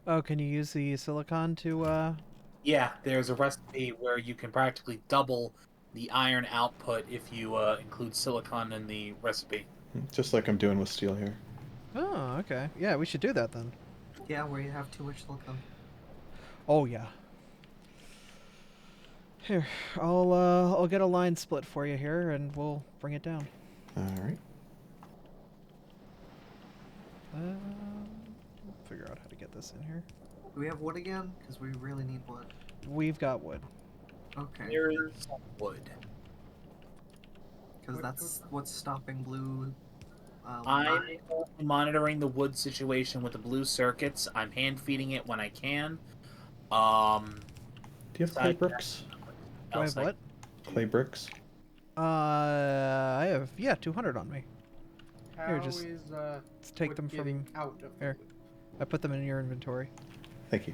Oh, can you use the silicon to,
Yeah, there's a recipe where you can practically double the iron output if you include silicon in the recipe.
Just like I'm doing with steel here.
Oh, okay. Yeah, we should do that then.
Yeah, where you have too much silicon.
Oh, yeah. Here, I'll get a line split for you here, and we'll bring it down.
Alright.
We'll figure out how to get this in here.
Do we have wood again? Because we really need wood.
We've got wood.
Okay.
There is wood.
Because that's what's stopping blue.
I'm monitoring the wood situation with the blue circuits. I'm hand feeding it when I can.
Do you have clay bricks?
Do I have what?
Clay bricks?
I have, yeah, 200 on me. Here,
How
just
is
Let's take
wood
them
getting
from
out of
here. I put them in your inventory.
Thank you.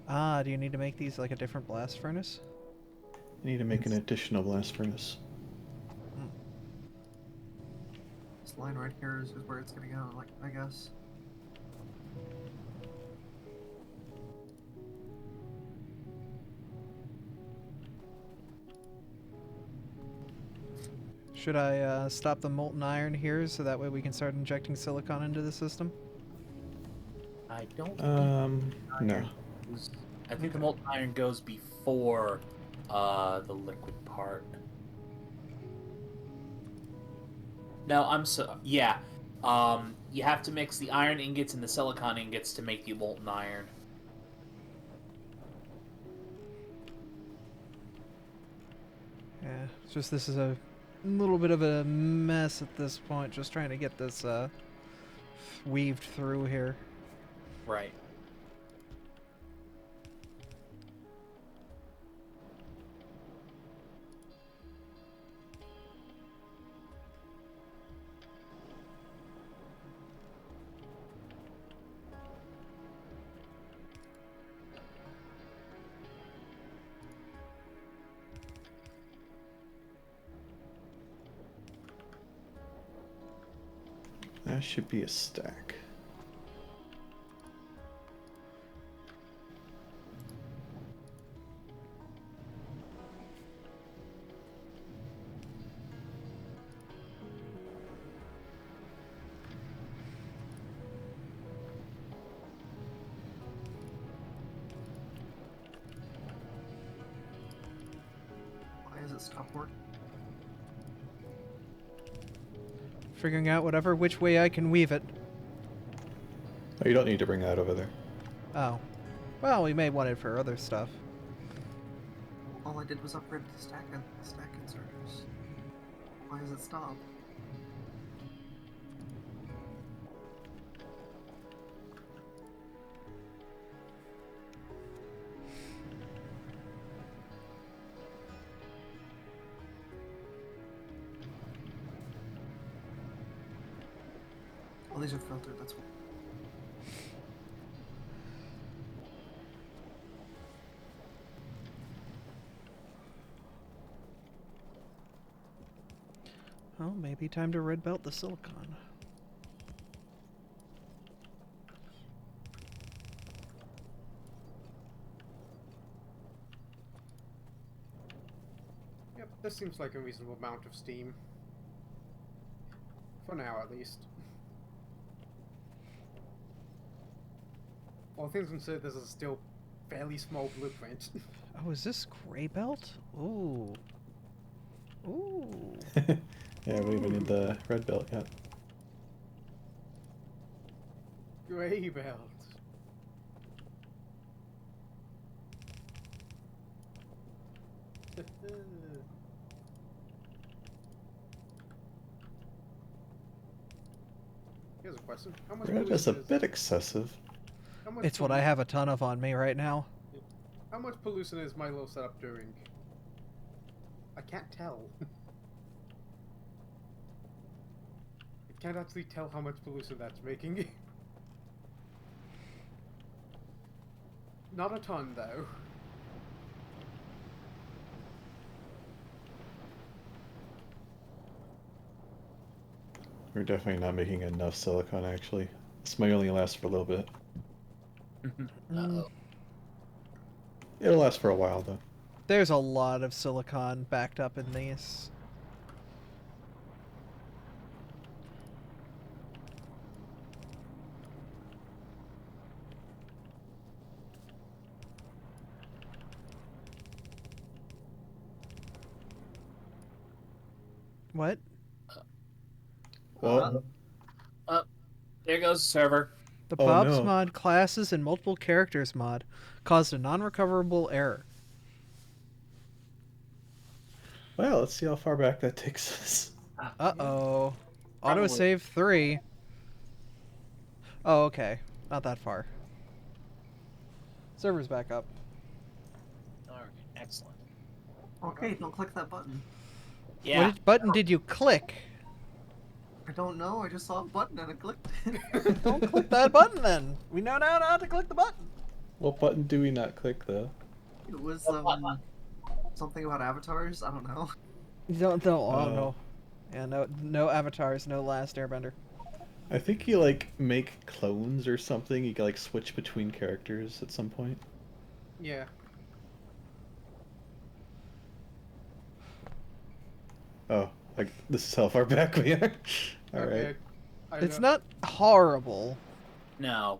Ah, do you need to make these like a different blast furnace?
I need to make an additional blast furnace.
This line right here is where it's gonna go, like, I guess.
Should I stop the molten iron here so that way we can start injecting silicon into the system?
I don't.
No.
I think the molten iron goes before the liquid part. No, yeah. You have to mix the iron ingots and the silicon ingots to make the molten iron.
Yeah, it's just this is a little bit of a mess at this point, just trying to get this weaved through here.
Right.
That should be a stack.
Why has it stopped working?
Figuring out which way I can weave it.
Oh, you don't need to bring that over there.
Oh. Well, we may want it for other stuff.
All I did was upgrade the stack inserters. Why has it stopped? Oh, these are filtered, that's why.
Oh, maybe time to red belt the silicon.
Yep, this seems like a reasonable amount of steam. For now, at least. All things considered, this is still fairly small blueprint.
Oh, is this gray belt? Ooh. Ooh.
Yeah, we even need the red belt yet.
Gray belt. Here's a question. How much
Red is a
pollution
bit excessive.
how much
It's what I have a ton of on me right now.
How much pollution is my little setup doing? I can't tell. I can't actually tell how much pollution that's making. Not a ton, though.
We're definitely not making enough silicon, actually. This might only last for a little bit.
Uh-oh.
It'll last for a while, though.
There's a lot of silicon backed up in these. What?
Well,
There goes the server.
The
Oh,
Bob's
no.
mod classes and multiple characters mod caused a non-recoverable error.
well, let's see how far back that takes us.
Uh-oh.
Probably.
Autosave 3. Oh, okay. Not that far. Server's back up.
Alright, excellent.
Okay, don't click that button.
Yeah.
What button did you click?
I don't know, I just saw a button and I clicked it.
Don't click that button then. We know now how to click the button.
What button do we not click, though?
It was, something about avatars? I don't know.
You don't know. Oh,
Oh.
no. Yeah, no avatars, no Last Airbender.
I think you, like, make clones or something. You can, like, switch between characters at some point.
Yeah.
Oh, like, this is how far back we are? Alright.
It's not horrible.
No.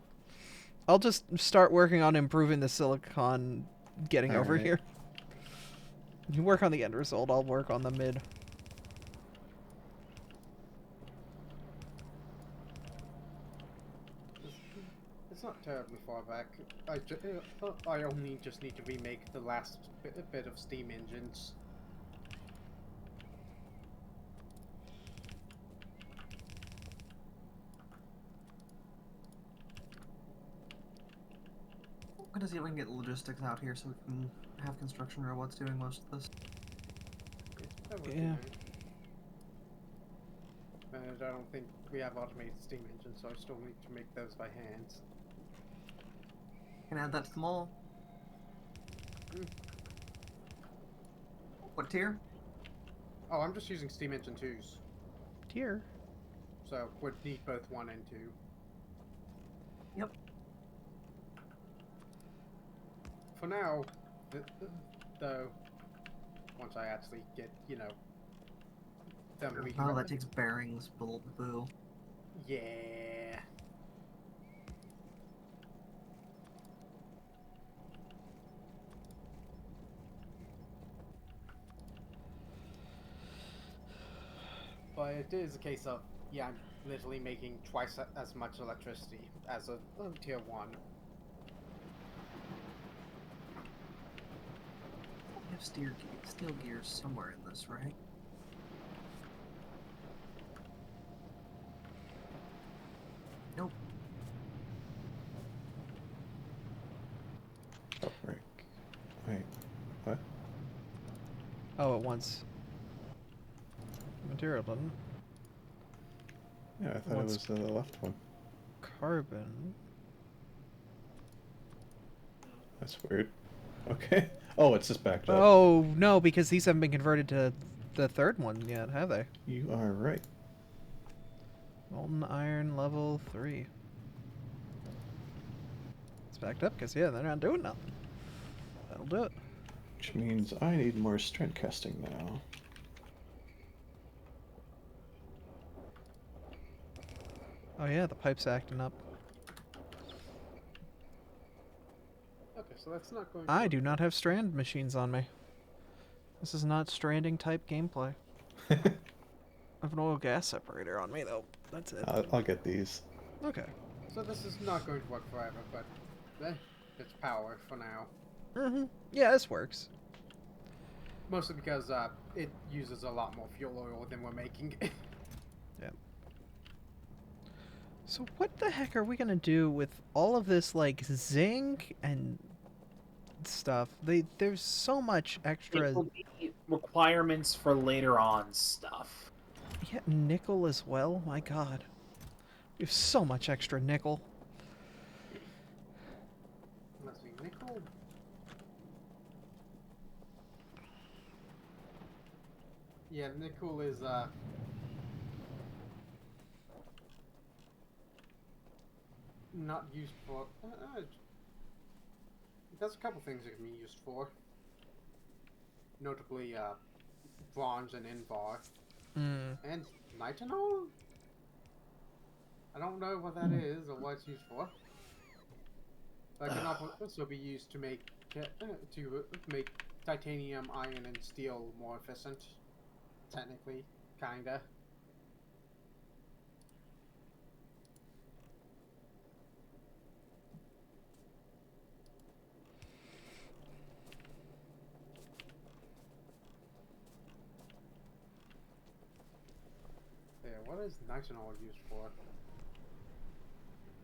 I'll just start working on improving the silicon getting over
Alright.
here. You work on the end result, I'll work on the mid.
It's not terribly far back. I only just need to remake the last bit of steam engines.
I'm gonna see if we can get logistics out here so we can have construction robots doing most of this.
That would be
Yeah.
nice. And I don't think we have automated steam engines, so I still need to make those by hand.
Can add that to the mall. What tier?
Oh, I'm just using steam engine 2s.
Tier.
So would need both 1 and 2.
Yep.
For now, though, once I actually get, them
Oh, that takes bearings, boo.
Yeah. But it is a case of, yeah, I'm literally making twice as much electricity as a tier 1.
We have steel gears somewhere in this, right? Nope.
Oh, right. Wait, what?
Oh, it wants material, doesn't it?
Yeah, I thought it
What's-
was the left one.
Carbon.
That's weird. Okay. Oh, it's just backed up.
Oh, no, because these haven't been converted to the third one yet, have they?
You are right.
Molten iron level 3. It's backed up because, yeah, they're not doing nothing. That'll do it.
Which means I need more strength casting now.
Oh, yeah, the pipe's acting up.
Okay, so that's not going.
I do not have strand machines on me. This is not stranding type gameplay. I have an oil gas separator on me, though. That's it.
I'll get these.
Okay.
So this is not going to work forever, but it's power for now.
Mm-hmm. Yeah, this works.
Mostly because it uses a lot more fuel oil than we're making.
So what the heck are we gonna do with all of this, like, zinc and stuff? There's so much extra...
It will be requirements for later on stuff.
Yeah, nickel as well? My god. We have so much extra nickel.
Let's see, nickel. Yeah, nickel is not used for. There's a couple things it can be used for. Notably, bronze and invar. And nitinol? I don't know what that is or what it's used for. That can also be used to make titanium, iron, and steel more efficient. Technically, kinda. Yeah, what is nitinol used for?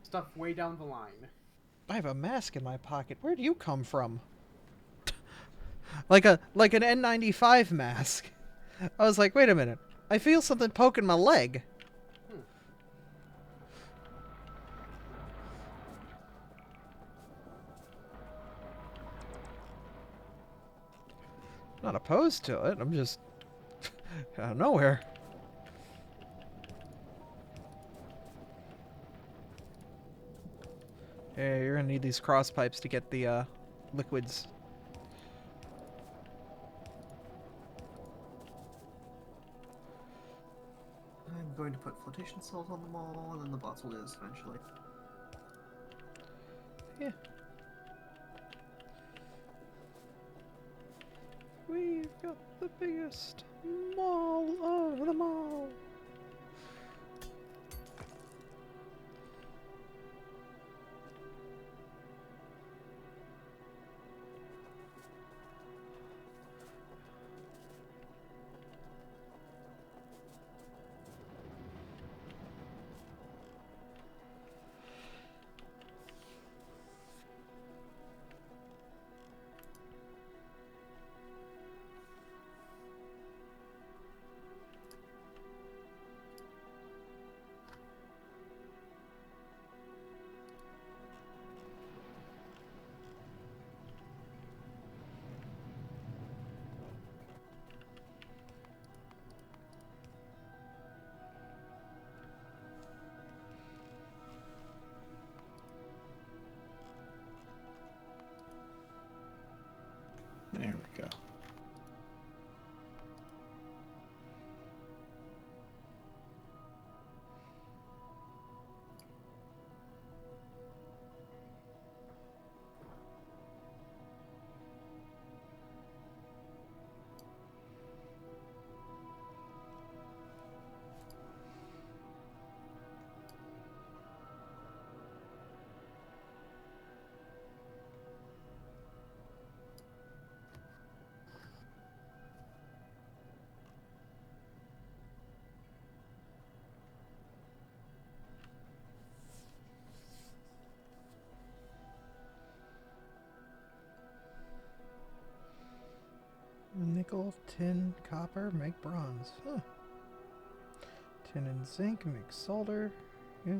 Stuff way down the line.
I have a mask in my pocket. Where do you come from? like an N95 mask. I was like, wait a minute. I feel something poking my leg. Not opposed to it. I'm just out of nowhere. Hey, you're gonna need these cross pipes to get the liquids.
I'm going to put flotation cells on them all, and then the bots will do this eventually.
Yeah. We've got the biggest mall of them all.
There we go.
Nickel, tin, copper make bronze. Huh. Tin and zinc make solder. Yeah.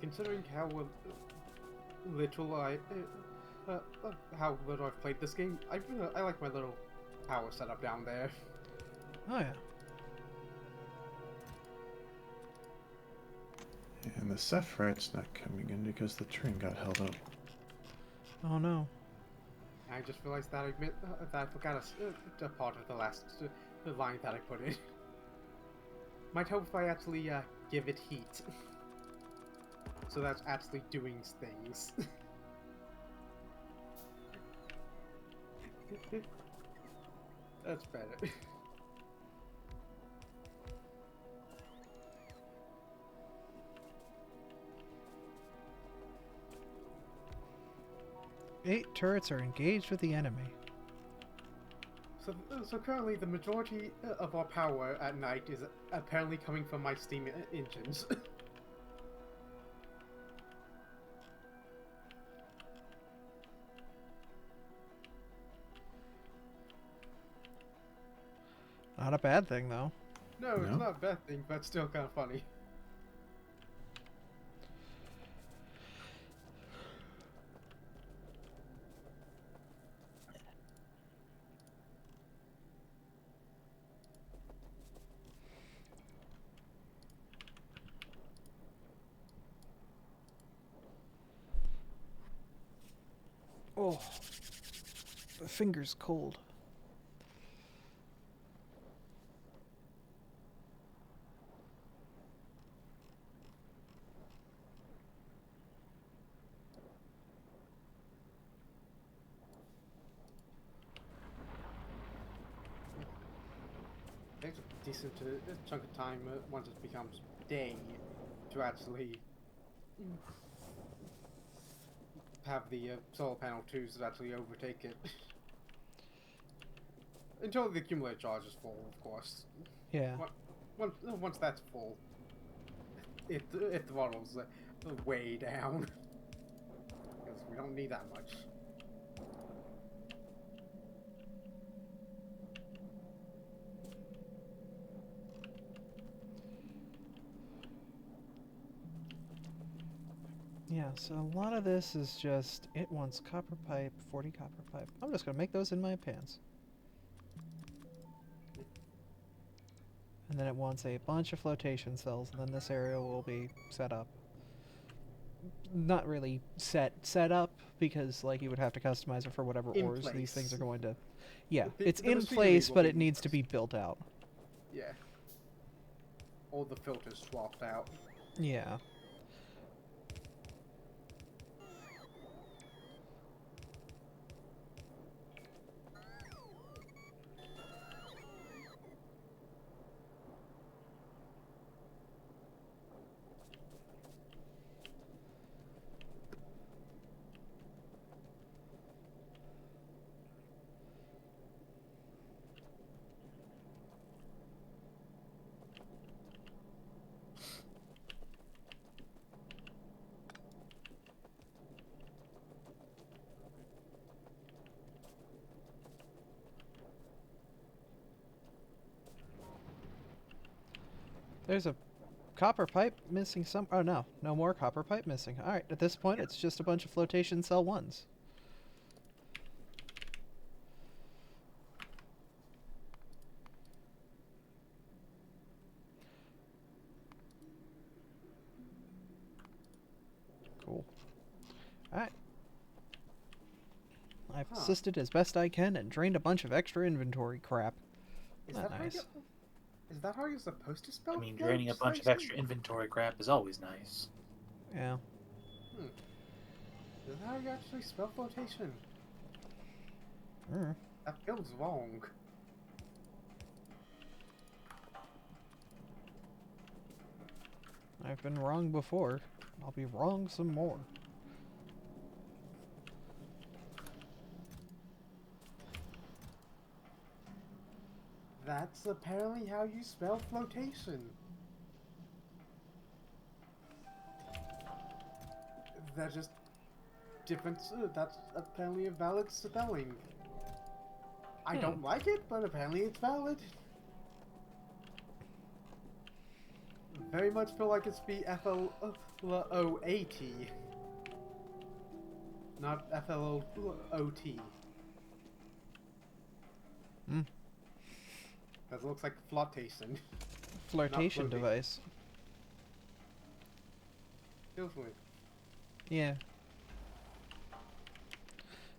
Considering how little how little I've played this game, I like my little power setup down there.
Oh yeah.
And the Sephirite's not coming in because the train got held up.
Oh no.
I just realized that I forgot a part of the last line that I put in. Might help if I actually give it heat. So that's actually doing things. That's better.
Eight turrets are engaged with the enemy.
So currently the majority of our power at night is apparently coming from my steam engines.
Not a bad thing though.
No, it's
No?
not a bad thing, but still kind of funny.
Oh, the finger's cold.
Takes a decent chunk of time once it becomes day to actually have the solar panel 2s that actually overtake it. Until the accumulator charge is full, of course.
Yeah.
Once that's full, it throttles way down. Because we don't need that much.
Yeah, so a lot of this is just, it wants copper pipe, 40 copper pipe. I'm just going to make those in my pants. And then it wants a bunch of flotation cells, and then this area will be set up. Not really set up, because like you would have to customize it for whatever
In
ores these things are
place.
going to... Yeah,
The
it's in
machinery
place,
will
but
be
it
in
needs to
place.
be built out.
Yeah. All the filters swapped out.
Yeah. There's a copper pipe missing some. Oh no, no more copper pipe missing. All right, at this point, it's just a bunch of flotation cell ones. Cool. All right. I've
Huh.
assisted as best I can and drained a bunch of extra inventory crap.
Is
Not
that how
nice.
is that how you're supposed to spell?
I mean, draining a bunch of
flotation?
extra inventory crap is always nice.
Yeah.
Is that how you actually spell flotation?
Mm.
That feels wrong.
I've been wrong before. I'll be wrong some more.
That's apparently how you spell flotation. They're just different. That's apparently a valid spelling. I don't like it, but apparently it's valid. Very much feel like it's be F-L-O-A-T. Not F-L-O-T.
Hmm.
That looks like flotation.
Flirtation
floating.
device.
Feels weird.
Yeah.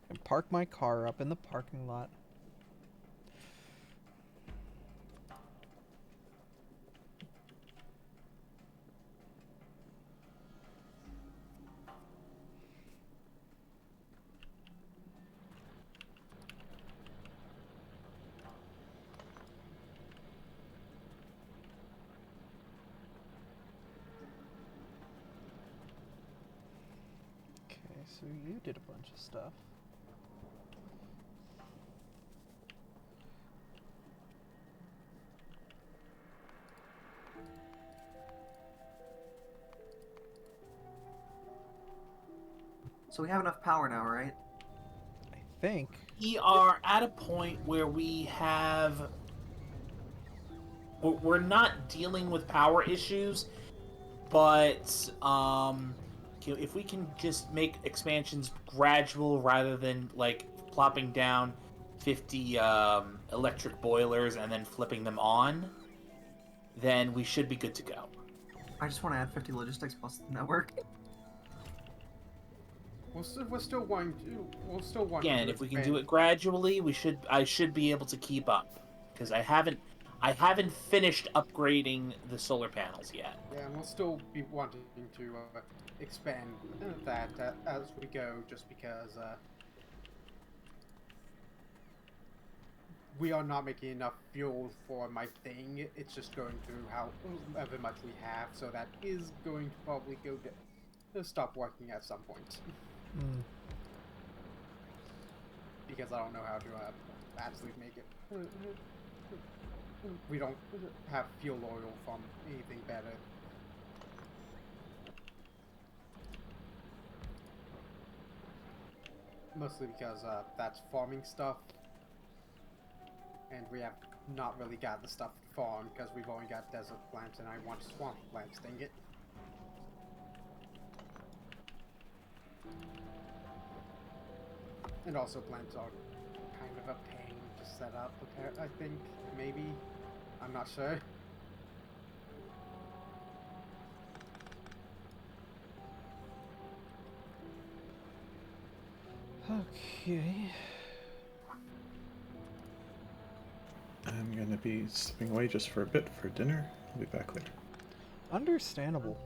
And park my car up in the parking lot. Okay, so you did a bunch of stuff.
So we have enough power now, right?
I think.
We are at a point where we have. We're not dealing with power issues, but if we can just make expansions gradual rather than like plopping down 50 electric boilers and then flipping them on, then we should be good to go.
I just want to add 50 logistics plus the network.
We're still wanting to. We'll still want
Again,
to
if we can
expand.
do it gradually, I should be able to keep up because I haven't finished upgrading the solar panels yet.
Yeah, and we'll still be wanting to expand that as we go, just because we are not making enough fuel for my thing. It's just going through however much we have, so that is going to probably go to stop working at some point.
Mm.
Because I don't know how to actually make it. We don't have fuel oil from anything better. Mostly because that's farming stuff. And we have not really got the stuff to farm because we've only got desert plants and I want swamp plants, dang it. And also plants are kind of a pain to set up, I think, maybe. I'm not sure.
Okay.
I'm gonna be slipping away just for a bit for dinner. I'll be back later.
Understandable.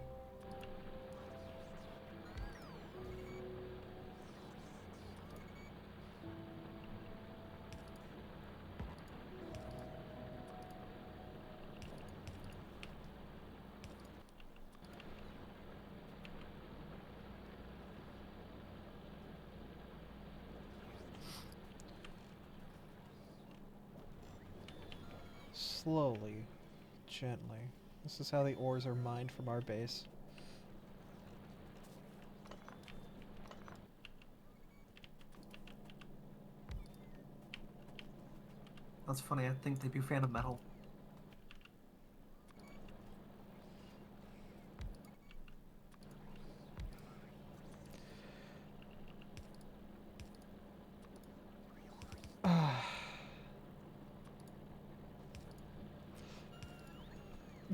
Slowly, gently. This is how the ores are mined from our base.
That's funny, I think they'd be a fan of metal.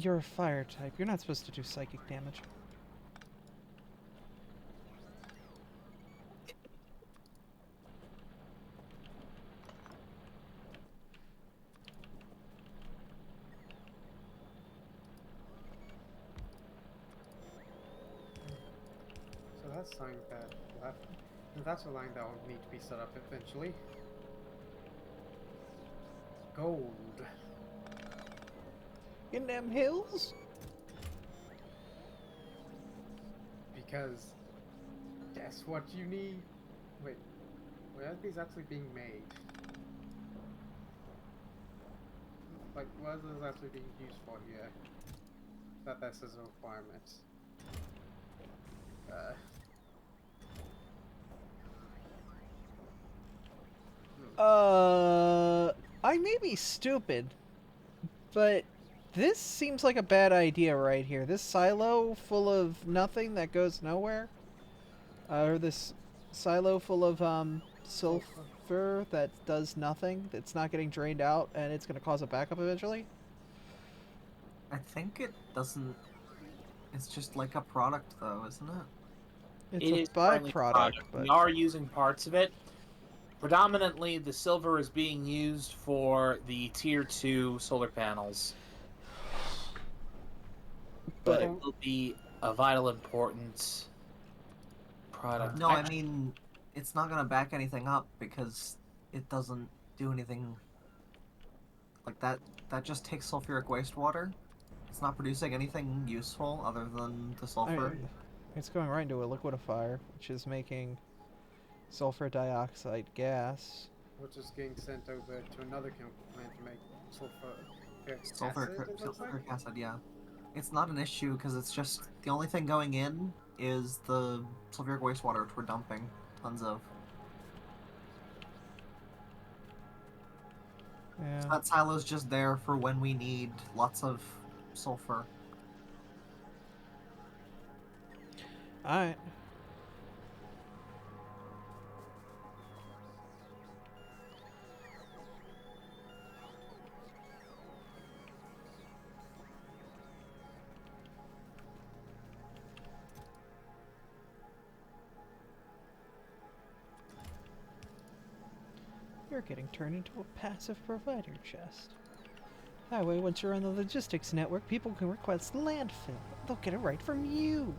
You're a fire type. You're not supposed to do psychic damage.
So that's something that's a line that will need to be set up eventually. Gold.
In them hills?
Because guess what you need? Wait, where are these actually being made? Like, what is this actually being used for here? That this is a requirement.
I may be stupid, but this seems like a bad idea right here. This silo full of nothing that goes nowhere, or this silo full of sulfur that does nothing. That's not getting drained out, and it's going to cause a backup eventually.
I think it doesn't. It's just like a product, though, isn't it?
It's
It
a
is currently
byproduct, but
We are using parts of it. Predominantly, the silver is being used for the tier 2 solar panels. But it will be a vital importance product.
No, I mean, it's not gonna back anything up because it doesn't do anything like that. That just takes sulfuric wastewater. It's not producing anything useful other than the sulfur.
it's going right into a liquidifier, which is making sulfur dioxide gas.
Which is getting sent over to another chemical plant to make sulfuric
Sulfuric acid, yeah. It's not an issue because it's just the only thing going in is the sulfuric wastewater, which we're dumping tons of.
Yeah.
So that silo's just there for when we need lots of sulfur.
Alright. You're getting turned into a passive provider chest. That way, once you're on the logistics network, people can request landfill. They'll get it right from you.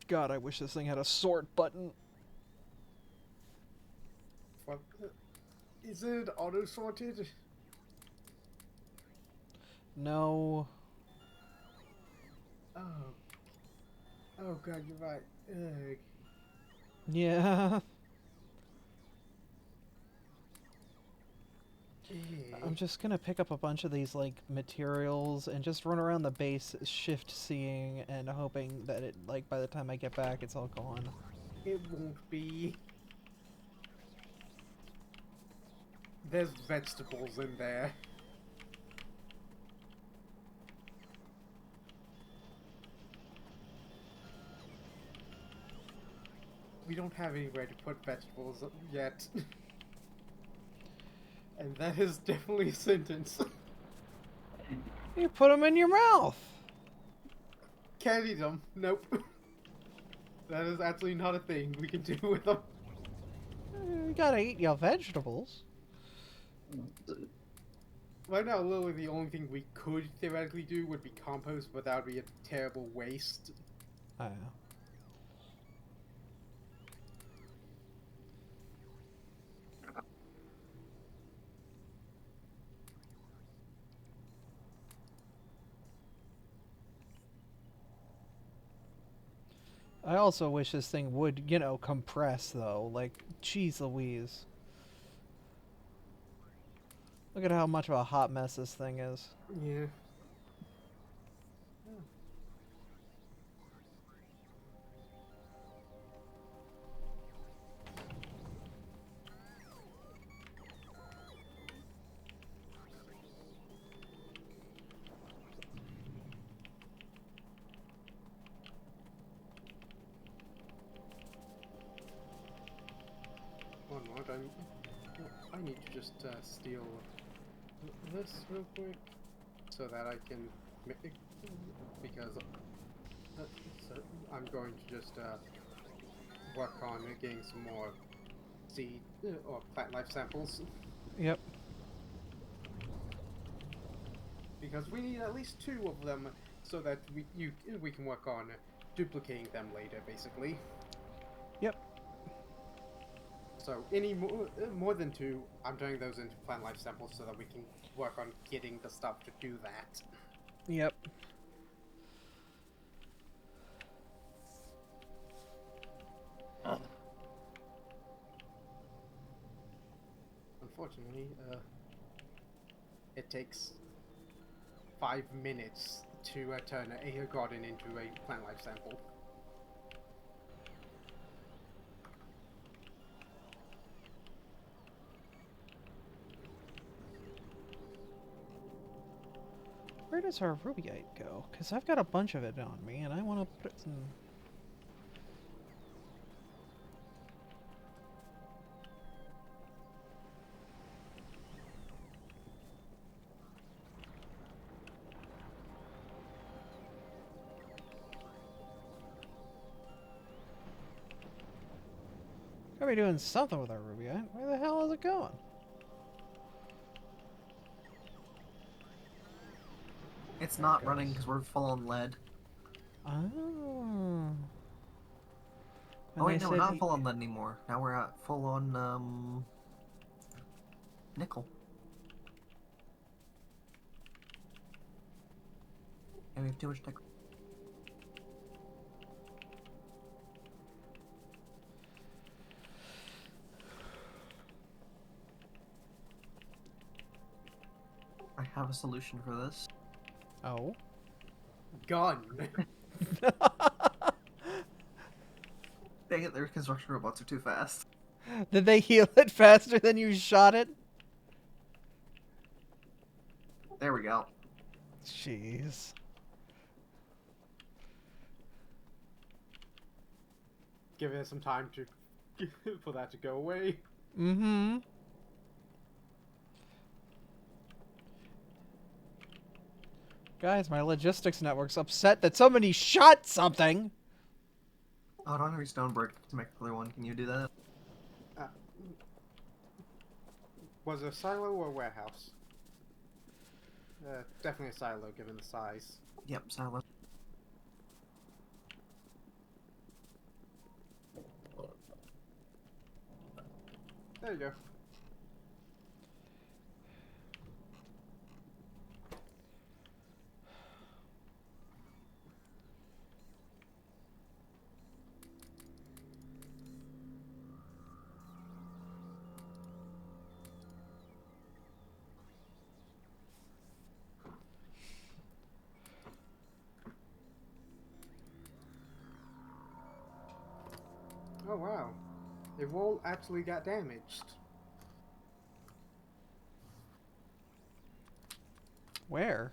God, I wish this thing had a sort button.
What? Is it auto sorted?
No.
Oh. Oh god, you're right. Ugh.
Yeah.
Ew.
I'm just gonna pick up a bunch of these, like, materials and just run around the base shift-seeing and hoping that it, like, by the time I get back, it's all gone.
It won't be. There's vegetables in there. We don't have anywhere to put vegetables yet. And that is definitely a sentence.
You put them in your mouth!
Can't eat them. Nope. That is absolutely not a thing we can do with them.
You gotta eat your vegetables.
Right now, literally the only thing we could theoretically do would be compost, but that would be a terrible waste.
I know. I also wish this thing would, you know, compress, though. Like, jeez Louise. Look at how much of a hot mess this thing is.
Yeah. One moment, I need to just steal this real quick so that I can make, because so I'm going to just work on getting some more seed or plant life samples,
Yep.
because we need at least 2 of them so that we can work on duplicating them later, basically.
Yep.
So any more than 2, I'm turning those into plant life samples so that we can work on getting the stuff to do that.
Yep.
Unfortunately, it takes 5 minutes to turn a garden into a plant life sample.
Where does our rubyite go? Because I've got a bunch of it on me, and I want to put it in... Gotta be doing something with our rubyite. Where the hell is it going?
It's
There it
not running
goes.
because we're full on lead.
Oh.
Oh
When
wait,
they
no, we're
said
not full on lead anymore. Now we're at full on nickel. And we have too much nickel. I have a solution for this.
Oh.
Gun!
Dang it, their construction robots are too fast.
Did they heal it faster than you shot it?
There we go.
Jeez.
Give it some time to for that to go away.
Mm-hmm. Guys, my logistics network's upset that somebody shot something.
Oh, I don't have any stone brick to make the other one. Can you do that?
Was it a silo or a warehouse? Definitely a silo, given the size.
Yep, silent.
There you go. Oh wow. The wall actually got damaged.
Where?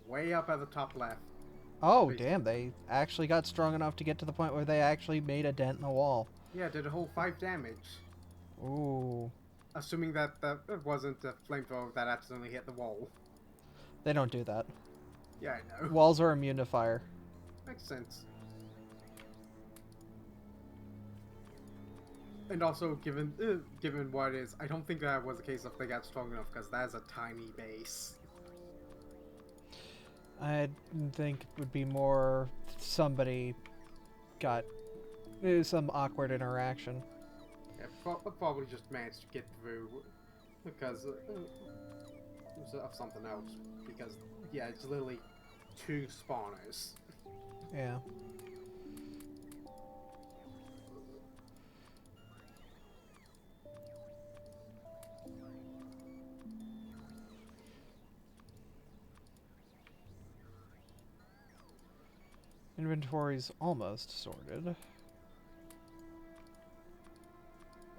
Way up at the top left.
Oh,
Basically.
damn, they actually got strong enough to get to the point where they actually made a dent in the wall.
Yeah, did a whole 5 damage.
Ooh.
Assuming that that wasn't a flamethrower that accidentally hit the wall.
They don't do that.
Yeah, I know.
Walls are immune to fire.
Makes sense. And also, given what it is, I don't think that was a case of they got strong enough, because that is a tiny base.
I think it would be more somebody got some awkward interaction.
Yeah, probably just managed to get through because of something else. Because, yeah, it's literally 2 spawners.
Yeah. inventory's almost sorted. Or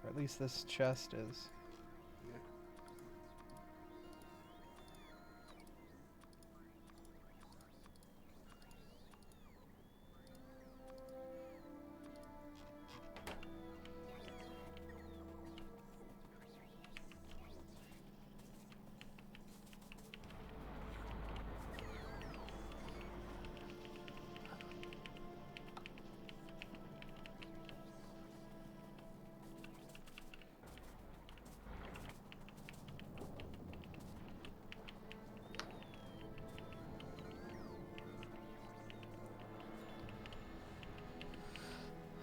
at least this chest is.
Yeah.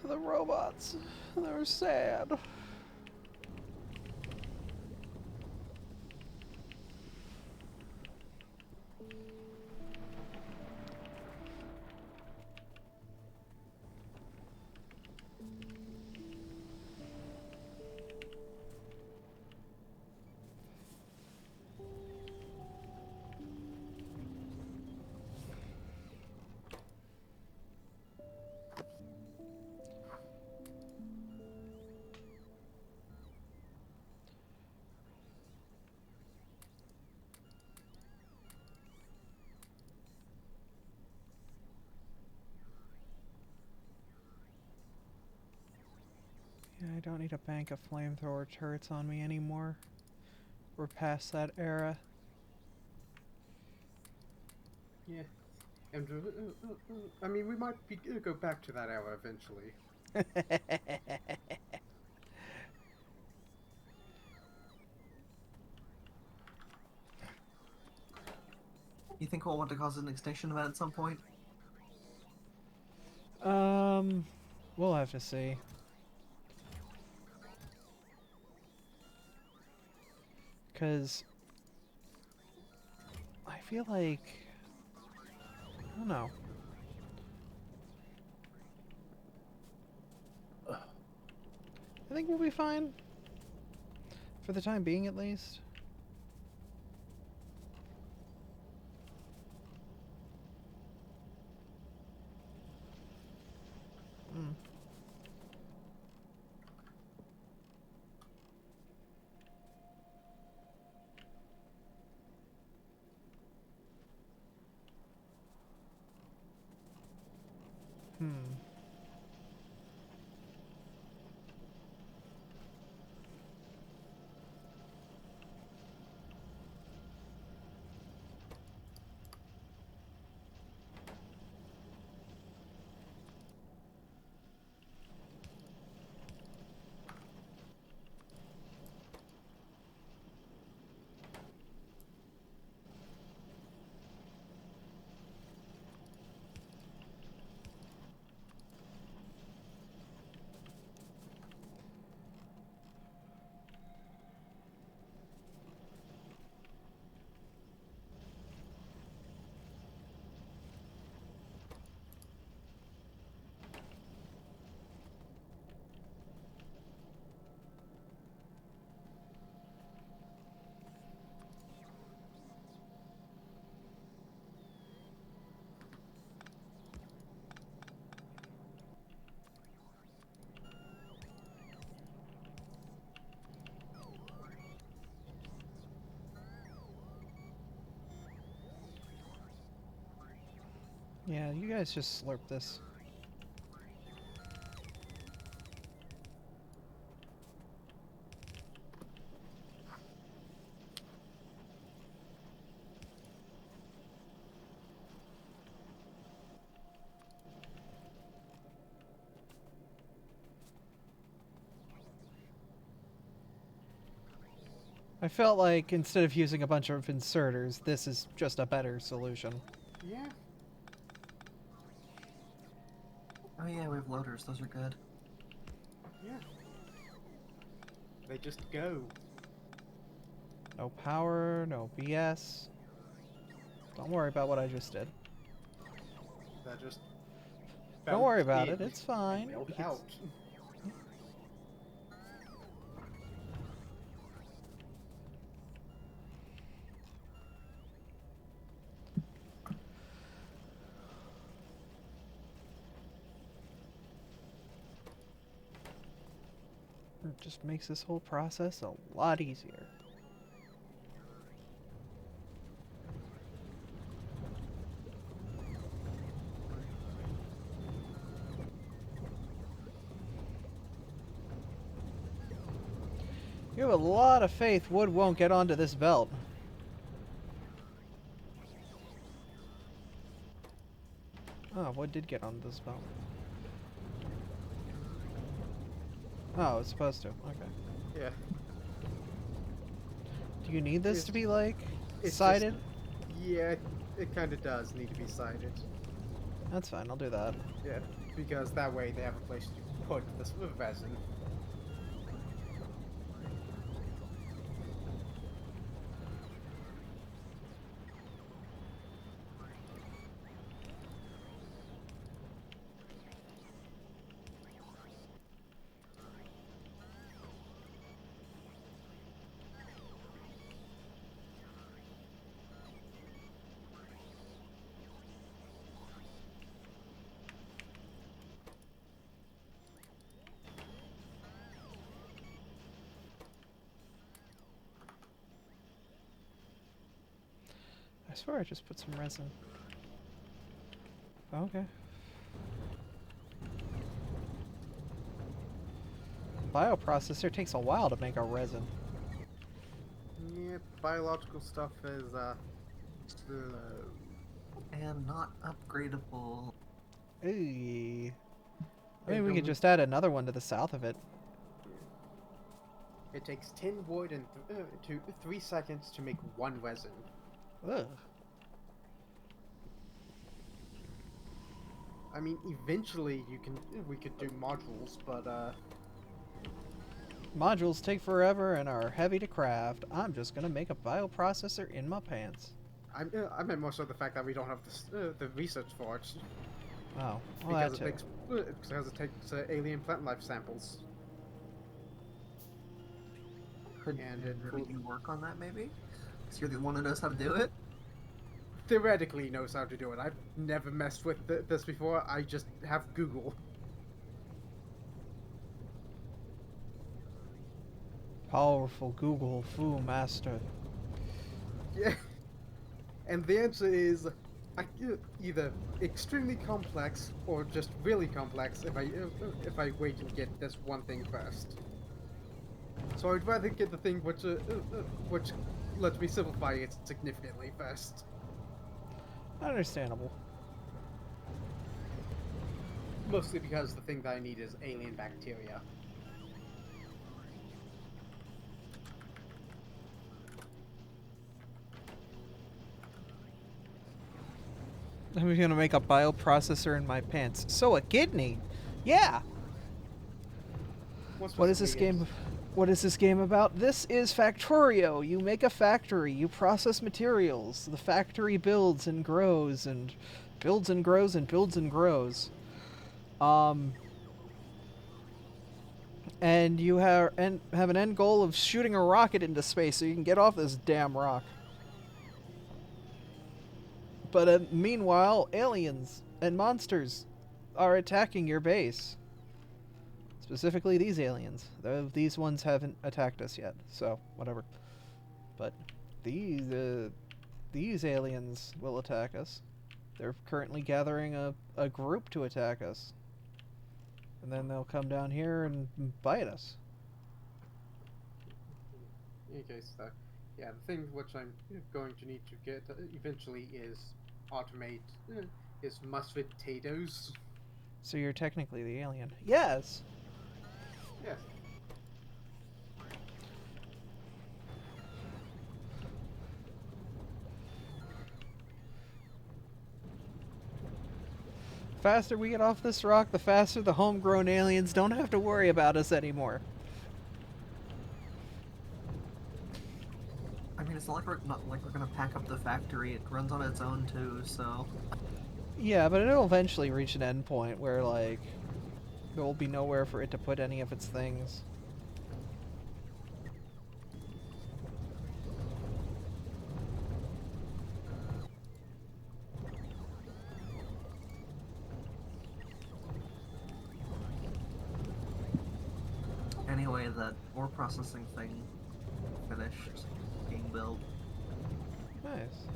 The robots, they're sad. Yeah, I don't need a bank of flamethrower turrets on me anymore. We're past that era.
Yeah. And I mean, we might go back to that era eventually.
You think we'll want to cause an extinction event at some point?
We'll have to see. Because I feel like, I don't know. I think we'll be fine. For the time being, at least. Hmm. Hmm. Yeah, you guys just slurp this. I felt like instead of using a bunch of inserters, this is just a better solution.
Yeah.
Oh yeah, we have loaders. Those are good.
Yeah. They just go.
No power, no BS. Don't worry about what I just did.
They're just.
Don't worry
belt
about it,
in
it's fine.
and belt
It's-
out.
It just makes this whole process a lot easier. You have a lot of faith wood won't get onto this belt. Oh, wood did get onto this belt. Oh, it's supposed to. Okay.
Yeah.
Do you need this
It's-
to be, like,
it's
sided?
Yeah, it kind of does need to be sided.
That's fine, I'll do that.
Yeah, because that way they have a place to put this resin.
I swear I just put some resin. Okay. Bioprocessor takes a while to make a resin.
Yeah, biological stuff is slow.
And not upgradable.
Hey. I
Hey,
mean, we could
don't-
just add another one to the south of it.
It takes 10 wood and 3 seconds to make 1 resin.
Ugh.
I mean, eventually we could do modules, but
Modules take forever and are heavy to craft. I'm just gonna make a bioprocessor in my pants.
I meant more so the fact that we don't have the research for it
Oh, well that too.
because it takes alien plant life samples.
Could
And it
you work on that maybe? Because you're the one who knows how to do it.
theoretically knows how to do it. I've never messed with this before. I just have Google.
Powerful Google Fu Master.
Yeah. And the answer is either extremely complex or just really complex if I wait and get this one thing first. So I'd rather get the thing which lets me simplify it significantly first.
Understandable.
Mostly because the thing that I need is alien bacteria.
I'm gonna make a bioprocessor in my pants. So a kidney. Yeah. What is this game? What is this game about? This is Factorio. You make a factory. You process materials. The factory builds and grows and builds and grows and builds and grows. And you have an end goal of shooting a rocket into space so you can get off this damn rock. But meanwhile, aliens and monsters are attacking your base. Specifically these aliens. These ones haven't attacked us yet, so whatever. But these aliens will attack us. They're currently gathering a group to attack us. And then they'll come down here and bite us.
Okay, so yeah, the thing which I'm going to need to get eventually is automate is mustard potatoes.
So you're technically the alien. Yes!
Yes.
Faster we get off this rock, the faster the homegrown aliens don't have to worry about us anymore.
I mean, it's not like we're gonna pack up the factory. It runs on its own too, so.
Yeah, but it'll eventually reach an end point where, like, there will be nowhere for it to put any of its things.
And anyway, that ore processing thing finished being built.
Nice.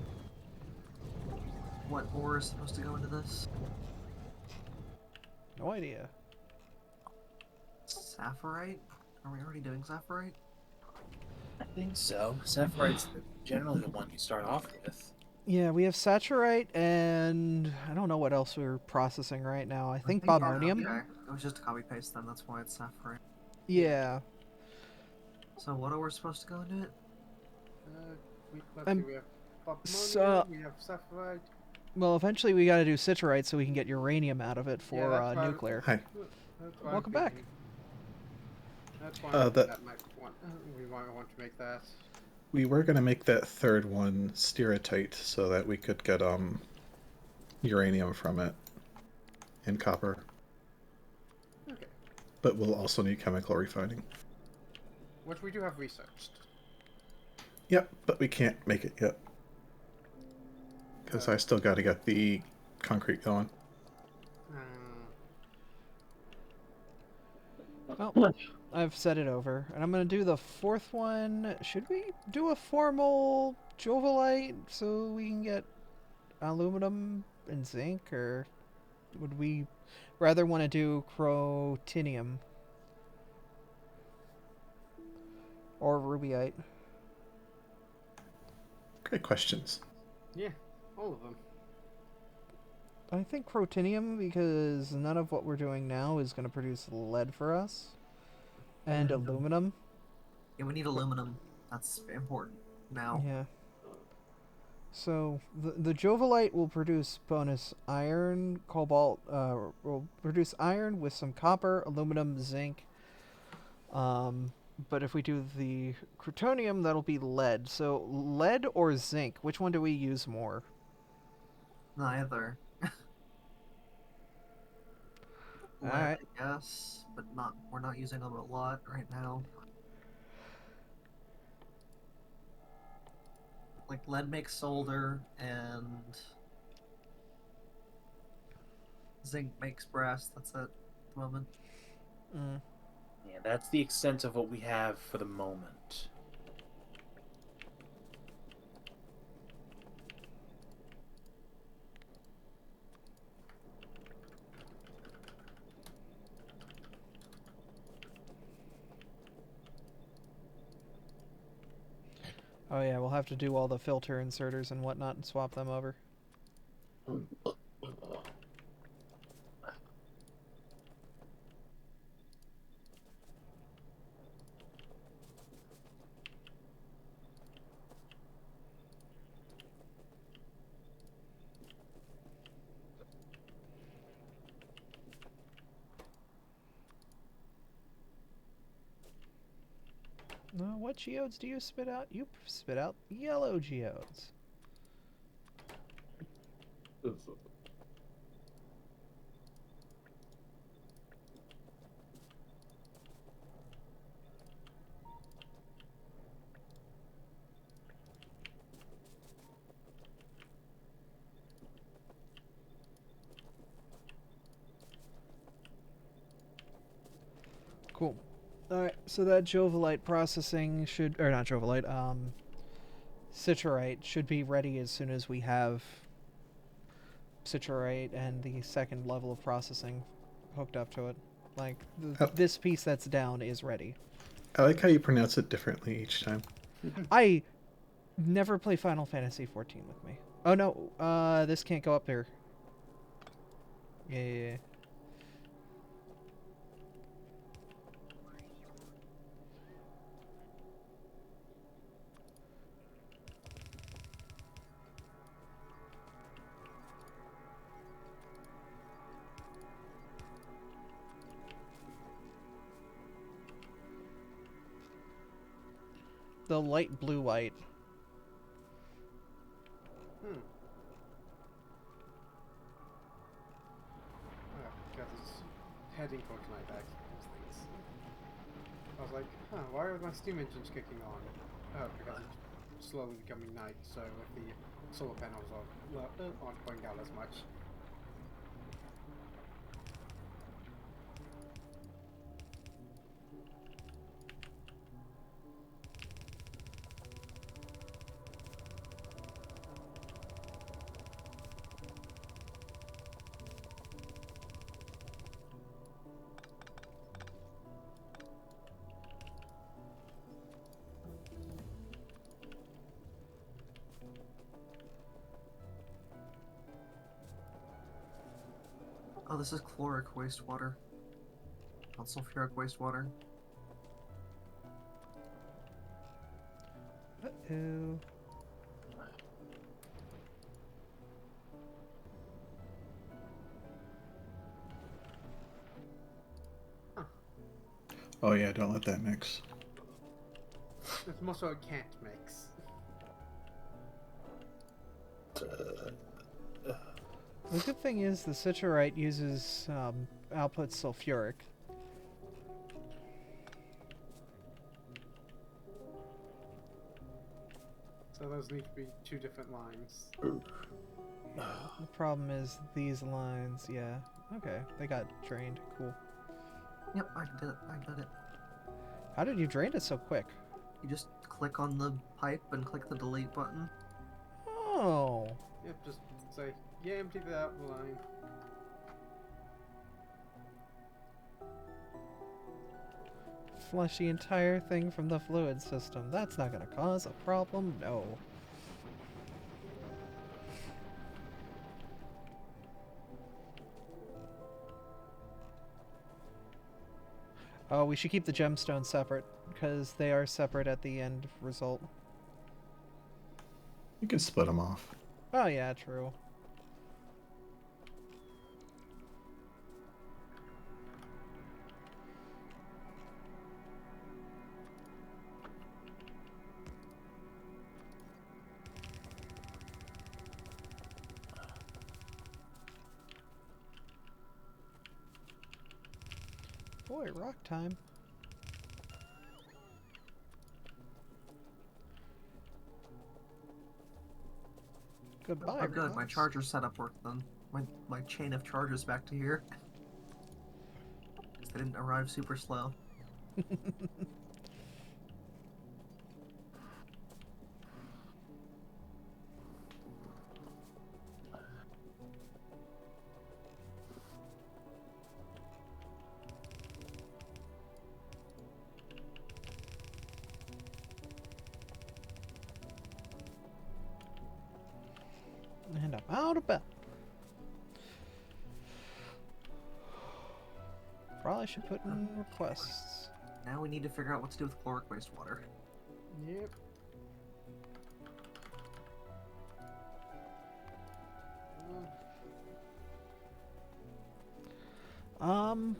What ore is supposed to go into this?
No idea.
Sapphirite? Are we already doing sapphirite?
I think so. Sapphire's generally the one you start off with.
Yeah, we have saturite, and I don't know what else we're processing right now. I think bobonium.
Yeah, it was just a copy paste then, that's why it's sapphirite.
Yeah.
So what are we supposed to go into it?
Let's see, we have bobonium,
so-
we have sapphire.
Well, eventually we got to do citrite so we can get uranium out of it for
that's why-
nuclear.
Hi.
That's why I'm
Welcome back.
thinking- That's why we might want to make that.
We were gonna make that third one stereotyte so that we could get uranium from it and copper.
Okay.
But we'll also need chemical refining.
Which we do have researched.
Yep, but we can't make it yet. Because I still gotta get the concrete going.
Well, I've set it over, and I'm gonna do the fourth one. Should we do a formal jovolite so we can get aluminum and zinc, or would we rather want to do crotinium or rubyite?
Great questions.
Yeah, all of them.
I think crotinium, because none of what we're doing now is going to produce lead for us. And aluminum.
Yeah, we need aluminum. That's important now.
Yeah. So, the jovolite will produce bonus iron, cobalt, will produce iron with some copper, aluminum, zinc. But if we do the crotonium, that'll be lead. So, lead or zinc, which one do we use more?
Neither. Lead,
Alright.
I guess, but we're not using them a lot right now. Like, lead makes solder, and zinc makes brass. That's it at the moment.
Mm.
Yeah, that's the extent of what we have for the moment.
Oh yeah, we'll have to do all the filter inserters and whatnot and swap them over. What geodes do you spit out? You spit out yellow geodes. Cool. Alright, so that jovolite processing should, or not jovolite, citrite should be ready as soon as we have citrite and the second level of processing hooked up to it. Like, this piece that's down is ready.
I like how you pronounce it differently each time.
I never play Final Fantasy 14 with me. Oh no, this can't go up there. Yeah. The light blue white.
Because it's heading for tonight, those things. I was like, why are my steam engines kicking on? Oh, because it's slowly becoming night, so if the solar panels aren't going down as much.
this is chloric wastewater, not sulfuric wastewater.
Uh-oh.
Oh yeah, don't let that mix.
It's more so it can't mix.
The good thing is the citrite uses output sulfuric.
So those need to be 2 different lines.
The problem is these lines, yeah. Okay, they got drained. Cool.
Yep, I did it. I got it.
How did you drain it so quick?
You just click on the pipe and click the delete button.
Oh.
Yep, just say, yeah, empty that line.
Flush the entire thing from the fluid system. That's not gonna cause a problem, no. Oh, we should keep the gemstones separate, because they are separate at the end result.
You can split them off.
Oh yeah, true. Boy, rock time. Goodbye,
Oh good, my
rocks.
charger setup worked then. My chain of chargers back to here. They didn't arrive super slow.
And I'm out of bed. Probably should put in requests.
Now we need to figure out what to do with chloric wastewater.
Yep.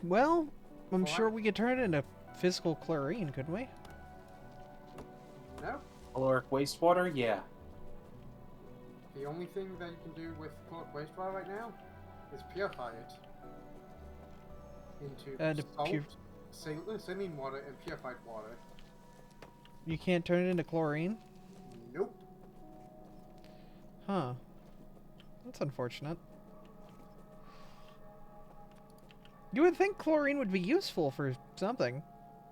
Well, I'm
What?
sure we could turn it into physical chlorine, couldn't we?
No.
Caloric wastewater, yeah.
The only thing that you can do with caloric wastewater right now is purify it into salt, saline water, and purified water.
You can't turn it into chlorine?
Nope.
Huh. That's unfortunate. You would think chlorine would be useful for something,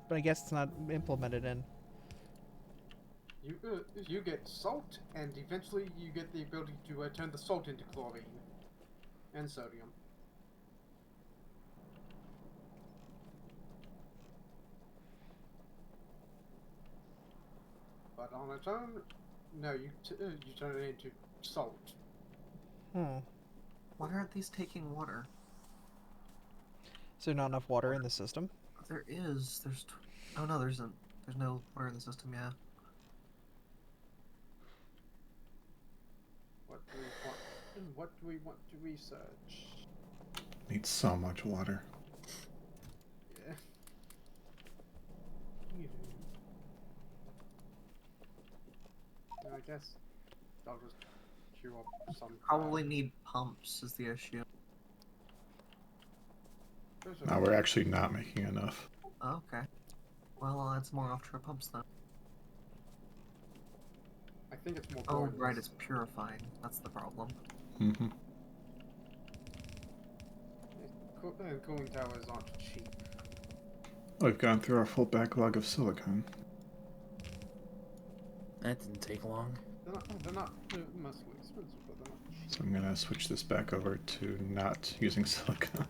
but I guess it's not implemented in.
You get salt, and eventually you get the ability to turn the salt into chlorine and sodium. But on its own, no, you turn it into salt.
Hmm.
Why aren't these taking water?
Is there not enough water in the system?
There is. Oh no, there isn't. There's no water in the system, yeah.
What do we want? What do we want to research?
Needs so much water.
Yeah. I guess I'll just queue up some.
Probably need pumps is the issue.
Now we're actually not making enough.
Oh, okay. Well, I'll add some more offshore pumps then.
I think it's more.
Oh,
boilers.
right, it's purifying. That's the problem.
Mm-hmm.
Cooling towers aren't cheap.
We've gone through our full backlog of silicon.
That didn't take long.
They're not massively expensive, but they're not cheap.
So I'm gonna switch this back over to not using silicon.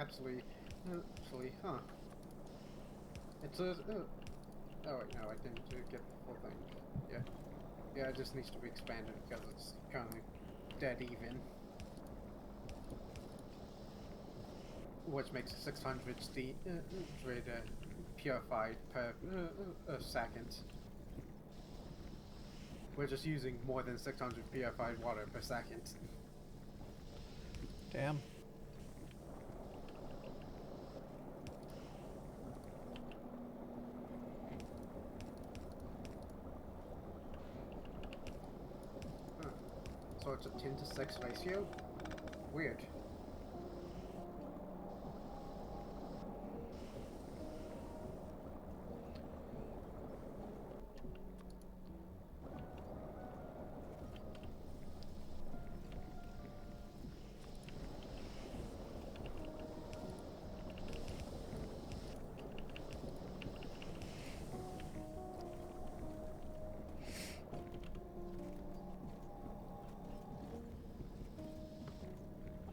actually, huh? It's a. Oh wait, no, I didn't get the full thing. Yeah, yeah, it just needs to be expanded because it's currently dead even, which makes it 600 purified per second. We're just using more than 600 purified water per second.
Damn.
Huh. So it's a 10 to 6 ratio? Weird.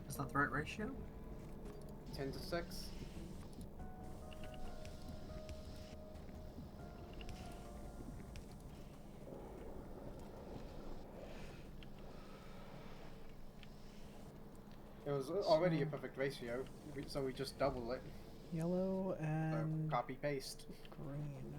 Is that the right ratio?
10 to 6? It was already a perfect ratio, so we just double it.
Yellow
So
and
copy paste.
green.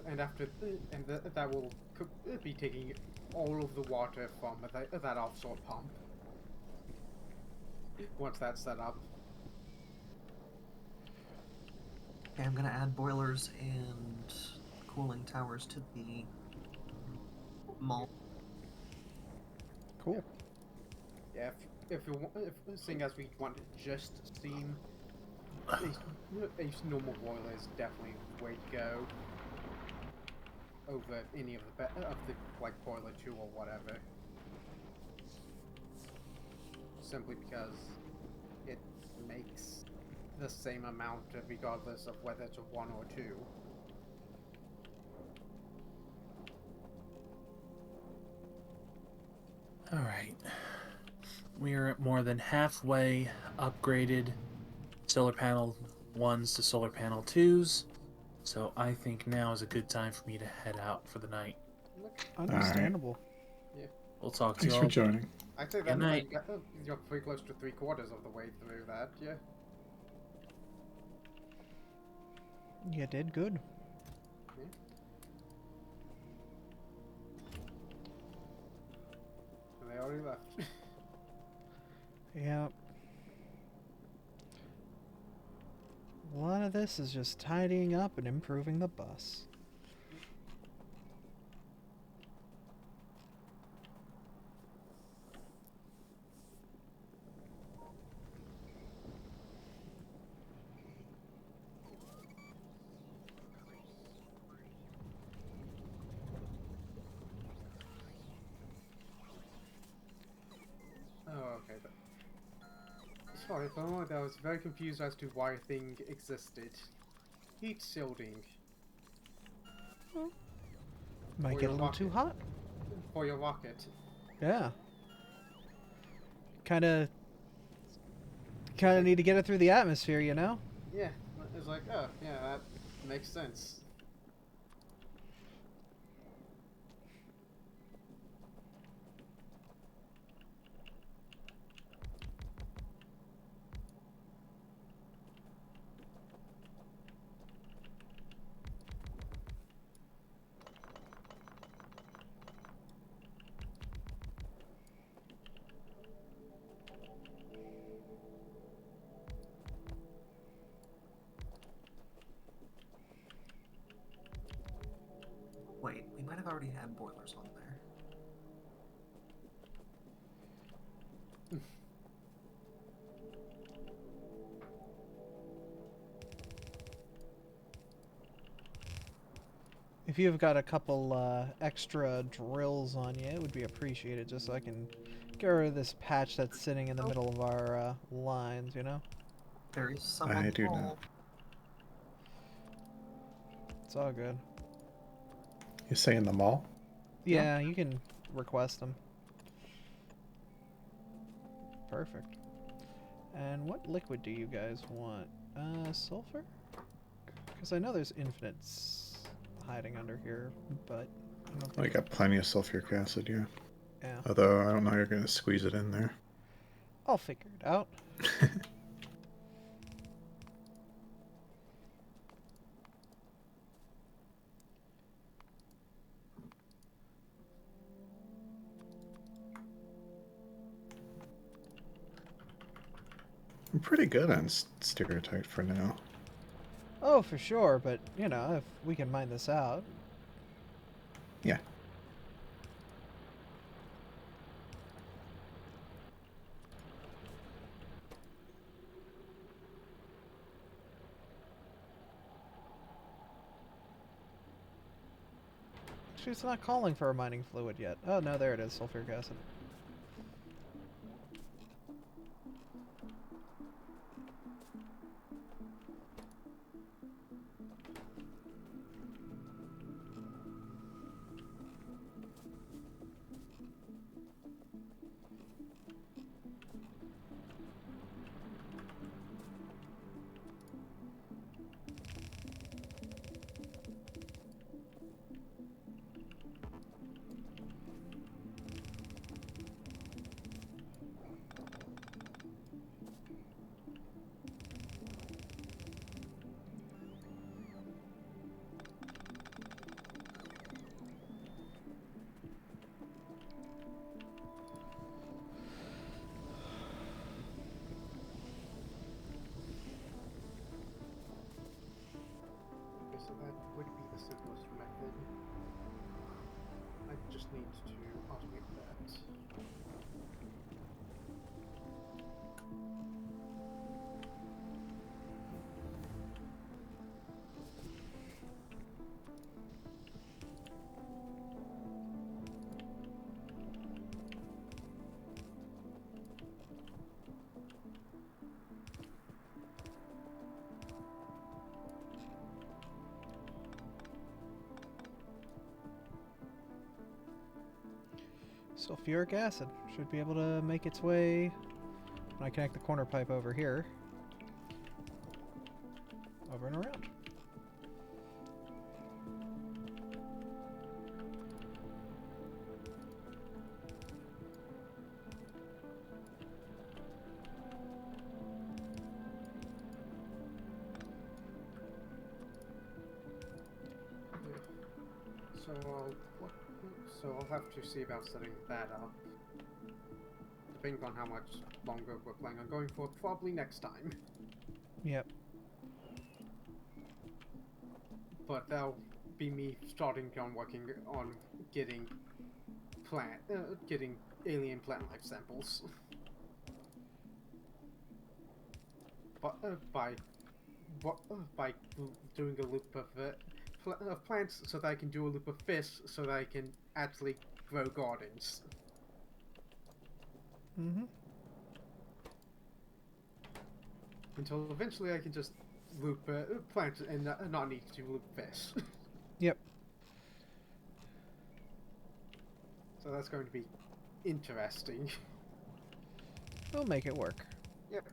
And after that will be taking all of the water from that offshore pump. Once that's set up.
Okay, I'm gonna add boilers and cooling towers to the mall.
Cool.
Yeah, if seeing as we want just steam, a normal boiler is definitely the way to go. Over any of the like boiler 2 or whatever. Simply because it makes the same amount regardless of whether it's a 1 or 2.
Alright. We are more than halfway upgraded solar panel 1s to solar panel 2s. So I think now is a good time for me to head out for the night.
Understandable.
Yeah.
We'll talk to
Thanks
you
for
all.
joining.
I'd say
Good
that
night.
you're pretty close to 3/4 of the way through that, yeah.
You did good.
And they already left.
Yep. A lot of this is just tidying up and improving the bus.
Oh, okay. Sorry, for a moment I was very confused as to why a thing existed. Heat shielding.
Might
For
get a
your
little too
rocket.
hot.
For your rocket.
Yeah. Kinda need to get it through the atmosphere, you know?
Yeah, it's like, oh, yeah, that makes sense.
Wait, we might have already had boilers on there.
If you've got a couple extra drills on you, it would be appreciated, just so I can get rid of this patch that's sitting in the middle of our lines, you know?
There is someone
I do
tall.
not.
It's all good.
You say in the mall?
Yeah, you can request them. Perfect. And what liquid do you guys want? Sulfur? Because I know there's infinites hiding under here, but I don't
We
think...
got plenty of sulfuric acid, yeah.
Yeah.
Although I don't know how you're gonna squeeze it in there.
I'll figure it out.
I'm pretty good on stereotype for now.
Oh, for sure, but, you know, if we can mine this out...
Yeah.
Actually, it's not calling for a mining fluid yet. Oh, no, there it is, sulfuric acid.
Okay, so that would be the simplest method. I just need to automate that.
Sulfuric acid should be able to make its way when I connect the corner pipe over here. Over and around.
So I'll have to see about setting that up. Depending on how much longer we're planning on going for, probably next time.
Yep.
But that'll be me starting on working on getting getting alien plant life samples. But by doing a loop of plants, so that I can do a loop of fish, so that I can actually grow gardens.
Mm-hmm.
Until eventually I can just loop plants and not need to loop fish.
Yep.
So that's going to be interesting.
We'll make it work.
Yep.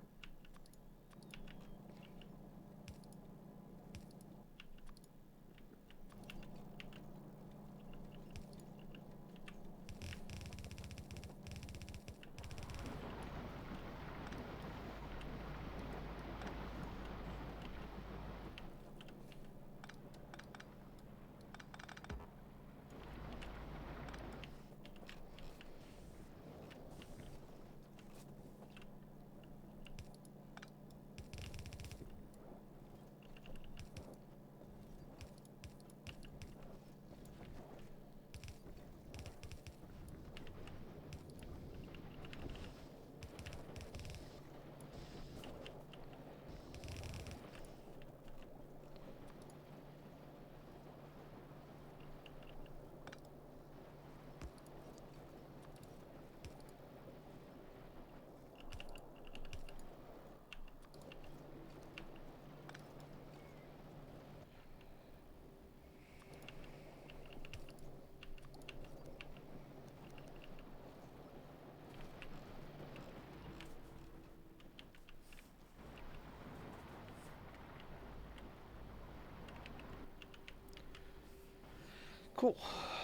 Cool.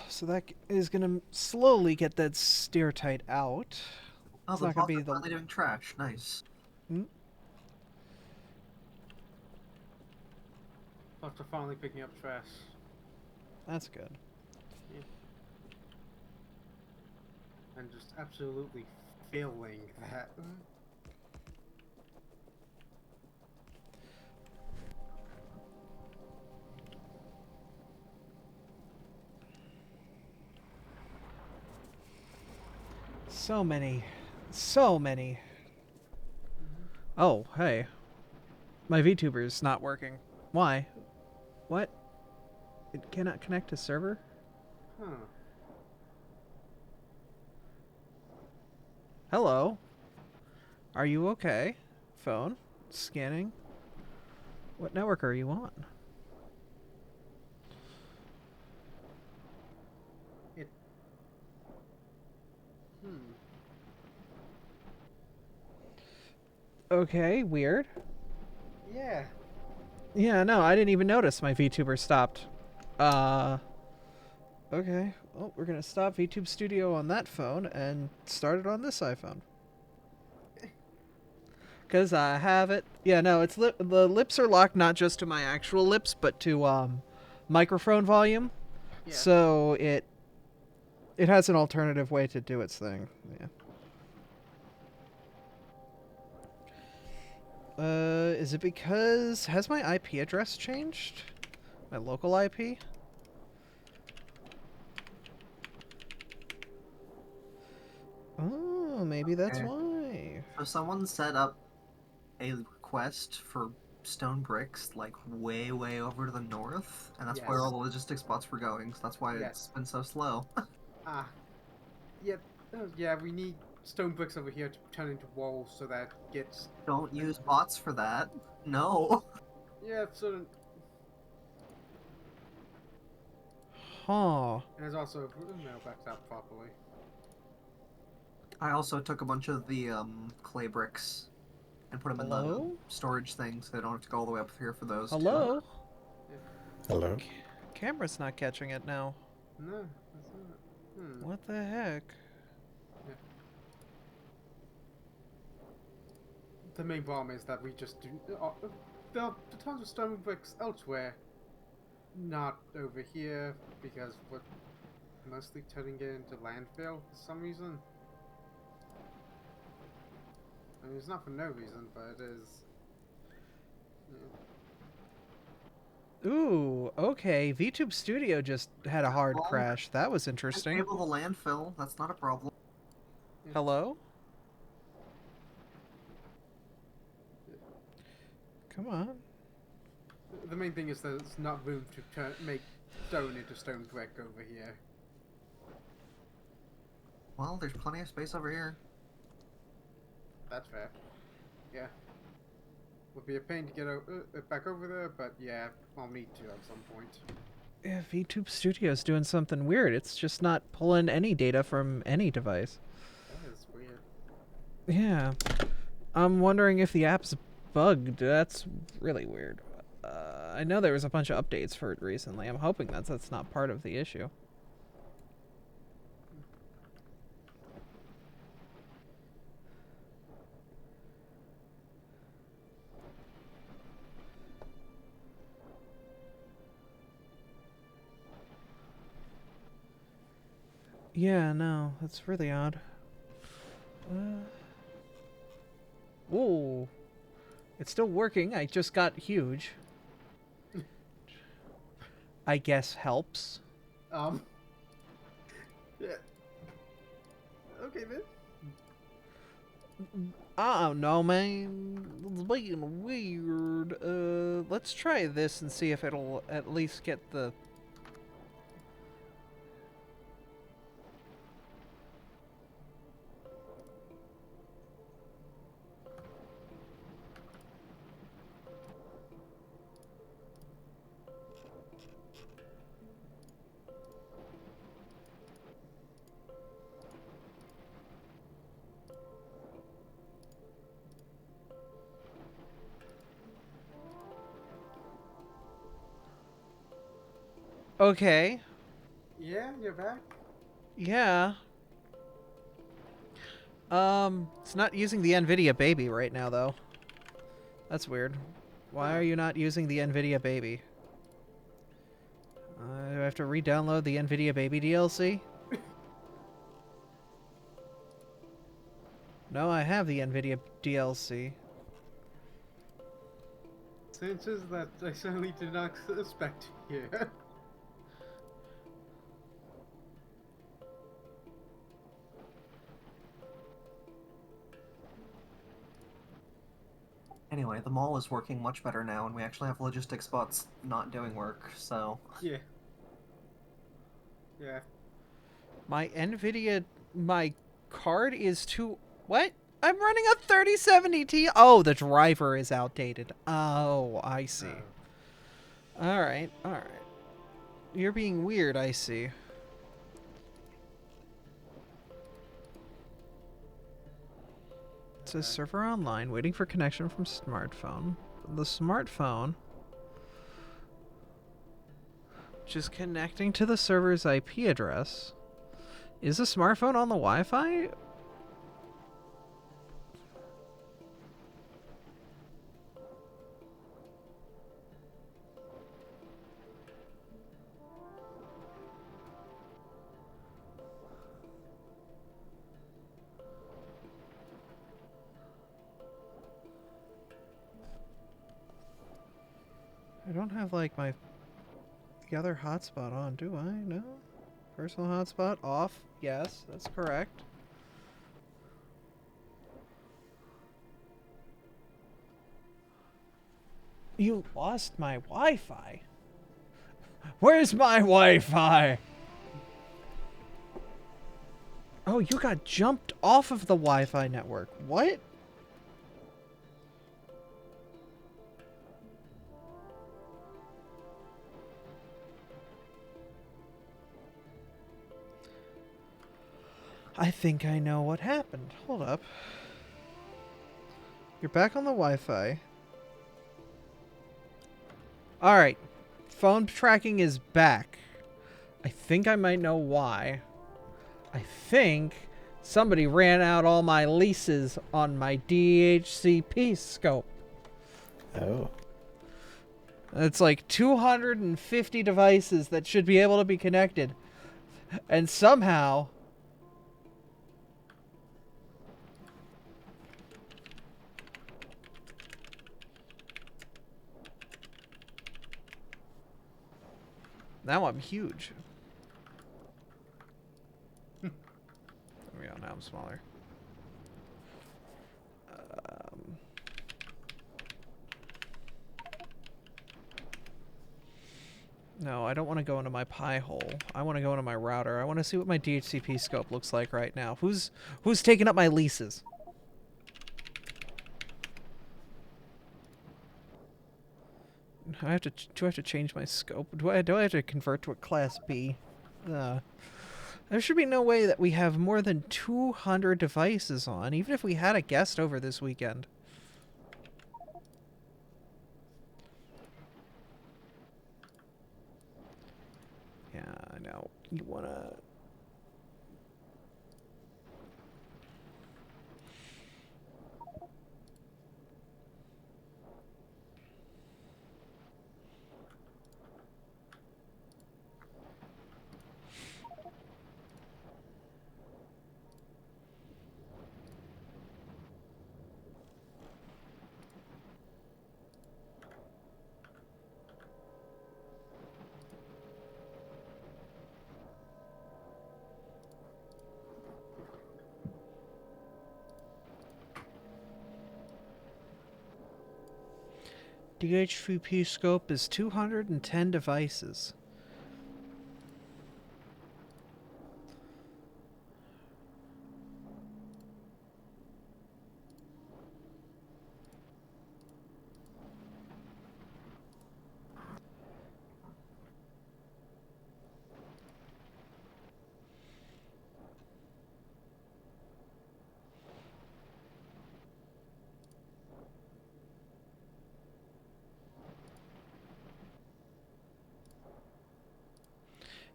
So that is gonna slowly get that steer tight out.
Oh,
It's
the
not gonna
bots
be
are
the.
finally doing trash. Nice.
After finally picking up trash.
That's good.
And just absolutely filling that.
So many. So many. Oh, hey. My VTuber is not working. Why? What? It cannot connect to server?
Huh.
Hello? Are you okay? Phone? Scanning? What network are you on?
Hmm.
Okay, weird.
Yeah.
Yeah, no, I didn't even notice my VTuber stopped. Okay. Well, we're gonna stop VTube Studio on that phone and start it on this iPhone. Cause I have it. Yeah, no, it's the lips are locked not just to my actual lips, but to microphone volume.
Yeah.
So it has an alternative way to do its thing. Yeah. Is it because has my IP address changed? My local IP? Oh, maybe that's
Okay.
why.
So someone set up a request for stone bricks like way, way over to the north, and that's where
Yes.
all the logistics bots were going. So that's why it's
Yes.
been so slow.
Ah. Yeah. Yeah. We need stone bricks over here to turn into walls so that gets.
Don't use bots for that. No.
Yeah. So.
Huh.
And there's also mail backed up properly.
I also took a bunch of the clay bricks and put them in the
Hello?
storage thing, so I don't have to go all the way up here for those.
Hello?
Hello?
Camera's not catching it now.
No, that's not.
What the heck?
Yeah. The main problem is that we just do. There are tons of stone bricks elsewhere, not over here, because we're mostly turning it into landfill for some reason. I mean, it's not for no reason, but it is. Yeah.
Ooh, okay. VTube Studio just had a hard
Well,
crash. That was interesting.
Enable the landfill. That's not a problem.
Hello? Come on.
The main thing is that there's not room to make stone into stone brick over here.
Well, there's plenty of space over here.
That's fair. Yeah. Would be a pain to get back over there, but yeah, I'll need to at some point.
Yeah, VTube Studio's doing something weird. It's just not pulling any data from any device.
That is weird.
Yeah. I'm wondering if the app's bugged. That's really weird. I know there was a bunch of updates for it recently. I'm hoping that's not part of the issue. Yeah, no, that's really odd. Ooh. It's still working. I just got huge. I guess helps.
Yeah. Okay then.
I don't know, man. It's being weird. Let's try this and see if it'll at least get the... Okay.
Yeah, you're back.
Yeah. It's not using the NVIDIA Baby right now, though. That's weird. Why are you not using the NVIDIA Baby? Do I have to re-download the NVIDIA Baby DLC? No, I have the NVIDIA DLC.
Answers that I certainly did not expect here.
Anyway, the mall is working much better now, and we actually have logistics bots not doing work, so...
Yeah. Yeah.
My NVIDIA... My card is too... What? I'm running a 3070 Ti. Oh, the driver is outdated. Oh, I see. Alright, alright. You're being weird, I see. It says server online, waiting for connection from smartphone. The smartphone, which is connecting to the server's IP address. Is the smartphone on the Wi-Fi? I don't have, like, the other hotspot on, do I? No? Personal hotspot off? Yes, that's correct. You lost my Wi-Fi? Where's my Wi-Fi? Oh, you got jumped off of the Wi-Fi network. What? I think I know what happened. Hold up. You're back on the Wi-Fi. Alright. Phone tracking is back. I think I might know why. I think somebody ran out all my leases on my DHCP scope.
Oh.
It's like 250 devices that should be able to be connected. And somehow... Now I'm huge. There we go, now I'm smaller. No, I don't want to go into my Pi hole. I want to go into my router. I want to see what my DHCP scope looks like right now. Who's taking up my leases? Do I have to change my scope? Do I have to convert to a Class B? There should be no way that we have more than 200 devices on, even if we had a guest over this weekend. Yeah, I know. You wanna... DHCP scope is 210 devices.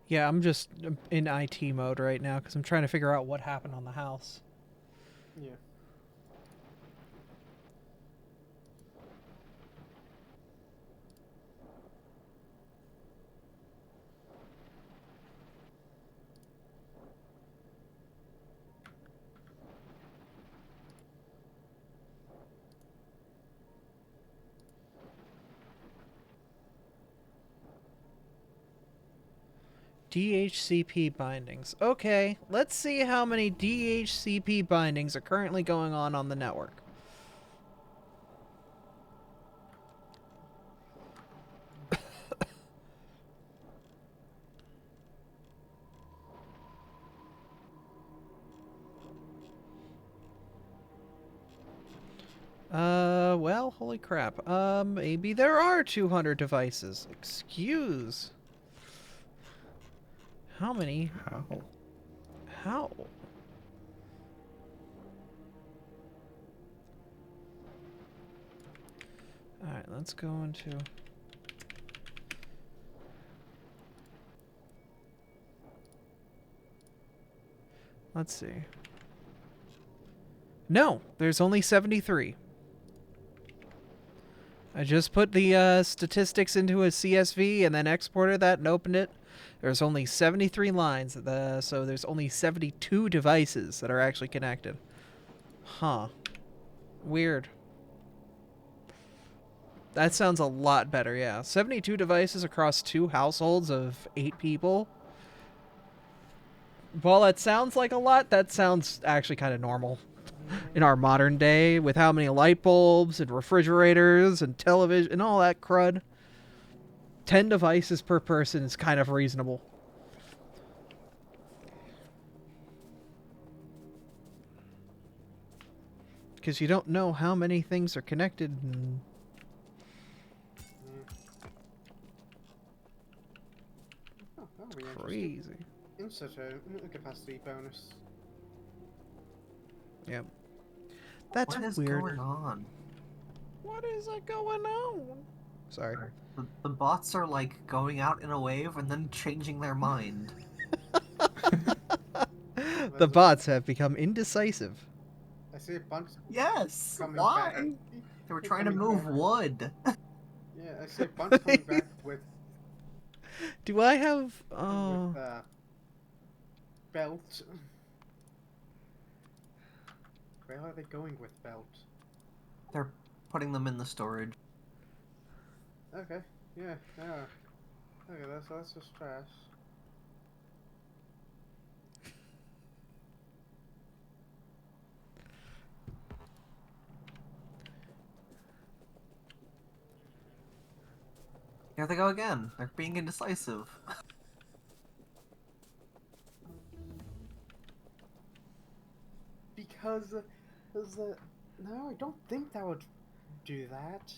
Yeah, I'm just in IT mode right now because I'm trying to figure out what happened on the house.
Yeah.
DHCP bindings. Okay, let's see how many DHCP bindings are currently going on the network. Well, holy crap. Maybe there are 200 devices. Excuse. How many?
How?
How? Alright, let's go into... Let's see. No, there's only 73. I just put the statistics into a CSV and then exported that and opened it. There's only 73 lines, so there's only 72 devices that are actually connected. Huh. Weird. That sounds a lot better, yeah. 72 devices across 2 households of 8 people. While that sounds like a lot, that sounds actually kind of normal in our modern day with how many light bulbs and refrigerators and television and all that crud. 10 devices per person is kind of reasonable. Because you don't know how many things are connected and...
Oh, that'll be interesting.
Crazy.
Insert a capacity bonus.
Yep. That's
What is
weird.
going on?
What is going on? Sorry.
The bots are like going out in a wave and then changing their mind.
The bots have become indecisive.
I see a bunch.
Yes!
Coming
Why?
back.
They were trying to
Coming
move
back.
wood.
Yeah, I see a bunch coming back with
Do I have... Oh...
with belt. Where are they going with belt?
They're putting them in the storage.
Okay, yeah. Okay, that's just trash.
Here they go again. They're being indecisive.
Because no, I don't think that would do that.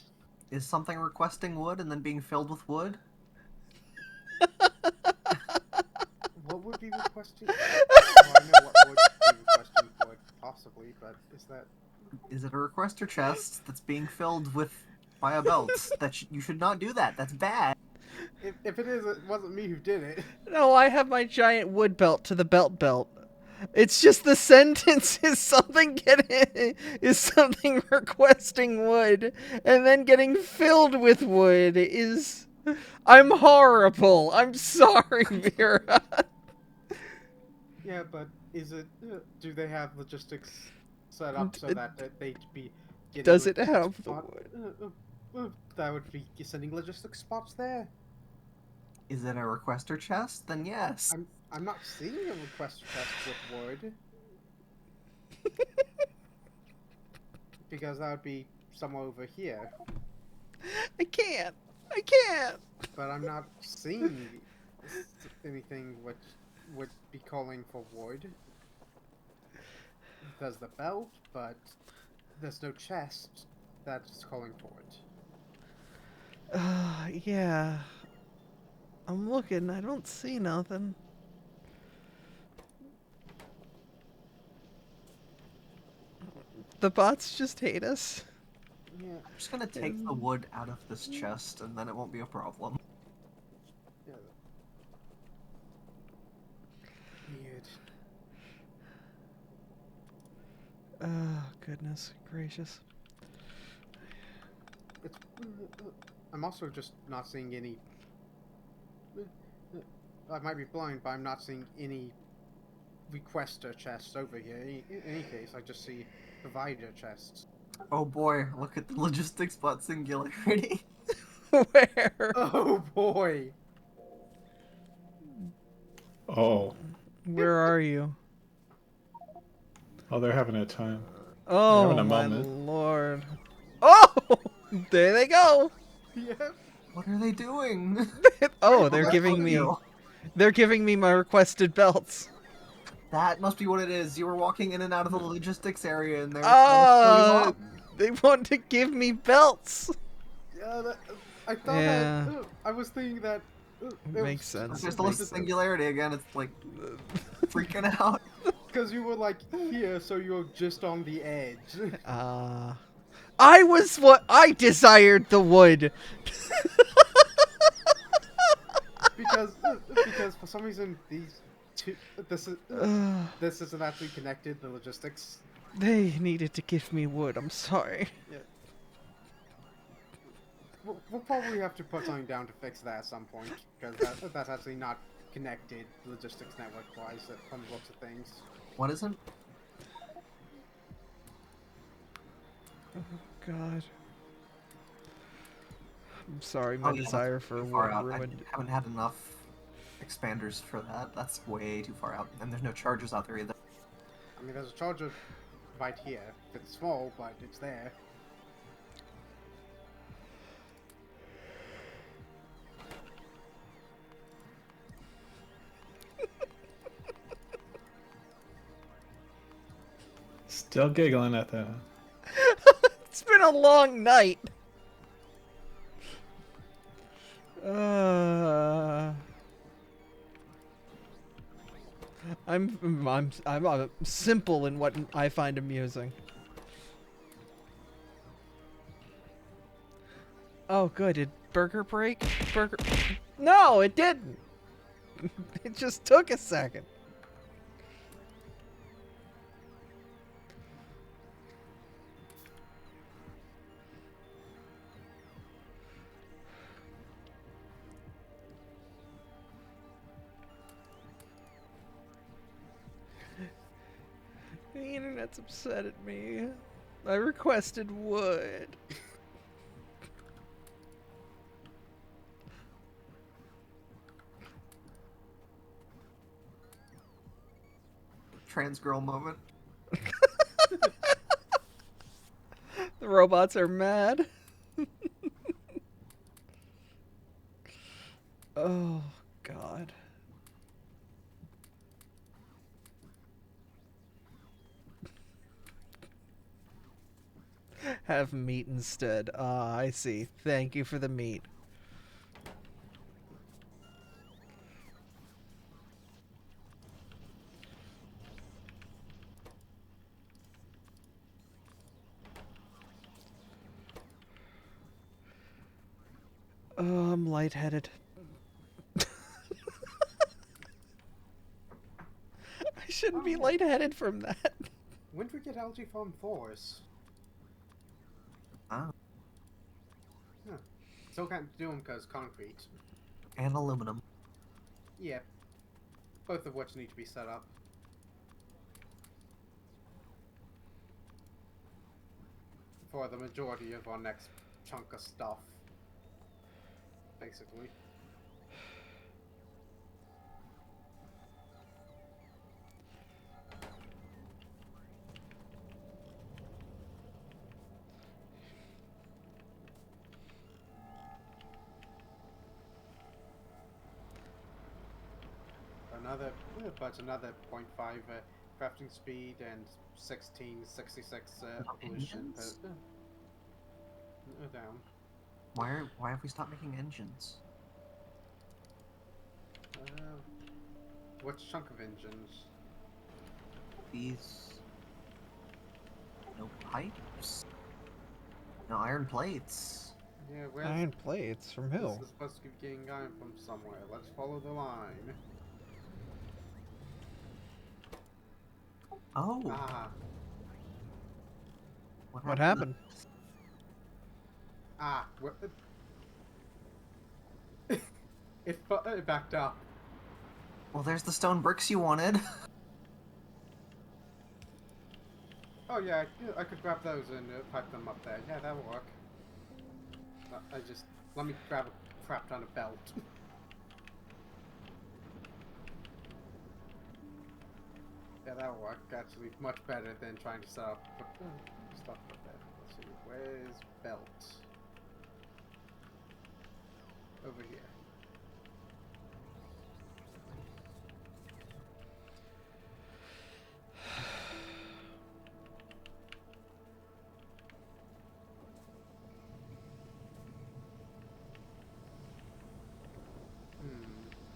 Is something requesting wood and then being filled with wood?
What would be requested? Well, I know what would be requesting wood, possibly, but is that...
Is it a requester chest that's being filled with by a belt? You should not do that. That's bad.
If it is, it wasn't me who did it.
No, I have my giant wood belt to the belt. It's just the sentence is something requesting wood and then getting filled with wood is... I'm horrible. I'm sorry, Vera.
Yeah, but is it... do they have logistics set up so that they'd be getting...
Does it have the wood?
That would be sending logistics spots there.
Is it a requester chest? Then yes.
I'm not seeing a request chest with wood. Because that would be somewhere over here.
I can't.
But I'm not seeing anything which would be calling for wood. There's the belt, but there's no chest that's calling for it.
Yeah. I'm looking. I don't see nothing. The bots just hate us.
Yeah.
I'm just gonna take the wood out of this chest and then it won't be a problem.
Yeah.
goodness gracious.
It's, I'm also just not seeing any. I might be blind, but I'm not seeing any requester chests over here. In any case, I just see provider chests.
Oh boy, look at the logistics bot singularity.
Where?
Oh boy!
Oh,
Where are you?
oh, they're having a time.
Oh
having a
my
moment.
lord. Oh! There they go!
Yeah.
What are they doing?
Oh,
They're
they're giving me my requested belts.
That must be what it is. You were walking in and out of the logistics area, and they're trying to pull you up.
They want to give me belts.
Yeah, I thought
Yeah.
that. I was thinking that.
Makes sense.
There's
It
the list of
makes sense.
singularity again. It's like freaking out.
Because you were like here, so you're just on the edge.
I desired the wood.
because for some reason these two this isn't actually connected. The logistics.
They needed to give me wood. I'm sorry.
Yeah. We'll probably have to put something down to fix that at some point, because that's actually not connected logistics network-wise from the looks of things.
What isn't?
Oh God. I'm sorry, my desire for wood ruined.
I haven't had enough expanders for that. That's way too far out, and there's no chargers out there either.
I mean, there's a charger right here. It's small, but it's there.
Still giggling at that.
It's been a long night. I'm simple in what I find amusing. Oh, good. Did Burger break? Burger? No, it didn't. It just took a second. The internet's upset at me. I requested wood.
Trans girl moment.
The robots are mad. Oh, God. Have meat instead. Ah, I see. Thank you for the meat. Oh, I'm lightheaded. I shouldn't be lightheaded from that.
When did we get algae farm 4s?
Ah.
Huh. Still can't do them because concrete.
And aluminum.
Yeah. Both of which need to be set up. For the majority of our next chunk of stuff. Basically. Another 0.5 crafting speed and 1666 pollution. Down.
Why have we stopped making engines?
Which chunk of engines?
These. No pipes. No iron plates.
Yeah, where's
Iron plates from who?
this is supposed to be getting iron from somewhere. Let's follow the line.
Oh.
Ah.
What happened?
Ah, it backed up.
Well, there's the stone bricks you wanted.
Oh yeah, I could grab those and pipe them up there. Yeah, that'll work. Let me grab a crap ton of belt. Yeah, that'll work. Actually, much better than trying to set up stuff up there. Let's see, where's belt? Over here.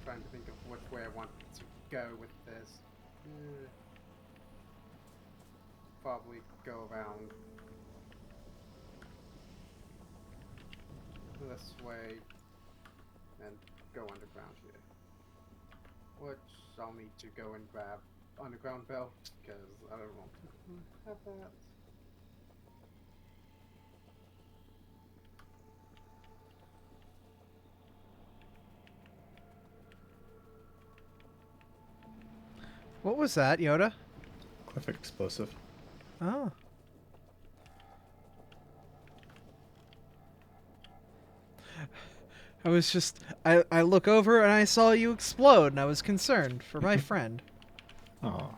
Trying to think of which way I want to go with this. Probably go around this way and go underground here. Which I'll need to go and grab underground belt because I don't want to have that.
What was that, Yoda?
Cliff explosive.
Oh. I look over and I saw you explode and I was concerned for my friend.
Oh.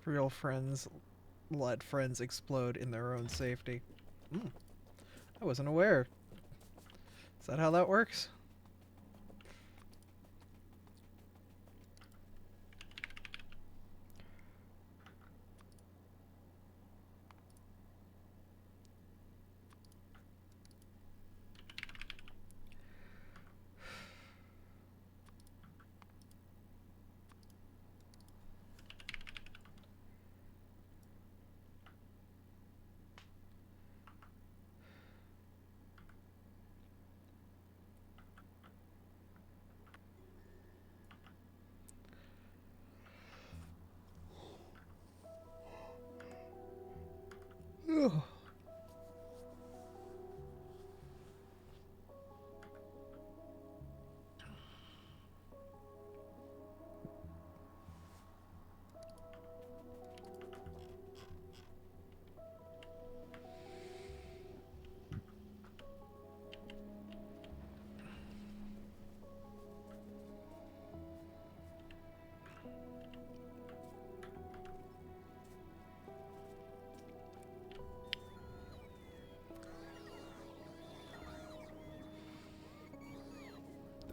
Real friends let friends explode in their own safety. I wasn't aware. Is that how that works? Ugh.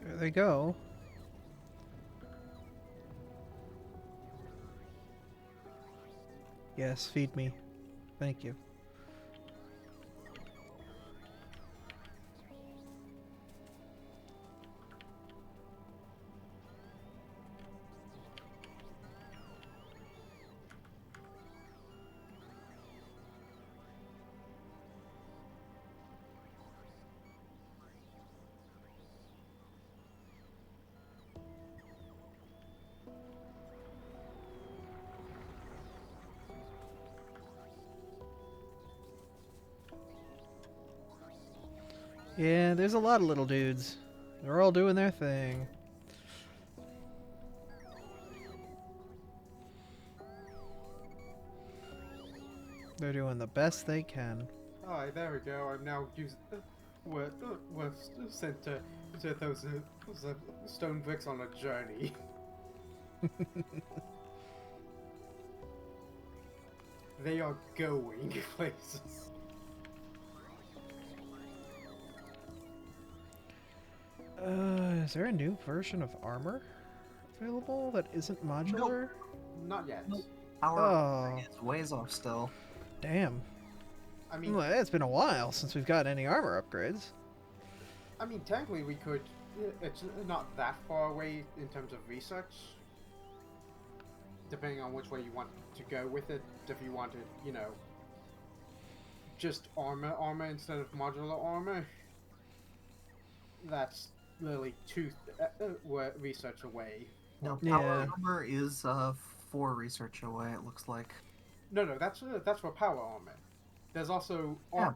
There they go. Yes, feed me. Thank you. Yeah, there's a lot of little dudes. They're all doing their thing. They're doing the best they can.
Alright, there we go. I'm now using. We're sent to those stone bricks on a journey. They are going places.
Is there a new version of armor available that isn't modular?
Not yet.
Our is ways off still.
Damn.
I mean,
Well, it's been a while since we've gotten any armor upgrades.
technically we could it's not that far away in terms of research. Depending on which way you want to go with it, if you wanted, just armor instead of modular armor, that's literally two research away.
No,
Yeah.
power armor is 4 research away. It looks like.
No, that's for power armor. There's also
Yeah.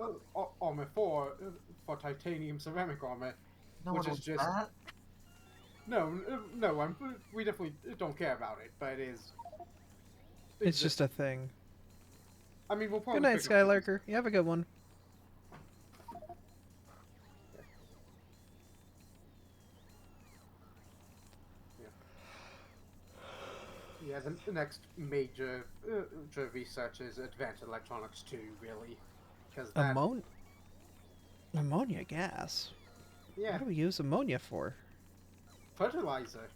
armor for titanium ceramic armor,
No
which
one
is
wants
just
that.
no. We definitely don't care about it, but it is.
It's just a thing.
I mean, we'll probably.
Good night,
pick up these.
Skylarker. You have a good one.
Yeah, the next major research is advanced electronics too, really, because that.
Ammonia gas.
Yeah,
What do we use ammonia for?
fertilizer.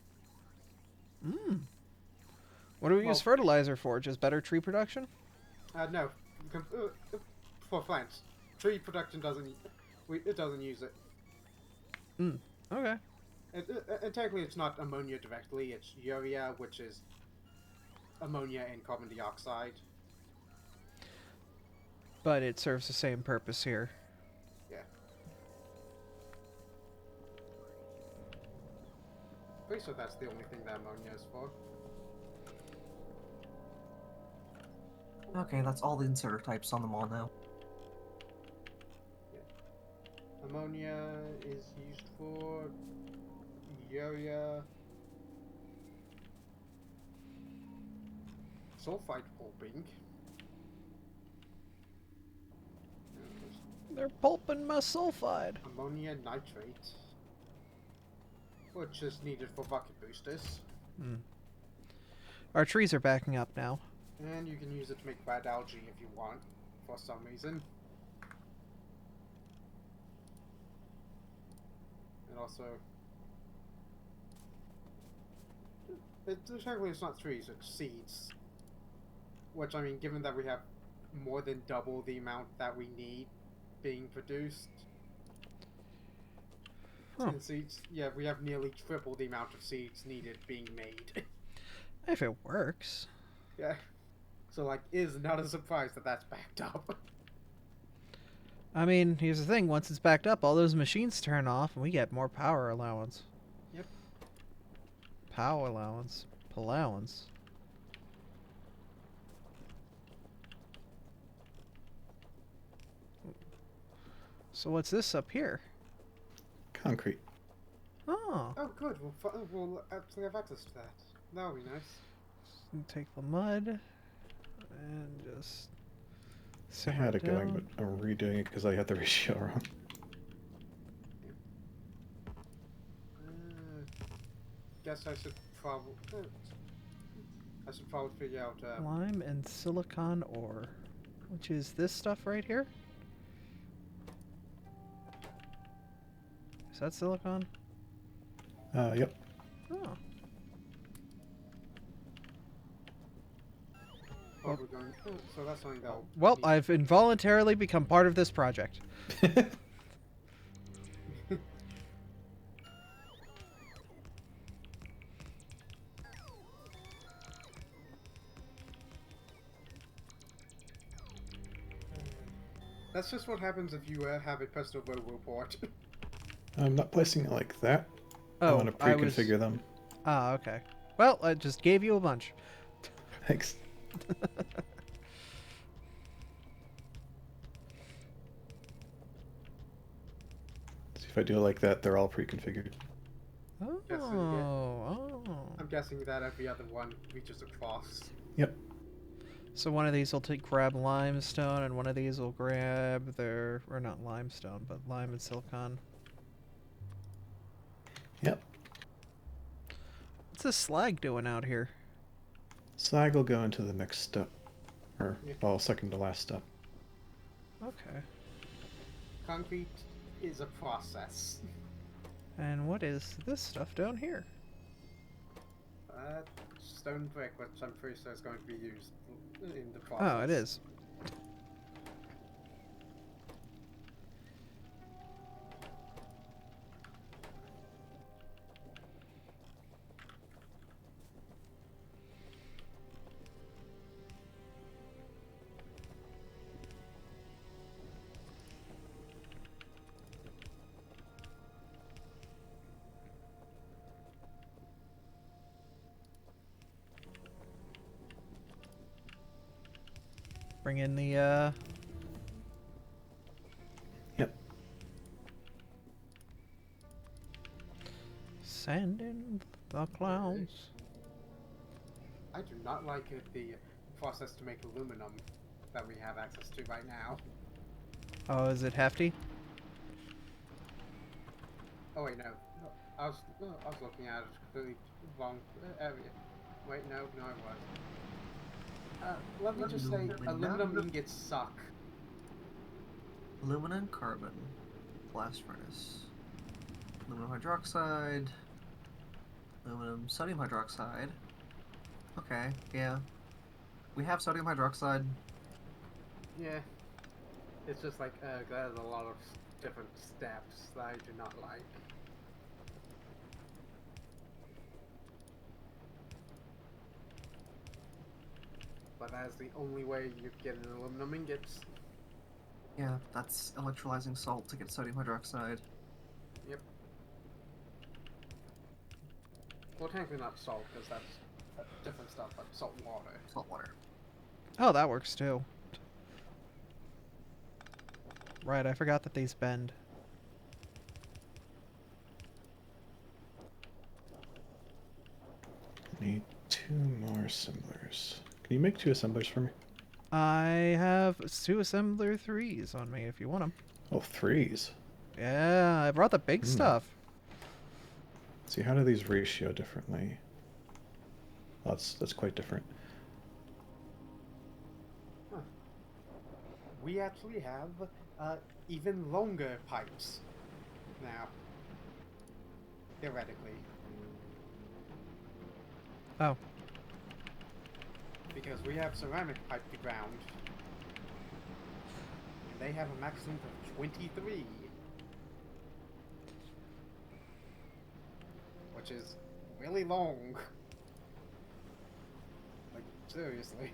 What do we use
Well-
fertilizer for? Just better tree production?
No, for plants. Tree production doesn't. It doesn't use it.
Okay.
And technically, it's not ammonia directly. It's urea, which is ammonia and carbon dioxide.
But it serves the same purpose here.
Yeah. Pretty sure that's the only thing that ammonia is for.
Okay, that's all the inserter types on them all now.
Ammonia is used for urea, sulfide pulping.
They're pulping my sulfide.
Ammonia nitrate, which is needed for bucket boosters.
Our trees are backing up now.
And you can use it to make bad algae if you want, for some reason. And also, technically it's not trees, it's seeds. Which, I mean, given that we have more than double the amount that we need being produced in seeds, yeah, we have nearly triple the amount of seeds needed being made.
If it works.
Yeah. So, like, is not a surprise that that's backed up.
I mean, here's the thing. Once it's backed up, all those machines turn off and we get more power allowance.
Yep.
Power allowance. Allowance. So what's this up here?
Concrete.
Oh.
Oh, good. We'll actually have access to that. That'll be nice.
Take the mud and just
I
simmer
had it going,
down.
but I'm redoing it because I had the ratio wrong.
Guess I should probably. I should probably figure out.
Lime and silicon ore, which is this stuff right here. Is that silicon?
Yep.
Oh.
What we're going. So that's something that'll.
Well,
need-
I've involuntarily become part of this project.
That's just what happens if you have a personal robot.
I'm not placing it like that. I
Oh,
want to
I was...
pre-configure them.
Ah, okay. Well, I just gave you a bunch.
Thanks. See, if I do it like that, they're all pre-configured.
Oh,
Yes, so
oh.
I'm guessing that every other one reaches across.
Yep.
So one of these will grab limestone, and one of these will grab their, or not limestone, but lime and silicon.
Yep.
What's this slag doing out here?
Slag will go into the next step. Or,
Yeah.
well, second to last step.
Okay.
Concrete is a process.
And what is this stuff down here?
Stone brick, which I'm pretty sure is going to be used in the process.
Oh, it is. Bring in the
Yep.
send in the clowns.
I do not like the process to make aluminum that we have access to right now.
Oh, is it hefty?
Oh wait, no. I was looking at it completely wrong area. Wait, no, I was. Let me just say, aluminum ingots suck.
Aluminum, carbon, blast furnace, aluminum hydroxide, aluminum sodium hydroxide. Okay, yeah. We have sodium hydroxide.
Yeah. It's just like, there's a lot of different steps that I do not like. But that is the only way you get an aluminum ingots.
Yeah, that's electrolyzing salt to get sodium hydroxide.
Yep. Well, technically not salt, because that's different stuff, but salt water.
Salt water.
Oh, that works too. Right, I forgot that these bend.
Need 2 more assemblers. Can you make 2 assemblers for me?
I have 2 assembler 3s on me if you want them.
Oh, 3s.
Yeah, I brought the big stuff.
See, how do these ratio differently? Oh, that's quite different.
Huh. We actually have even longer pipes now. Theoretically.
Oh.
Because we have ceramic pipe to ground. And they have a maximum of 23. Which is really long. Like, seriously.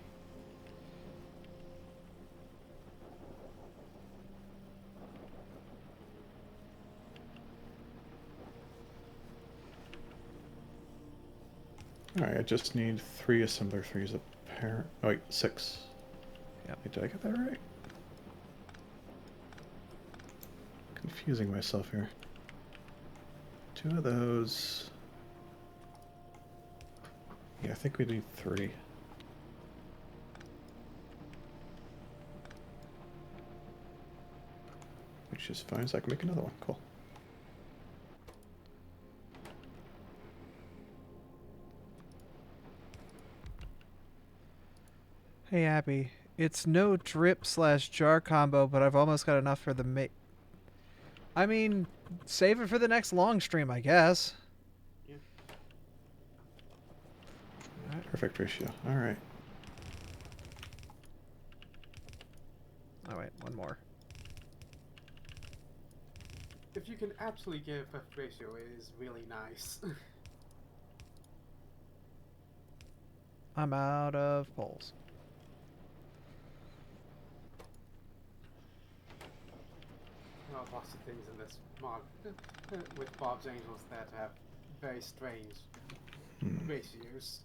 Alright, I just need 3 assembler 3s apparent. Oh, wait, 6.
Yep.
Wait, did I get that right? Confusing myself here. 2 of those. Yeah, I think we need 3. Which is fine, so I can make another one. Cool.
Hey, Abby. It's no drip/jar combo, but I've almost got enough for the I mean, save it for the next long stream, I guess.
Yeah.
Perfect ratio. Alright.
Oh, wait, one more.
If you can actually give a ratio, it is really nice.
I'm out of poles.
There are lots of things in this mod with Bob's Angels that have very strange ratios.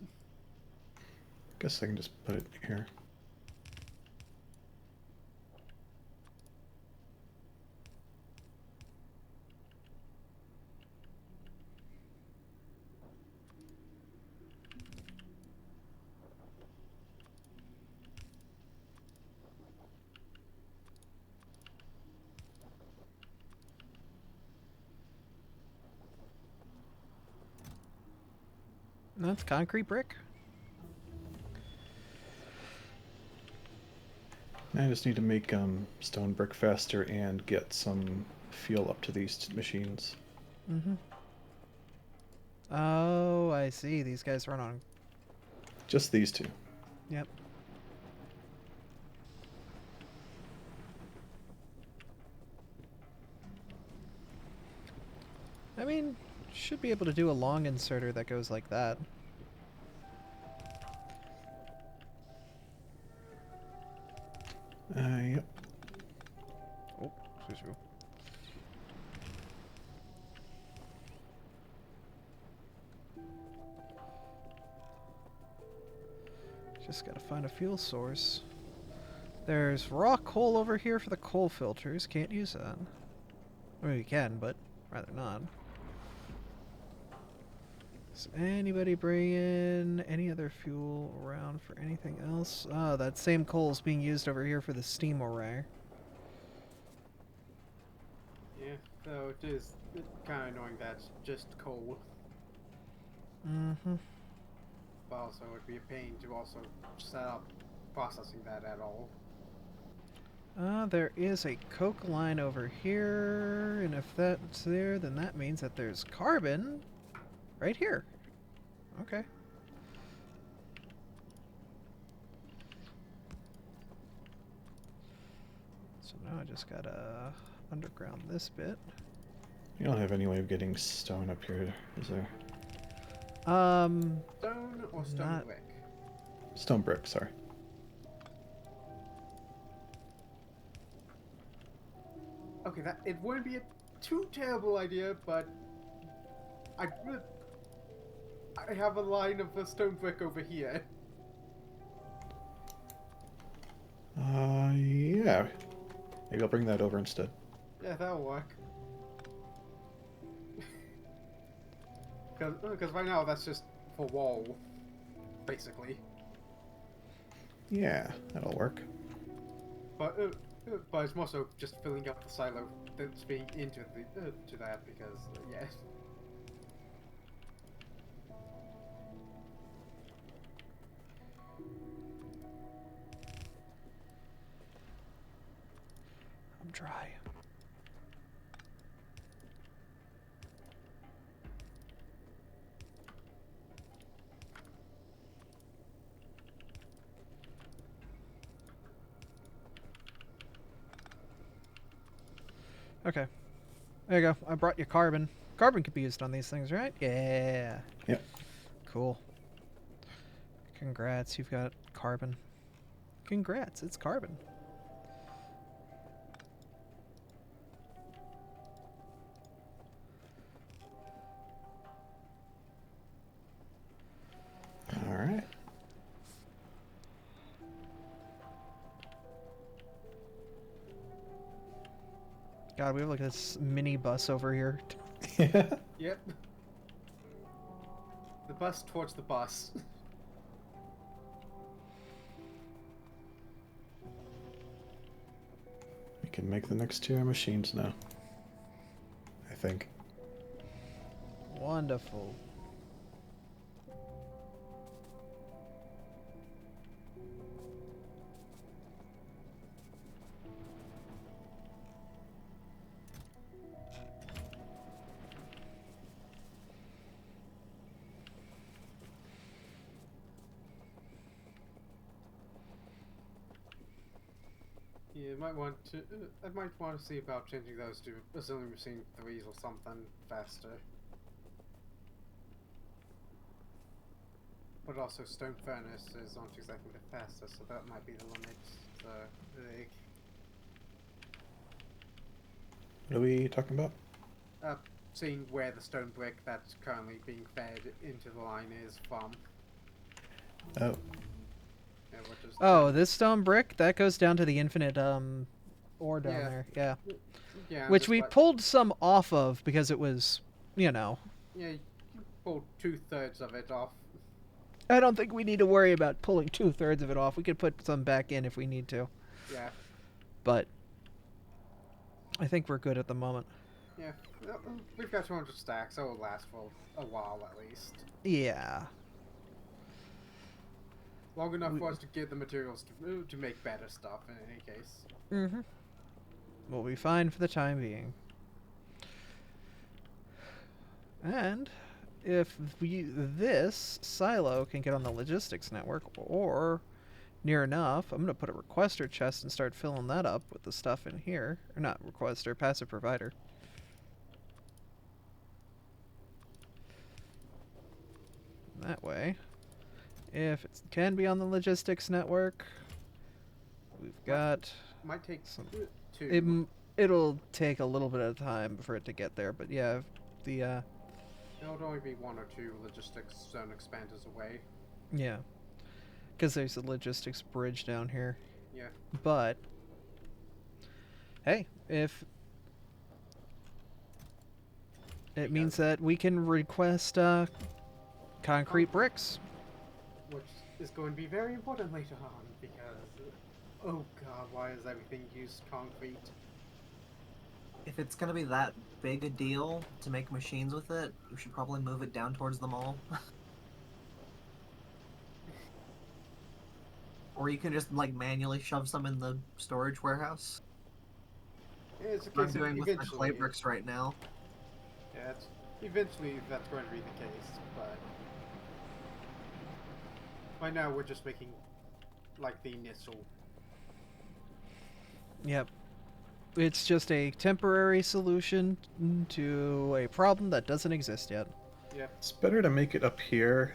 Guess I can just put it here.
That's concrete brick.
I just need to make stone brick faster and get some fuel up to these machines.
Mm-hmm. Oh, I see. These guys run on.
Just these 2.
Yep. I mean, should be able to do a long inserter that goes like that.
Yep.
Oh, excuse me. Just gotta find a fuel source. There's raw coal over here for the coal filters. Can't use that. I mean, we can, but rather not. Does anybody bring in any other fuel around for anything else? Oh, that same coal is being used over here for the steam array.
Yeah, though it is kind of annoying that's just coal.
Mm-hmm.
But also, it'd be a pain to also set up processing that at all.
There is a coke line over here, and if that's there, then that means that there's carbon right here. Okay. So now I just gotta underground this bit.
You don't have any way of getting stone up here, is there?
Stone or stone
Not-
brick?
Stone brick, sorry.
Okay, that it wouldn't be a too terrible idea, but I have a line of the stone brick over here.
Yeah. Maybe I'll bring that over instead.
Yeah, that'll work. Because right now that's just for wall, basically.
Yeah, that'll work.
But it's more so just filling up the silo that's being into the to that because yeah.
I'm dry. Okay. There you go. I brought you carbon. Carbon could be used on these things, right? Yeah.
Yep.
Cool. Congrats, you've got carbon. Congrats, it's carbon.
Alright.
God, we have like this mini bus over here.
Yeah.
Yep. The bus towards the bus.
We can make the next tier machines now. I think.
Wonderful.
You might want to. I might want to see about changing those to assembly machine 3s or something faster. But also, stone furnaces aren't exactly the fastest, so that might be the limit. So,
What are we talking about?
seeing where the stone brick that's currently being fed into the line is from.
Oh.
Yeah, which is
Oh, this stone brick that goes down to the infinite ore down
Yeah.
there. Yeah.
yeah,
Which
just
we
like-
pulled some off of because it was, you know.
Yeah, you pulled 2/3 of it off.
I don't think we need to worry about pulling 2/3 of it off. We could put some back in if we need to.
Yeah,
But I think we're good at the moment.
yeah. We've got 200 stacks, so it'll last for a while at least.
Yeah.
Long enough for us to get the materials to make better stuff in any case.
Mm-hmm. We'll be fine for the time being. And if this silo can get on the logistics network or near enough, I'm going to put a requester chest and start filling that up with the stuff in here. Or not requester, passive provider. That way, if it can be on the logistics network, we've got
Might take
some.
2.
It'll take a little bit of time for it to get there, but yeah, the
There'll only be 1 or 2 logistics zone expanders away.
yeah, because there's a logistics bridge down here.
Yeah.
But hey, if it means that we can request concrete bricks.
Which is going to be very important later on because, oh god, why is everything used concrete?
If it's gonna be that big a deal to make machines with it, we should probably move it down towards the mall. Or you can just like manually shove some in the storage warehouse.
Yeah, it's a
I'm
case of
doing with my clay
eventually.
bricks right now.
Yeah, eventually that's going to be the case, but right now we're just making like the initial.
Yep. It's just a temporary solution to a problem that doesn't exist yet.
Yeah.
It's better to make it up here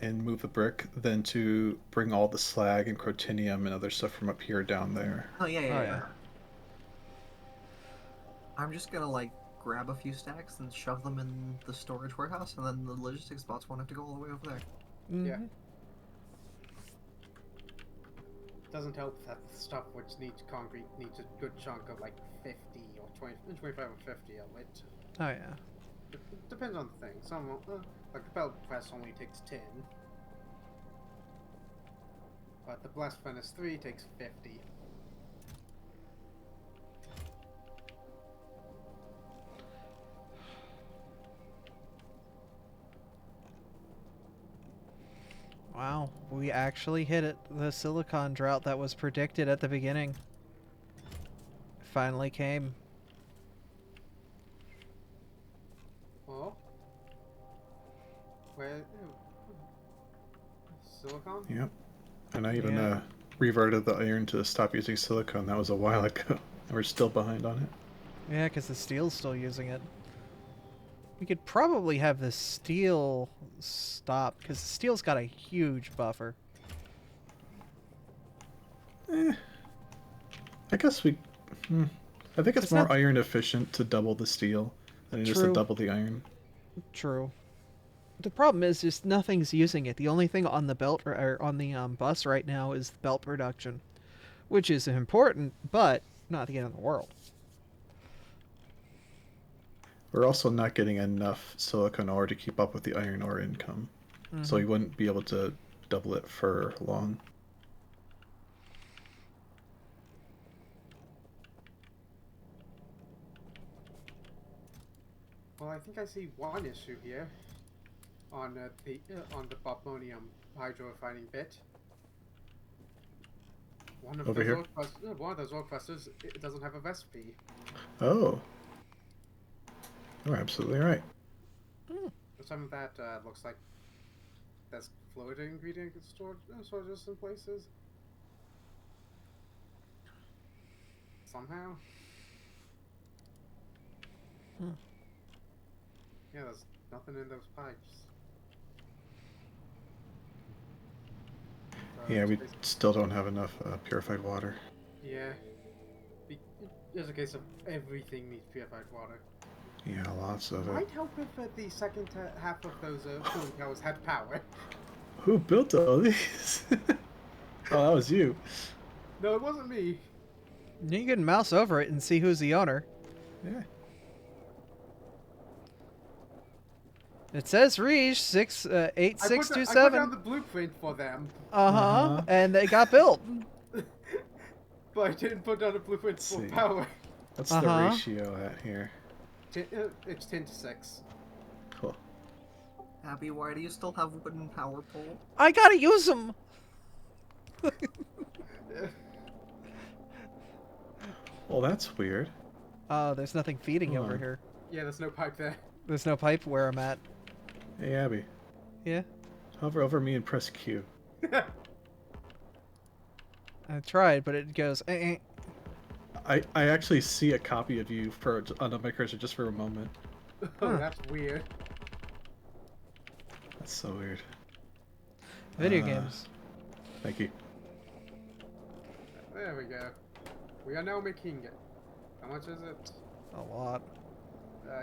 and move the brick than to bring all the slag and crotinium and other stuff from up here down there.
Oh yeah, yeah,
Oh,
yeah.
yeah.
I'm just gonna like grab a few stacks and shove them in the storage warehouse, and then the logistics bots won't have to go all the way over there.
Yeah.
Mhm.
Doesn't help that the stuff which needs concrete needs a good chunk of like 50 or 20, 25 or 50 of it.
Oh yeah.
It depends on the thing. Some, like the belt press only takes 10. But the blast furnace 3 takes 50.
Wow, we actually hit it. The silicon drought that was predicted at the beginning finally came.
Oh? Where? Silicon?
Yep. And I even
Yeah.
reverted the iron to stop using silicone. That was a while ago. And we're still behind on it.
Yeah, because the steel's still using it. We could probably have the steel stop, because the steel's got a huge buffer.
I guess we... I think it's
It's
more
not-
iron efficient to double the steel than it is to
True.
double the iron.
True. The problem is just nothing's using it. The only thing on the belt or on the bus right now is belt production, which is important, but not the end of the world.
We're also not getting enough silicon ore to keep up with the iron ore income. So we wouldn't be able to double it for long.
Well, I think I see one issue here on the Boponium hydro refining bit. One of
Over
those
here?
one of those ore clusters, it doesn't have a recipe.
Oh. You're absolutely right.
Some of that looks like there's fluid ingredient stored just in places. Somehow. Yeah, there's nothing in those pipes.
Yeah, we still don't have enough purified water.
Yeah. There's a case of everything needs purified water.
Yeah, lots of it.
Might help if the second half of those cooling towers had power.
Who built all these? Oh, that was you.
No, it wasn't me.
You can mouse over it and see who's the owner.
Yeah.
It says Reach
I put
8627.
down the blueprint for them,
Uh-huh. And they got built.
but I didn't put down a blueprint for
see.
power.
What's
Uh-huh.
the ratio at here?
It's 10 to 6.
Cool.
Abby, why do you still have wooden power pole?
I gotta use them.
Well, that's weird.
Oh, there's nothing feeding
Hold
over
on.
here.
Yeah, there's no pipe there.
There's no pipe where I'm at.
Hey, Abby.
Yeah,
Hover over me and press Q.
I tried, but it goes.
I actually see a copy of you on my cursor just for a moment.
Oh, that's weird.
That's so weird.
Video games.
Thank you.
There we go. We are now making it. How much is it?
A lot.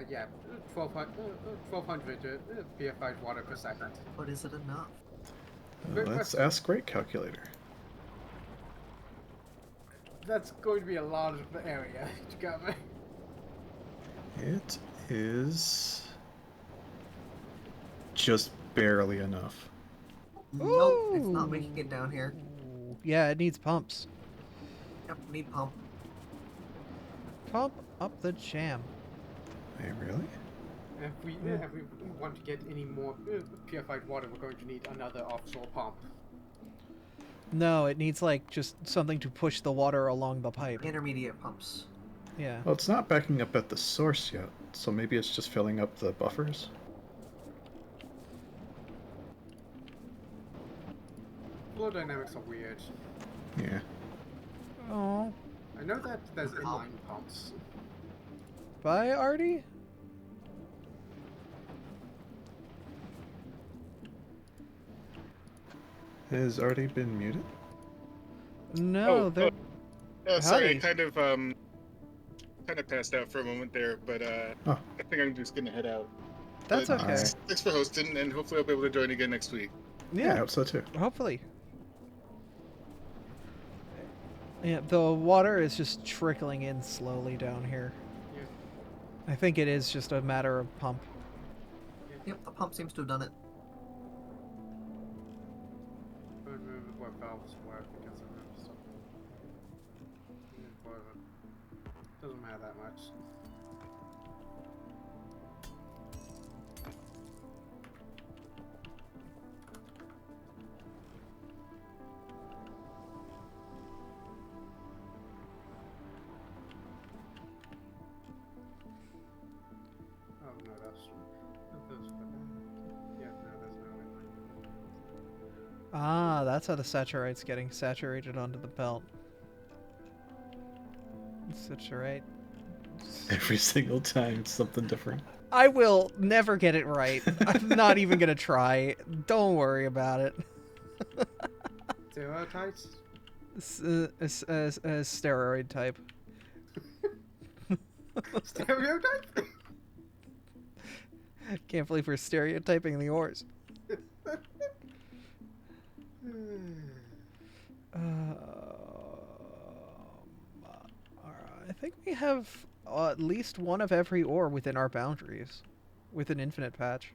Yeah, 1200 purified water per second.
But is it enough?
Great
Let's
question.
ask Great Calculator.
That's going to be a lot of area to cover.
It is just barely enough.
Nope, it's not making it down here.
Ooh, yeah, it needs pumps.
Yep, need pump.
Pump up the jam.
Hey, really?
If we want to get any more purified water, we're going to need another offshore pump.
No, it needs like just something to push the water along the pipe.
Intermediate pumps.
Yeah.
Well, it's not backing up at the source yet, so maybe it's just filling up the buffers.
Flow dynamics are weird.
Yeah.
Oh,
I know that there's inline pumps.
bye, Artie.
Has already been muted?
No, they're.
Sorry, I
Howdy.
kind of passed out for a moment there, but
Oh.
I think I'm just gonna head out.
That's
But
okay.
Thanks for hosting, and hopefully I'll be able to join again next week.
I
Yeah,
hope so too.
hopefully. Yeah, the water is just trickling in slowly down here.
Yeah.
I think it is just a matter of pump.
Yep, the pump seems to have done it.
I don't remember what valves work because I remember stuff. Whatever. Doesn't matter that much. Oh no, that's yeah, no, there's no way.
Ah, that's how the saturite's getting saturated onto the belt. Saturate.
Every single time, it's something different.
I will never get it right. I'm not even gonna try. Don't worry about it.
Stereotypes?
Steroid type.
Stereotype?
Can't believe we're stereotyping the ores. I think we have at least one of every ore within our boundaries, with an infinite patch.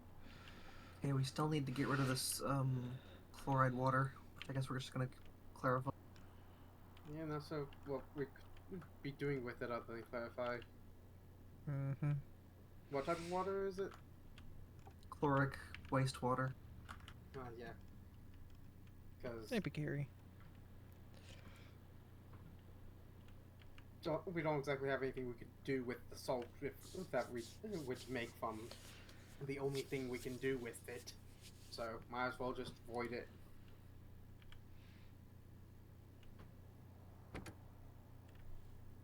Okay, we still need to get rid of this chloride water. I guess we're just gonna clarify.
Yeah, no, so what we could be doing with it other than clarify.
Mm-hmm.
What type of water is it?
Chloric wastewater.
Yeah. Because
Maybe Gary.
we don't exactly have anything we could do with the salt that we would make from the only thing we can do with it. So might as well just void it.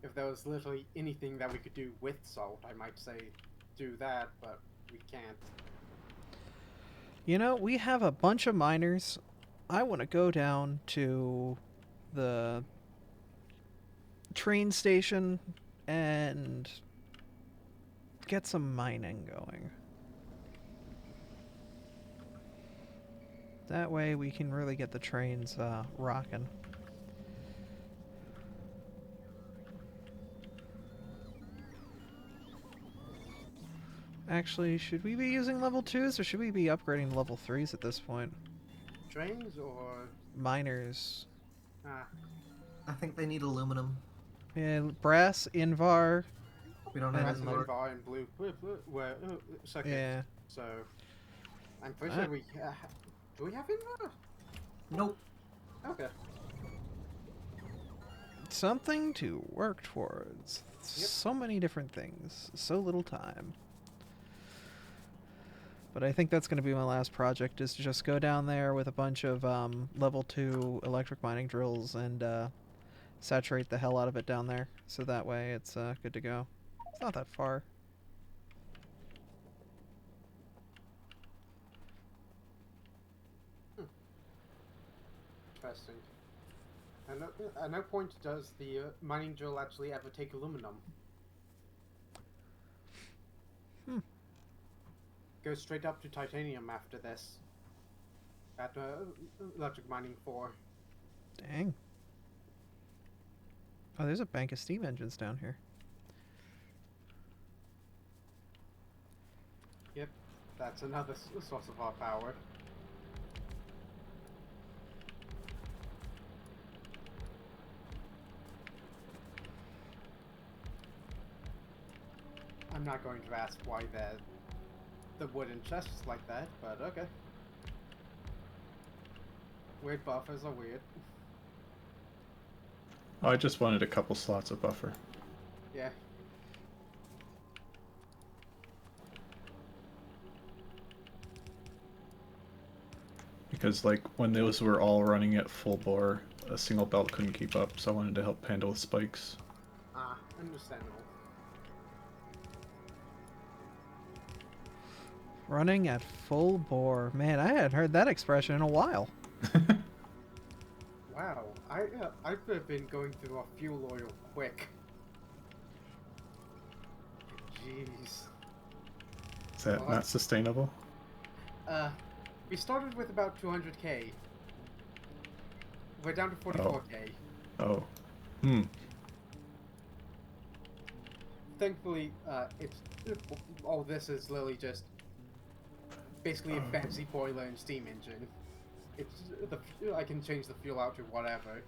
If there was literally anything that we could do with salt, I might say do that, but we can't.
You know, we have a bunch of miners. I want to go down to the train station and get some mining going. That way we can really get the trains rocking. Actually, should we be using level 2s or should we be upgrading to level 3s at this point?
Trains or
Miners.
I think they need aluminum.
Yeah, brass, Invar.
We don't
And
have
Red,
like-
Invar.
and blue were second.
Yeah.
So I'm pretty sure we do we have Invar?
Nope.
Okay.
Something to work towards. So many different things. So little time. But I think that's going to be my last project, is to just go down there with a bunch of level 2 electric mining drills and saturate the hell out of it down there. So that way it's good to go. It's not that far.
Interesting. At no point does the mining drill actually ever take aluminum. Goes straight up to titanium after this. At electric mining 4.
Dang. Oh, there's a bank of steam engines down here.
Yep, that's another source of our power. I'm not going to ask why the wooden chest is like that, but okay. Weird buffers are weird.
I just wanted a couple slots of buffer.
Yeah.
Because, like, when those were all running at full bore, a single belt couldn't keep up, so I wanted to help handle with spikes.
Ah, understandable.
Running at full bore. Man, I hadn't heard that expression in a while.
Wow, I've been going through our fuel oil quick. Jeez.
Is that
Well,
not sustainable?
We started with about 200k. We're down to 44k.
Oh. Hmm.
Thankfully, all this is literally just basically a fancy boiler and steam engine. It's I can change the fuel out to whatever.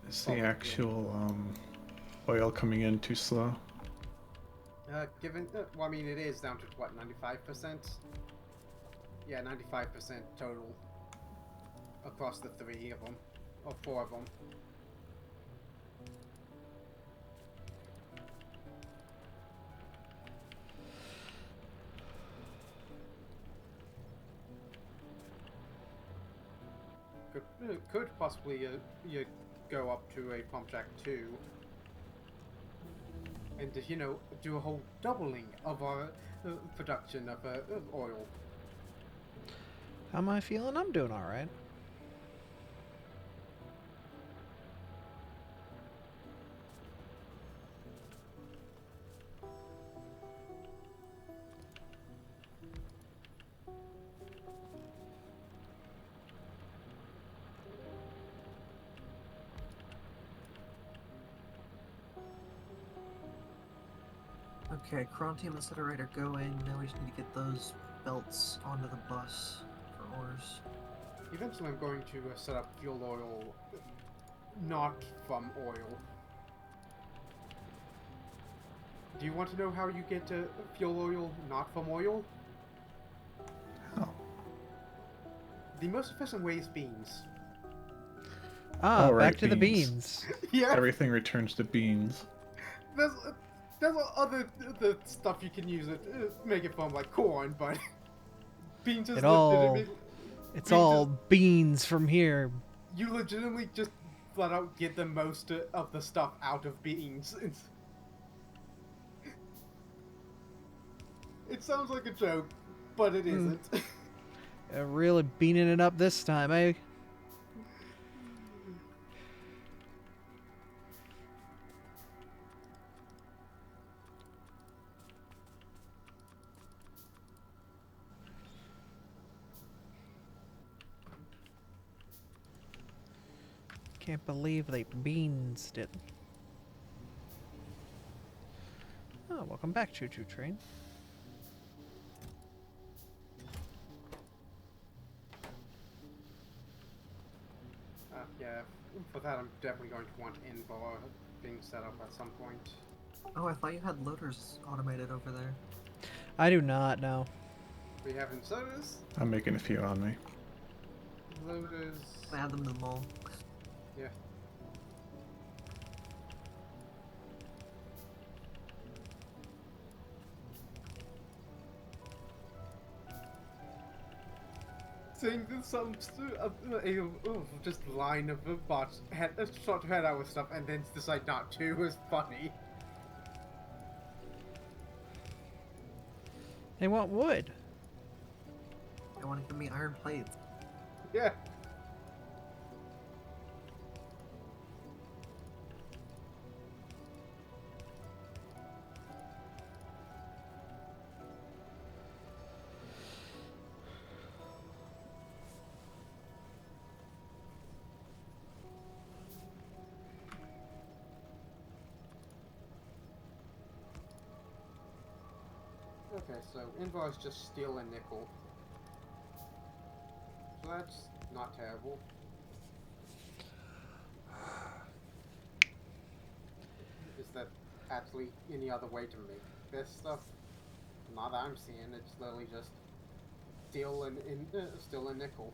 Is the actual oil coming in too slow?
Well, I mean, it is down to what, 95%? Yeah, 95% total across the 3 of them, or 4 of them. Could possibly you go up to a pump jack 2 and do a whole doubling of our production of oil.
How am I feeling? I'm doing alright.
Okay, Crontium Incinerator going. Now we just need to get those belts onto the bus for ores.
Eventually I'm going to set up fuel oil not from oil. Do you want to know how you get fuel oil not from oil?
Oh.
The most efficient way is beans.
Ah,
Oh, right,
back to the
beans.
beans.
Yeah,
Everything returns to beans.
there's other the stuff you can use it make it from, like corn, but beans is
It's all
beans
beans from here.
you legitimately just flat out get the most of the stuff out of beans. It sounds like a joke, but it isn't.
Really beaning it up this time, eh? Can't believe they beans it. Oh, welcome back, Choo Choo Train.
Yeah, for that I'm definitely going to want in-bar being set up at some point.
Oh, I thought you had loaders automated over there.
I do not know.
We have sodas,
I'm making a few on me.
loaders.
I had them in the mall.
Yeah. Seeing some just line of bots start to head out with stuff and then decide not to is funny.
They want wood.
They want to give me iron plates.
Yeah. Okay, so Invar is just steel and nickel. So that's not terrible. Is that actually any other way to make this stuff? Not that I'm seeing. It's literally just steel and nickel.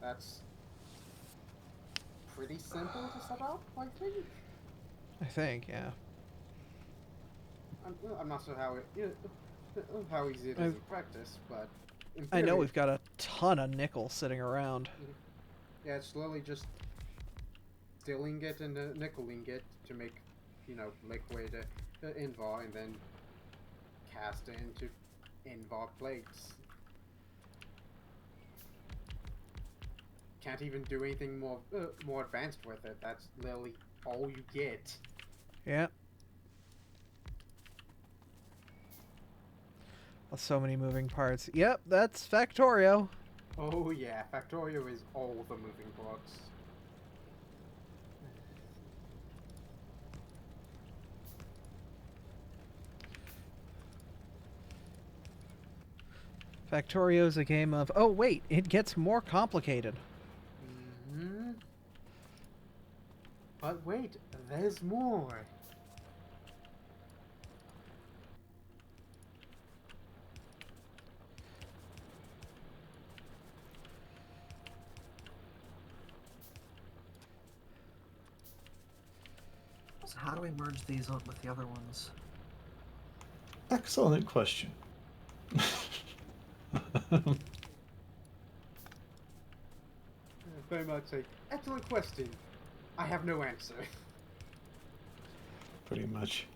That's pretty simple to set up, I think.
I think, yeah.
I'm not sure how easy it is in practice, but in
I know
theory,
we've got a ton of nickel sitting around.
yeah, it's slowly just steel ingot and a nickel ingot to make, liquid Invar, and then cast it into Invar plates. Can't even do anything more advanced with it. That's literally all you get.
Yeah. So many moving parts. Yep, that's Factorio.
Oh yeah, Factorio is all the moving parts.
Factorio's a game of, oh wait, it gets more complicated.
Mm-hmm. But wait, there's more.
So how do we merge these up with the other ones?
Excellent question.
Very much a excellent question. I have no answer.
Pretty much.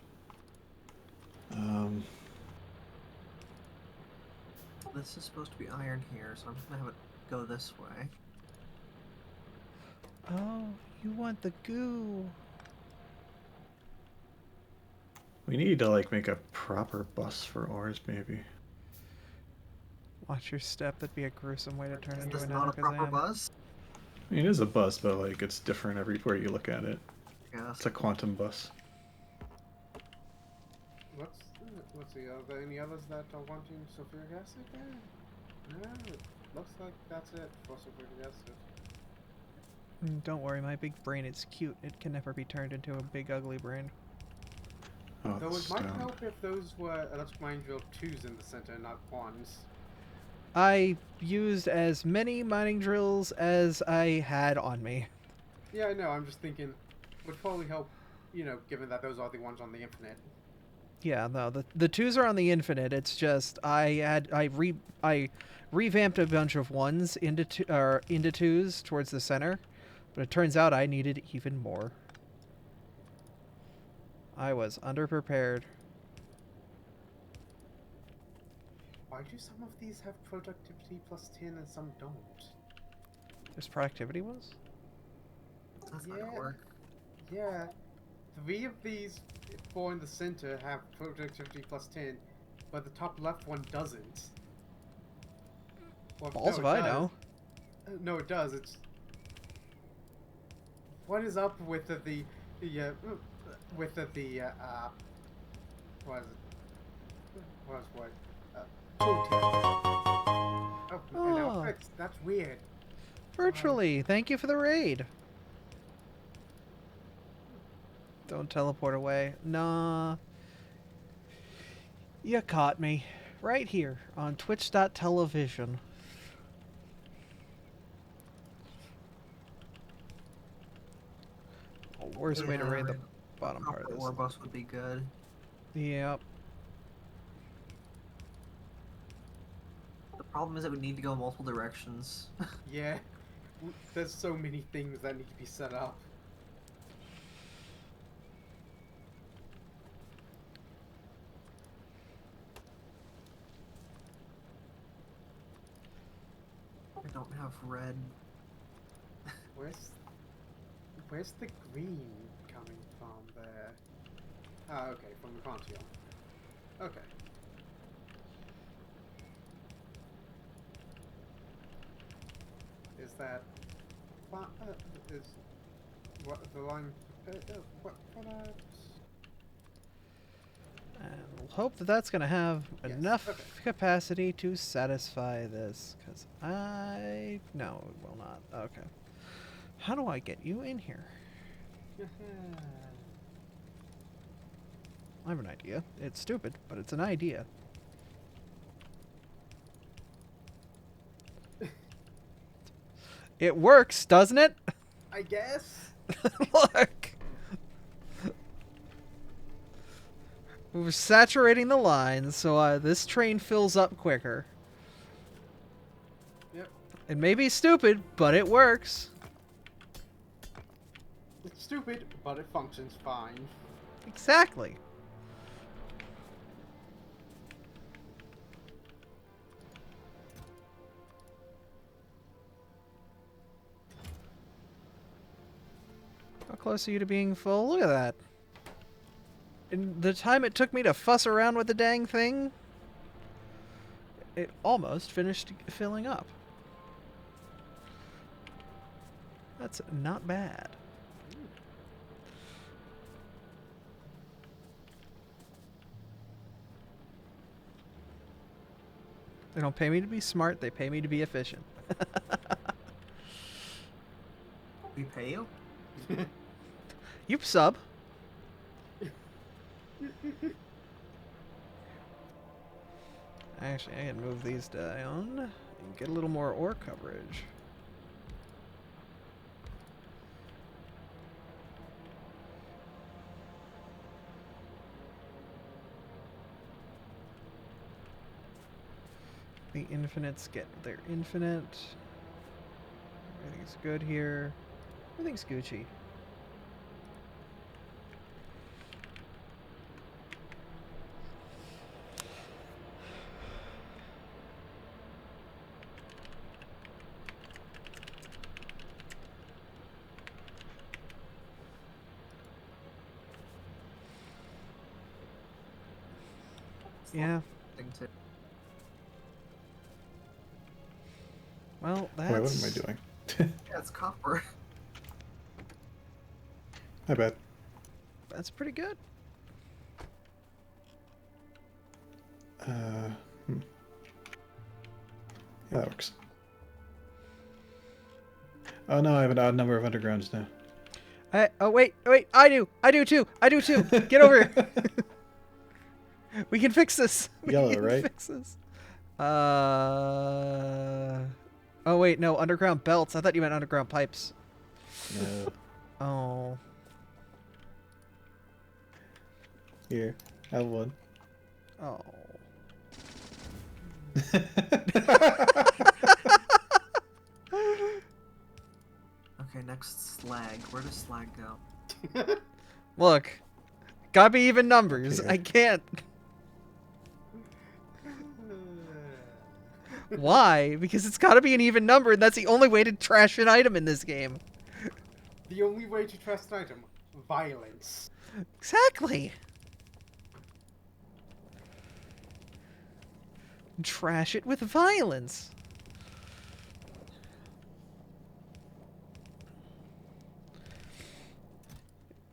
This is supposed to be iron here, so I'm just gonna have it go this way.
Oh, you want the goo.
We need to like make a proper bus for ores, maybe.
Watch your step. That'd be a gruesome way to turn
Is
into
this
an
not a proper
Alakazam.
bus?
I mean, it is a bus, but like it's different everywhere you look at it.
Yes.
It's a quantum bus.
Let's see. Are there any others that are wanting sulfuric acid there? No, it looks like that's it for sulfuric acid.
Don't worry, my big brain is cute. It can never be turned into a big ugly brain.
Oh,
Though it might
stone.
help if those were electric mine drill 2s in the center, not 1s.
I used as many mining drills as I had on me.
Yeah, I know. I'm just thinking, would probably help, given that those are the ones on the infinite.
Yeah, no, the twos are on the infinite. It's just I revamped a bunch of ones into twos towards the center, but it turns out I needed even more. I was underprepared.
Why do some of these have productivity plus 10 and some don't?
There's productivity ones?
That's not gonna work.
Yeah. 3 of these, 4 in the center, have productivity plus 10, but the top left one doesn't. Well,
Balls
no,
if
it
I
does.
know.
No, it does. It's... What is up with what is it? What tooltip. Oh, and now
Oh.
fixed. That's weird.
Virtually. Thank you for the raid. Don't teleport away. Nah. You caught me. Right here on twitch.television. Oh, worst way to raid the bottom part of
Proper
this.
ore bus would be good.
Yep.
The problem is that we need to go multiple directions.
Yeah. There's so many things that need to be set up.
I don't have red.
Where's the green coming from there? Ah, okay, from the Pantheon. Okay. Is that... is... What, the line... what
And we'll hope that that's going to have
Yes,
enough
okay.
capacity to satisfy this. Because no, it will not. Okay. How do I get you in here? I have an idea. It's stupid, but it's an idea. It works, doesn't it?
I guess.
Look! We're saturating the lines, so this train fills up quicker.
Yep.
It may be stupid, but it works.
It's stupid, but it functions fine.
Exactly. How close are you to being full? Look at that. In the time it took me to fuss around with the dang thing, it almost finished filling up. That's not bad. They don't pay me to be smart, they pay me to be efficient.
We pay you?
You sub. Actually, I can move these down and get a little more ore coverage. The infinites get their infinite. Everything's good here. Everything's Gucci. Yeah.
Thing too.
Well, that's...
Wait, what am I doing?
Yeah, it's copper.
My bad.
That's pretty good.
Yeah, that works. Oh no, I have an odd number of undergrounds now.
Oh wait, I do too. Get over here. We can fix this.
Yellow,
we can
right?
Fix this. Oh wait, no, underground belts. I thought you meant underground pipes.
No.
Oh.
Here, have one.
Oh.
Okay, next slag. Where does slag go?
Look, gotta be even numbers.
Here.
I can't. Why? Because it's gotta be an even number, and that's the only way to trash an item in this game.
The only way to trust an item, violence.
Exactly. Trash it with violence.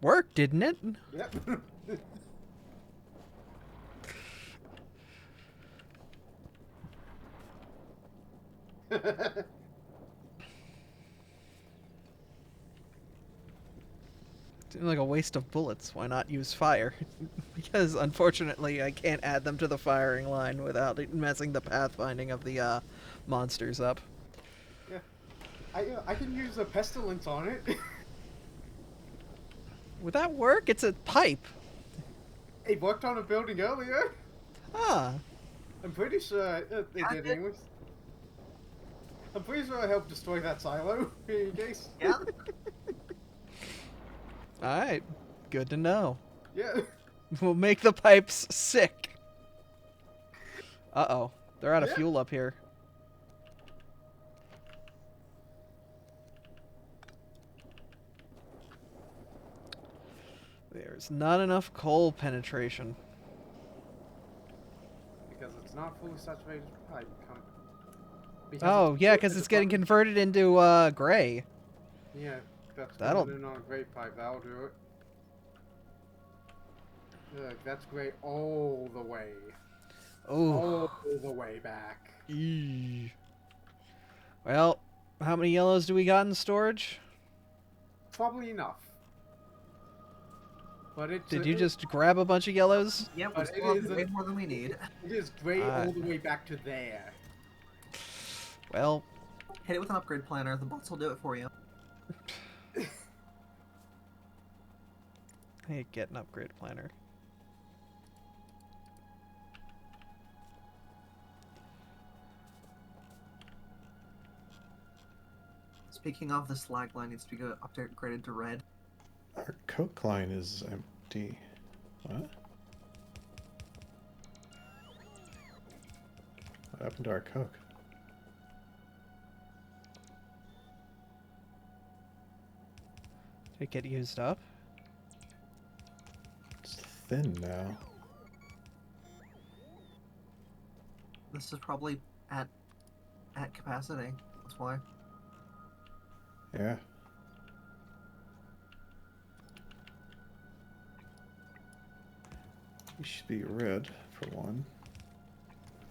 Worked, didn't it?
Yep.
Seems like a waste of bullets. Why not use fire? Because unfortunately I can't add them to the firing line without it messing the pathfinding of the monsters up.
Yeah. I can use a pestilence on it.
Would that work? It's a pipe.
It worked on a building earlier.
Ah.
I'm pretty sure it did anyways. I'm pretty sure I helped destroy that silo, in any case.
Yeah.
Alright. Good to know.
Yeah.
We'll make the pipes sick. Uh-oh. They're out of
Yeah.
fuel up here. There's not enough coal penetration.
Because it's not fully saturated pipe. Because
Oh, yeah, because
it's
it's getting
fucking-
converted into gray.
Yeah, that's
That'll-
going in on a great pipe. That'll do it. Look, that's great all the way.
Oh.
All the way back.
Well, how many yellows do we got in storage?
Probably enough. But it's
Did you just grab a bunch of yellows?
Yep, we
But
still
it
have
is
way more than we need.
It is great all the way back to there.
Well,
Hit it with an upgrade planner. The bots will do it for you.
hey, get an upgrade planner.
Speaking of, the slag line needs to be upgraded to red.
Our Coke line is empty. What? What happened to our Coke?
Did it get used up?
It's thin now.
This is probably at capacity. That's why.
Yeah. We should be red for one.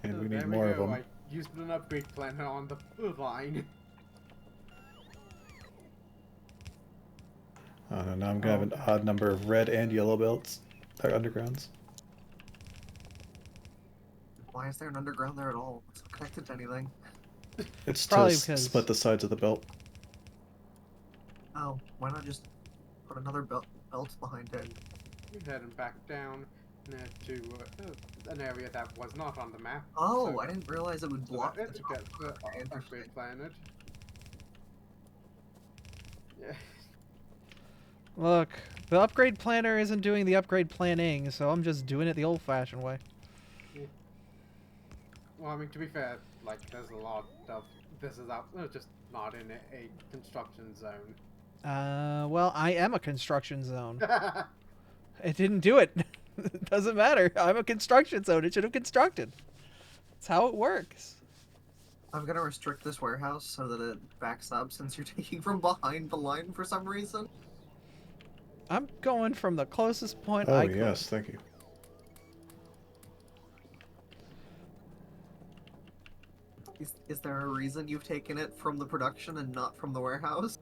And we need
There
more of
go.
them.
I used an upgrade planner on the line.
Oh no, now I'm gonna have an odd number of red and yellow belts. Or undergrounds.
Why is there an underground there at all? It's not connected to anything.
It's
Probably
to
because-
split the sides of the belt.
Oh, why not just put another belt behind it?
We're heading back down to an area that was not on the map.
Oh,
so-
I didn't realize it would
so
block
that
the
to get the
Okay, interesting.
upgrade planet. Yeah.
Look, the upgrade planner isn't doing the upgrade planning, so I'm just doing it the old-fashioned way.
Well, I mean, to be fair, like, there's a lot of this is out, just not in a construction zone.
Well, I am a construction zone. It didn't do it. It doesn't matter. I'm a construction zone. It should have constructed. That's how it works.
I'm gonna restrict this warehouse so that it backs up since you're taking from behind the line for some reason.
I'm going from the closest point
Oh
I could.
yes, thank you.
Is there a reason you've taken it from the production and not from the warehouse?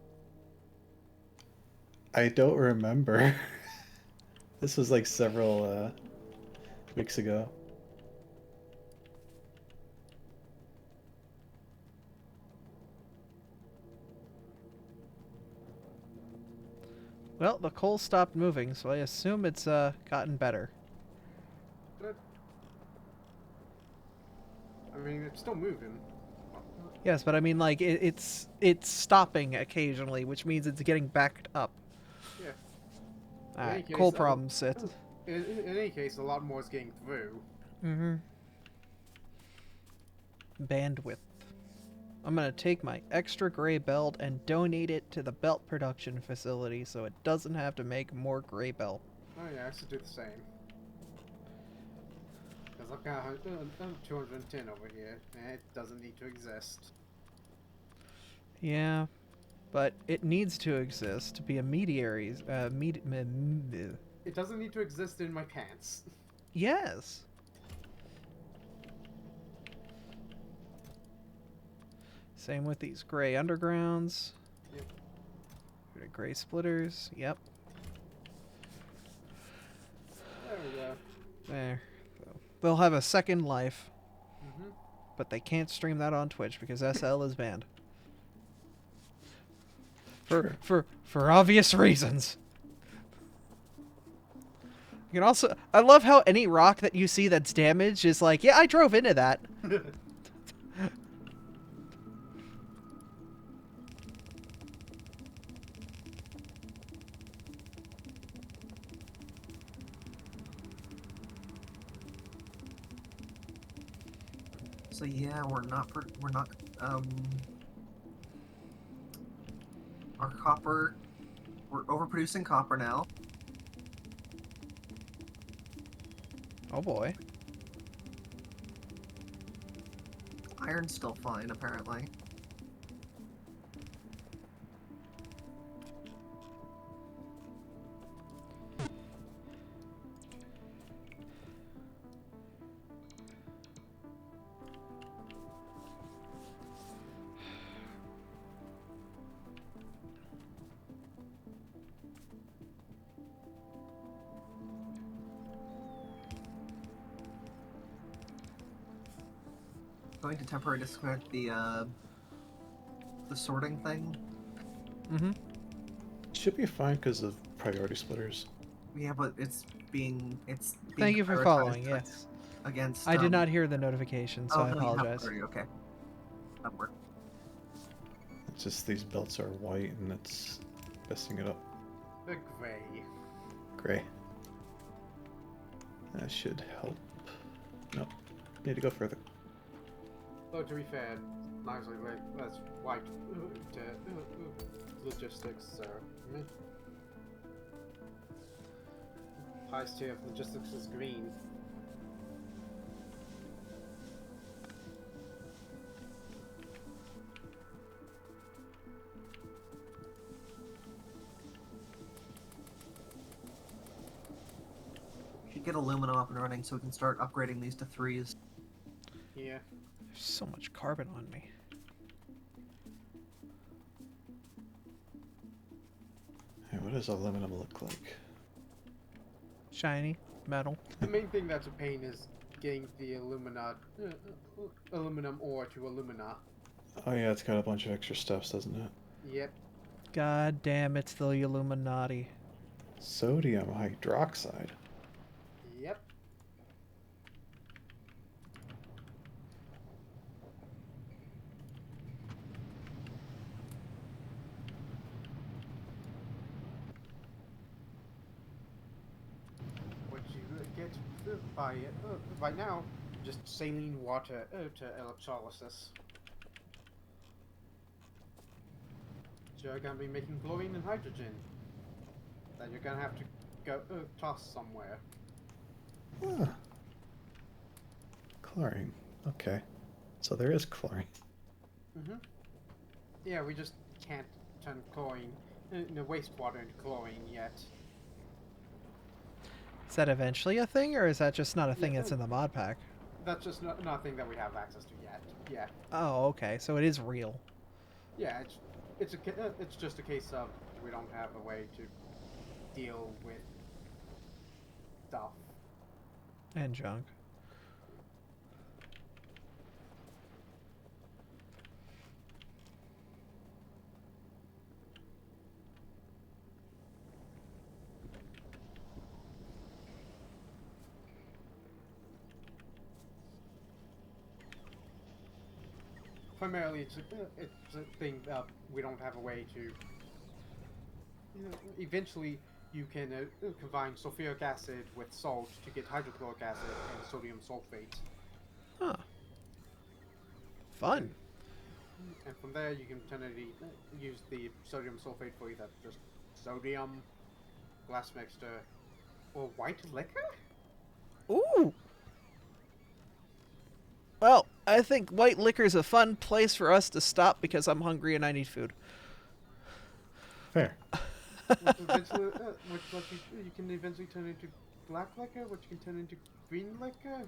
I don't remember. This was like several weeks ago.
Well, the coal stopped moving, so I assume it's gotten better.
But, I mean, it's still moving.
Yes, but I mean, like, it's stopping occasionally, which means it's getting backed up.
Yeah.
Alright,
case,
coal problems. It's...
In any case, a lot more is getting through.
Mm-hmm. Bandwidth. I'm gonna take my extra gray belt and donate it to the belt production facility so it doesn't have to make more gray belt.
Oh yeah, I should do the same. Because I've got 210 over here, and it doesn't need to exist.
Yeah, but it needs to exist to be a mediary.
It doesn't need to exist in my pants.
Yes. Same with these gray undergrounds.
Yep.
The gray splitters. Yep.
There we go.
There. So they'll have a second life,
Mm-hmm.
but they can't stream that on Twitch because SL is banned. For obvious reasons. You can also, I love how any rock that you see that's damaged is like, yeah, I drove into that.
So yeah, we're not our copper, we're overproducing copper now.
Oh boy.
Iron's still fine, apparently. going to temporarily disconnect the sorting thing.
Mm-hmm.
Should be fine because of priority splitters.
Yeah, but it's being
Thank you for
prioritized
following. Yes.
against.
I did not hear the notification, so
Oh
I
no, you have
apologize.
priority. Okay, that worked.
It's just these belts are white and it's messing it up.
The gray.
Gray. That should help. Nope. Need to go further.
Though to be fair, largely that's white to logistics, so highest tier of logistics is green.
Should get aluminum up and running so we can start upgrading these to 3s.
Yeah.
There's so much carbon on me.
Hey, what does aluminum look like?
Shiny metal.
The main thing that's a pain is getting the aluminum ore to alumina.
Oh yeah, it's got a bunch of extra steps, doesn't it?
Yep.
God damn, it's the Illuminati.
Sodium hydroxide.
Yep. What you get by right now, just saline water to electrolysis. So you're gonna be making chlorine and hydrogen that you're gonna have to go toss somewhere.
Huh. Chlorine. Okay. So there is chlorine.
Yeah, we just can't turn chlorine, wastewater into chlorine yet.
Is that eventually a thing, or is that just not a thing
Yeah.
that's in the mod pack?
That's just nothing that we have access to yet. Yeah.
Oh, okay. So it is real.
Yeah, it's just a case of we don't have a way to deal with stuff.
And junk.
Primarily, it's a thing that we don't have a way to. Eventually, you can combine sulfuric acid with salt to get hydrochloric acid and sodium sulfate.
Huh. Fun.
And from there, you can potentially use the sodium sulfate for either just sodium, glass mixture, or white liquor?
Ooh. Well, I think white liquor is a fun place for us to stop because I'm hungry and I need food.
Fair.
Which eventually, you can eventually turn into black liquor, which can turn into green liquor.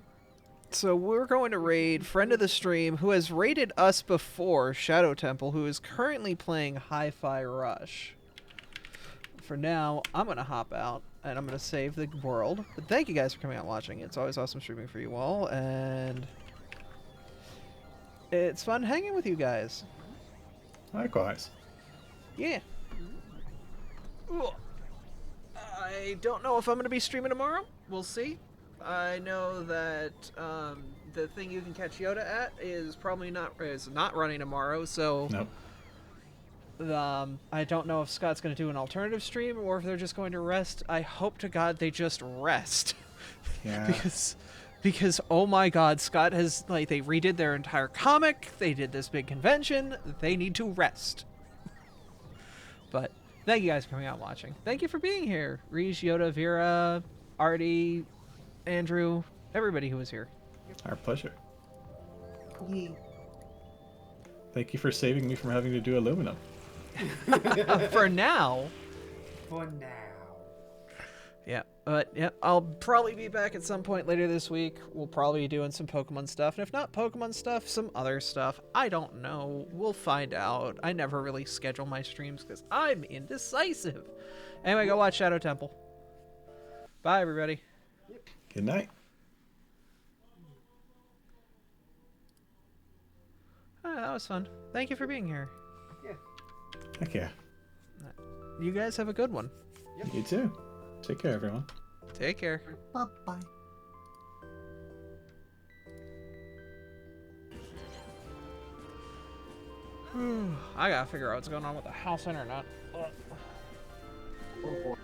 So we're going to raid friend of the stream who has raided us before, Shadow Temple, who is currently playing Hi-Fi Rush. For now, I'm going to hop out and I'm going to save the world. But thank you guys for coming out and watching. It's always awesome streaming for you all, and it's fun hanging with you guys.
Likewise.
Yeah. Ooh. I don't know if I'm going to be streaming tomorrow. We'll see. I know that the thing you can catch Yoda at is probably not running tomorrow, so
Nope.
I don't know if Scott's going to do an alternative stream or if they're just going to rest. I hope to God they just rest.
Yeah.
because oh my God, Scott has they redid their entire comic. They did this big convention. They need to rest. But thank you guys for coming out and watching. Thank you for being here, Reej, Yoda, Vera, Artie, Andrew, everybody who was here.
Our pleasure.
Yee.
Thank you for saving me from having to do aluminum.
For now.
For now.
Yeah, but yeah, I'll probably be back at some point later this week. We'll probably be doing some Pokemon stuff, and if not Pokemon stuff, some other stuff. I don't know. We'll find out. I never really schedule my streams because I'm indecisive. Anyway, go watch Shadow Temple. Bye, everybody.
Good night.
That was fun. Thank you for being here.
Heck yeah.
You guys have a good one.
You too. Take care, everyone.
Take care.
Bye bye.
I gotta figure out what's going on with the house internet.
Oh boy.